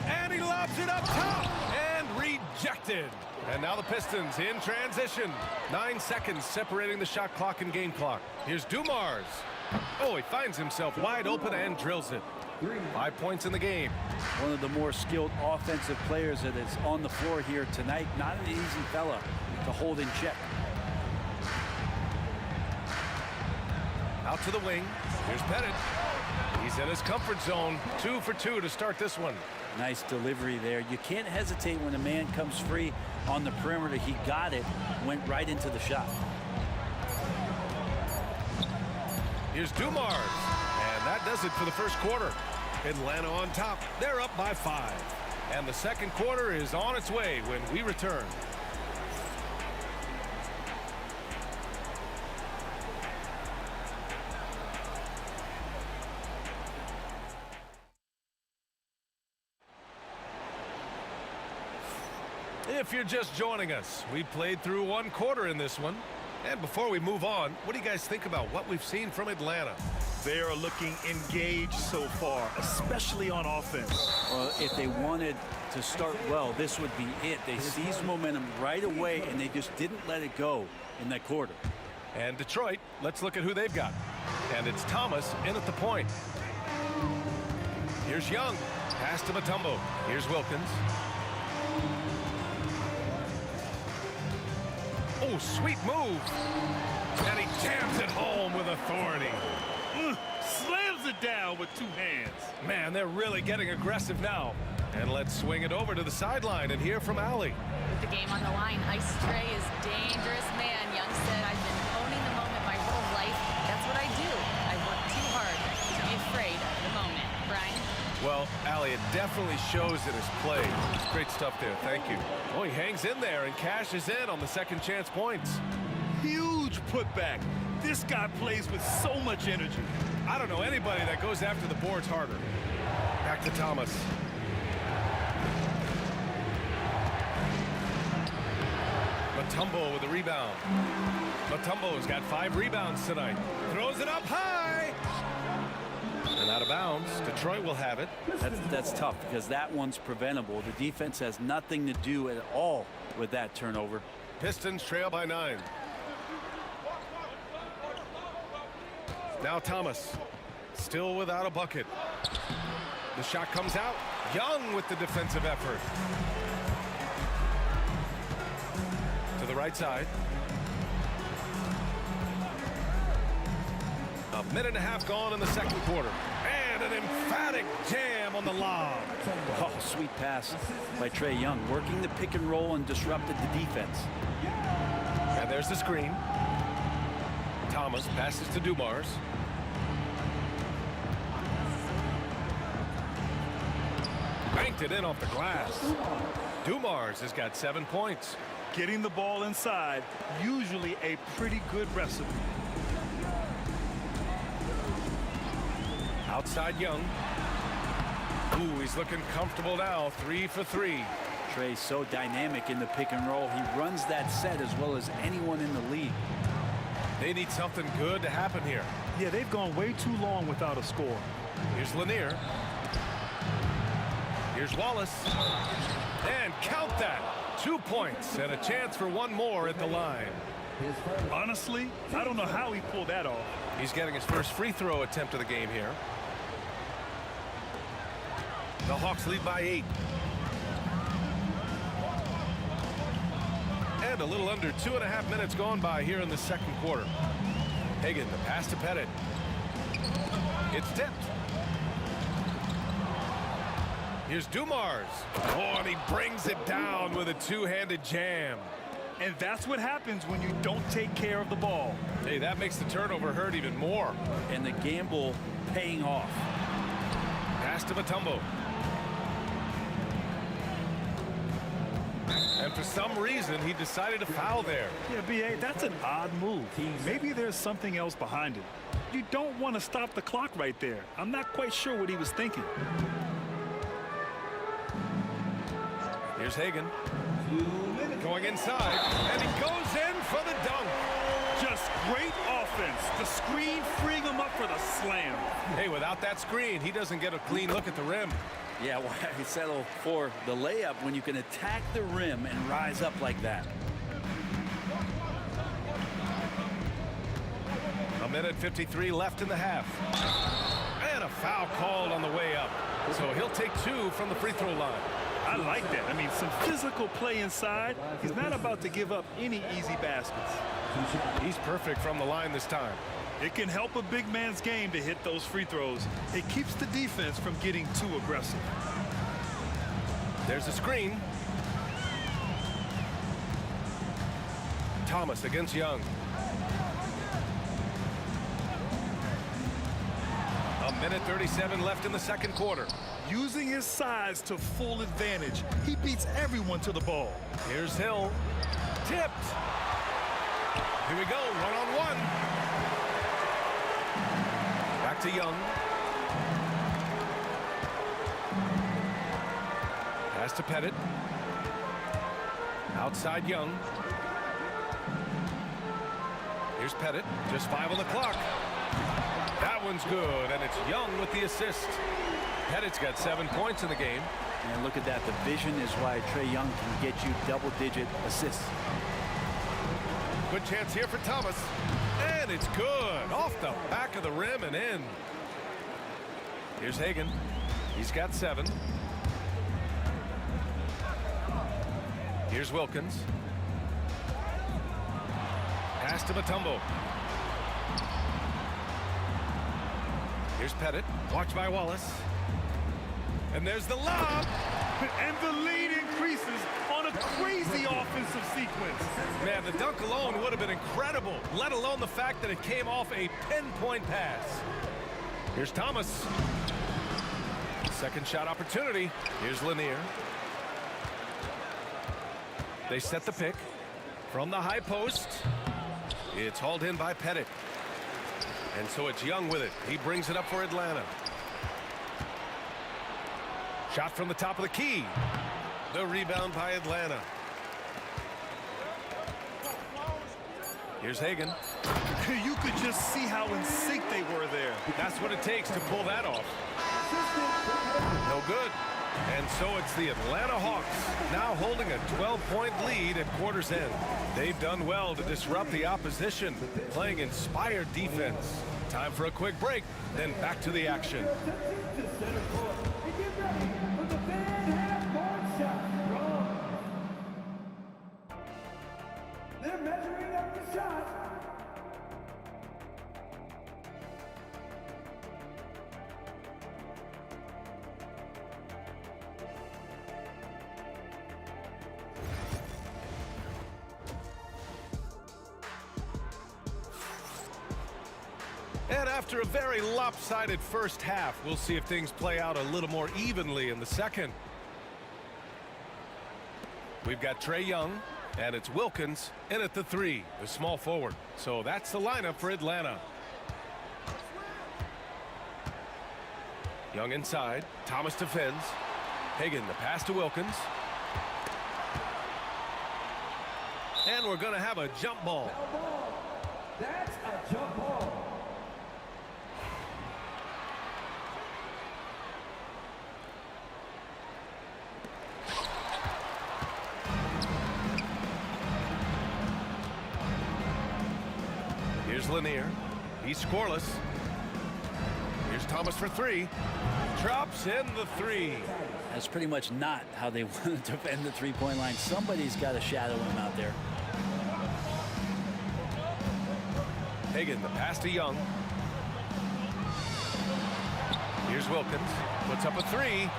And he lobs it up top and rejected. And now the Pistons in transition. 9 seconds separating the shot clock and game clock. Here's Dumars. Oh, he finds himself wide open and drills it. 5 points in the game. One of the more skilled offensive players that is on the floor here tonight. Not an easy fella to hold in check. Out to the wing. Here's Pettit. He's in his comfort zone. 2 for 2 to start this one. Nice delivery there. You can't hesitate when a man comes free on the perimeter. He got it, went right into the shot. Here's Dumars. And that does it for the first quarter. Atlanta on top. They're up by 5. And the second quarter is on its way when we return. If you're just joining us, we played through 1 quarter in this one. And before we move on, what do you guys think about what we've seen from Atlanta? They are looking engaged so far, especially on offense. Well, if they wanted to start well, this would be it. They seized momentum right away, and they just didn't let it go in that quarter. And Detroit, let's look at who they've got. And it's Thomas in at the point. Here's Young. Pass to Mutombo. Here's Wilkins. Oh, sweet move. And he jams it home with authority. Slams it down with 2 hands. Man, they're really getting aggressive now. And let's swing it over to the sideline and hear from Allie. With the game on the line, Ice Trae is dangerous man. Young said, I've been owning the moment my whole life. That's what I do. I work too hard to be afraid of the moment. Brian? Well, Allie, it definitely shows in his play. Great stuff there. Thank you. Oh, he hangs in there and cashes in on the second chance points. Huge putback. This guy plays with so much energy. I don't know anybody that goes after the boards harder. Back to Thomas. Mutombo with the rebound. Mutombo's got 5 rebounds tonight. Throws it up high. And out of bounds. Detroit will have it. That's tough because that one's preventable. The defense has nothing to do at all with that turnover. Pistons trail by 9. Now Thomas, still without a bucket. The shot comes out. Young with the defensive effort. To the right side. A minute and a half gone in the second quarter. And an emphatic jam on the lob. Oh, sweet pass by Trae Young, working the pick and roll and disrupted the defense. And there's the screen. Thomas passes to Dumars. Banked it in off the glass. Dumars has got 7 points. Getting the ball inside, usually a pretty good recipe. Outside Young. Ooh, he's looking comfortable now. 3 for 3. Trae's so dynamic in the pick and roll. He runs that set as well as anyone in the league. They need something good to happen here. Yeah, they've gone way too long without a score. Here's Lanier. Here's Wallace. And count that. 2 points and a chance for 1 more at the line. Honestly, I don't know how he pulled that off. He's getting his first free throw attempt of the game here. The Hawks lead by 8. And a little under 2.5 minutes gone by here in the second quarter. Hagan, the pass to Pettit. It's tipped. Here's Dumars. Oh, and he brings it down with a two-handed jam. And that's what happens when you don't take care of the ball. Hey, that makes the turnover hurt even more. And the gamble paying off. Pass to Mutombo. And for some reason, he decided to foul there. Yeah, B.A., that's an odd move. Maybe there's something else behind it. You don't want to stop the clock right there. I'm not quite sure what he was thinking. Here's Hagan. Going inside, and he goes in for the dunk. Just great offense. The screen freeing him up for the slam. Hey, without that screen, he doesn't get a clean look at the rim. Yeah, why settle for the layup when you can attack the rim and rise up like that? A minute 53 left in the half. And a foul called on the way up. So he'll take 2 from the free throw line. I like that. I mean, some physical play inside. He's not about to give up any easy baskets. He's perfect from the line this time. It can help a big man's game to hit those free throws. It keeps the defense from getting too aggressive. There's a screen. Thomas against Young. A minute 37 left in the second quarter. Using his size to full advantage. He beats everyone to the ball. Here's Hill. Tipped. Here we go, one-on-one. Back to Young. Pass to Pettit. Outside Young. Here's Pettit. Just 5 on the clock. That one's good, and it's Young with the assist. Pettit's got 7 points in the game. And look at that. The vision is why Trae Young can get you double-digit assists. Good chance here for Thomas. And it's good. Off the back of the rim and in. Here's Hagan. He's got 7. Here's Wilkins. Pass to Mutombo. Here's Pettit. Watched by Wallace. And there's the lob. And the lead increases on a crazy offensive sequence. Man, the dunk alone would have been incredible, let alone the fact that it came off a pinpoint pass. Here's Thomas. Second shot opportunity. Here's Lanier. They set the pick from the high post. It's hauled in by Pettit. And so it's Young with it. He brings it up for Atlanta. Shot from the top of the key. The rebound by Atlanta. Here's Hagan. You could just see how in sync they were there. That's what it takes to pull that off. No good. And so it's the Atlanta Hawks now holding a 12-point lead at quarter's end. They've done well to disrupt the opposition, playing inspired defense. Time for a quick break, then back to the action. They're measuring up the shot. And after a very lopsided first half, we'll see if things play out a little more evenly in the second. We've got Trae Young, and it's Wilkins in at the 3, the small forward. So that's the lineup for Atlanta. Young inside. Thomas defends. Hagan, the pass to Wilkins. And we're going to have a jump ball. That's a jump ball. Here's Lanier. He's scoreless. Here's Thomas for 3. Drops in the three. That's pretty much not how they want to defend the three-point line. Somebody's got to shadow him out there. Hagan, the pass to Young. Here's Wilkins. Puts up a three.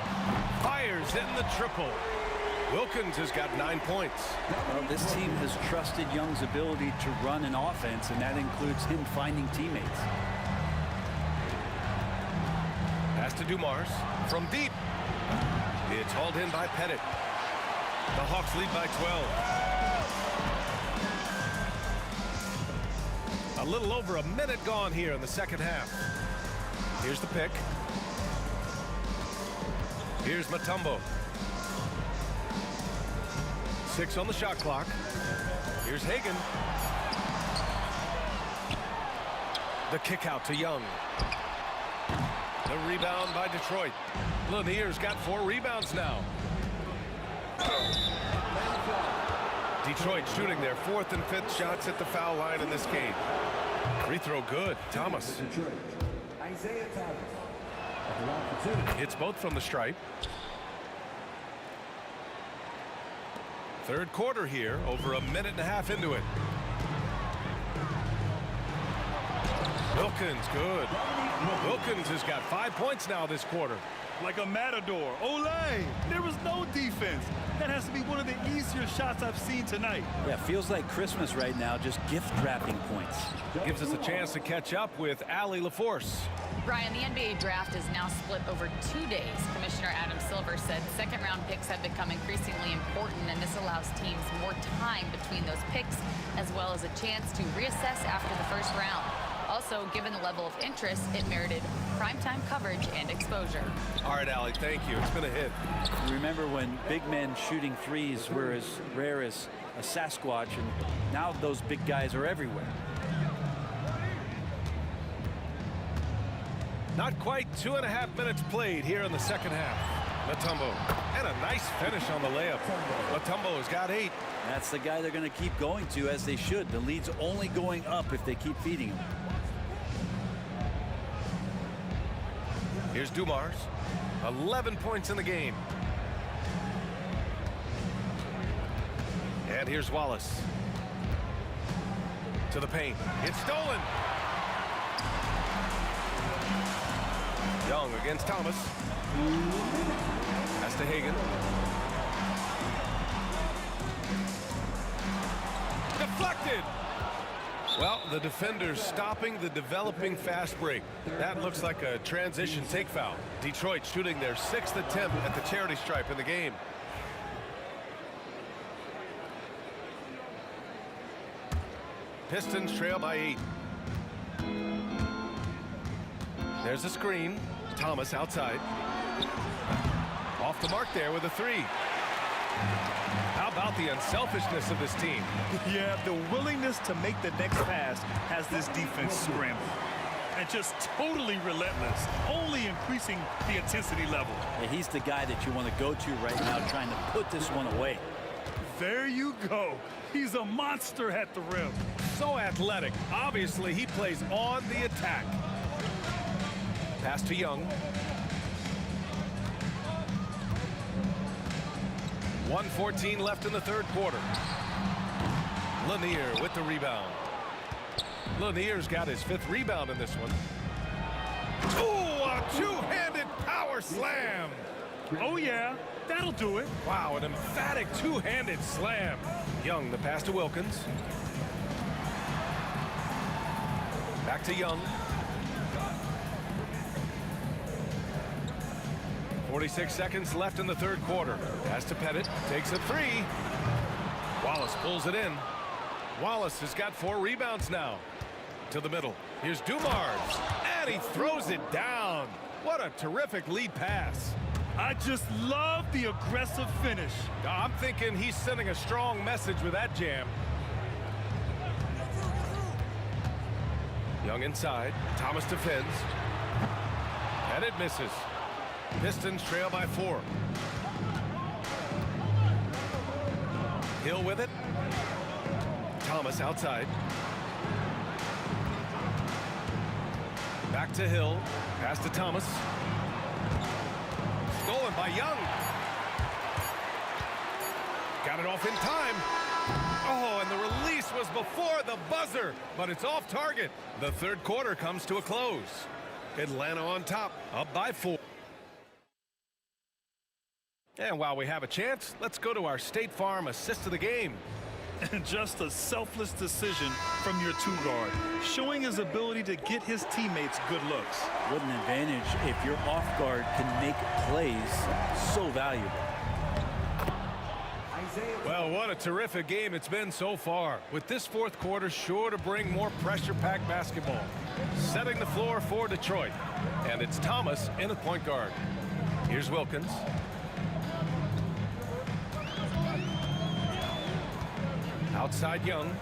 Fires in the triple. Wilkins has got 9 points. Well, this team has trusted Young's ability to run an offense, and that includes him finding teammates. Pass to Dumars from deep. It's hauled in by Pettit. The Hawks lead by 12. A little over a minute gone here in the second half. Here's the pick. Here's Mutombo. 6 on the shot clock. Here's Hagan. The kick out to Young. The rebound by Detroit. Lanier's got 4 rebounds now. Detroit shooting their 4th and 5th shots at the foul line in this game. Free throw good. Thomas. Hits both from the stripe. Third quarter here, over a minute and a half into it. Wilkins, good. Wilkins has got 5 points now this quarter. Like a matador. Olay! There was no defense. That has to be one of the easier shots I've seen tonight. Yeah, feels like Christmas right now, just gift wrapping points. Gives us a chance to catch up with Allie LaForce. Brian, the NBA draft is now split over 2 days. Commissioner Adam Silver said second-round picks have become increasingly important, and this allows teams more time between those picks, as well as a chance to reassess after the first round. Also, given the level of interest, it merited primetime coverage and exposure. All right, Allie, thank you. It's been a hit. Remember when big men shooting threes were as rare as a Sasquatch, and now those big guys are everywhere. Not quite 2.5 minutes played here in the second half. Mutombo, and a nice finish on the layup. Mutombo has got 8. That's the guy they're going to keep going to, as they should. The lead's only going up if they keep feeding him. Here's Dumars. 11 points in the game. And here's Wallace. To the paint. It's stolen. Young against Thomas. Pass to Hagan. Deflected. Well, the defender's stopping the developing fast break. That looks like a transition take foul. Detroit shooting their 6th attempt at the charity stripe in the game. Pistons trail by 8. There's a screen. Thomas outside. Off the mark there with a 3. How about the unselfishness of this team? Yeah, the willingness to make the next pass has this defense scrambling. And just totally relentless, only increasing the intensity level. Yeah, he's the guy that you want to go to right now, trying to put this one away. There you go. He's a monster at the rim. So athletic. Obviously, he plays on the attack. Pass to Young. 1:14 left in the third quarter. Lanier with the rebound. Lanier's got his 5th rebound in this one. Ooh, a two-handed power slam. Oh, yeah, that'll do it. Wow, an emphatic two-handed slam. Young, the pass to Wilkins. Back to Young. 46 seconds left in the third quarter. Pass to Pettit. Takes a 3. Wallace pulls it in. Wallace has got 4 rebounds now. To the middle. Here's Dumars. And he throws it down. What a terrific lead pass. I just love the aggressive finish. I'm thinking he's sending a strong message with that jam. Young inside. Thomas defends. And it misses. Pistons trail by 4. Hill with it. Thomas outside. Back to Hill. Pass to Thomas. by Young. Got it off in time. Oh, and the release was before the buzzer, but it's off target. The third quarter comes to a close. Atlanta on top, up by 4. And while we have a chance, let's go to our State Farm assist of the game. And just a selfless decision from your two-guard, showing his ability to get his teammates good looks. What an advantage if your off-guard can make plays so valuable. Well, what a terrific game it's been so far, with this fourth quarter sure to bring more pressure-packed basketball. Setting the floor for Detroit, and it's Thomas in the point guard. Here's Wilkins. Outside Young.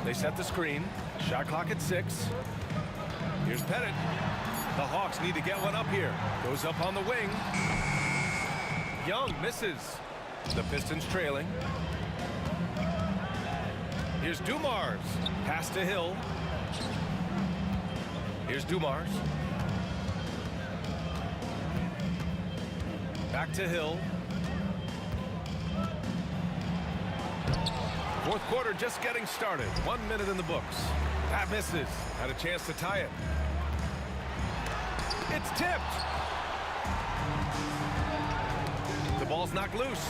They set the screen. Shot clock at 6. Here's Pettit. The Hawks need to get one up here. Goes up on the wing. Young misses. The Pistons trailing. Here's Dumars. Pass to Hill. Here's Dumars. Back to Hill. Fourth quarter just getting started. 1 minute in the books. That misses. Had a chance to tie it. It's tipped. The ball's knocked loose.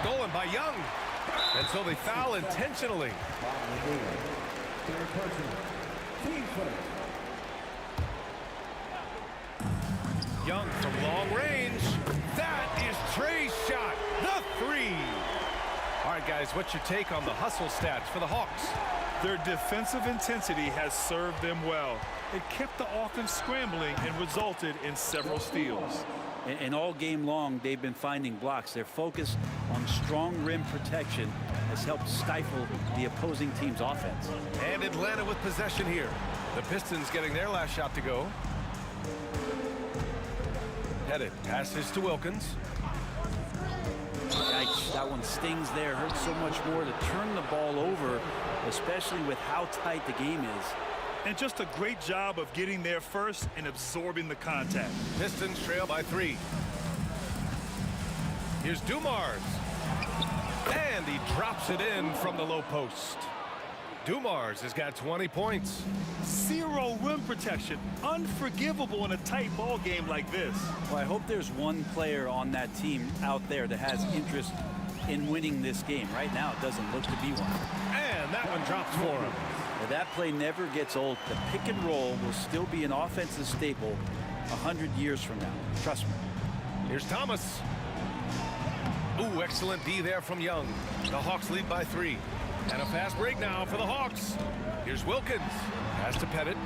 Stolen by Young. And so they foul intentionally. Young from long range. That is Trey's shot. The 3. All right, guys, what's your take on the hustle stats for the Hawks? Their defensive intensity has served them well. It kept the offense scrambling and resulted in several steals. And all game long, they've been finding blocks. Their focus on strong rim protection has helped stifle the opposing team's offense. And Atlanta with possession here. The Pistons getting their last shot to go. Pettit passes to Wilkins. Yikes, that one stings there. Hurts so much more to turn the ball over, especially with how tight the game is. And just a great job of getting there first and absorbing the contact. Pistons trail by 3. Here's Dumars. And he drops it in from the low post. Dumars has got 20 points. Zero rim protection. Unforgivable in a tight ball game like this. Well, I hope there's one player on that team out there that has interest in winning this game. Right now, it doesn't look to be one. And that one drops for him. Well, that play never gets old. The pick and roll will still be an offensive staple 100 years from now. Trust me. Here's Thomas. Ooh, excellent D there from Young. The Hawks lead by 3. And a fast break now for the Hawks. Here's Wilkins. Pass to Pettit.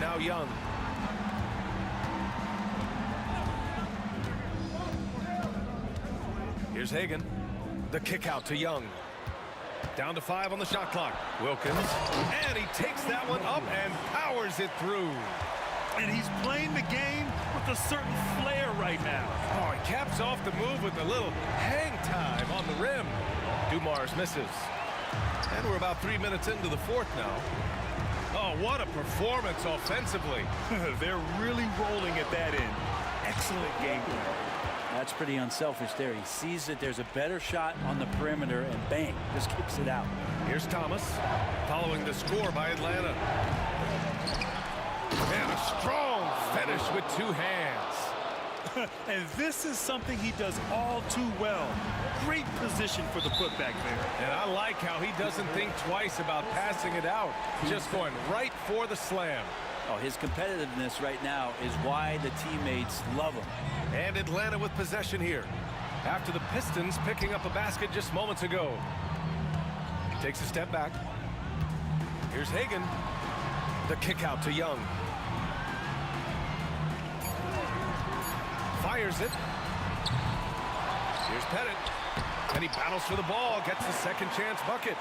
Now Young. Here's Hagan. The kick out to Young. Down to 5 on the shot clock. Wilkins. And he takes that one up and powers it through. And he's playing the game with a certain flair right now. Oh, he caps off the move with a little hang time on the rim. Dumars misses. And we're about 3 minutes into the fourth now. Oh, what a performance offensively. They're really rolling at that end. Excellent game plan. That's pretty unselfish there. He sees that there's a better shot on the perimeter and bang, just kicks it out. Here's Thomas following the score by Atlanta. And a strong finish with 2 hands. And this is something he does all too well. Great position for the putback there. And I like how he doesn't think twice about passing it out. Just going right for the slam. Oh, his competitiveness right now is why the teammates love him. And Atlanta with possession here. After the Pistons picking up a basket just moments ago. Takes a step back. Here's Hagan. The kick out to Young. Fires it. Here's Pettit. And he battles for the ball. Gets the second chance bucket.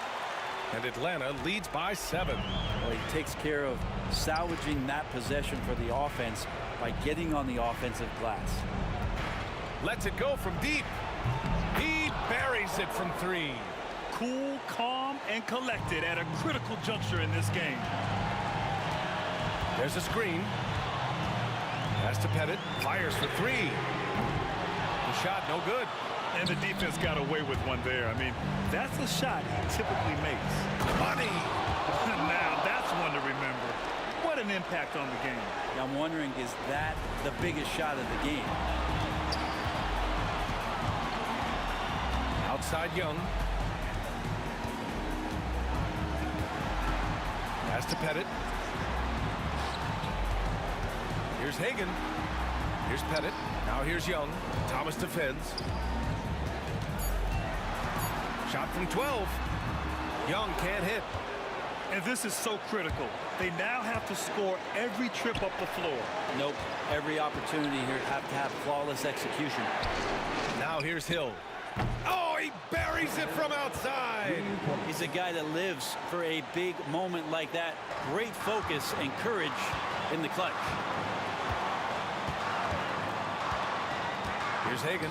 And Atlanta leads by 7. Well, he takes care of salvaging that possession for the offense by getting on the offensive glass. Lets it go from deep. He buries it from 3. Cool, calm, and collected at a critical juncture in this game. There's a screen. Pass to Pettit. Fires for 3. shot, no good. And the defense got away with one there. I mean, that's a shot he typically makes. Money! Now, that's one to remember. What an impact on the game. I'm wondering, is that the biggest shot of the game? Outside Young. Pass to Pettit. Here's Hagan. Here's Pettit. Now here's Young. Thomas defends. Shot from 12. Young can't hit. And this is so critical. They now have to score every trip up the floor. Nope. Every opportunity here have to have flawless execution. Now here's Hill. Oh, he buries it from outside. He's a guy that lives for a big moment like that. Great focus and courage in the clutch. Here's Hagan.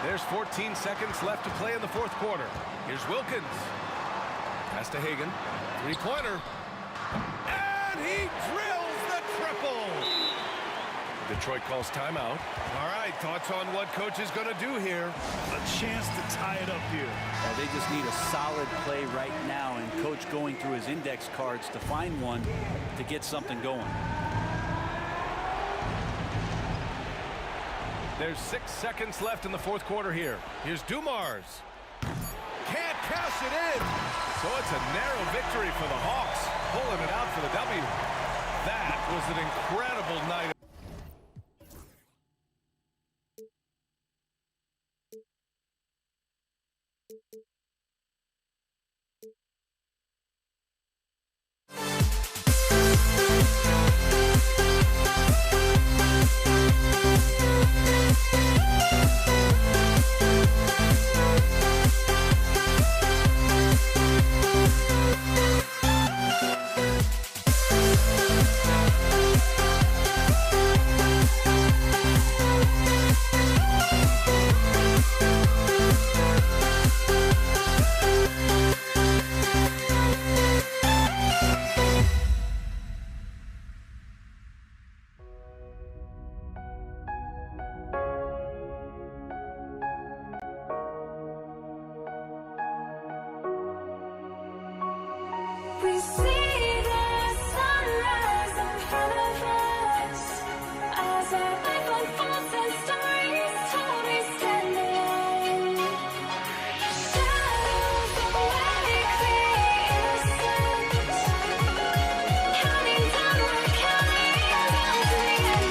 There's 14 seconds left to play in the fourth quarter. Here's Wilkins. Pass to Hagan. Three-pointer. And he drills the triple. Detroit calls timeout. All right, thoughts on what coach is going to do here? A chance to tie it up here. They just need a solid play right now, and coach going through his index cards to find one to get something going. There's 6 seconds left in the fourth quarter here. Here's Dumars. Can't cash it in. So it's a narrow victory for the Hawks, pulling it out for the W. That was an incredible night. We see the sunrise in front of us as our life unfolds and stories told we stand alone. Shadows of where create innocence, counting down, we're counting down to the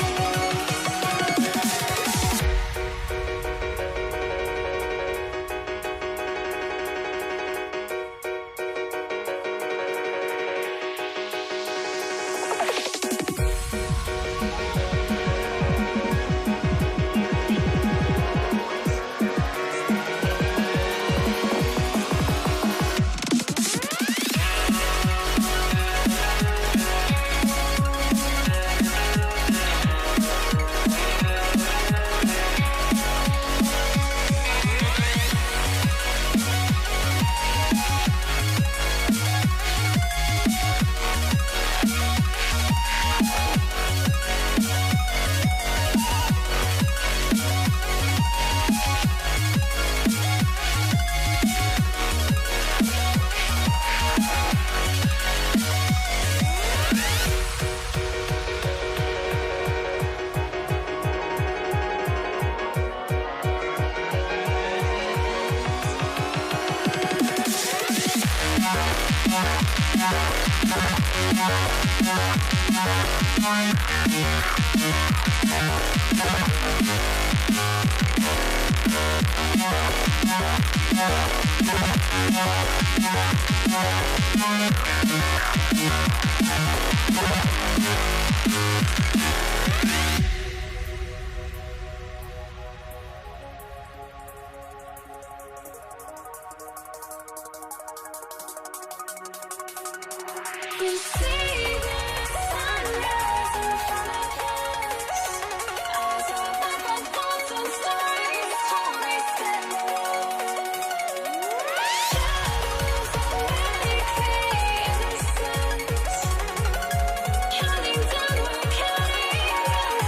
We see the sunrise in front of us as our life unfolds and stories told we stand alone. Shadows of where create innocence, counting down, we're counting down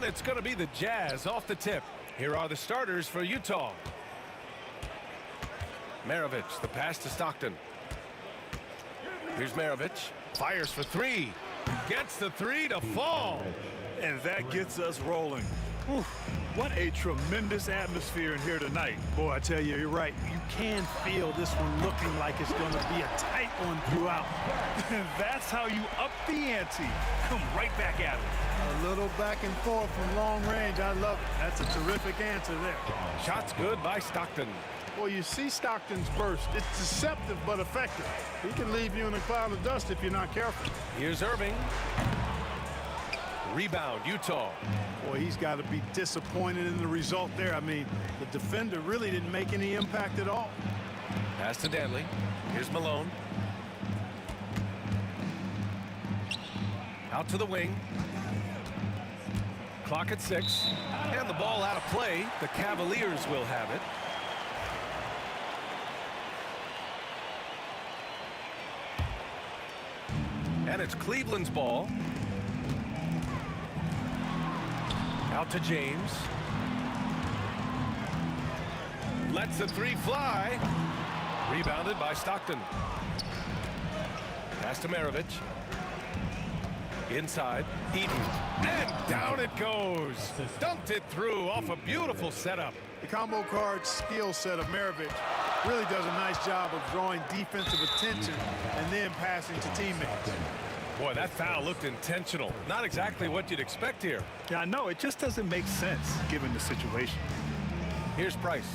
And it's going to be the Jazz off the tip. Here are the starters for Utah. Maravich, the pass to Stockton. Here's Maravich. Fires for three. Gets the three to fall. And that gets us rolling. Whew. What a tremendous atmosphere in here tonight. Boy, I tell you, you're right. You can feel this one looking like it's going to be a tight one throughout. And that's how you up the ante. Come right back at it. A little back and forth from long range. I love it. That's a terrific answer there. Shots good by Stockton. Well, you see Stockton's burst. It's deceptive but effective. He can leave you in a cloud of dust if you're not careful. Here's Irving. Rebound, Utah. Boy, he's got to be disappointed in the result there. I mean, the defender really didn't make any impact at all. Pass to Danley. Here's Malone. Out to the wing. Clock at 6. And the ball out of play. The Cavaliers will have it. And it's Cleveland's ball. Out to James. Lets the three fly. Rebounded by Stockton. Pass to Maravich. Inside. Eaton. And down it goes. Dumped it through off a beautiful setup. The combo card skill set of Maravich really does a nice job of drawing defensive attention and then passing to teammates. Boy, that foul looked intentional. Not exactly what you'd expect here. Yeah, I know. It just doesn't make sense given the situation. Here's Price.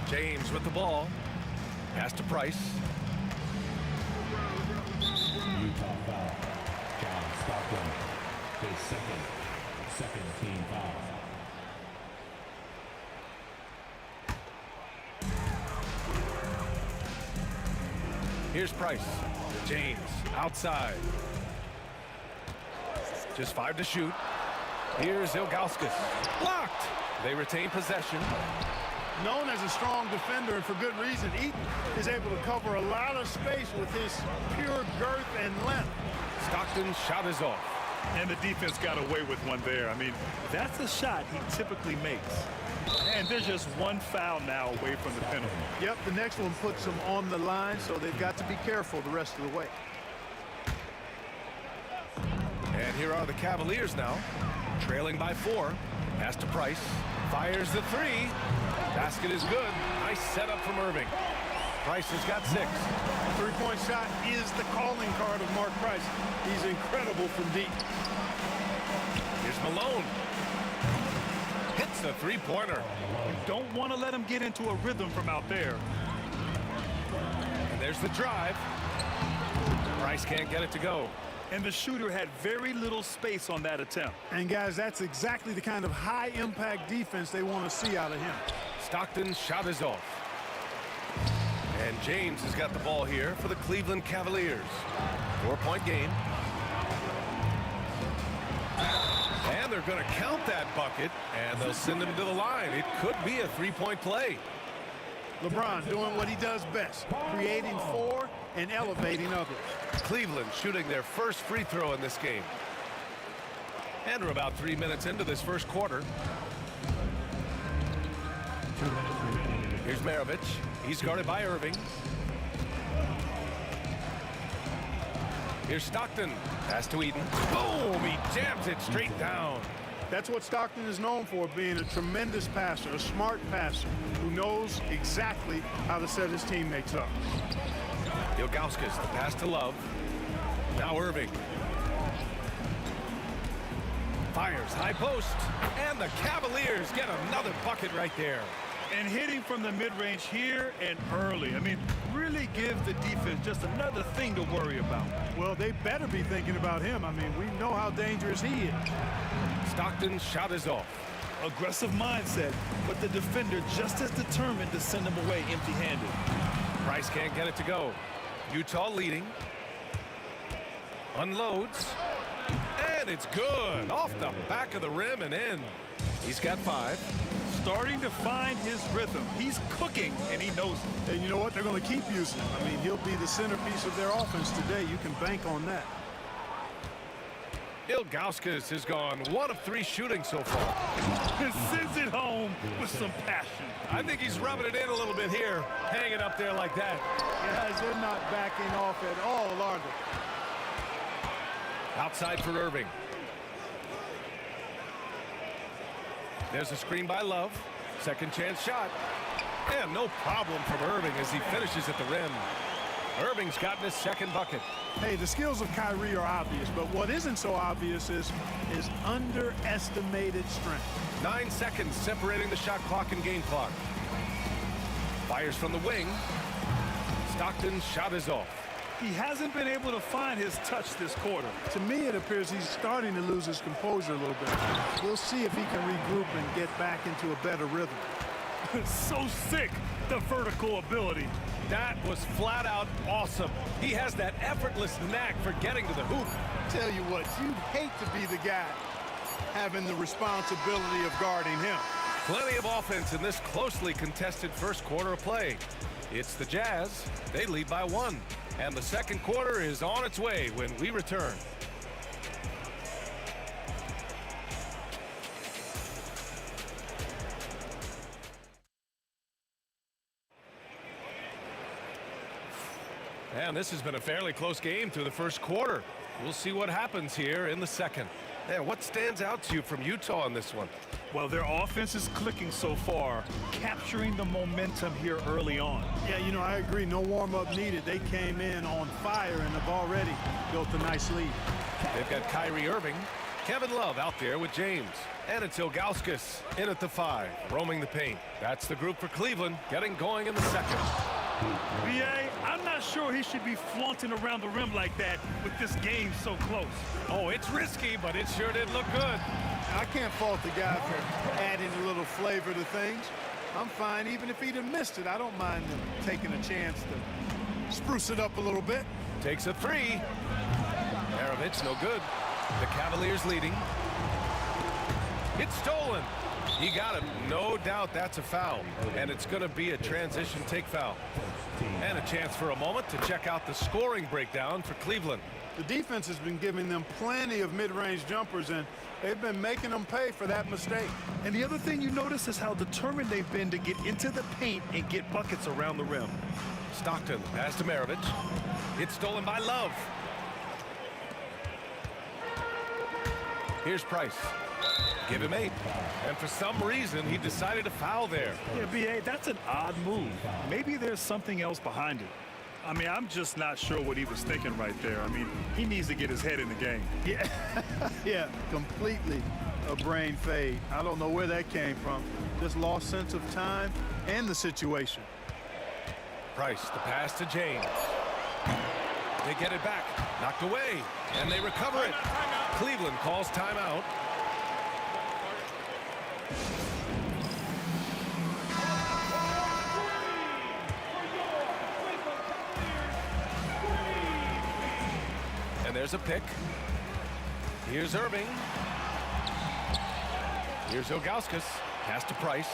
James with the ball. Pass to Price. Utah foul. John Stockton. His second team foul. Here's Price. James outside. Just 5 to shoot. Here's Ilgauskas. Blocked. They retain possession. Known as a strong defender, and for good reason, Eaton is able to cover a lot of space with his pure girth and length. Stockton's shot is off. And the defense got away with one there. I mean, that's a shot he typically makes. And there's just one foul now away from the penalty. Yep, the next one puts them on the line, so they've got to be careful the rest of the way. And here are the Cavaliers now, trailing by 4. Pass to Price. Fires the three. Basket is good. Nice setup from Irving. Price has got 6. Three-point shot is the calling card of Mark Price. He's incredible from deep. Here's Malone. Hits the three-pointer. You don't want to let him get into a rhythm from out there. And there's the drive. Price can't get it to go. And the shooter had very little space on that attempt. And guys, that's exactly the kind of high-impact defense they want to see out of him. Stockton's shot is off. And James has got the ball here for the Cleveland Cavaliers. 4-point game. And they're going to count that bucket, and they'll send him to the line. It could be a 3-point play. LeBron doing what he does best, creating for and elevating others. Cleveland shooting their first free throw in this game. And we're about 3 minutes into this first quarter. Here's Maravich. He's guarded by Irving. Here's Stockton. Pass to Eaton. Boom! He jams it straight down. That's what Stockton is known for, being a tremendous passer, a smart passer who knows exactly how to set his teammates up. Ilgauskas, the pass to Love. Now Irving. Fires high post. And the Cavaliers get another bucket right there. And hitting from the mid-range here and early. I mean, really give the defense just another thing to worry about. Well, they better be thinking about him. I mean, we know how dangerous he is. Stockton's shot is off. Aggressive mindset, but the defender just as determined to send him away empty-handed. Price can't get it to go. Utah leading. Unloads. And it's good. Off the back of the rim and in. He's got 5. Starting to find his rhythm. He's cooking, and he knows it. And you know what? They're going to keep using him. I mean, he'll be the centerpiece of their offense today. You can bank on that. Ilgauskas has gone 1 of 3 shooting so far. And sends it home with some passion. I think he's rubbing it in a little bit here, hanging up there like that. Guys, they're not backing off at all, are they? Outside for Irving. There's a screen by Love. Second chance shot. And no problem from Irving as he finishes at the rim. Irving's gotten his second bucket. Hey, the skills of Kyrie are obvious, but what isn't so obvious is his underestimated strength. 9 seconds separating the shot clock and game clock. Fires from the wing. Stockton's shot is off. He hasn't been able to find his touch this quarter. To me, it appears he's starting to lose his composure a little bit. We'll see if he can regroup and get back into a better rhythm. So sick, the vertical ability. That was flat out awesome. He has that effortless knack for getting to the hoop. Tell you what, you'd hate to be the guy having the responsibility of guarding him. Plenty of offense in this closely contested first quarter of play. It's the Jazz. They lead by 1. And the second quarter is on its way when we return. And this has been a fairly close game through the first quarter. We'll see what happens here in the second. And what stands out to you from Utah in this one? Well, their offense is clicking so far, capturing the momentum here early on. Yeah, you know, I agree. No warm-up needed. They came in on fire and have already built a nice lead. They've got Kyrie Irving, Kevin Love out there with James. And it's Ilgauskas in at the 5, roaming the paint. That's the group for Cleveland, getting going in the second. B.A., I'm not sure he should be flaunting around the rim like that with this game so close. Oh, it's risky, but it sure did look good. I can't fault the guy for adding a little flavor to things. I'm fine. Even if he'd have missed it, I don't mind him taking a chance to spruce it up a little bit. Takes a 3. Maravich, no good. The Cavaliers leading. It's stolen. He got it. No doubt that's a foul. And it's going to be a transition take foul. And a chance for a moment to check out the scoring breakdown for Cleveland. The defense has been giving them plenty of mid-range jumpers, and they've been making them pay for that mistake. And the other thing you notice is how determined they've been to get into the paint and get buckets around the rim. Stockton pass to Maravich. It's stolen by Love. Here's Price. Give him 8. And for some reason, he decided to foul there. Yeah, B.A., that's an odd move. Maybe there's something else behind it. I mean, I'm just not sure what he was thinking right there. I mean, he needs to get his head in the game. Yeah, yeah, completely a brain fade. I don't know where that came from. Just lost sense of time and the situation. Price, the pass to James. They get it back. Knocked away. And they recover it. Cleveland calls timeout. And there's a pick. Here's Irving. Here's Ilgauskas. Pass to Price.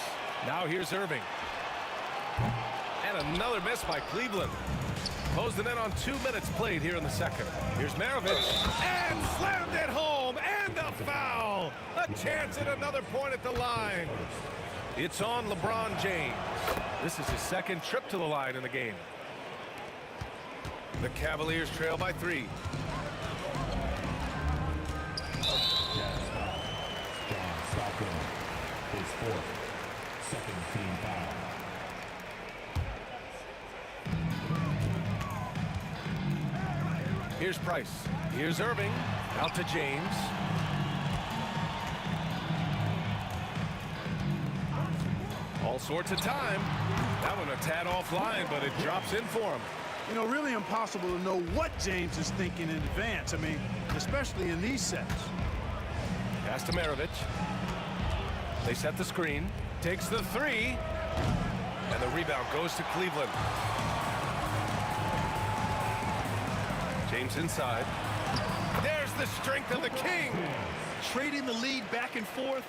Now here's Irving. And another miss by Cleveland. Closed it in on 2 minutes played here in the second. Here's Maravich. And slammed it home. And a foul. A chance at another point at the line. It's on LeBron James. This is his second trip to the line in the game. The Cavaliers trail by 3. His 4th, second team foul. Here's Price. Here's Irving. Out to James. All sorts of time. That one a tad offline, but it drops in for him. You know, really impossible to know what James is thinking in advance. I mean, especially in these sets. Pass to Maravich. They set the screen. Takes the 3. And the rebound goes to Cleveland. James inside. There's the strength of the King. Trading the lead back and forth,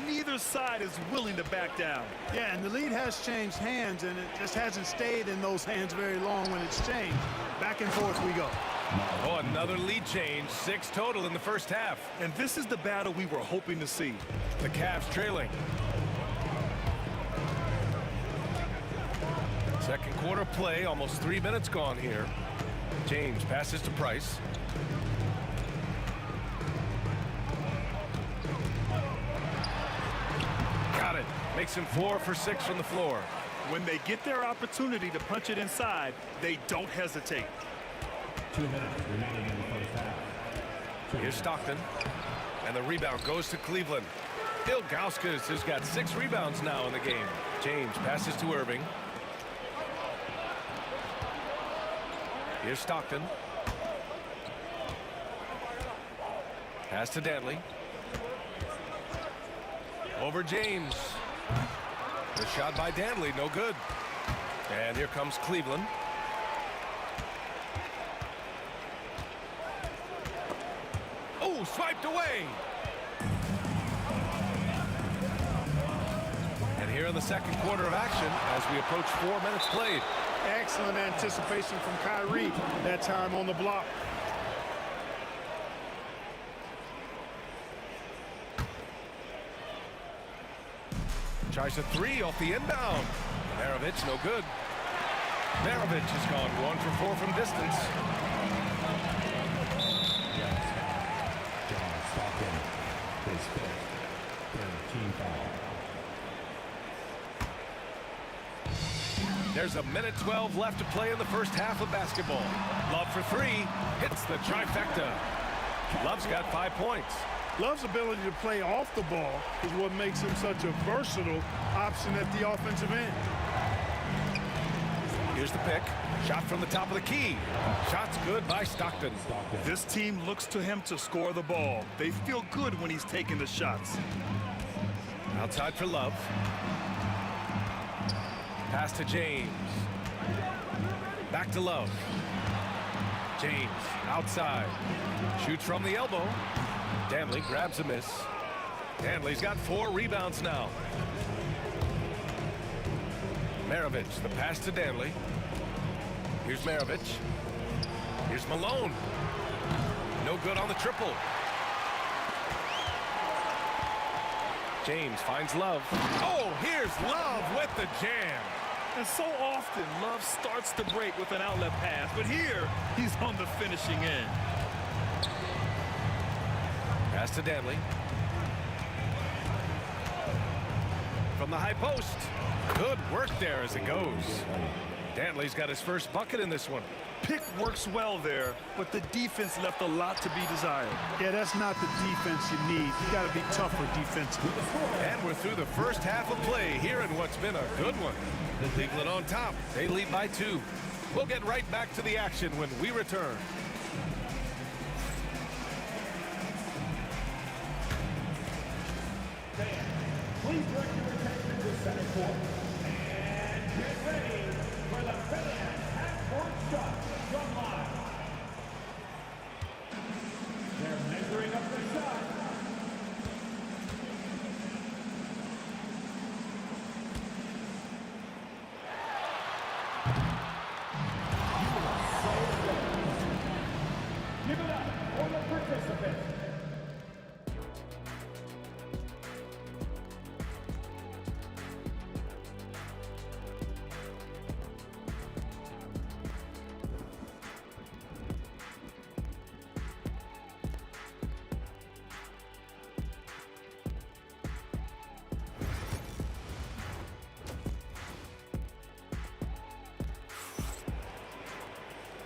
neither side is willing to back down. Yeah, and the lead has changed hands, and it just hasn't stayed in those hands very long when it's changed. Back and forth we go. Oh, another lead change. 6 total in the first half. And this is the battle we were hoping to see. The Cavs trailing. Second quarter play, almost 3 minutes gone here. James passes to Price. Got it. Makes him 4 for 6 from the floor. When they get their opportunity to punch it inside, they don't hesitate. 2 minutes remaining in the first half. Here's Stockton. And the rebound goes to Cleveland. Ilgauskas has got 6 rebounds now in the game. James passes to Irving. Here's Stockton. Pass to Dantley. Over James. The shot by Dantley, no good. And here comes Cleveland. Oh, swiped away. And here in the second quarter of action as we approach 4 minutes played. Excellent anticipation from Kyrie. That time on the block. Tries a 3 off the inbound. Maravich, no good. Maravich has gone 1 for 4 from distance. There's a minute 12 left to play in the first half of basketball. Love for 3, hits the trifecta. Love's got 5 points. Love's ability to play off the ball is what makes him such a versatile option at the offensive end. Here's the pick. Shot from the top of the key. Shot's good by Stockton. This team looks to him to score the ball. They feel good when he's taking the shots. Outside for Love. Pass to James. Back to Love. James outside. Shoots from the elbow. Dantley grabs a miss. Dantley's got 4 rebounds now. Maravich, the pass to Dantley. Here's Maravich. Here's Malone. No good on the triple. James finds Love. Oh, here's Love with the jam. And so often, Love starts the break with an outlet pass, but here, he's on the finishing end. Pass to Dantley. From the high post. Good work there as it goes. Dantley's got his first bucket in this one. Pick works well there, but the defense left a lot to be desired. Yeah, that's not the defense you need. You got to be tougher defensively. And we're through the first half of play here in what's been a good one. Cleveland on top. They lead by 2. We'll get right back to the action when we return. Please direct your attention to center court. And get ready for the fan half-court shot from line. They're measuring up the shot. Give it up for the participants.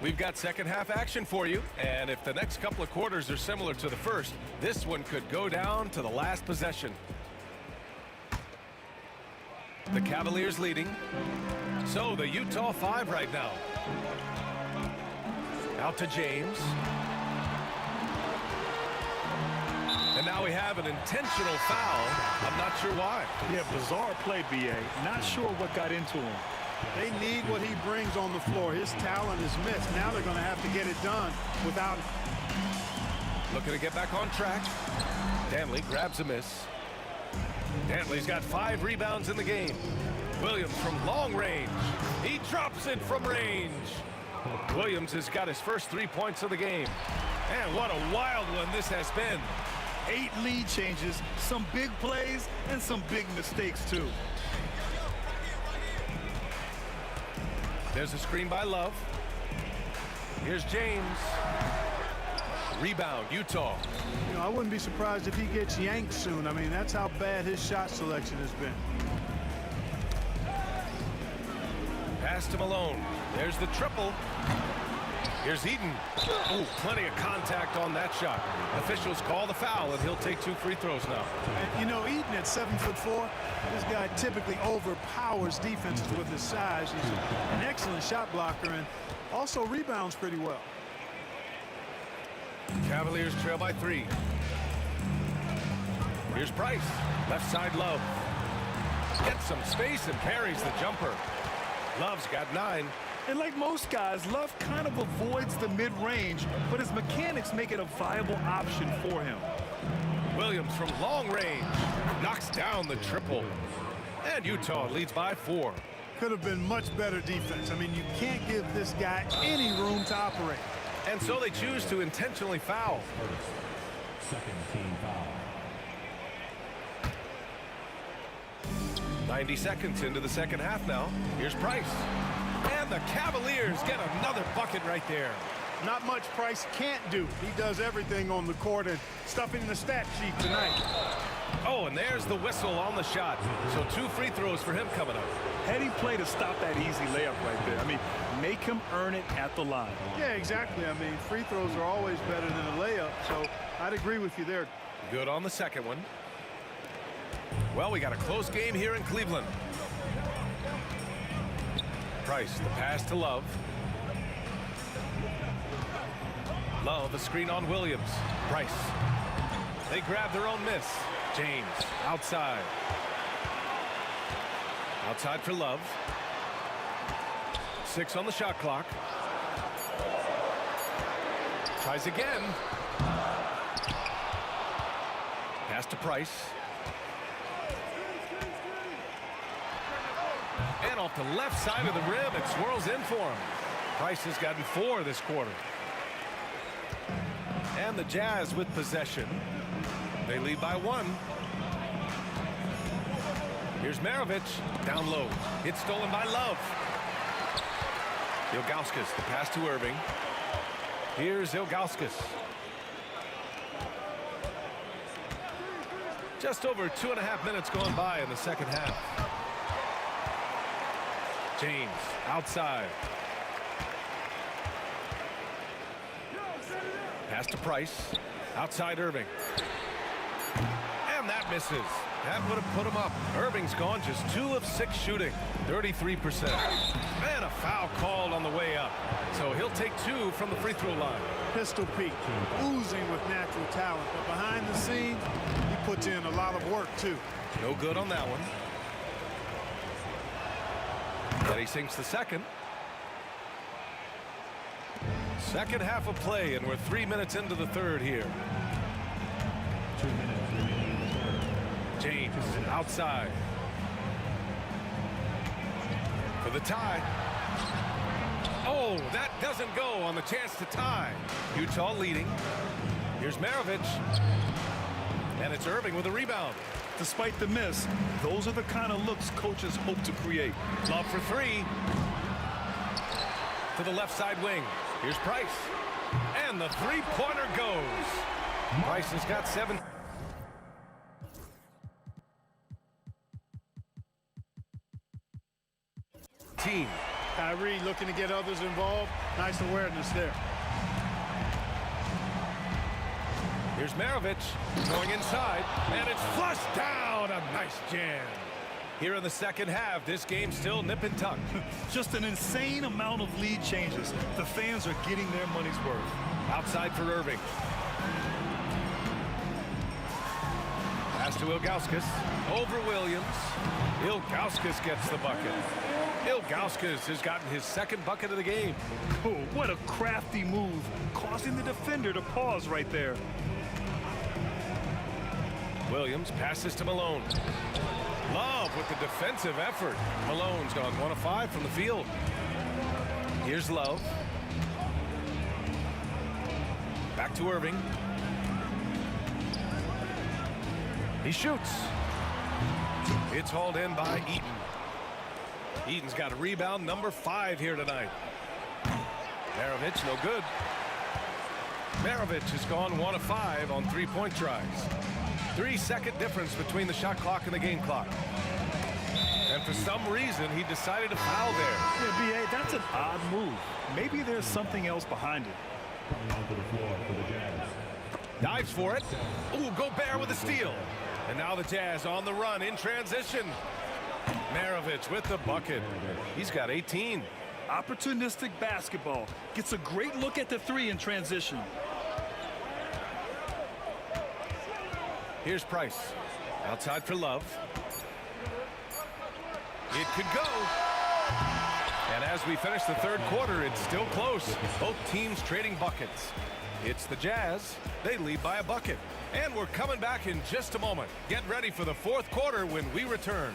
We've got second half action for you, and if the next couple of quarters are similar to the first, this one could go down to the last possession. The Cavaliers leading. So the Utah 5 right now. Out to James. And now we have an intentional foul. I'm not sure why. Yeah, bizarre play, B.A. Not sure what got into him. They need what he brings on the floor. His talent is missed. Now they're going to have to get it done without him. Looking to get back on track. Dantley grabs a miss. Dantley's got 5 rebounds in the game. Williams from long range. He drops it from range. Williams has got his first 3 points of the game. And what a wild one this has been. 8 lead changes, some big plays, and some big mistakes, too. There's a screen by Love. Here's James. Rebound, Utah. You know, I wouldn't be surprised if he gets yanked soon. I mean, that's how bad his shot selection has been. Pass to Malone. There's the triple. Here's Eaton. Oh, plenty of contact on that shot. Officials call the foul, and he'll take 2 free throws now. And, you know, Eaton at 7'4", this guy typically overpowers defenses with his size. He's an excellent shot blocker and also rebounds pretty well. Cavaliers trail by 3. Here's Price. Left side, Love. Gets some space and parries the jumper. Love's got 9. And like most guys, Love kind of avoids the mid-range, but his mechanics make it a viable option for him. Williams from long range knocks down the triple. And Utah leads by 4. Could have been much better defense. I mean, you can't give this guy any room to operate. And so they choose to intentionally foul. Second team foul. 90 seconds into the second half now. Here's Price. And the Cavaliers get another bucket right there. Not much Price can't do. He does everything on the court and stuff in the stat sheet tonight. Oh, and there's the whistle on the shot. So 2 free throws for him coming up. Heady play to stop that easy layup right there. I mean, make him earn it at the line. Yeah, exactly. I mean, free throws are always better than a layup, so I'd agree with you there. Good on the second one. Well, we got a close game here in Cleveland. Price, the pass to Love. Love, a screen on Williams. Price. They grab their own miss. James, outside. Outside for Love. 6 on the shot clock. Tries again. Pass to Price. And off the left side of the rim, it swirls in for him. Price has gotten 4 this quarter. And the Jazz with possession. They lead by 1. Here's Maravich, down low. It's stolen by Love. Ilgauskas, the pass to Irving. Here's Ilgauskas. Just over 2.5 minutes going by in the second half. James, outside. Pass to Price. Outside Irving. And that misses. That would have put him up. Irving's gone just 2 of 6 shooting. 33%. And a foul called on the way up. So he'll take 2 from the free throw line. Pistol Pete, oozing with natural talent. But behind the scenes, he puts in a lot of work, too. No good on that one. Then he sinks the second. Second half of play, and we're 3 minutes into the third here. 2 minutes remaining in the third. James outside. For the tie. Oh, that doesn't go on the chance to tie. Utah leading. Here's Maravich. And it's Irving with a rebound. Despite the miss, those are the kind of looks coaches hope to create. Love for 3. To the left side wing. Here's Price. And the three-pointer goes. Price has got 7. Team. Kyrie looking to get others involved. Nice awareness there. Here's Maravich going inside, and it's flushed down. A nice jam. Here in the second half, this game's still nip and tuck. Just an insane amount of lead changes. The fans are getting their money's worth. Outside for Irving. Pass to Ilgauskas. Over Williams. Ilgauskas gets the bucket. Ilgauskas has gotten his second bucket of the game. Oh, what a crafty move, causing the defender to pause right there. Williams passes to Malone. Love with the defensive effort. Malone's gone 1 of 5 from the field. Here's Love. Back to Irving. He shoots. It's hauled in by Eaton. Eaton's got a rebound, number 5 here tonight. Maravich, no good. Maravich has gone 1 of 5 on 3-point tries. 3-second difference between the shot clock and the game clock. And for some reason, he decided to foul there. Yeah, B.A., that's an odd move. Maybe there's something else behind it. Onto the floor for the Jazz. Dives for it. Ooh, Gobert with a steal. And now the Jazz on the run in transition. Maravich with the bucket. He's got 18. Opportunistic basketball. Gets a great look at the 3 in transition. Here's Price. Outside for Love. It could go. And as we finish the third quarter, it's still close. Both teams trading buckets. It's the Jazz. They lead by a bucket. And we're coming back in just a moment. Get ready for the fourth quarter when we return.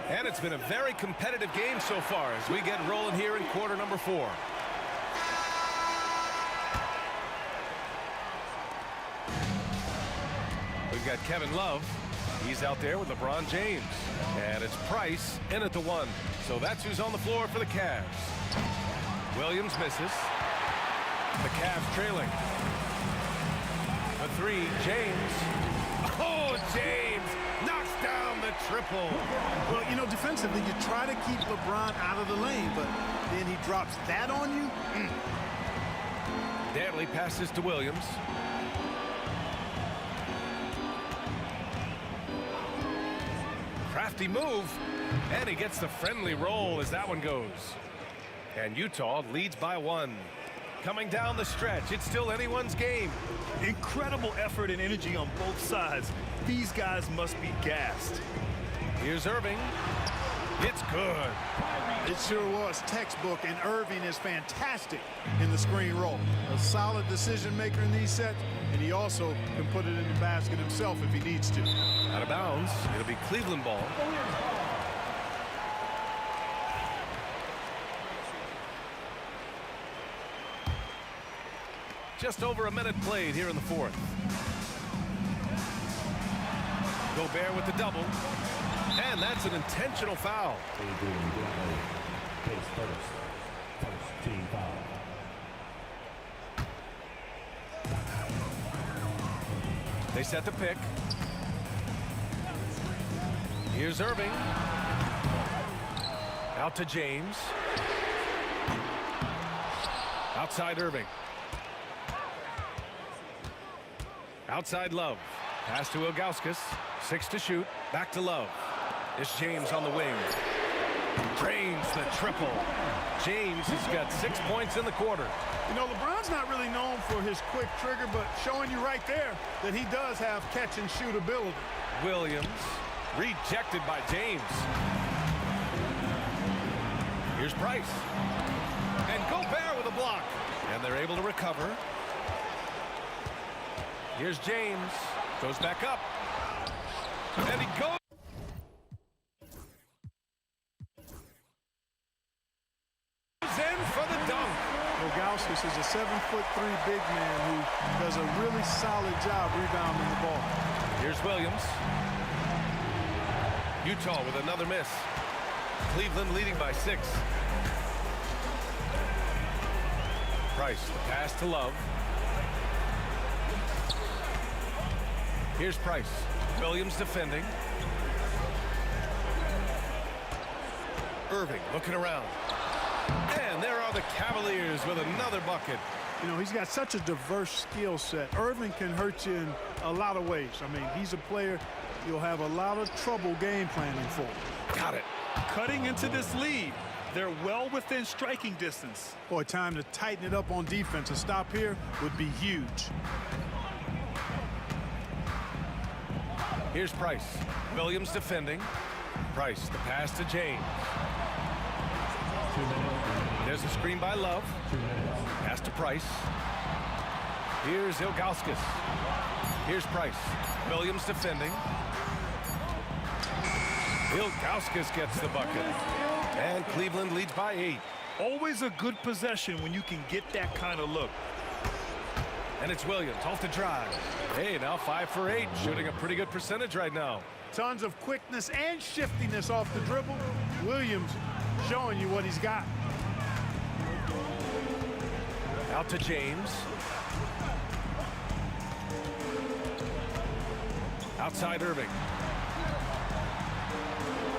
And it's been a very competitive game so far as we get rolling here in quarter number 4. We've got Kevin Love. He's out there with LeBron James. And it's Price in at the 1. So that's who's on the floor for the Cavs. Williams misses. The Cavs trailing. The 3, James. Oh, James knocks down the triple. Well, you know, defensively, you try to keep LeBron out of the lane, but then he drops that on you. Dantley passes to Williams. Crafty move, and he gets the friendly roll as that one goes. And Utah leads by 1. Coming down the stretch, it's still anyone's game. Incredible effort and energy on both sides. These guys must be gassed. Here's Irving. It's good. It sure was textbook, and Irving is fantastic in the screen roll. A solid decision maker in these sets, and he also can put it in the basket himself if he needs to. Out of bounds. It'll be Cleveland ball. Just over a minute played here in the fourth. Gobert with the double. And that's an intentional foul. First team foul. They set the pick. Here's Irving. Out to James. Outside Irving. Outside Love. Pass to Ilgauskas. 6 to shoot. Back to Love. It's James on the wing. Drains the triple. James has got 6 points in the quarter. You know, LeBron's not really known for his quick trigger, but showing you right there that he does have catch and shoot ability. Williams rejected by James. Here's Price. And Gobert with a block. And they're able to recover. Here's James. Goes back up. And he goes. In for the dunk. Ilgauskas is a 7'3" big man who does a really solid job rebounding the ball. Here's Williams. Utah with another miss. Cleveland leading by 6. Price, the pass to Love. Here's Price. Williams defending. Irving looking around. And there are the Cavaliers with another bucket. You know, he's got such a diverse skill set. Irving can hurt you in a lot of ways. I mean, he's a player you'll have a lot of trouble game planning for. Got it. Cutting into this lead. They're well within striking distance. Boy, time to tighten it up on defense. A stop here would be huge. Here's Price. Williams defending. Price, the pass to James. 2 minutes. There's a screen by Love. 2 minutes. Pass to Price. Here's Ilgauskas. Here's Price. Williams defending. Ilgauskas gets the bucket. And Cleveland leads by 8. Always a good possession when you can get that kind of look. And it's Williams off the drive. Hey, now 5 for 8, shooting a pretty good percentage right now. Tons of quickness and shiftiness off the dribble. Williams showing you what he's got. Out to James. Outside Irving.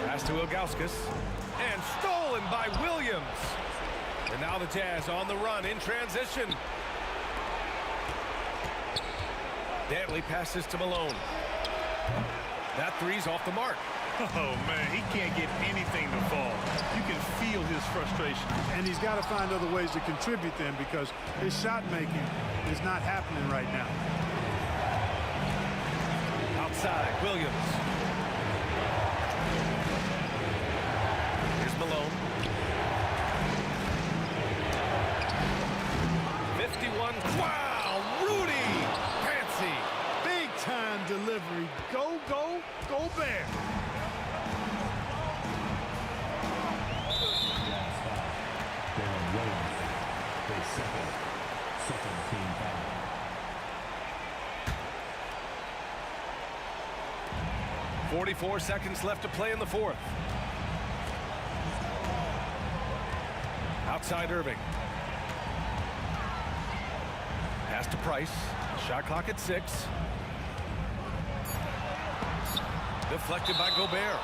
Pass to Ilgauskas. And stolen by Williams. And now the Jazz on the run in transition. Dantley passes to Malone. That three's off the mark. Oh, man, he can't get anything to fall. You can feel his frustration. And he's got to find other ways to contribute then, because his shot making is not happening right now. Outside, Williams. Here's Malone. 51. Wow, Rudy! Fancy. Big time delivery. Go, go, go Bear. Darren Williams, his second team foul. .44 seconds left to play in the fourth. Outside Irving. Pass to Price. Shot clock at 6. Deflected by Gobert.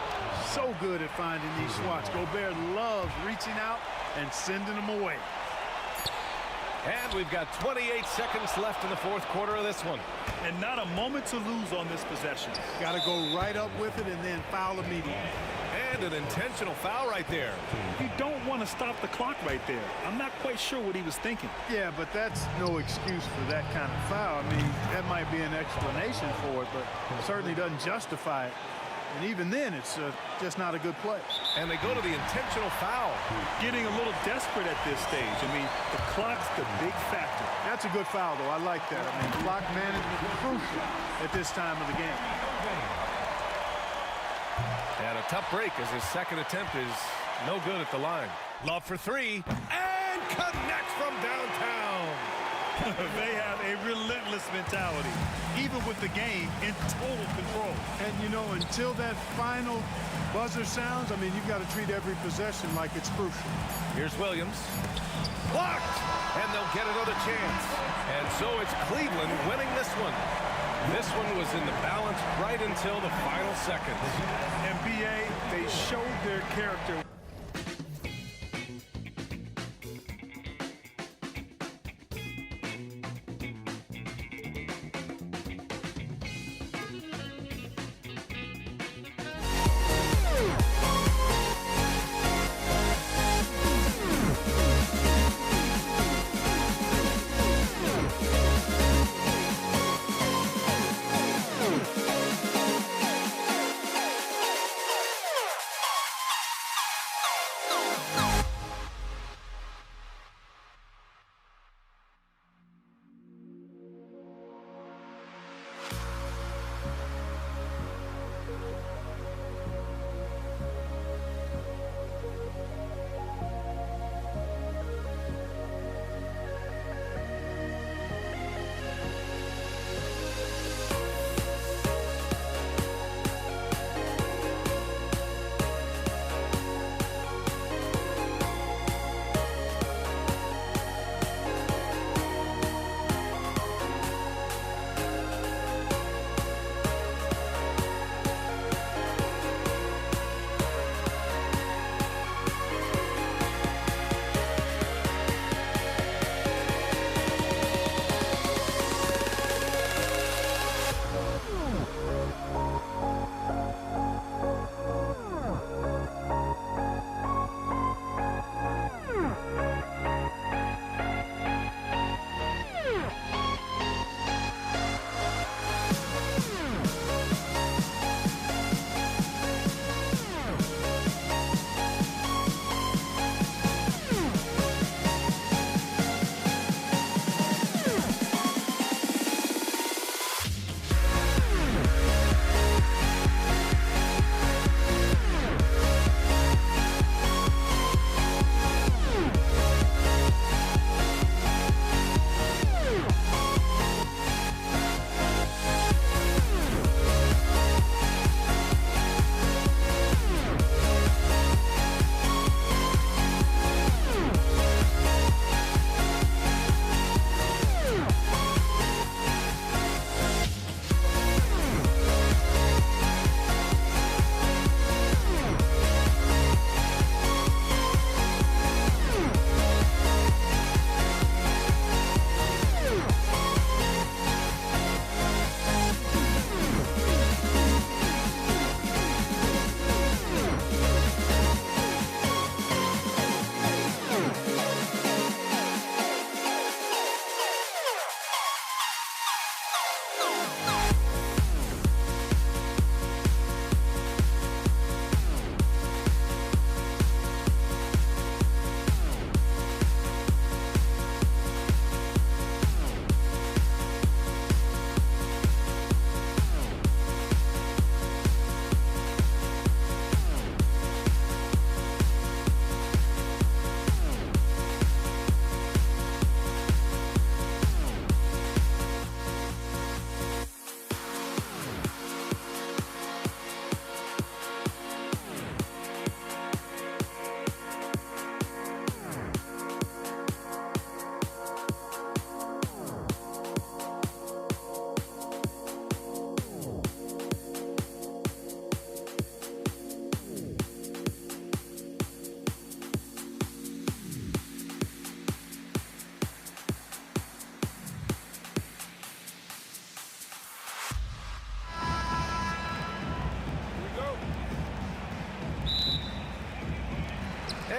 So good at finding these swats. Gobert loves reaching out and sending them away. And we've got 28 seconds left in the fourth quarter of this one. And not a moment to lose on this possession. Got to go right up with it and then foul immediately. And an intentional foul right there. You don't want to stop the clock right there. I'm not quite sure what he was thinking. Yeah, but that's no excuse for that kind of foul. I mean, that might be an explanation for it, but it certainly doesn't justify it. And even then, it's just not a good play. And they go to the intentional foul. Getting a little desperate at this stage. I mean, the clock's the big factor. That's a good foul, though. I like that. I mean, clock management is crucial at this time of the game. And a tough break as his second attempt is no good at the line. Love for 3. And connects from downtown. They have a relentless mentality, even with the game in total control. And, you know, until that final buzzer sounds, I mean, you've got to treat every possession like it's crucial. Here's Williams. Blocked! And they'll get another chance. And so it's Cleveland winning this one. This one was in the balance right until the final seconds. NBA, they showed their character.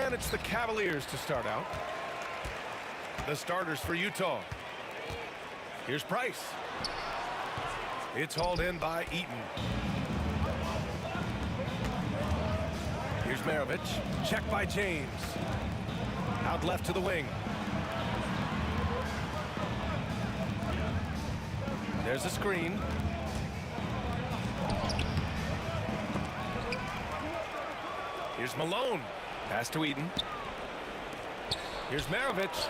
And it's the Cavaliers to start out. The starters for Utah. Here's Price. It's hauled in by Eaton. Here's Maravich. Check by James. Out left to the wing. There's a screen. Here's Malone. Pass to Eaton. Here's Maravich.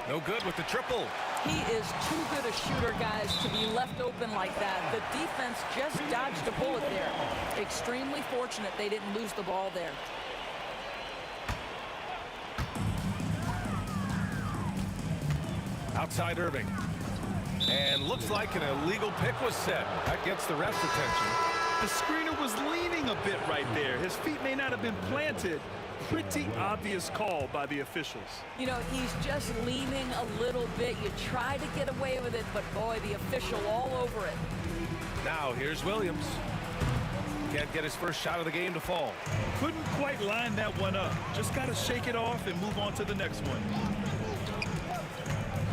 No good with the triple. He is too good a shooter, guys, to be left open like that. The defense just dodged a bullet there. Extremely fortunate they didn't lose the ball there. Outside Irving. And looks like an illegal pick was set. That gets the ref's attention. The screener was leaning a bit right there. His feet may not have been planted. Pretty obvious call by the officials. You know, he's just leaning a little bit. You try to get away with it, but boy, the official all over it. Now here's Williams. Can't get his first shot of the game to fall. Couldn't quite line that one up. Just got to shake it off and move on to the next one.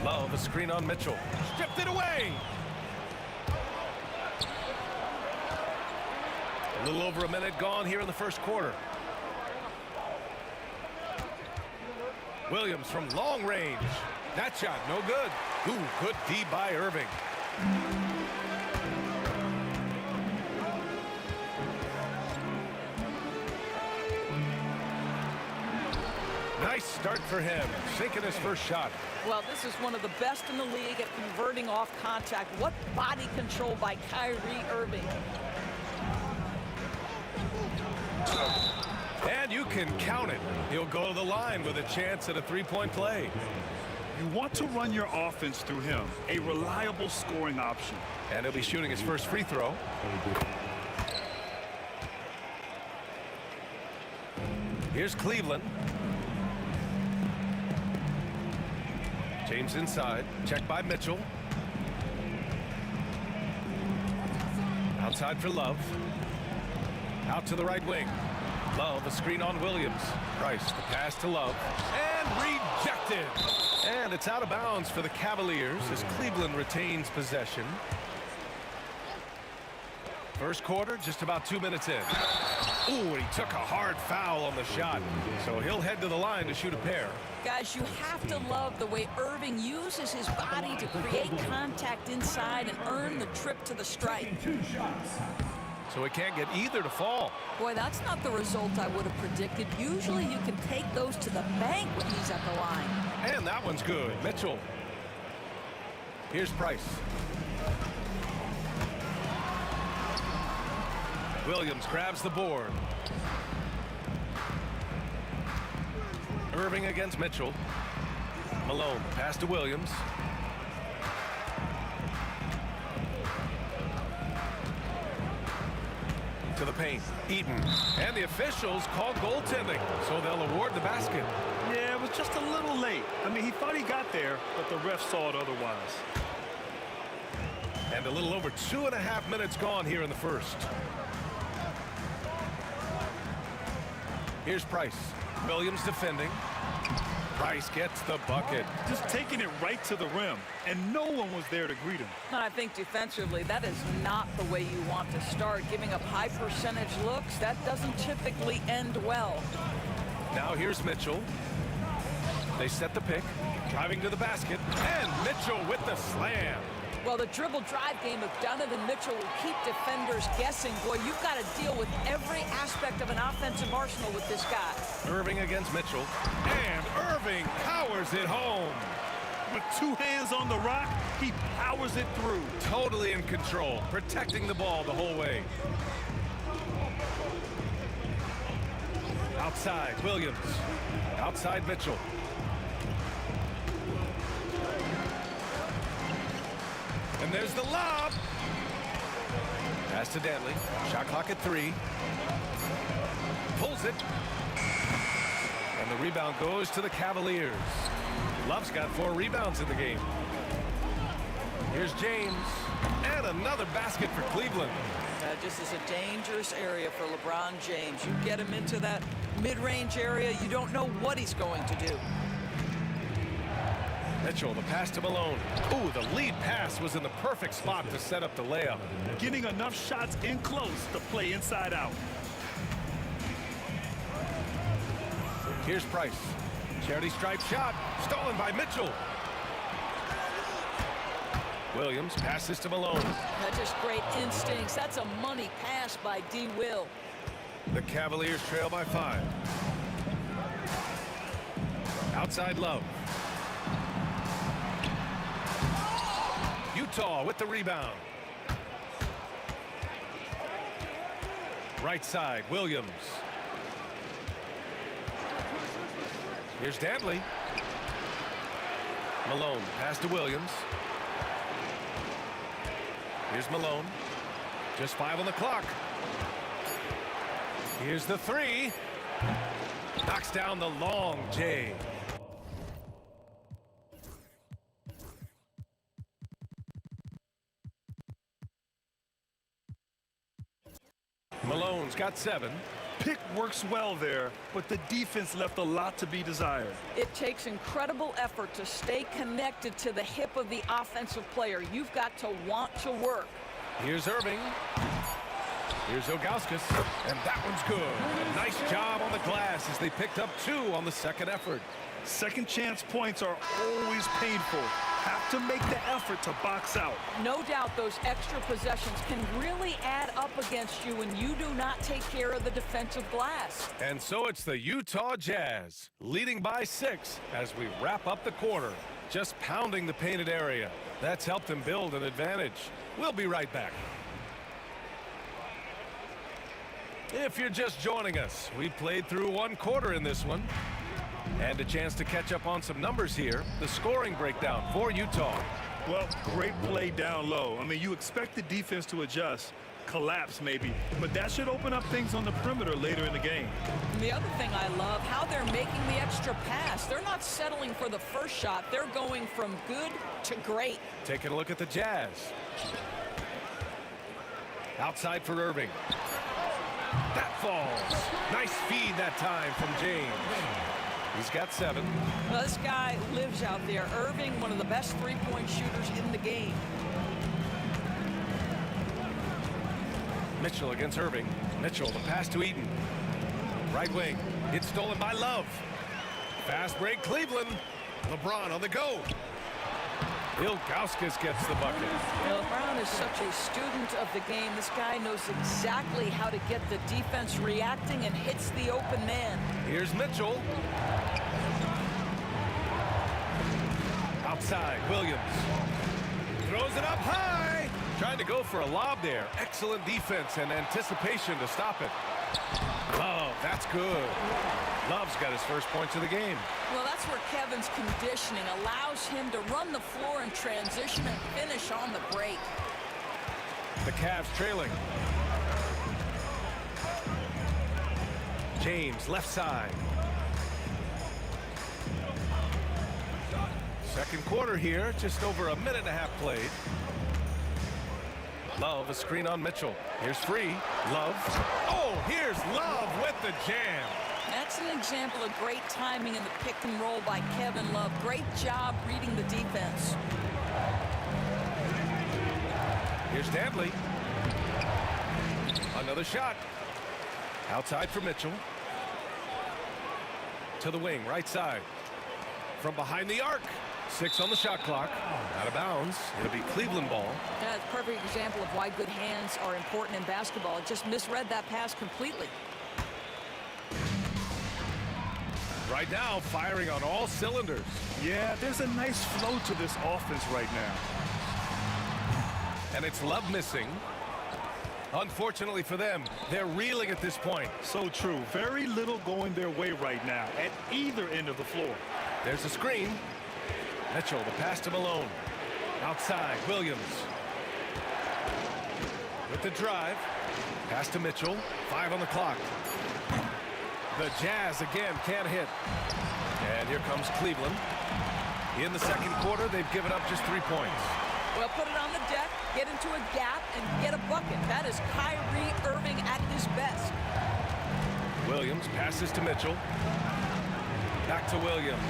Love, a screen on Mitchell. Stripped it away. A little over a minute gone here in the first quarter. Williams from long range. That shot, no good. Ooh, good D by Irving. Nice start for him, sinking his first shot. Well, this is one of the best in the league at converting off contact. What body control by Kyrie Irving. And you can count it. He'll go to the line with a chance at a three-point play. You want to run your offense through him, a reliable scoring option. And he'll be shooting his first free throw. Here's Cleveland. James inside, checked by Mitchell. Outside for Love. Out to the right wing. Love, a screen on Williams. Price, the pass to Love. And rejected. And it's out of bounds for the Cavaliers as Cleveland retains possession. First quarter, just about 2 minutes in. Ooh, he took a hard foul on the shot. So he'll head to the line to shoot a pair. Guys, you have to love the way Irving uses his body to create contact inside and earn the trip to the stripe. So he can't get either to fall. Boy, that's not the result I would have predicted. Usually you can take those to the bank when he's at the line. And that one's good. Mitchell. Here's Price. Williams grabs the board. Irving against Mitchell. Malone, pass to Williams. To the paint. Eaton. And the officials call goaltending, so they'll award the basket. Yeah, it was just a little late. I mean, he thought he got there, but the ref saw it otherwise. And a little over 2.5 minutes gone here in the first. Here's Price. Williams defending. Price gets the bucket. Just taking it right to the rim, and no one was there to greet him. I think defensively, that is not the way you want to start. Giving up high percentage looks, that doesn't typically end well. Now here's Mitchell. They set the pick. Driving to the basket. And Mitchell with the slam. Well, the dribble drive game of Donovan Mitchell will keep defenders guessing. Boy, you've got to deal with every aspect of an offensive arsenal with this guy. Irving against Mitchell. And Irving powers it home. With 2 hands on the rock, he powers it through. Totally in control, protecting the ball the whole way. Outside, Williams. Outside, Mitchell. And there's the lob. Pass to Dantley. Shot clock at 3. Pulls it. And the rebound goes to the Cavaliers. Love's got 4 rebounds in the game. Here's James. And another basket for Cleveland. That just is a dangerous area for LeBron James. You get him into that Mid-range area, you don't know what he's going to do. Mitchell, the pass to Malone. Ooh, the lead pass was in the perfect spot to set up the layup. Getting enough shots in close to play inside out. Here's Price. Charity stripe shot, stolen by Mitchell. Williams passes to Malone. That's just great instincts. That's a money pass by D. Will. The Cavaliers trail by 5. Outside Love. Utah with the rebound. Right side, Williams. Here's Dantley. Malone, pass to Williams. Here's Malone. Just 5 on the clock. Here's the 3. Knocks down the long J. Malone's got 7. Pick works well there, but the defense left a lot to be desired. It takes incredible effort to stay connected to the hip of the offensive player. You've got to want to work. Here's Irving. Here's Ilgauskas, and that one's good. A nice job on the glass as they picked up 2 on the second effort. Second chance points are always painful. Have to make the effort to box out. No doubt those extra possessions can really add up against you when you do not take care of the defensive glass. And so it's the Utah Jazz, leading by 6 as we wrap up the quarter. Just pounding the painted area. That's helped them build an advantage. We'll be right back. If you're just joining us, we played through 1 quarter in this one. And a chance to catch up on some numbers here. The scoring breakdown for Utah. Well, great play down low. I mean, you expect the defense to adjust, collapse maybe, but that should open up things on the perimeter later in the game. And the other thing I love, how they're making the extra pass. They're not settling for the first shot. They're going from good to great. Taking a look at the Jazz. Outside for Irving. That falls. Nice feed that time from James. He's got 7. Well, this guy lives out there. Irving, one of the best three-point shooters in the game. Mitchell against Irving. Mitchell, the pass to Eaton. Right wing. It's stolen by Love. Fast break, Cleveland. LeBron on the go. Ilgauskas gets the bucket. LeBron is such a student of the game. This guy knows exactly how to get the defense reacting and hits the open man. Here's Mitchell. Outside, Williams. Throws it up high. Trying to go for a lob there. Excellent defense and anticipation to stop it. Oh, that's good. Love's got his first points of the game. Well, that's where Kevin's conditioning allows him to run the floor in transition and finish on the break. The Cavs trailing. James, left side. Second quarter here, just over a minute and a half played. Love, a screen on Mitchell. Here's Free. Love. Oh, here's Love with the jam. That's an example of great timing in the pick and roll by Kevin Love. Great job reading the defense. Here's Dantley. Another shot. Outside for Mitchell. To the wing, right side. From behind the arc. 6 on the shot clock. Out of bounds. It'll be Cleveland ball. That's a perfect example of why good hands are important in basketball. It just misread that pass completely. Right now, firing on all cylinders. Yeah, there's a nice flow to this offense right now. And it's Love missing. Unfortunately for them, they're reeling at this point. So true. Very little going their way right now at either end of the floor. There's a screen. Mitchell, the pass to Malone. Outside, Williams. With the drive. Pass to Mitchell. 5 on the clock. The Jazz again can't hit. And here comes Cleveland. In the second quarter, they've given up just 3 points. Well, put it on the deck, get into a gap, and get a bucket. That is Kyrie Irving at his best. Williams passes to Mitchell. Back to Williams.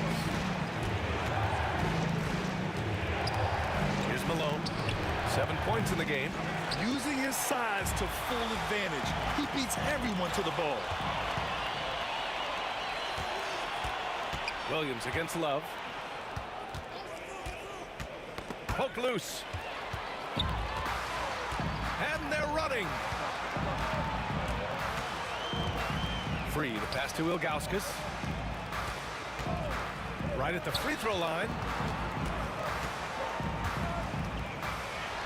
Here's Malone. 7 points in the game. Using his size to full advantage. He beats everyone to the ball. Williams against Love. Poke loose. And they're running. Free, the pass to Ilgauskas. Right at the free throw line.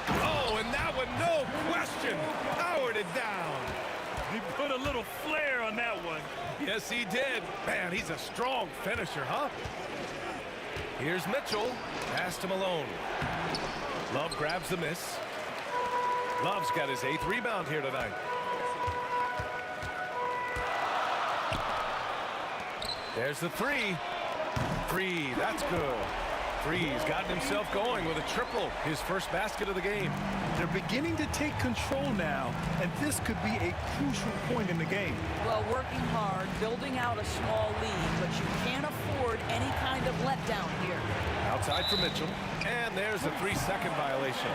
Oh, and that one, no question, powered it down. He put a little flair on that one. Yes, he did. Man, he's a strong finisher, huh? Here's Mitchell. Pass to Malone. Love grabs the miss. Love's got his 8th rebound here tonight. There's the three. Free, that's good. Free's gotten himself going with a triple, his first basket of the game. They're beginning to take control now, and this could be a crucial point in the game. Well, working hard, building out a small lead, but you can't afford any kind of letdown here. Outside for Mitchell, and there's a 3-second violation.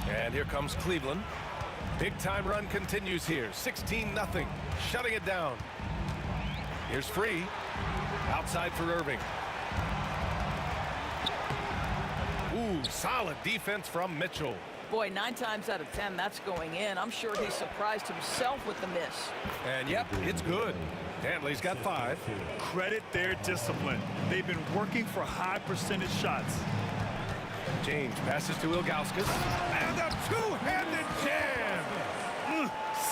And here comes Cleveland. Big time run continues here. 16-0, shutting it down. Here's Free. Outside for Irving. Ooh, solid defense from Mitchell. Boy, 9 times out of 10, that's going in. I'm sure he surprised himself with the miss. And yep, it's good. Dantley's got 5. Credit their discipline. They've been working for high percentage shots. James passes to Ilgauskas. And a two-handed jam!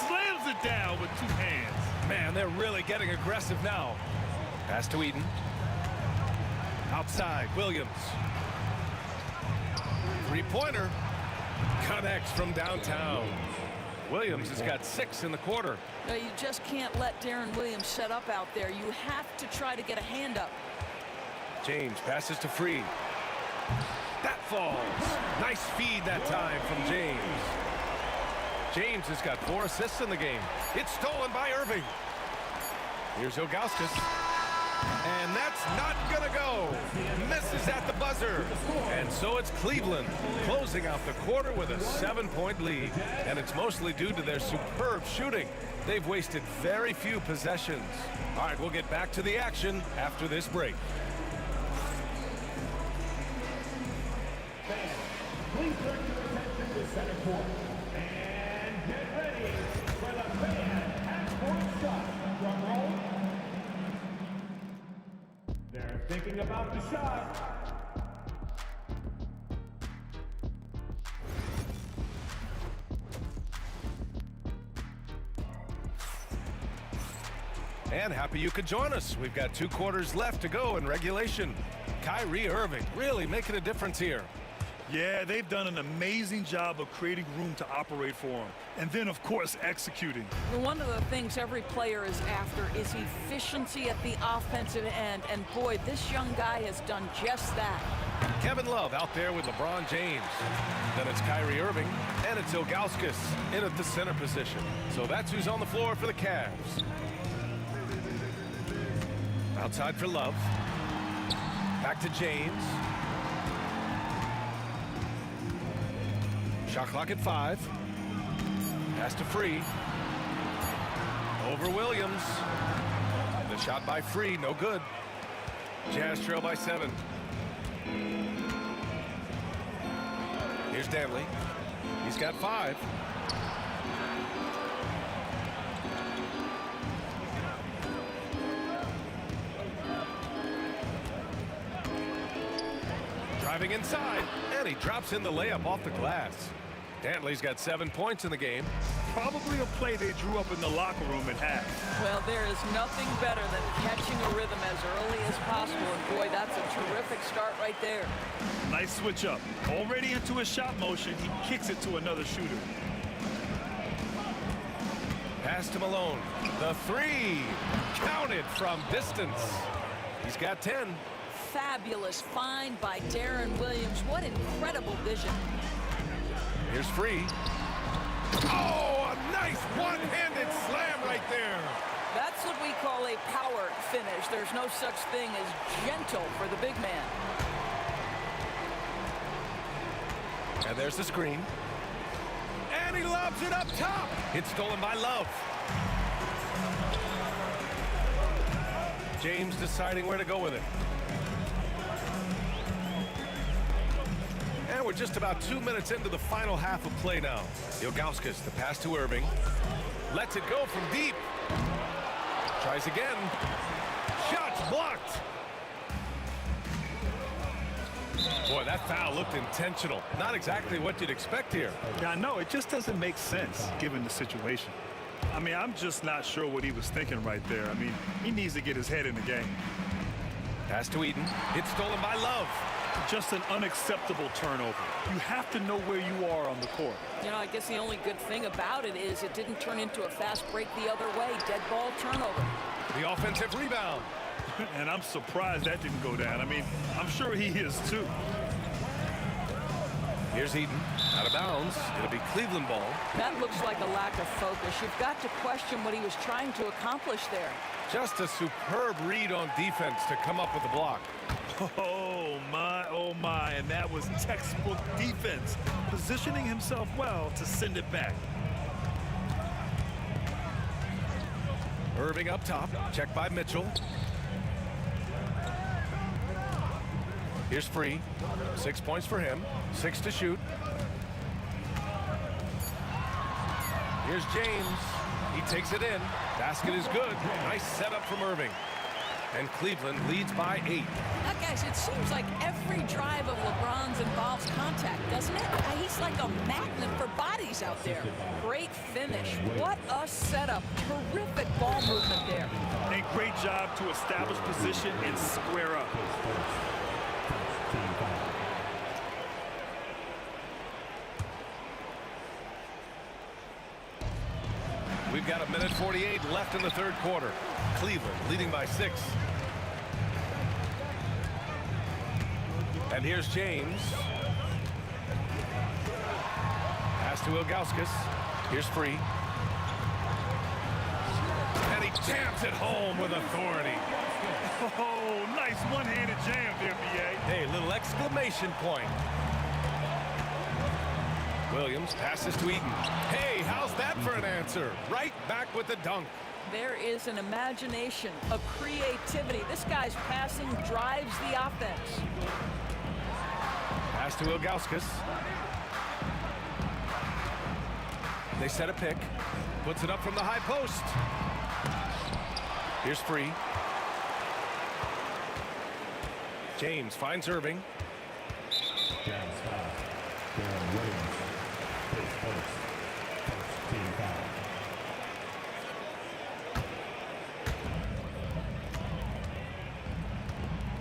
Slams it down with 2 hands. Man, they're really getting aggressive now. Pass to Eden. Outside, Williams. 3-pointer. Connects from downtown. Williams has got 6 in the quarter. No, you just can't let Darren Williams set up out there. You have to try to get a hand up. James passes to Free. That falls. Nice feed that time from James. James has got 4 assists in the game. It's stolen by Irving. Here's Ilgauskas. And that's not gonna go. Misses at the buzzer. And so it's Cleveland closing out the quarter with a 7-point lead. And it's mostly due to their superb shooting. They've wasted very few possessions. All right, we'll get back to the action after this break. Please direct your attention to center court. And get ready for the fan half-court shot. Drum roll. They're thinking about the shot. And happy you could join us. We've got 2 quarters left to go in regulation. Kyrie Irving really making a difference here. Yeah, they've done an amazing job of creating room to operate for him. And then, of course, executing. One of the things every player is after is efficiency at the offensive end. And boy, this young guy has done just that. Kevin Love out there with LeBron James. Then it's Kyrie Irving, and it's Ilgauskas in at the center position. So that's who's on the floor for the Cavs. Outside for Love. Back to James. Shot clock at 5. Pass to Free. Over Williams. The shot by Free, no good. Jazz trail by 7. Here's Dantley. He's got 5. Driving inside, and he drops in the layup off the glass. Dantley's got 7 points in the game. Probably a play they drew up in the locker room at half. Well, there is nothing better than catching a rhythm as early as possible. And boy, that's a terrific start right there. Nice switch up. Already into a shot motion, he kicks it to another shooter. Pass to Malone. The 3. Counted from distance. He's got 10. Fabulous find by Darren Williams. What incredible vision. Here's Free. Oh, a nice one-handed slam right there. That's what we call a power finish. There's no such thing as gentle for the big man. And there's the screen. And he lobs it up top. It's stolen by Love. James deciding where to go with it. And we're just about 2 minutes into the final half of play now. Ilgauskas, the pass to Irving. Lets it go from deep. Tries again. Shots blocked. Boy, that foul looked intentional. Not exactly what you'd expect here. Yeah, no, it just doesn't make sense given the situation. I mean, I'm just not sure what he was thinking right there. I mean, he needs to get his head in the game. Pass to Eaton. It's stolen by Love. Just an unacceptable turnover. You have to know where you are on the court. You know, I guess the only good thing about it is it didn't turn into a fast break the other way. Dead ball turnover. The offensive rebound. And I'm surprised that didn't go down. I mean, I'm sure he is too. Here's Eaton. Out of bounds. It'll be Cleveland ball. That looks like a lack of focus. You've got to question what he was trying to accomplish there. Just a superb read on defense to come up with the block. Oh my, and that was textbook defense, positioning himself well to send it back. Irving up top, checked by Mitchell. Here's Free, 6 points for him, 6 to shoot. Here's James, he takes it in, basket is good, nice setup from Irving. And Cleveland leads by 8. Now, guys, it seems like every drive of LeBron's involves contact, doesn't it? He's like a magnet for bodies out there. Great finish. What a setup. Terrific ball movement there. A great job to establish position and square up. We've got 1:48 left in the third quarter. Cleveland leading by 6. And here's James. Pass to Ilgauskas. Here's Free. And he jams it home with authority. Oh, nice one-handed jam there, B.A. Hey, little exclamation point. Williams passes to Eaton. Hey, how's that for an answer? Right back with the dunk. There is an imagination, a creativity. This guy's passing drives the offense. Pass to Ilgauskas. They set a pick. Puts it up from the high post. Here's Free. James finds Irving.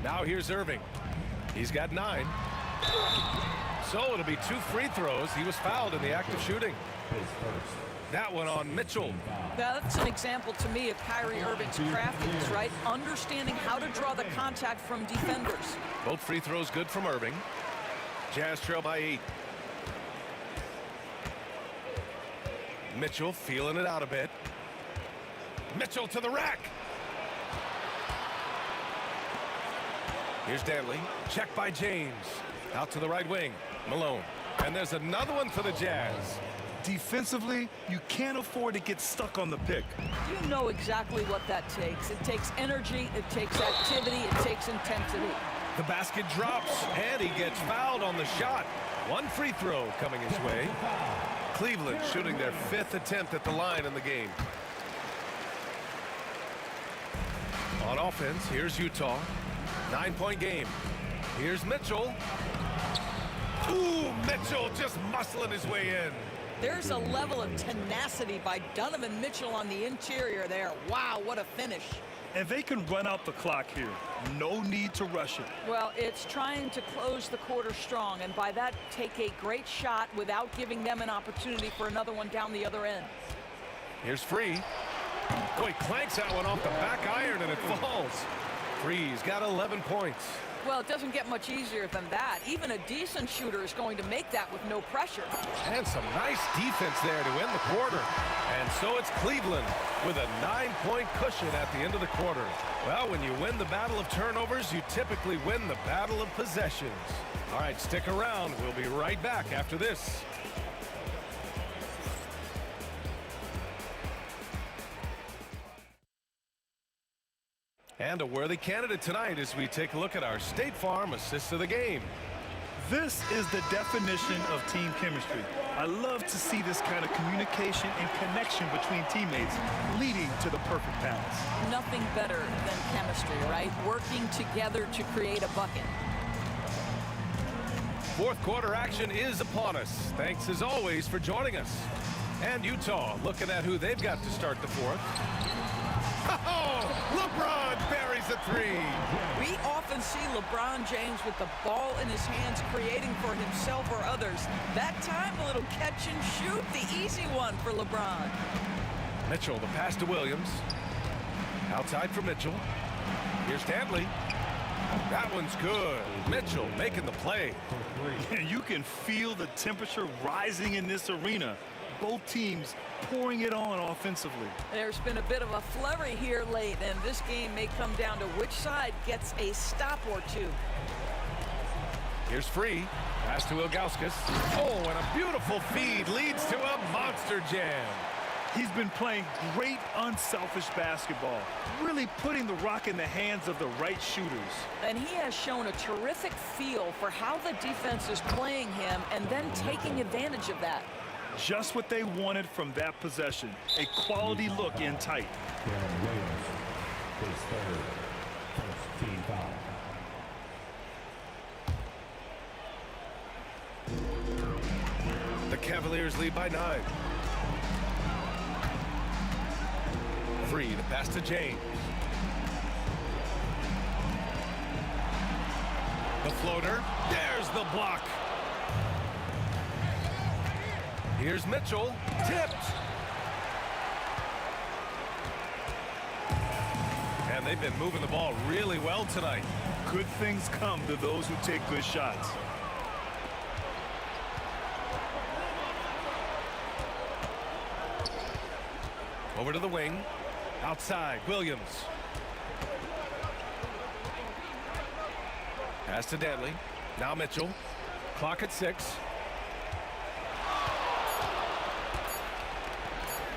Now here's Irving. He's got 9. So it'll be 2 free throws. He was fouled in the act of shooting. That one on Mitchell. Now, that's an example to me of Kyrie Irving's craftiness, right? Understanding how to draw the contact from defenders. Both free throws good from Irving. Jazz trail by 8. Mitchell feeling it out a bit. Mitchell to the rack. Here's Dantley. Checked by James. Out to the right wing. Malone. And there's another one for the Jazz. Defensively, you can't afford to get stuck on the pick. You know exactly what that takes. It takes energy, it takes activity, it takes intensity. The basket drops, and he gets fouled on the shot. 1 free throw coming his way. Cleveland shooting their 5th attempt at the line in the game. On offense, here's Utah. 9-point game. Here's Mitchell. Ooh, Mitchell just muscling his way in. There's a level of tenacity by Donovan Mitchell on the interior there. Wow, what a finish. And they can run out the clock here. No need to rush it. Well, it's trying to close the quarter strong, and by that, take a great shot without giving them an opportunity for another one down the other end. Here's Free. Oh, he clanks that one off the back iron, and it falls. Free's got 11 points. Well, it doesn't get much easier than that. Even a decent shooter is going to make that with no pressure. And some nice defense there to end the quarter. And so it's Cleveland with a 9-point cushion at the end of the quarter. Well, when you win the battle of turnovers, you typically win the battle of possessions. All right, stick around. We'll be right back after this. And a worthy candidate tonight as we take a look at our State Farm Assist of the Game. This is the definition of team chemistry. I love to see this kind of communication and connection between teammates leading to the perfect pass. Nothing better than chemistry, right? Working together to create a bucket. Fourth quarter action is upon us. Thanks as always for joining us. And Utah looking at who they've got to start the fourth. Oh, LeBron buries a three. We often see LeBron James with the ball in his hands creating for himself or others. That time, a little catch and shoot, the easy one for LeBron. Mitchell, the pass to Williams. Outside for Mitchell. Here's Dantley. That one's good. Mitchell making the play. And you can feel the temperature rising in this arena. Both teams pouring it on offensively. There's been a bit of a flurry here late, and this game may come down to which side gets a stop or two. Here's Free. Pass to Ilgauskas. Oh, and a beautiful feed leads to a monster jam. He's been playing great unselfish basketball, really putting the rock in the hands of the right shooters. And he has shown a terrific feel for how the defense is playing him and then taking advantage of that. Just what they wanted from that possession. A quality look in tight. The Cavaliers lead by 9. Free, the pass to James. The floater, there's the block. Here's Mitchell, tipped. And they've been moving the ball really well tonight. Good things come to those who take good shots. Over to the wing. Outside, Williams. Pass to Dantley. Now Mitchell. Clock at 6.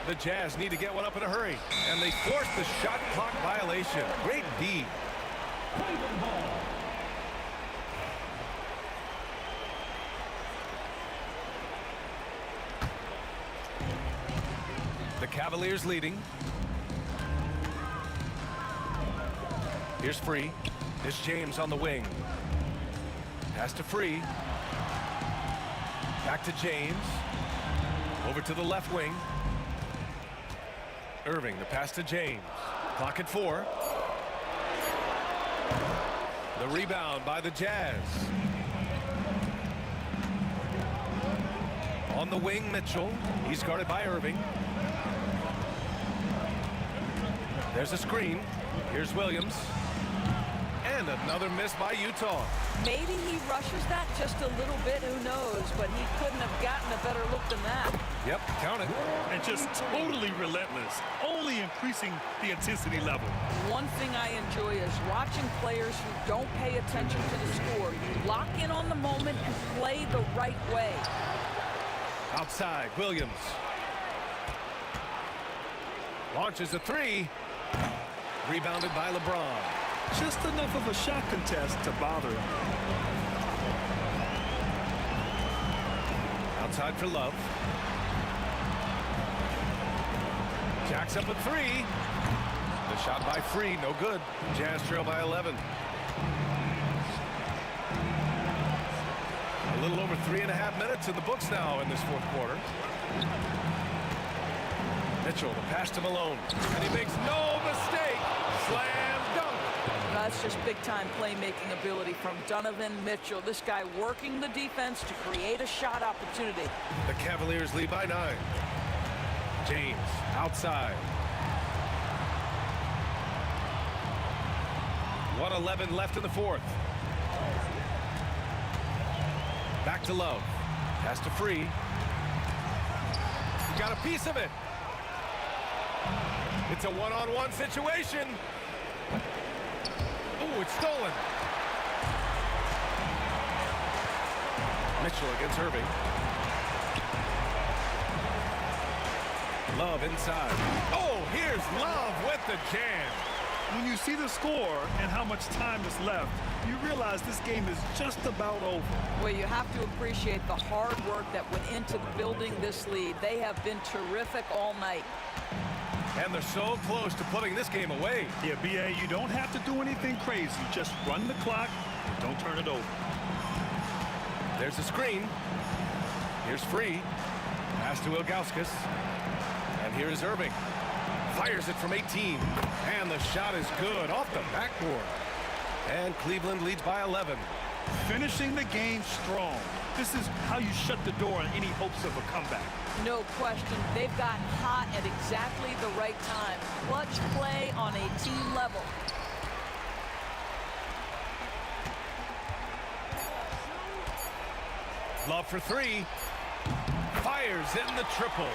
The Jazz need to get one up in a hurry. And they force the shot clock violation. Great D. The Cavaliers leading. Here's Free. Here's James on the wing. Pass to Free. Back to James. Over to the left wing. Irving, the pass to James. Clock at 4. The rebound by the Jazz. On the wing, Mitchell. He's guarded by Irving. There's a screen. Here's Williams. And another miss by Utah. Maybe he rushes that just a little bit, who knows, but he couldn't have gotten a better look than that. Yep, count it. And just totally relentless, only increasing the intensity level. One thing I enjoy is watching players who don't pay attention to the score. You lock in on the moment and play the right way. Outside, Williams. Launches a 3. Rebounded by LeBron. Just enough of a shot contest to bother him. Outside for Love. Jacks up a 3. The shot by Free, no good. Jazz trail by 11. A little over 3.5 minutes in the books now in this fourth quarter. Mitchell, the pass to Malone. And he makes no mistake. Slam dunk. That's just big-time playmaking ability from Donovan Mitchell. This guy working the defense to create a shot opportunity. The Cavaliers lead by 9. James outside. 1:11 left in the fourth. Back to Love. Pass to Free. He got a piece of it. It's a one-on-one situation. Oh, it's stolen. Mitchell against Irving. Love inside. Oh, here's Love with the jam. When you see the score and how much time is left, you realize this game is just about over. Well, you have to appreciate the hard work that went into building this lead. They have been terrific all night. And they're so close to putting this game away. Yeah, B.A., you don't have to do anything crazy. Just run the clock and don't turn it over. There's the screen. Here's Free. Pass to Ilgauskas. And here is Irving. Fires it from 18. And the shot is good off the backboard. And Cleveland leads by 11. Finishing the game strong. This is how you shut the door on any hopes of a comeback. No question. They've gotten hot at exactly the right time. Clutch play on a team level. Love for three. Fires in the triple.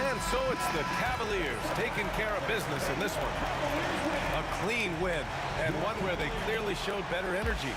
And so it's the Cavaliers taking care of business in this one. A clean win, and one where they clearly showed better energy.